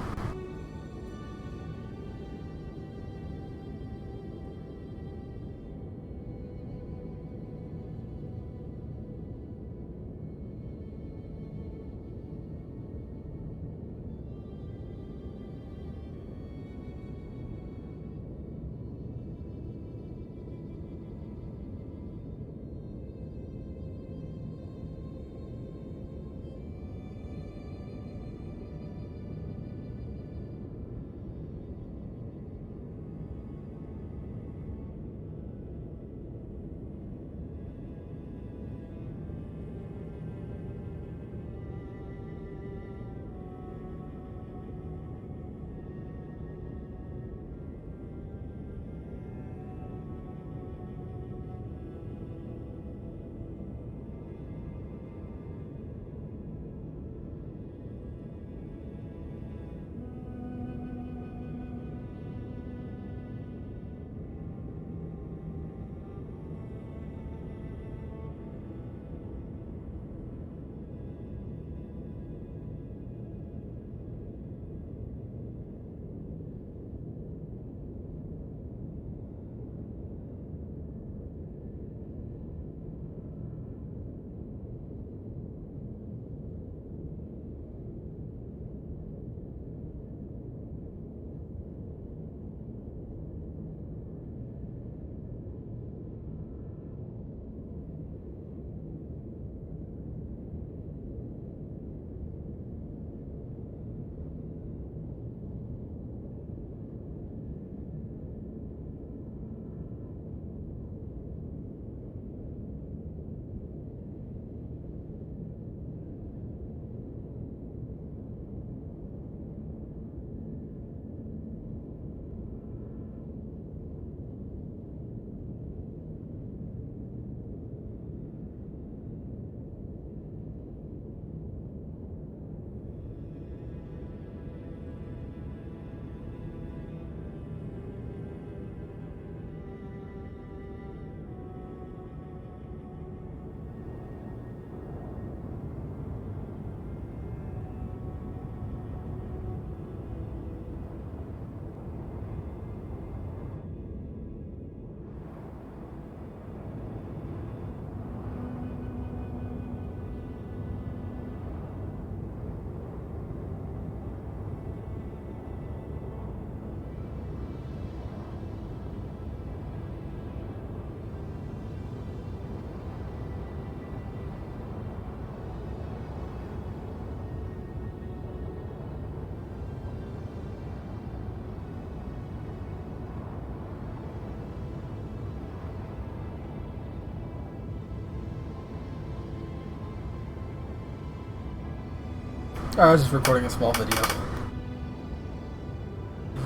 I was just recording a small video.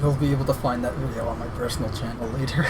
You'll be able to find that video on my personal channel later.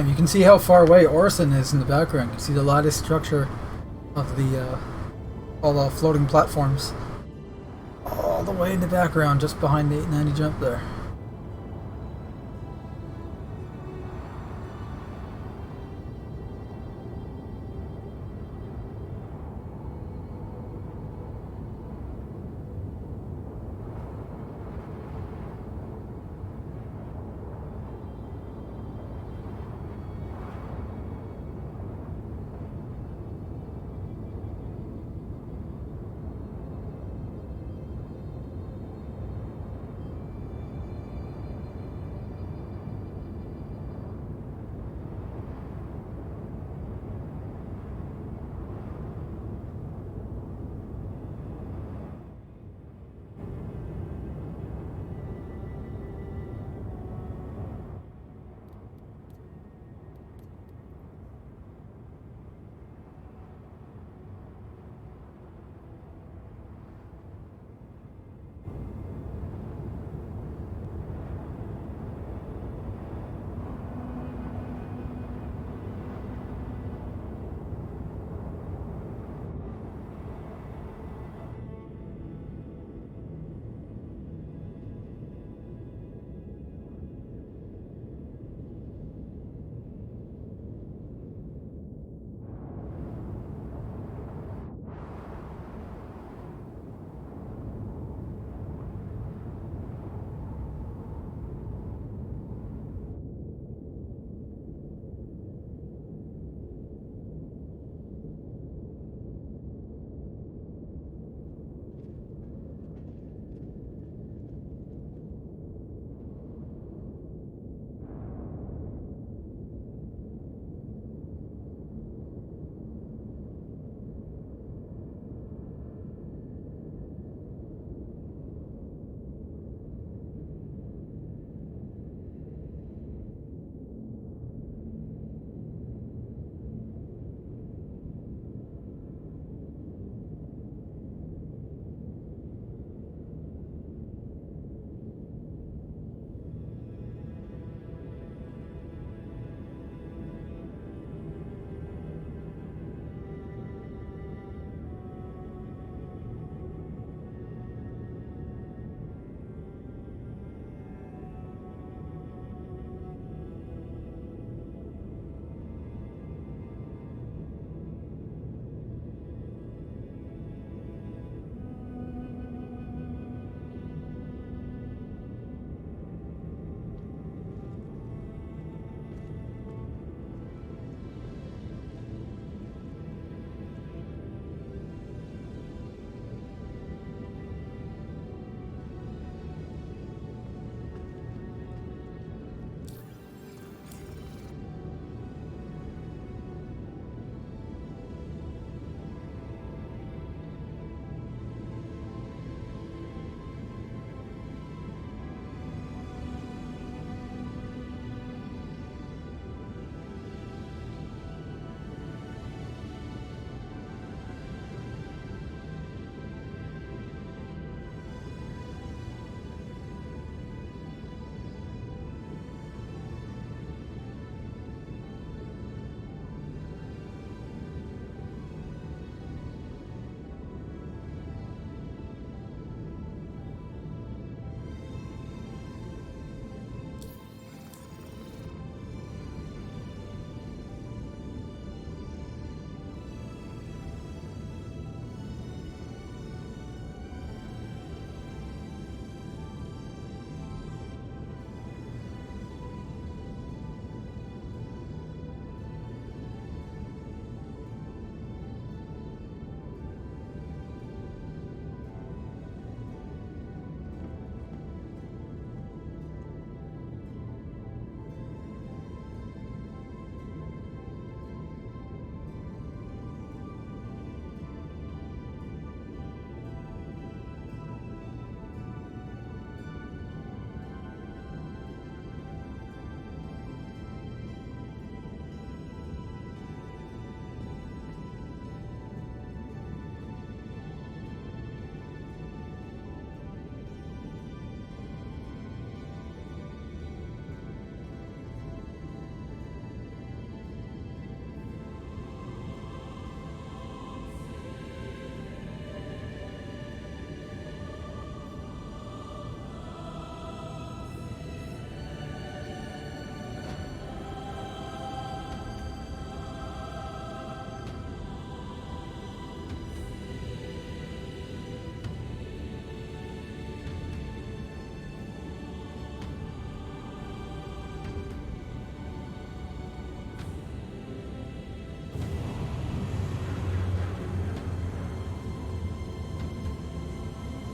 You can see how far away Orison is in the background. You can see the lattice structure of the all the floating platforms all the way in the background, just behind the 890 jump there.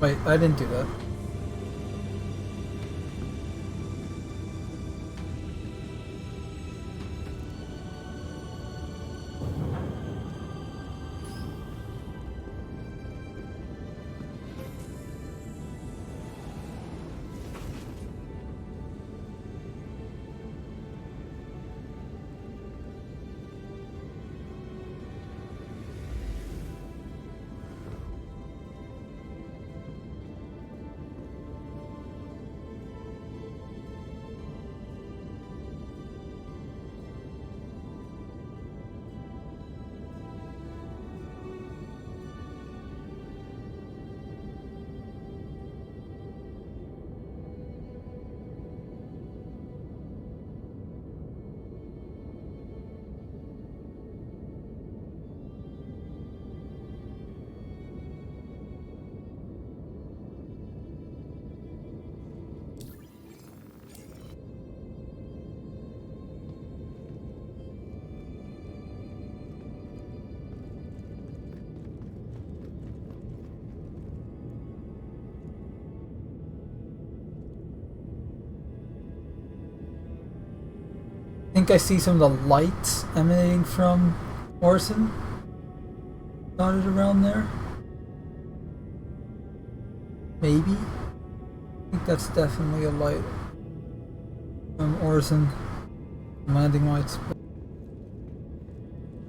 Wait, I didn't do that. I think I see some of the lights emanating from Orson dotted around there. Maybe? I think that's definitely a light from Orson. Landing lights.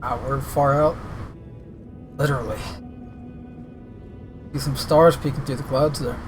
Wow, we're far out. Literally. See some stars peeking through the clouds there.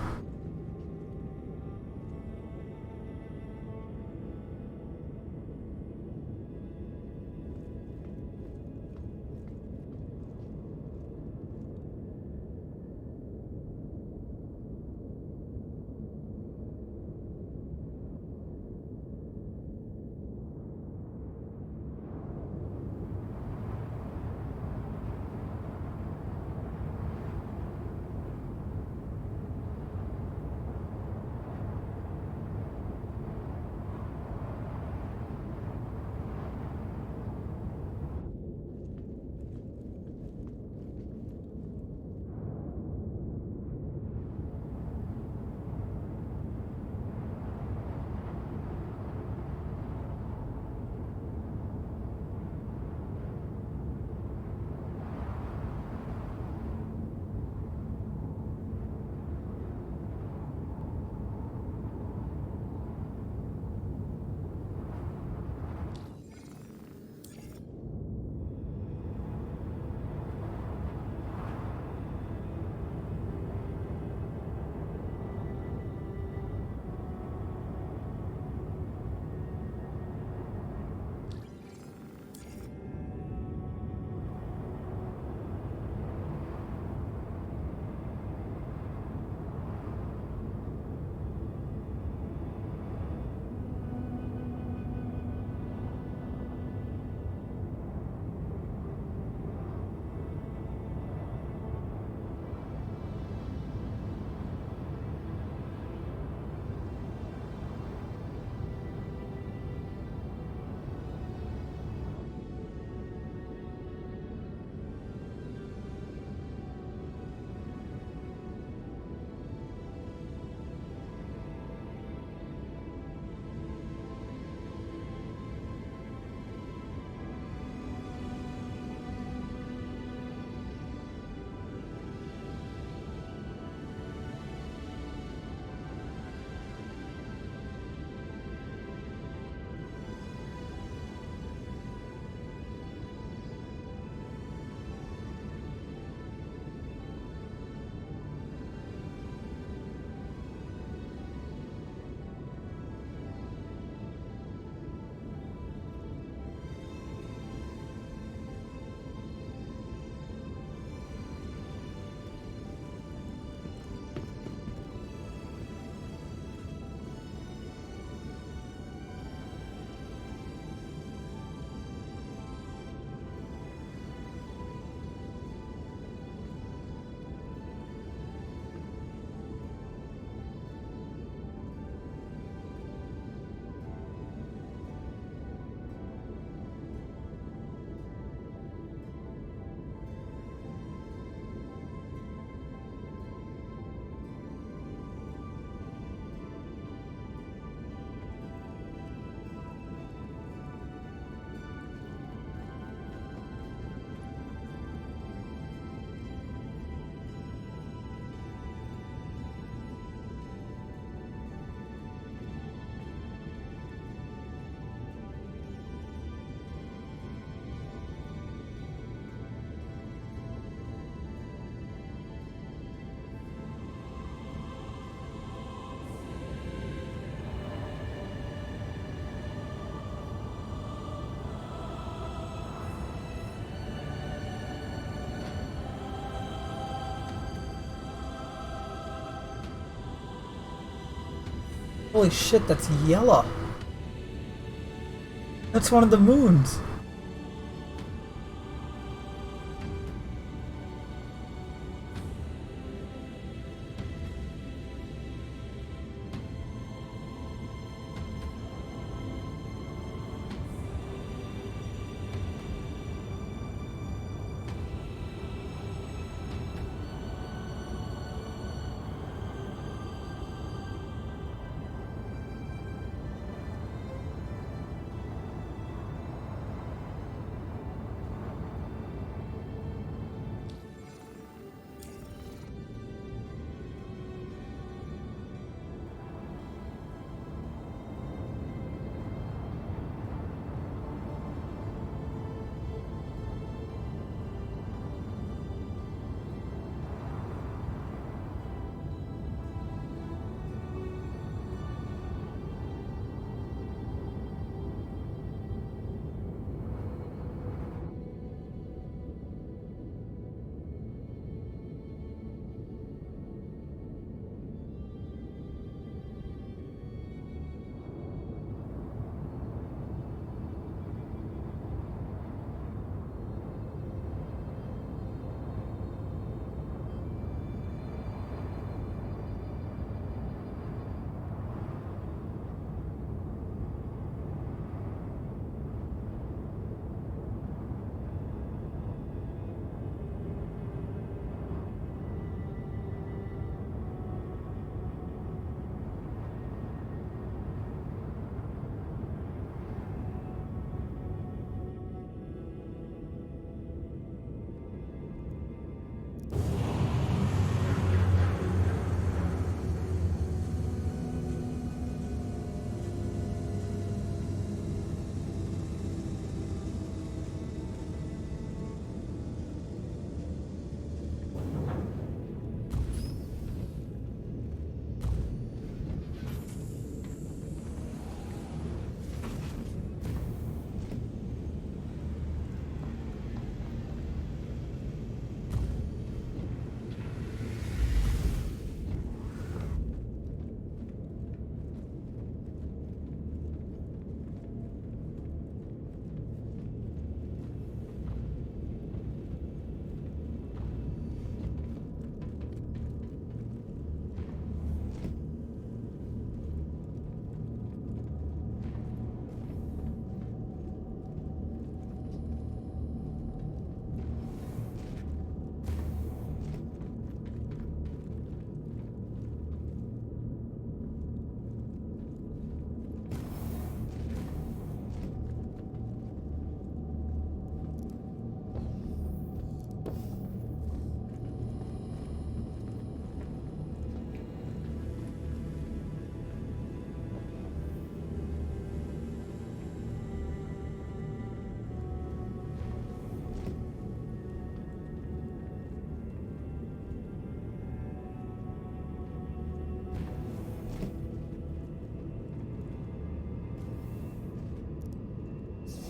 Holy shit, that's yellow. That's one of the moons.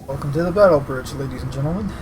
Welcome to the battle bridge, ladies and gentlemen.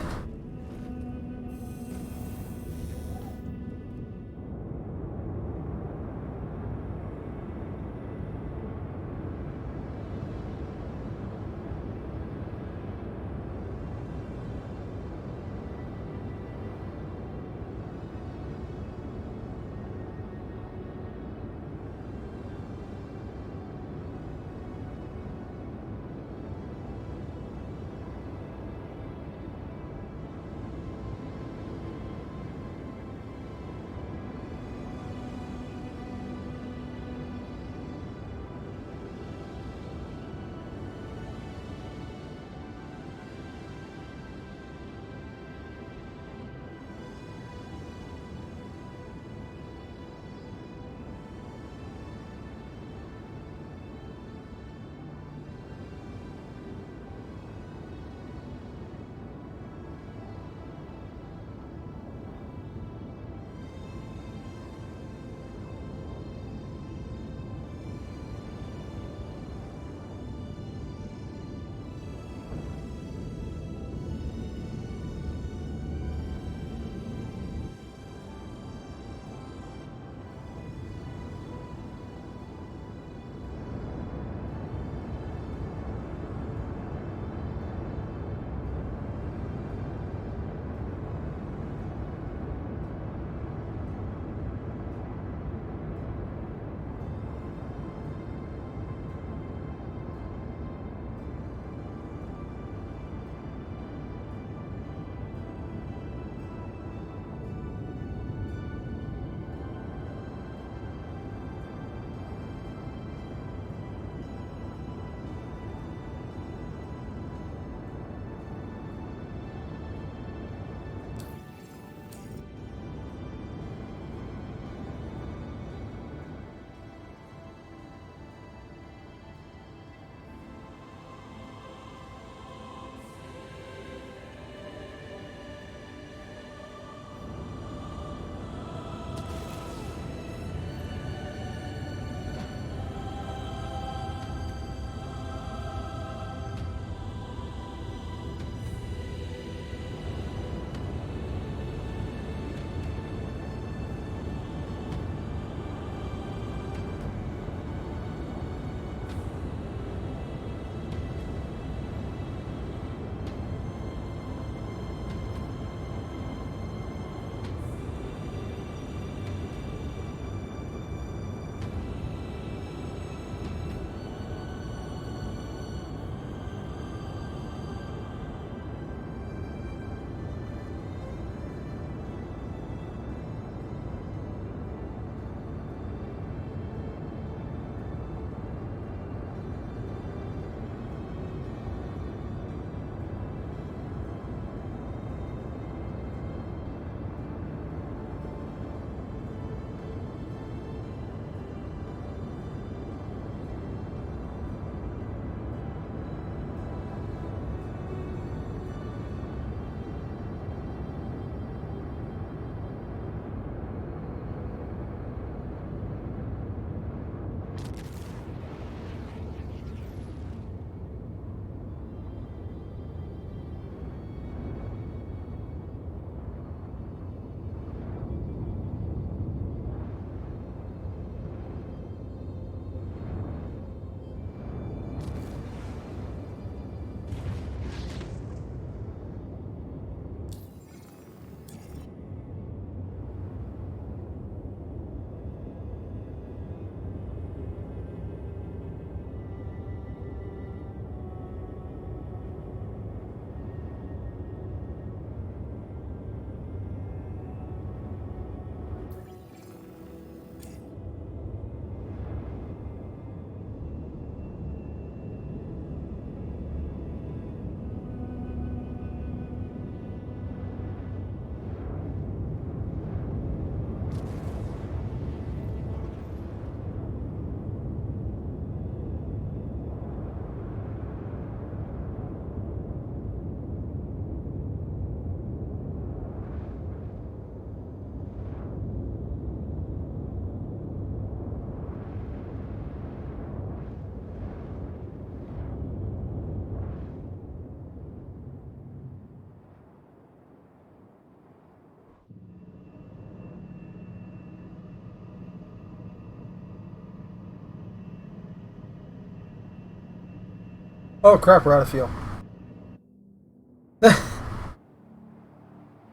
Oh crap, we're out of fuel.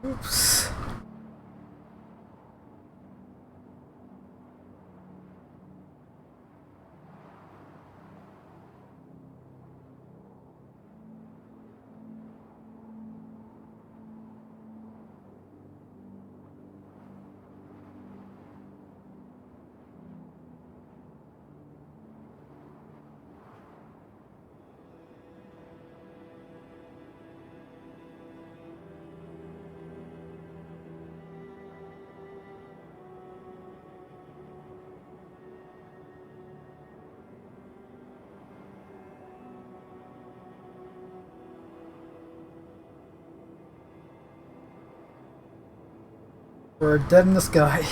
Oops. We're dead in the sky.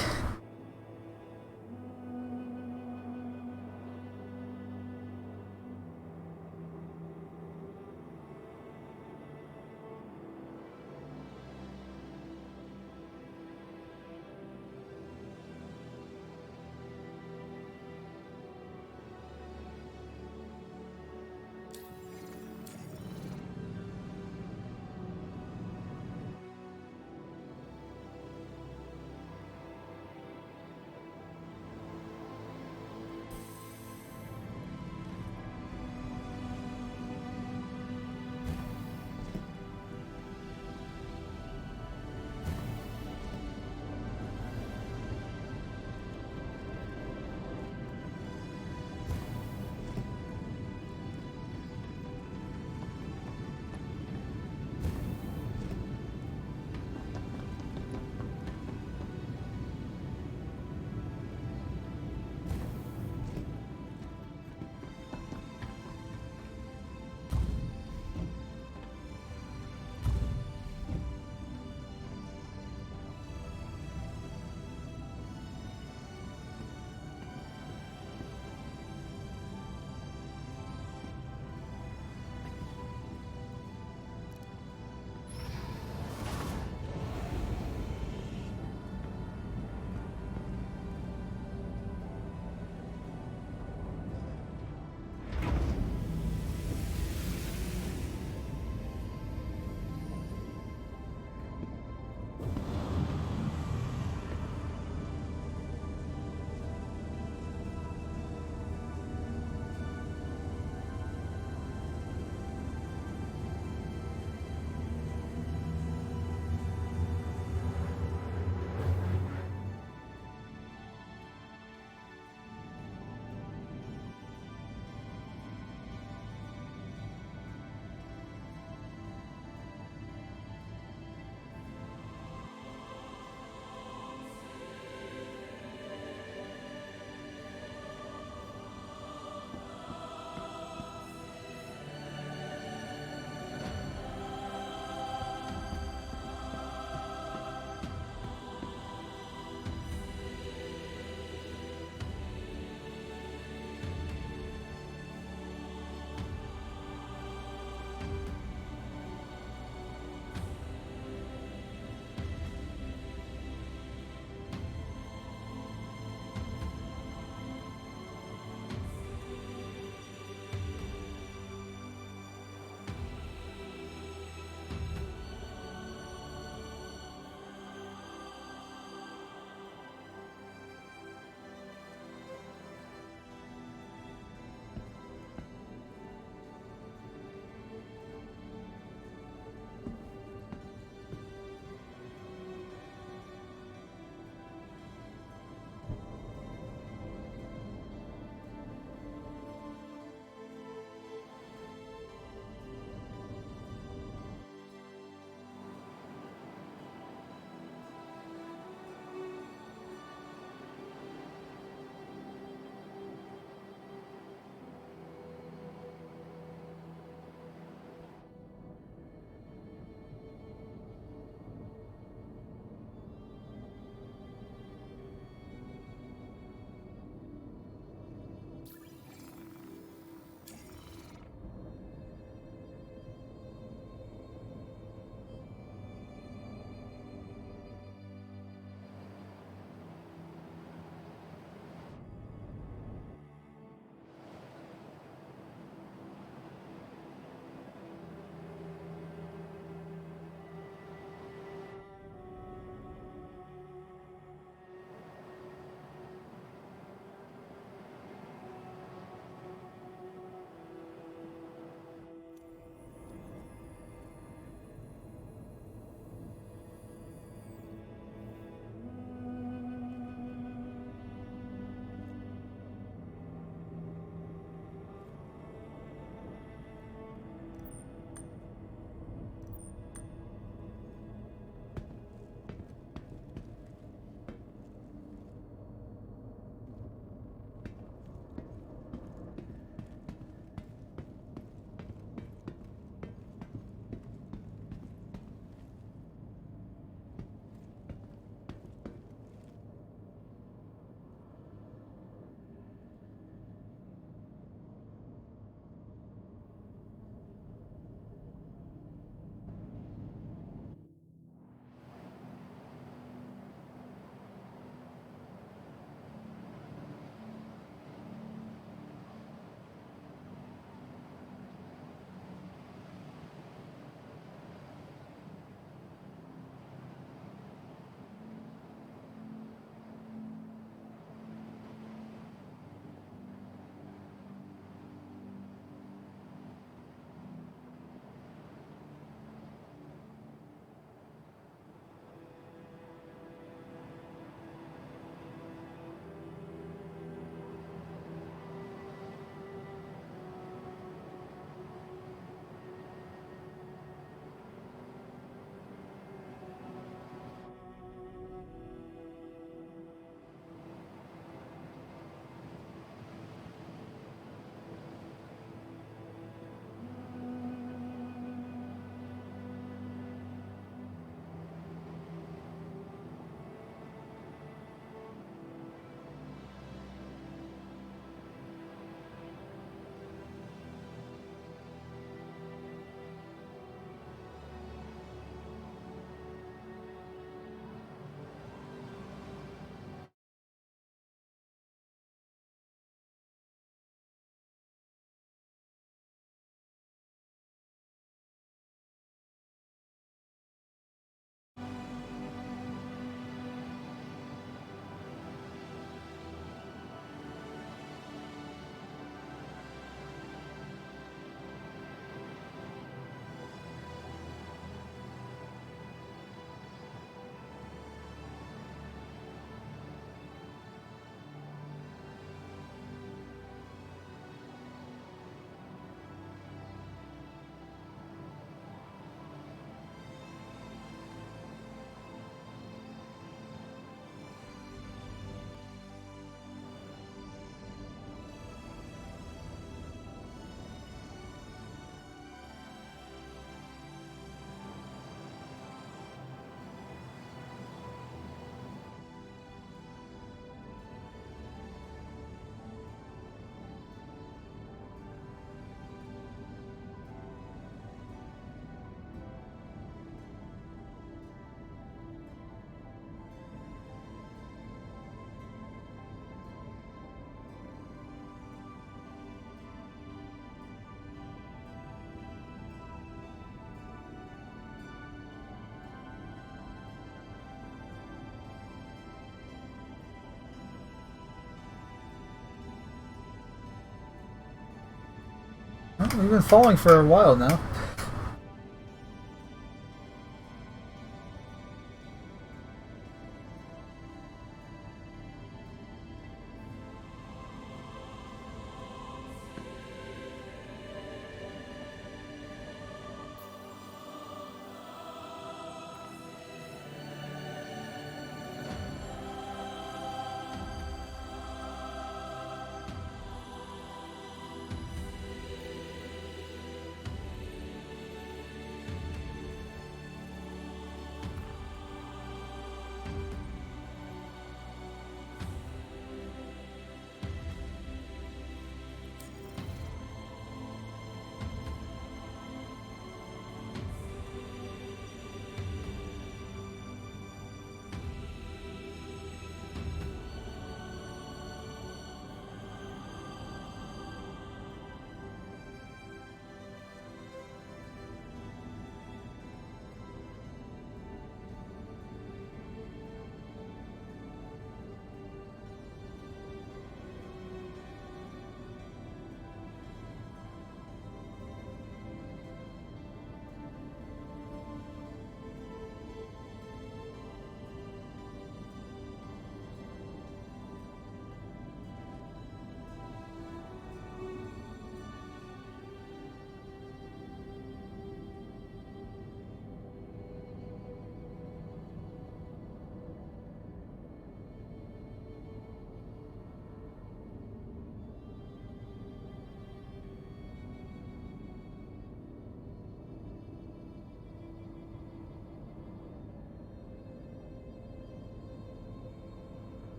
We've been following for a while now.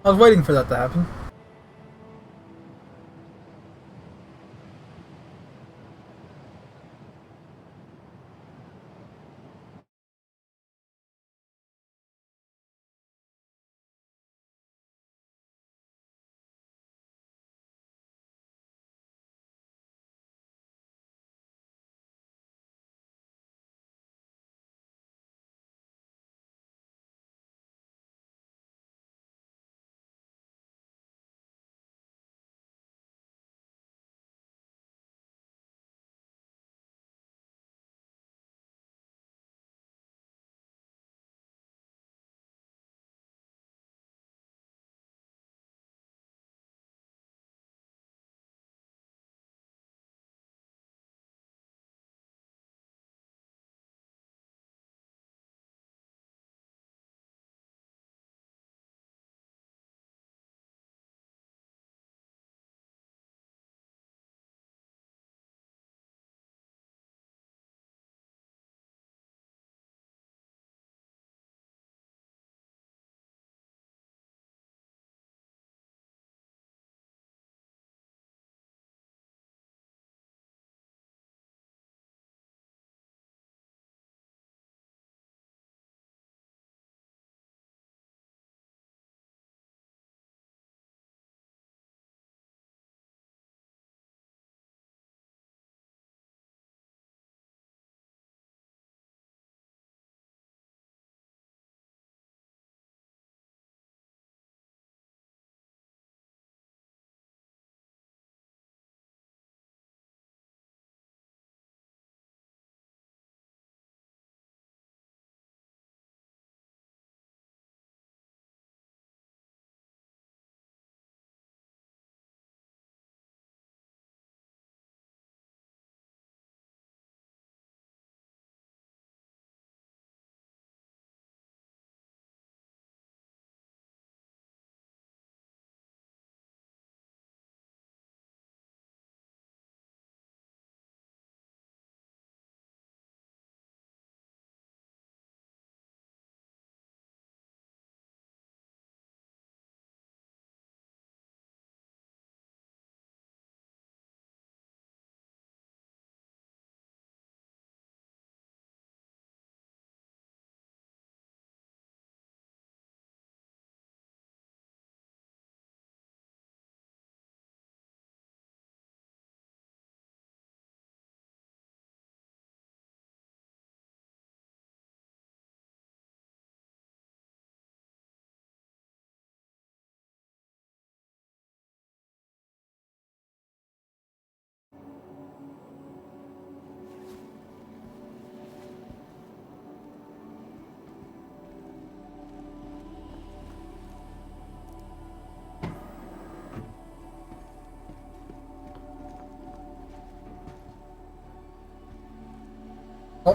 I was waiting for that to happen.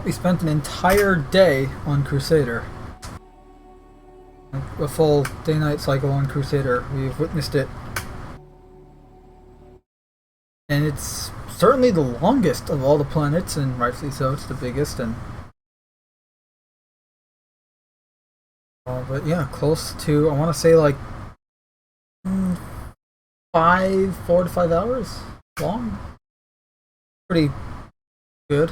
we spent an entire day on Crusader. A full day-night cycle on Crusader. We've witnessed it. And it's certainly the longest of all the planets, and rightfully so, it's the biggest. And but yeah, close to, I want to say like 4 to 5 hours long. Pretty good.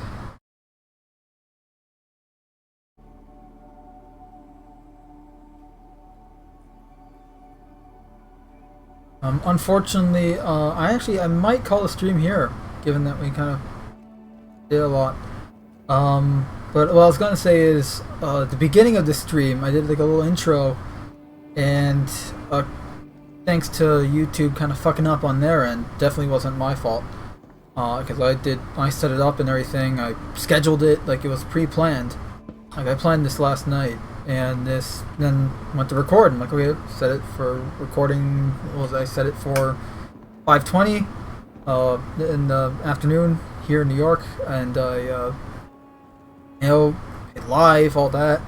Unfortunately, I might call a stream here, given that we kind of did a lot. But what I was gonna say is, at the beginning of the stream, I did like a little intro, and thanks to YouTube kind of fucking up on their end, definitely wasn't my fault. Because I set it up and everything. I scheduled it like it was pre-planned. Like I planned this last night, and then went to record. I'm like, okay, set it for recording. I set it for 5:20 in the afternoon here in New York, and I hit live, all that,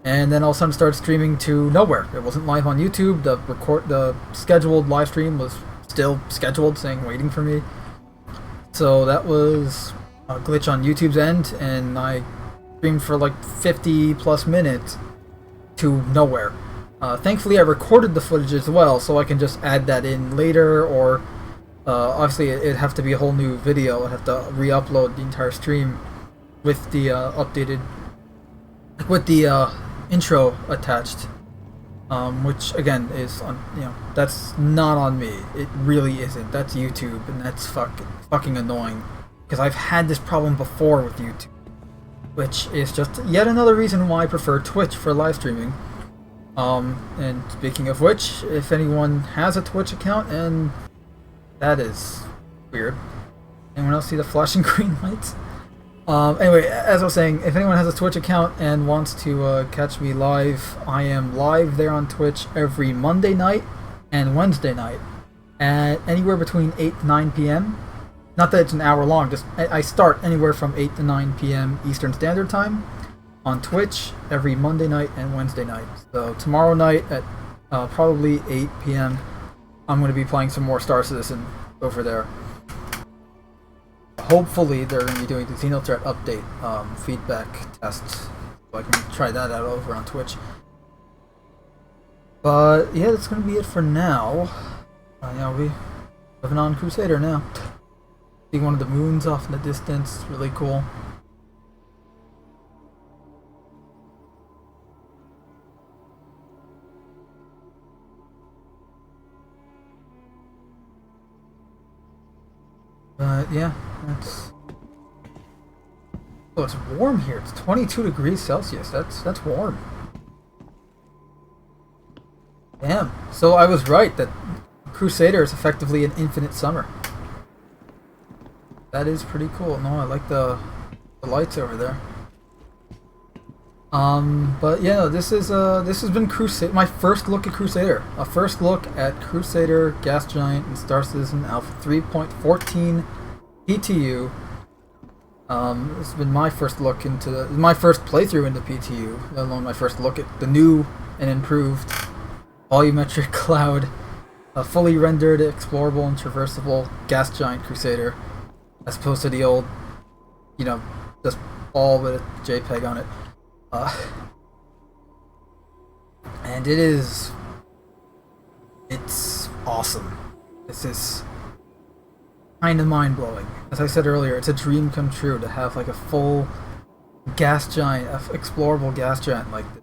and then all of a sudden started streaming to nowhere. It wasn't live on YouTube. The scheduled live stream was still scheduled, saying waiting for me. So that was a glitch on YouTube's end, and I streamed for like 50 plus minutes to nowhere. Thankfully I recorded the footage as well, so I can just add that in later, or obviously it'd have to be a whole new video. I'd have to re-upload the entire stream with the intro attached, which again is that's not on me. It really isn't. That's YouTube, and that's fucking annoying, because I've had this problem before with YouTube, which is just yet another reason why I prefer Twitch for live streaming. And speaking of which, if anyone has a Twitch account, and that is weird. Anyone else see the flashing green lights? Anyway, as I was saying, if anyone has a Twitch account and wants to catch me live, I am live there on Twitch every Monday night and Wednesday night at anywhere between 8 to 9 p.m. Not that it's an hour long, just I start anywhere from 8 to 9 p.m. Eastern Standard Time on Twitch every Monday night and Wednesday night. So tomorrow night at probably 8 p.m. I'm going to be playing some more Star Citizen over there. Hopefully they're going to be doing the Xenothreat update feedback tests, so I can try that out over on Twitch. But yeah, that's going to be it for now. We're living on Crusader now. See one of the moons off in the distance, really cool. But yeah, oh, it's warm here. It's 22 degrees Celsius. That's warm. Damn. So I was right that Crusader is effectively an infinite summer. That is pretty cool. No, I like the lights over there. But yeah, this has been Crusader. My first look at Crusader. A first look at Crusader, Gas Giant, and Star Citizen Alpha 3.14 PTU. This has been my first look into my first playthrough into PTU, let alone my first look at the new and improved volumetric cloud, a fully rendered, explorable, and traversable Gas Giant Crusader, as opposed to the old, just all with a JPEG on it. And it's awesome. This is kind of mind-blowing. As I said earlier, it's a dream come true to have like a full gas giant, explorable gas giant like this.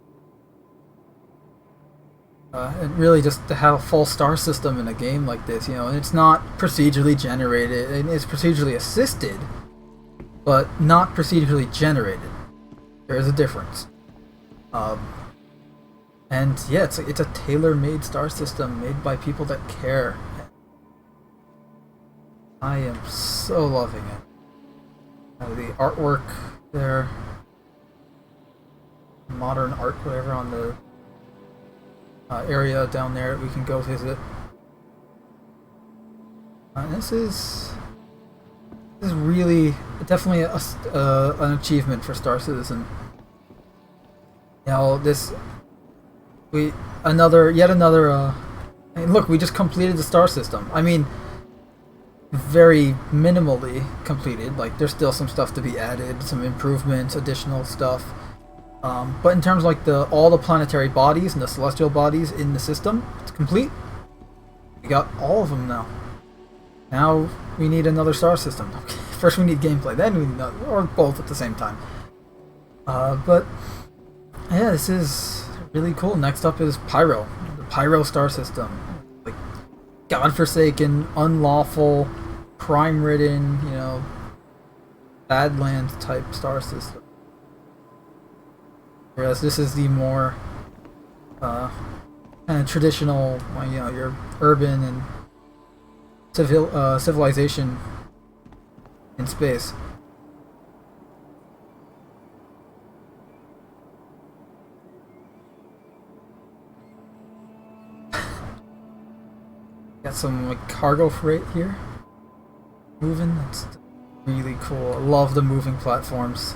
And really just to have a full star system in a game like this, and it's not procedurally generated, and it's procedurally assisted, but not procedurally generated. There is a difference. And yeah, it's a tailor-made star system made by people that care. I am so loving it. The artwork there, modern art, whatever, on the area down there that we can go visit. This is This is really definitely an achievement for Star Citizen. You know, yet another. And look, we just completed the star system. I mean, very minimally completed. Like, there's still some stuff to be added, some improvements, additional stuff. But in terms of like all the planetary bodies and the celestial bodies in the system, it's complete. We got all of them now. Now we need another star system. Okay. First we need gameplay, then we need or both at the same time. But yeah, this is really cool. Next up is Pyro, the Pyro star system, like godforsaken, unlawful, crime-ridden, you know, Badlands type star system. Whereas this is the more kind of traditional, you know, your urban and civilization in space. Got some like cargo freight here moving. That's really cool. I love the moving platforms.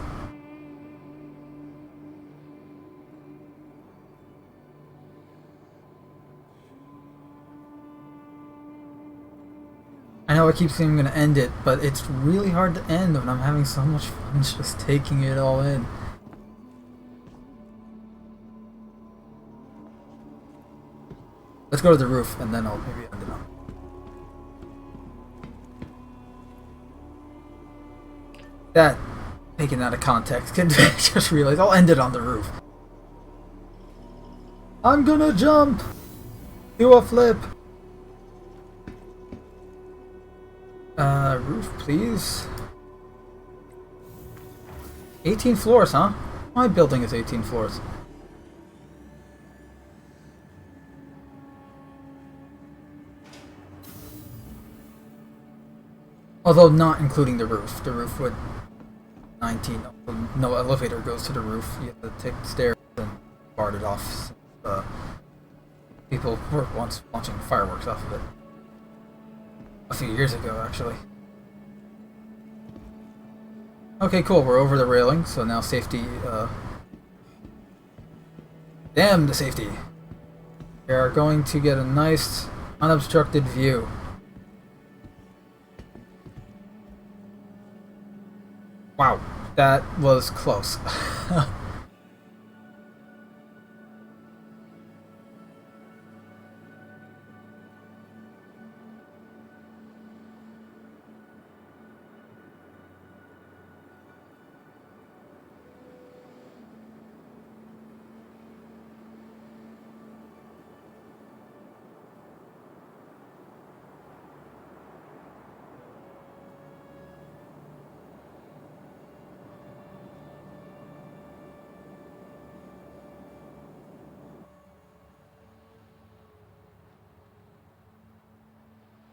I know I keep saying I'm going to end it, but it's really hard to end when I'm having so much fun just taking it all in. Let's go to the roof and then I'll maybe end it on. That, taken out of context, just realized I'll end it on the roof. I'm gonna jump! Do a flip! Roof, please. 18 floors, huh? My building is 18 floors. Although not including the roof. The roof would 19. No elevator goes to the roof. You have to take the stairs and guard it off. People were once launching fireworks off of it. A few years ago, actually. Okay, cool. We're over the railing, so now safety. Damn the safety! We are going to get a nice, unobstructed view. Wow, that was close.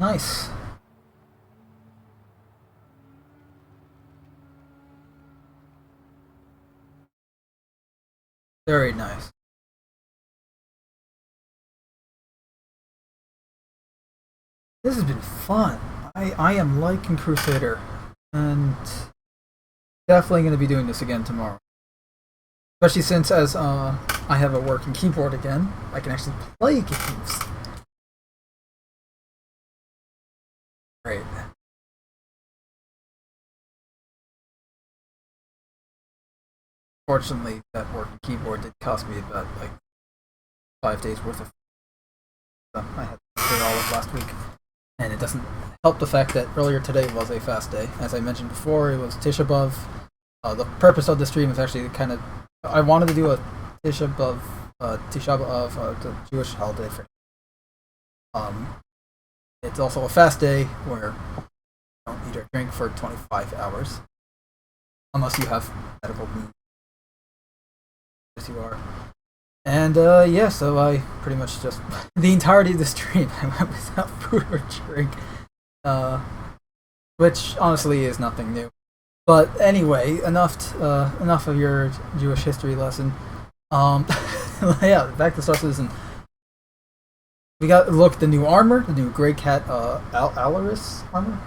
Nice. Very nice. This has been fun. I am liking Crusader, and definitely going to be doing this again tomorrow. Especially since as I have a working keyboard again, I can actually play games. Great. Fortunately, that working keyboard did cost me about like 5 days worth of. I had to do it all of last week, and it doesn't help the fact that earlier today was a fast day. As I mentioned before, it was Tisha B'Av. The purpose of the stream is actually kind of I wanted to do a Tisha B'Av, the Jewish holiday for. It's also a fast day where you don't eat or drink for 25 hours. Unless you have medical needs. As you are. And yeah, so I pretty much just the entirety of the stream I went without food or drink. Which honestly is nothing new. But anyway, enough of your Jewish history lesson. Yeah, back to Star Citizen. We got the new armor, the new Grey Cat Alaris armor.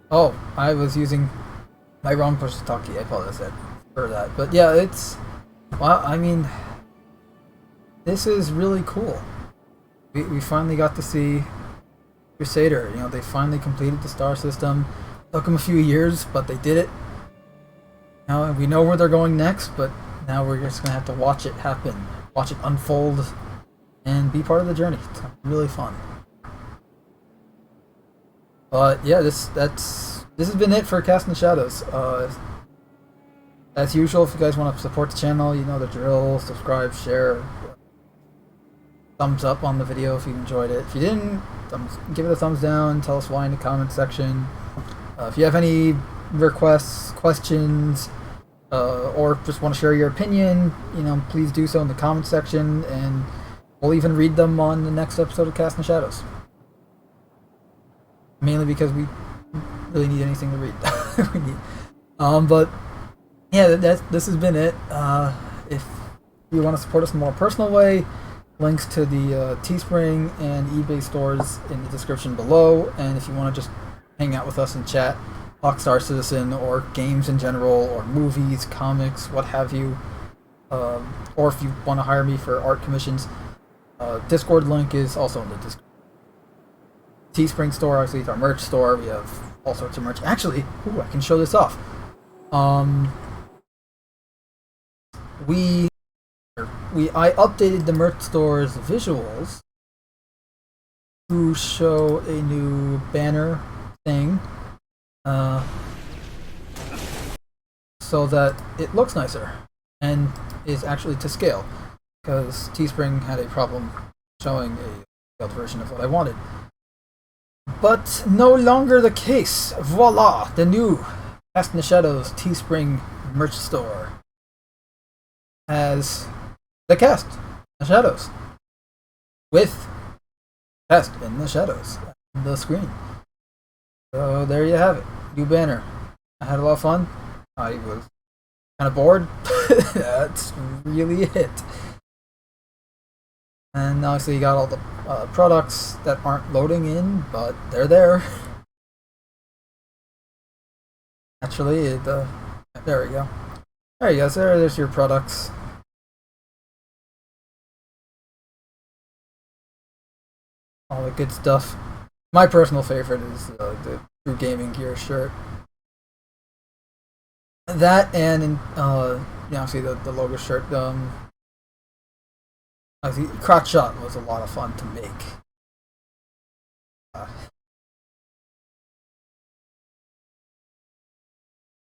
Oh, I was using my wrong push to talk key. I apologize for that. But yeah, it's... Well, I mean... This is really cool. We finally got to see Crusader. You know, they finally completed the star system. Took them a few years, but they did it. Now we know where they're going next, but now we're just gonna have to watch it happen, watch it unfold, and be part of the journey. It's really fun. But yeah, this has been it for Casting the Shadows. As usual, if you guys want to support the channel, you know the drill. Subscribe, share, thumbs up on the video if you enjoyed it. If you didn't, give it a thumbs down. Tell us why in the comment section. If you have any requests, questions, or just want to share your opinion, you know, please do so in the comment section, and we'll even read them on the next episode of Casting the Shadows. Mainly because we really need anything to read. But yeah, this has been it. If you want to support us in a more personal way, links to the Teespring and eBay stores in the description below. And if you want to just hang out with us and chat, talk Star Citizen or games in general, or movies, comics, what have you, or if you want to hire me for art commissions, Discord link is also in the Discord. Teespring store, obviously, it's our merch store. We have all sorts of merch. Actually, ooh, I can show this off. I updated the merch store's visuals to show a new banner thing, so that it looks nicer and is actually to scale, because Teespring had a problem showing a scaled version of what I wanted. But no longer the case. Voila! The new Cast in the Shadows Teespring merch store has the Cast in the Shadows with Cast in the Shadows on the screen. So there you have it. New banner. I had a lot of fun. I was kind of bored. That's really it. And obviously you got all the products that aren't loading in, but they're there. Naturally, there we go. There you go. So there's your products. All the good stuff. My personal favorite is the True Gaming Gear shirt. That and obviously the logo shirt. Crotch Shot was a lot of fun to make.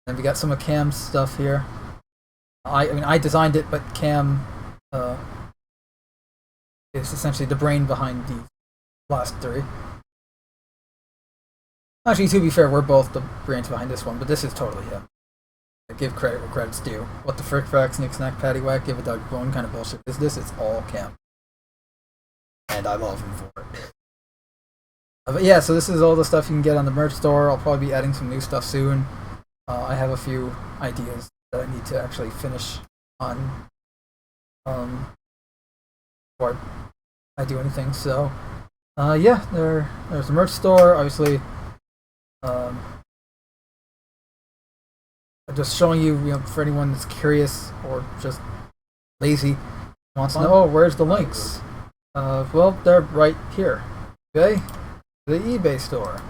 And we got some of Cam's stuff here. I mean, I designed it, but Cam is essentially the brain behind the last three. Actually, to be fair, we're both the brains behind this one, but this is totally him. I give credit where credit's due. What the frick fracks, Nick Snack, Patty Whack, give a dog bone kind of bullshit is this? It's all Cam. And I love him for it. But yeah, so this is all the stuff you can get on the merch store. I'll probably be adding some new stuff soon. I have a few ideas that I need to actually finish on before I do anything. So yeah, there's the merch store. Obviously, I'm just showing you, for anyone that's curious or just lazy, wants to know, oh, where's the links? Well, they're right here. Okay, the eBay store.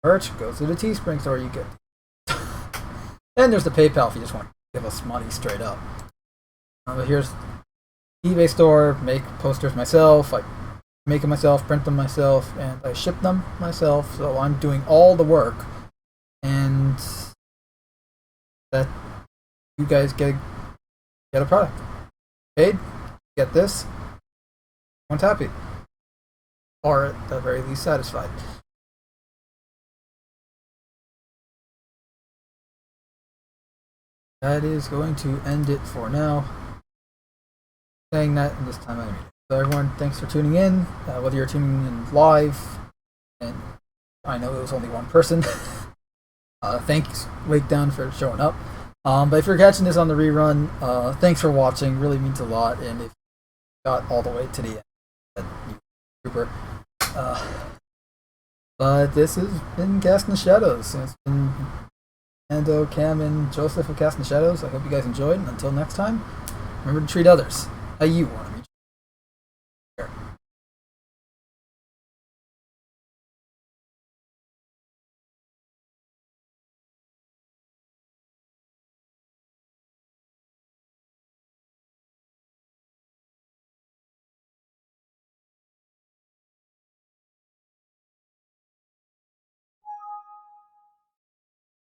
Merch goes to the Teespring store. You get. And there's the PayPal if you just want to give us money straight up. But here's eBay store. Make posters myself. I make them myself, print them myself, and I ship them myself. So I'm doing all the work, and that you guys get a product. Paid, get this. Everyone's happy, or at the very least satisfied. That is going to end it for now. Saying that, and this time I mean it. So everyone, thanks for tuning in. Whether you're tuning in live, and I know it was only one person. Thanks, Wake Down, for showing up. But if you're catching this on the rerun, thanks for watching. Really means a lot. And if you got all the way to the end, then you're super. But this has been Casting the Shadows. It's been Mando, Cam, and Joseph of Casting the Shadows. I hope you guys enjoyed, and until next time, remember to treat others how you want.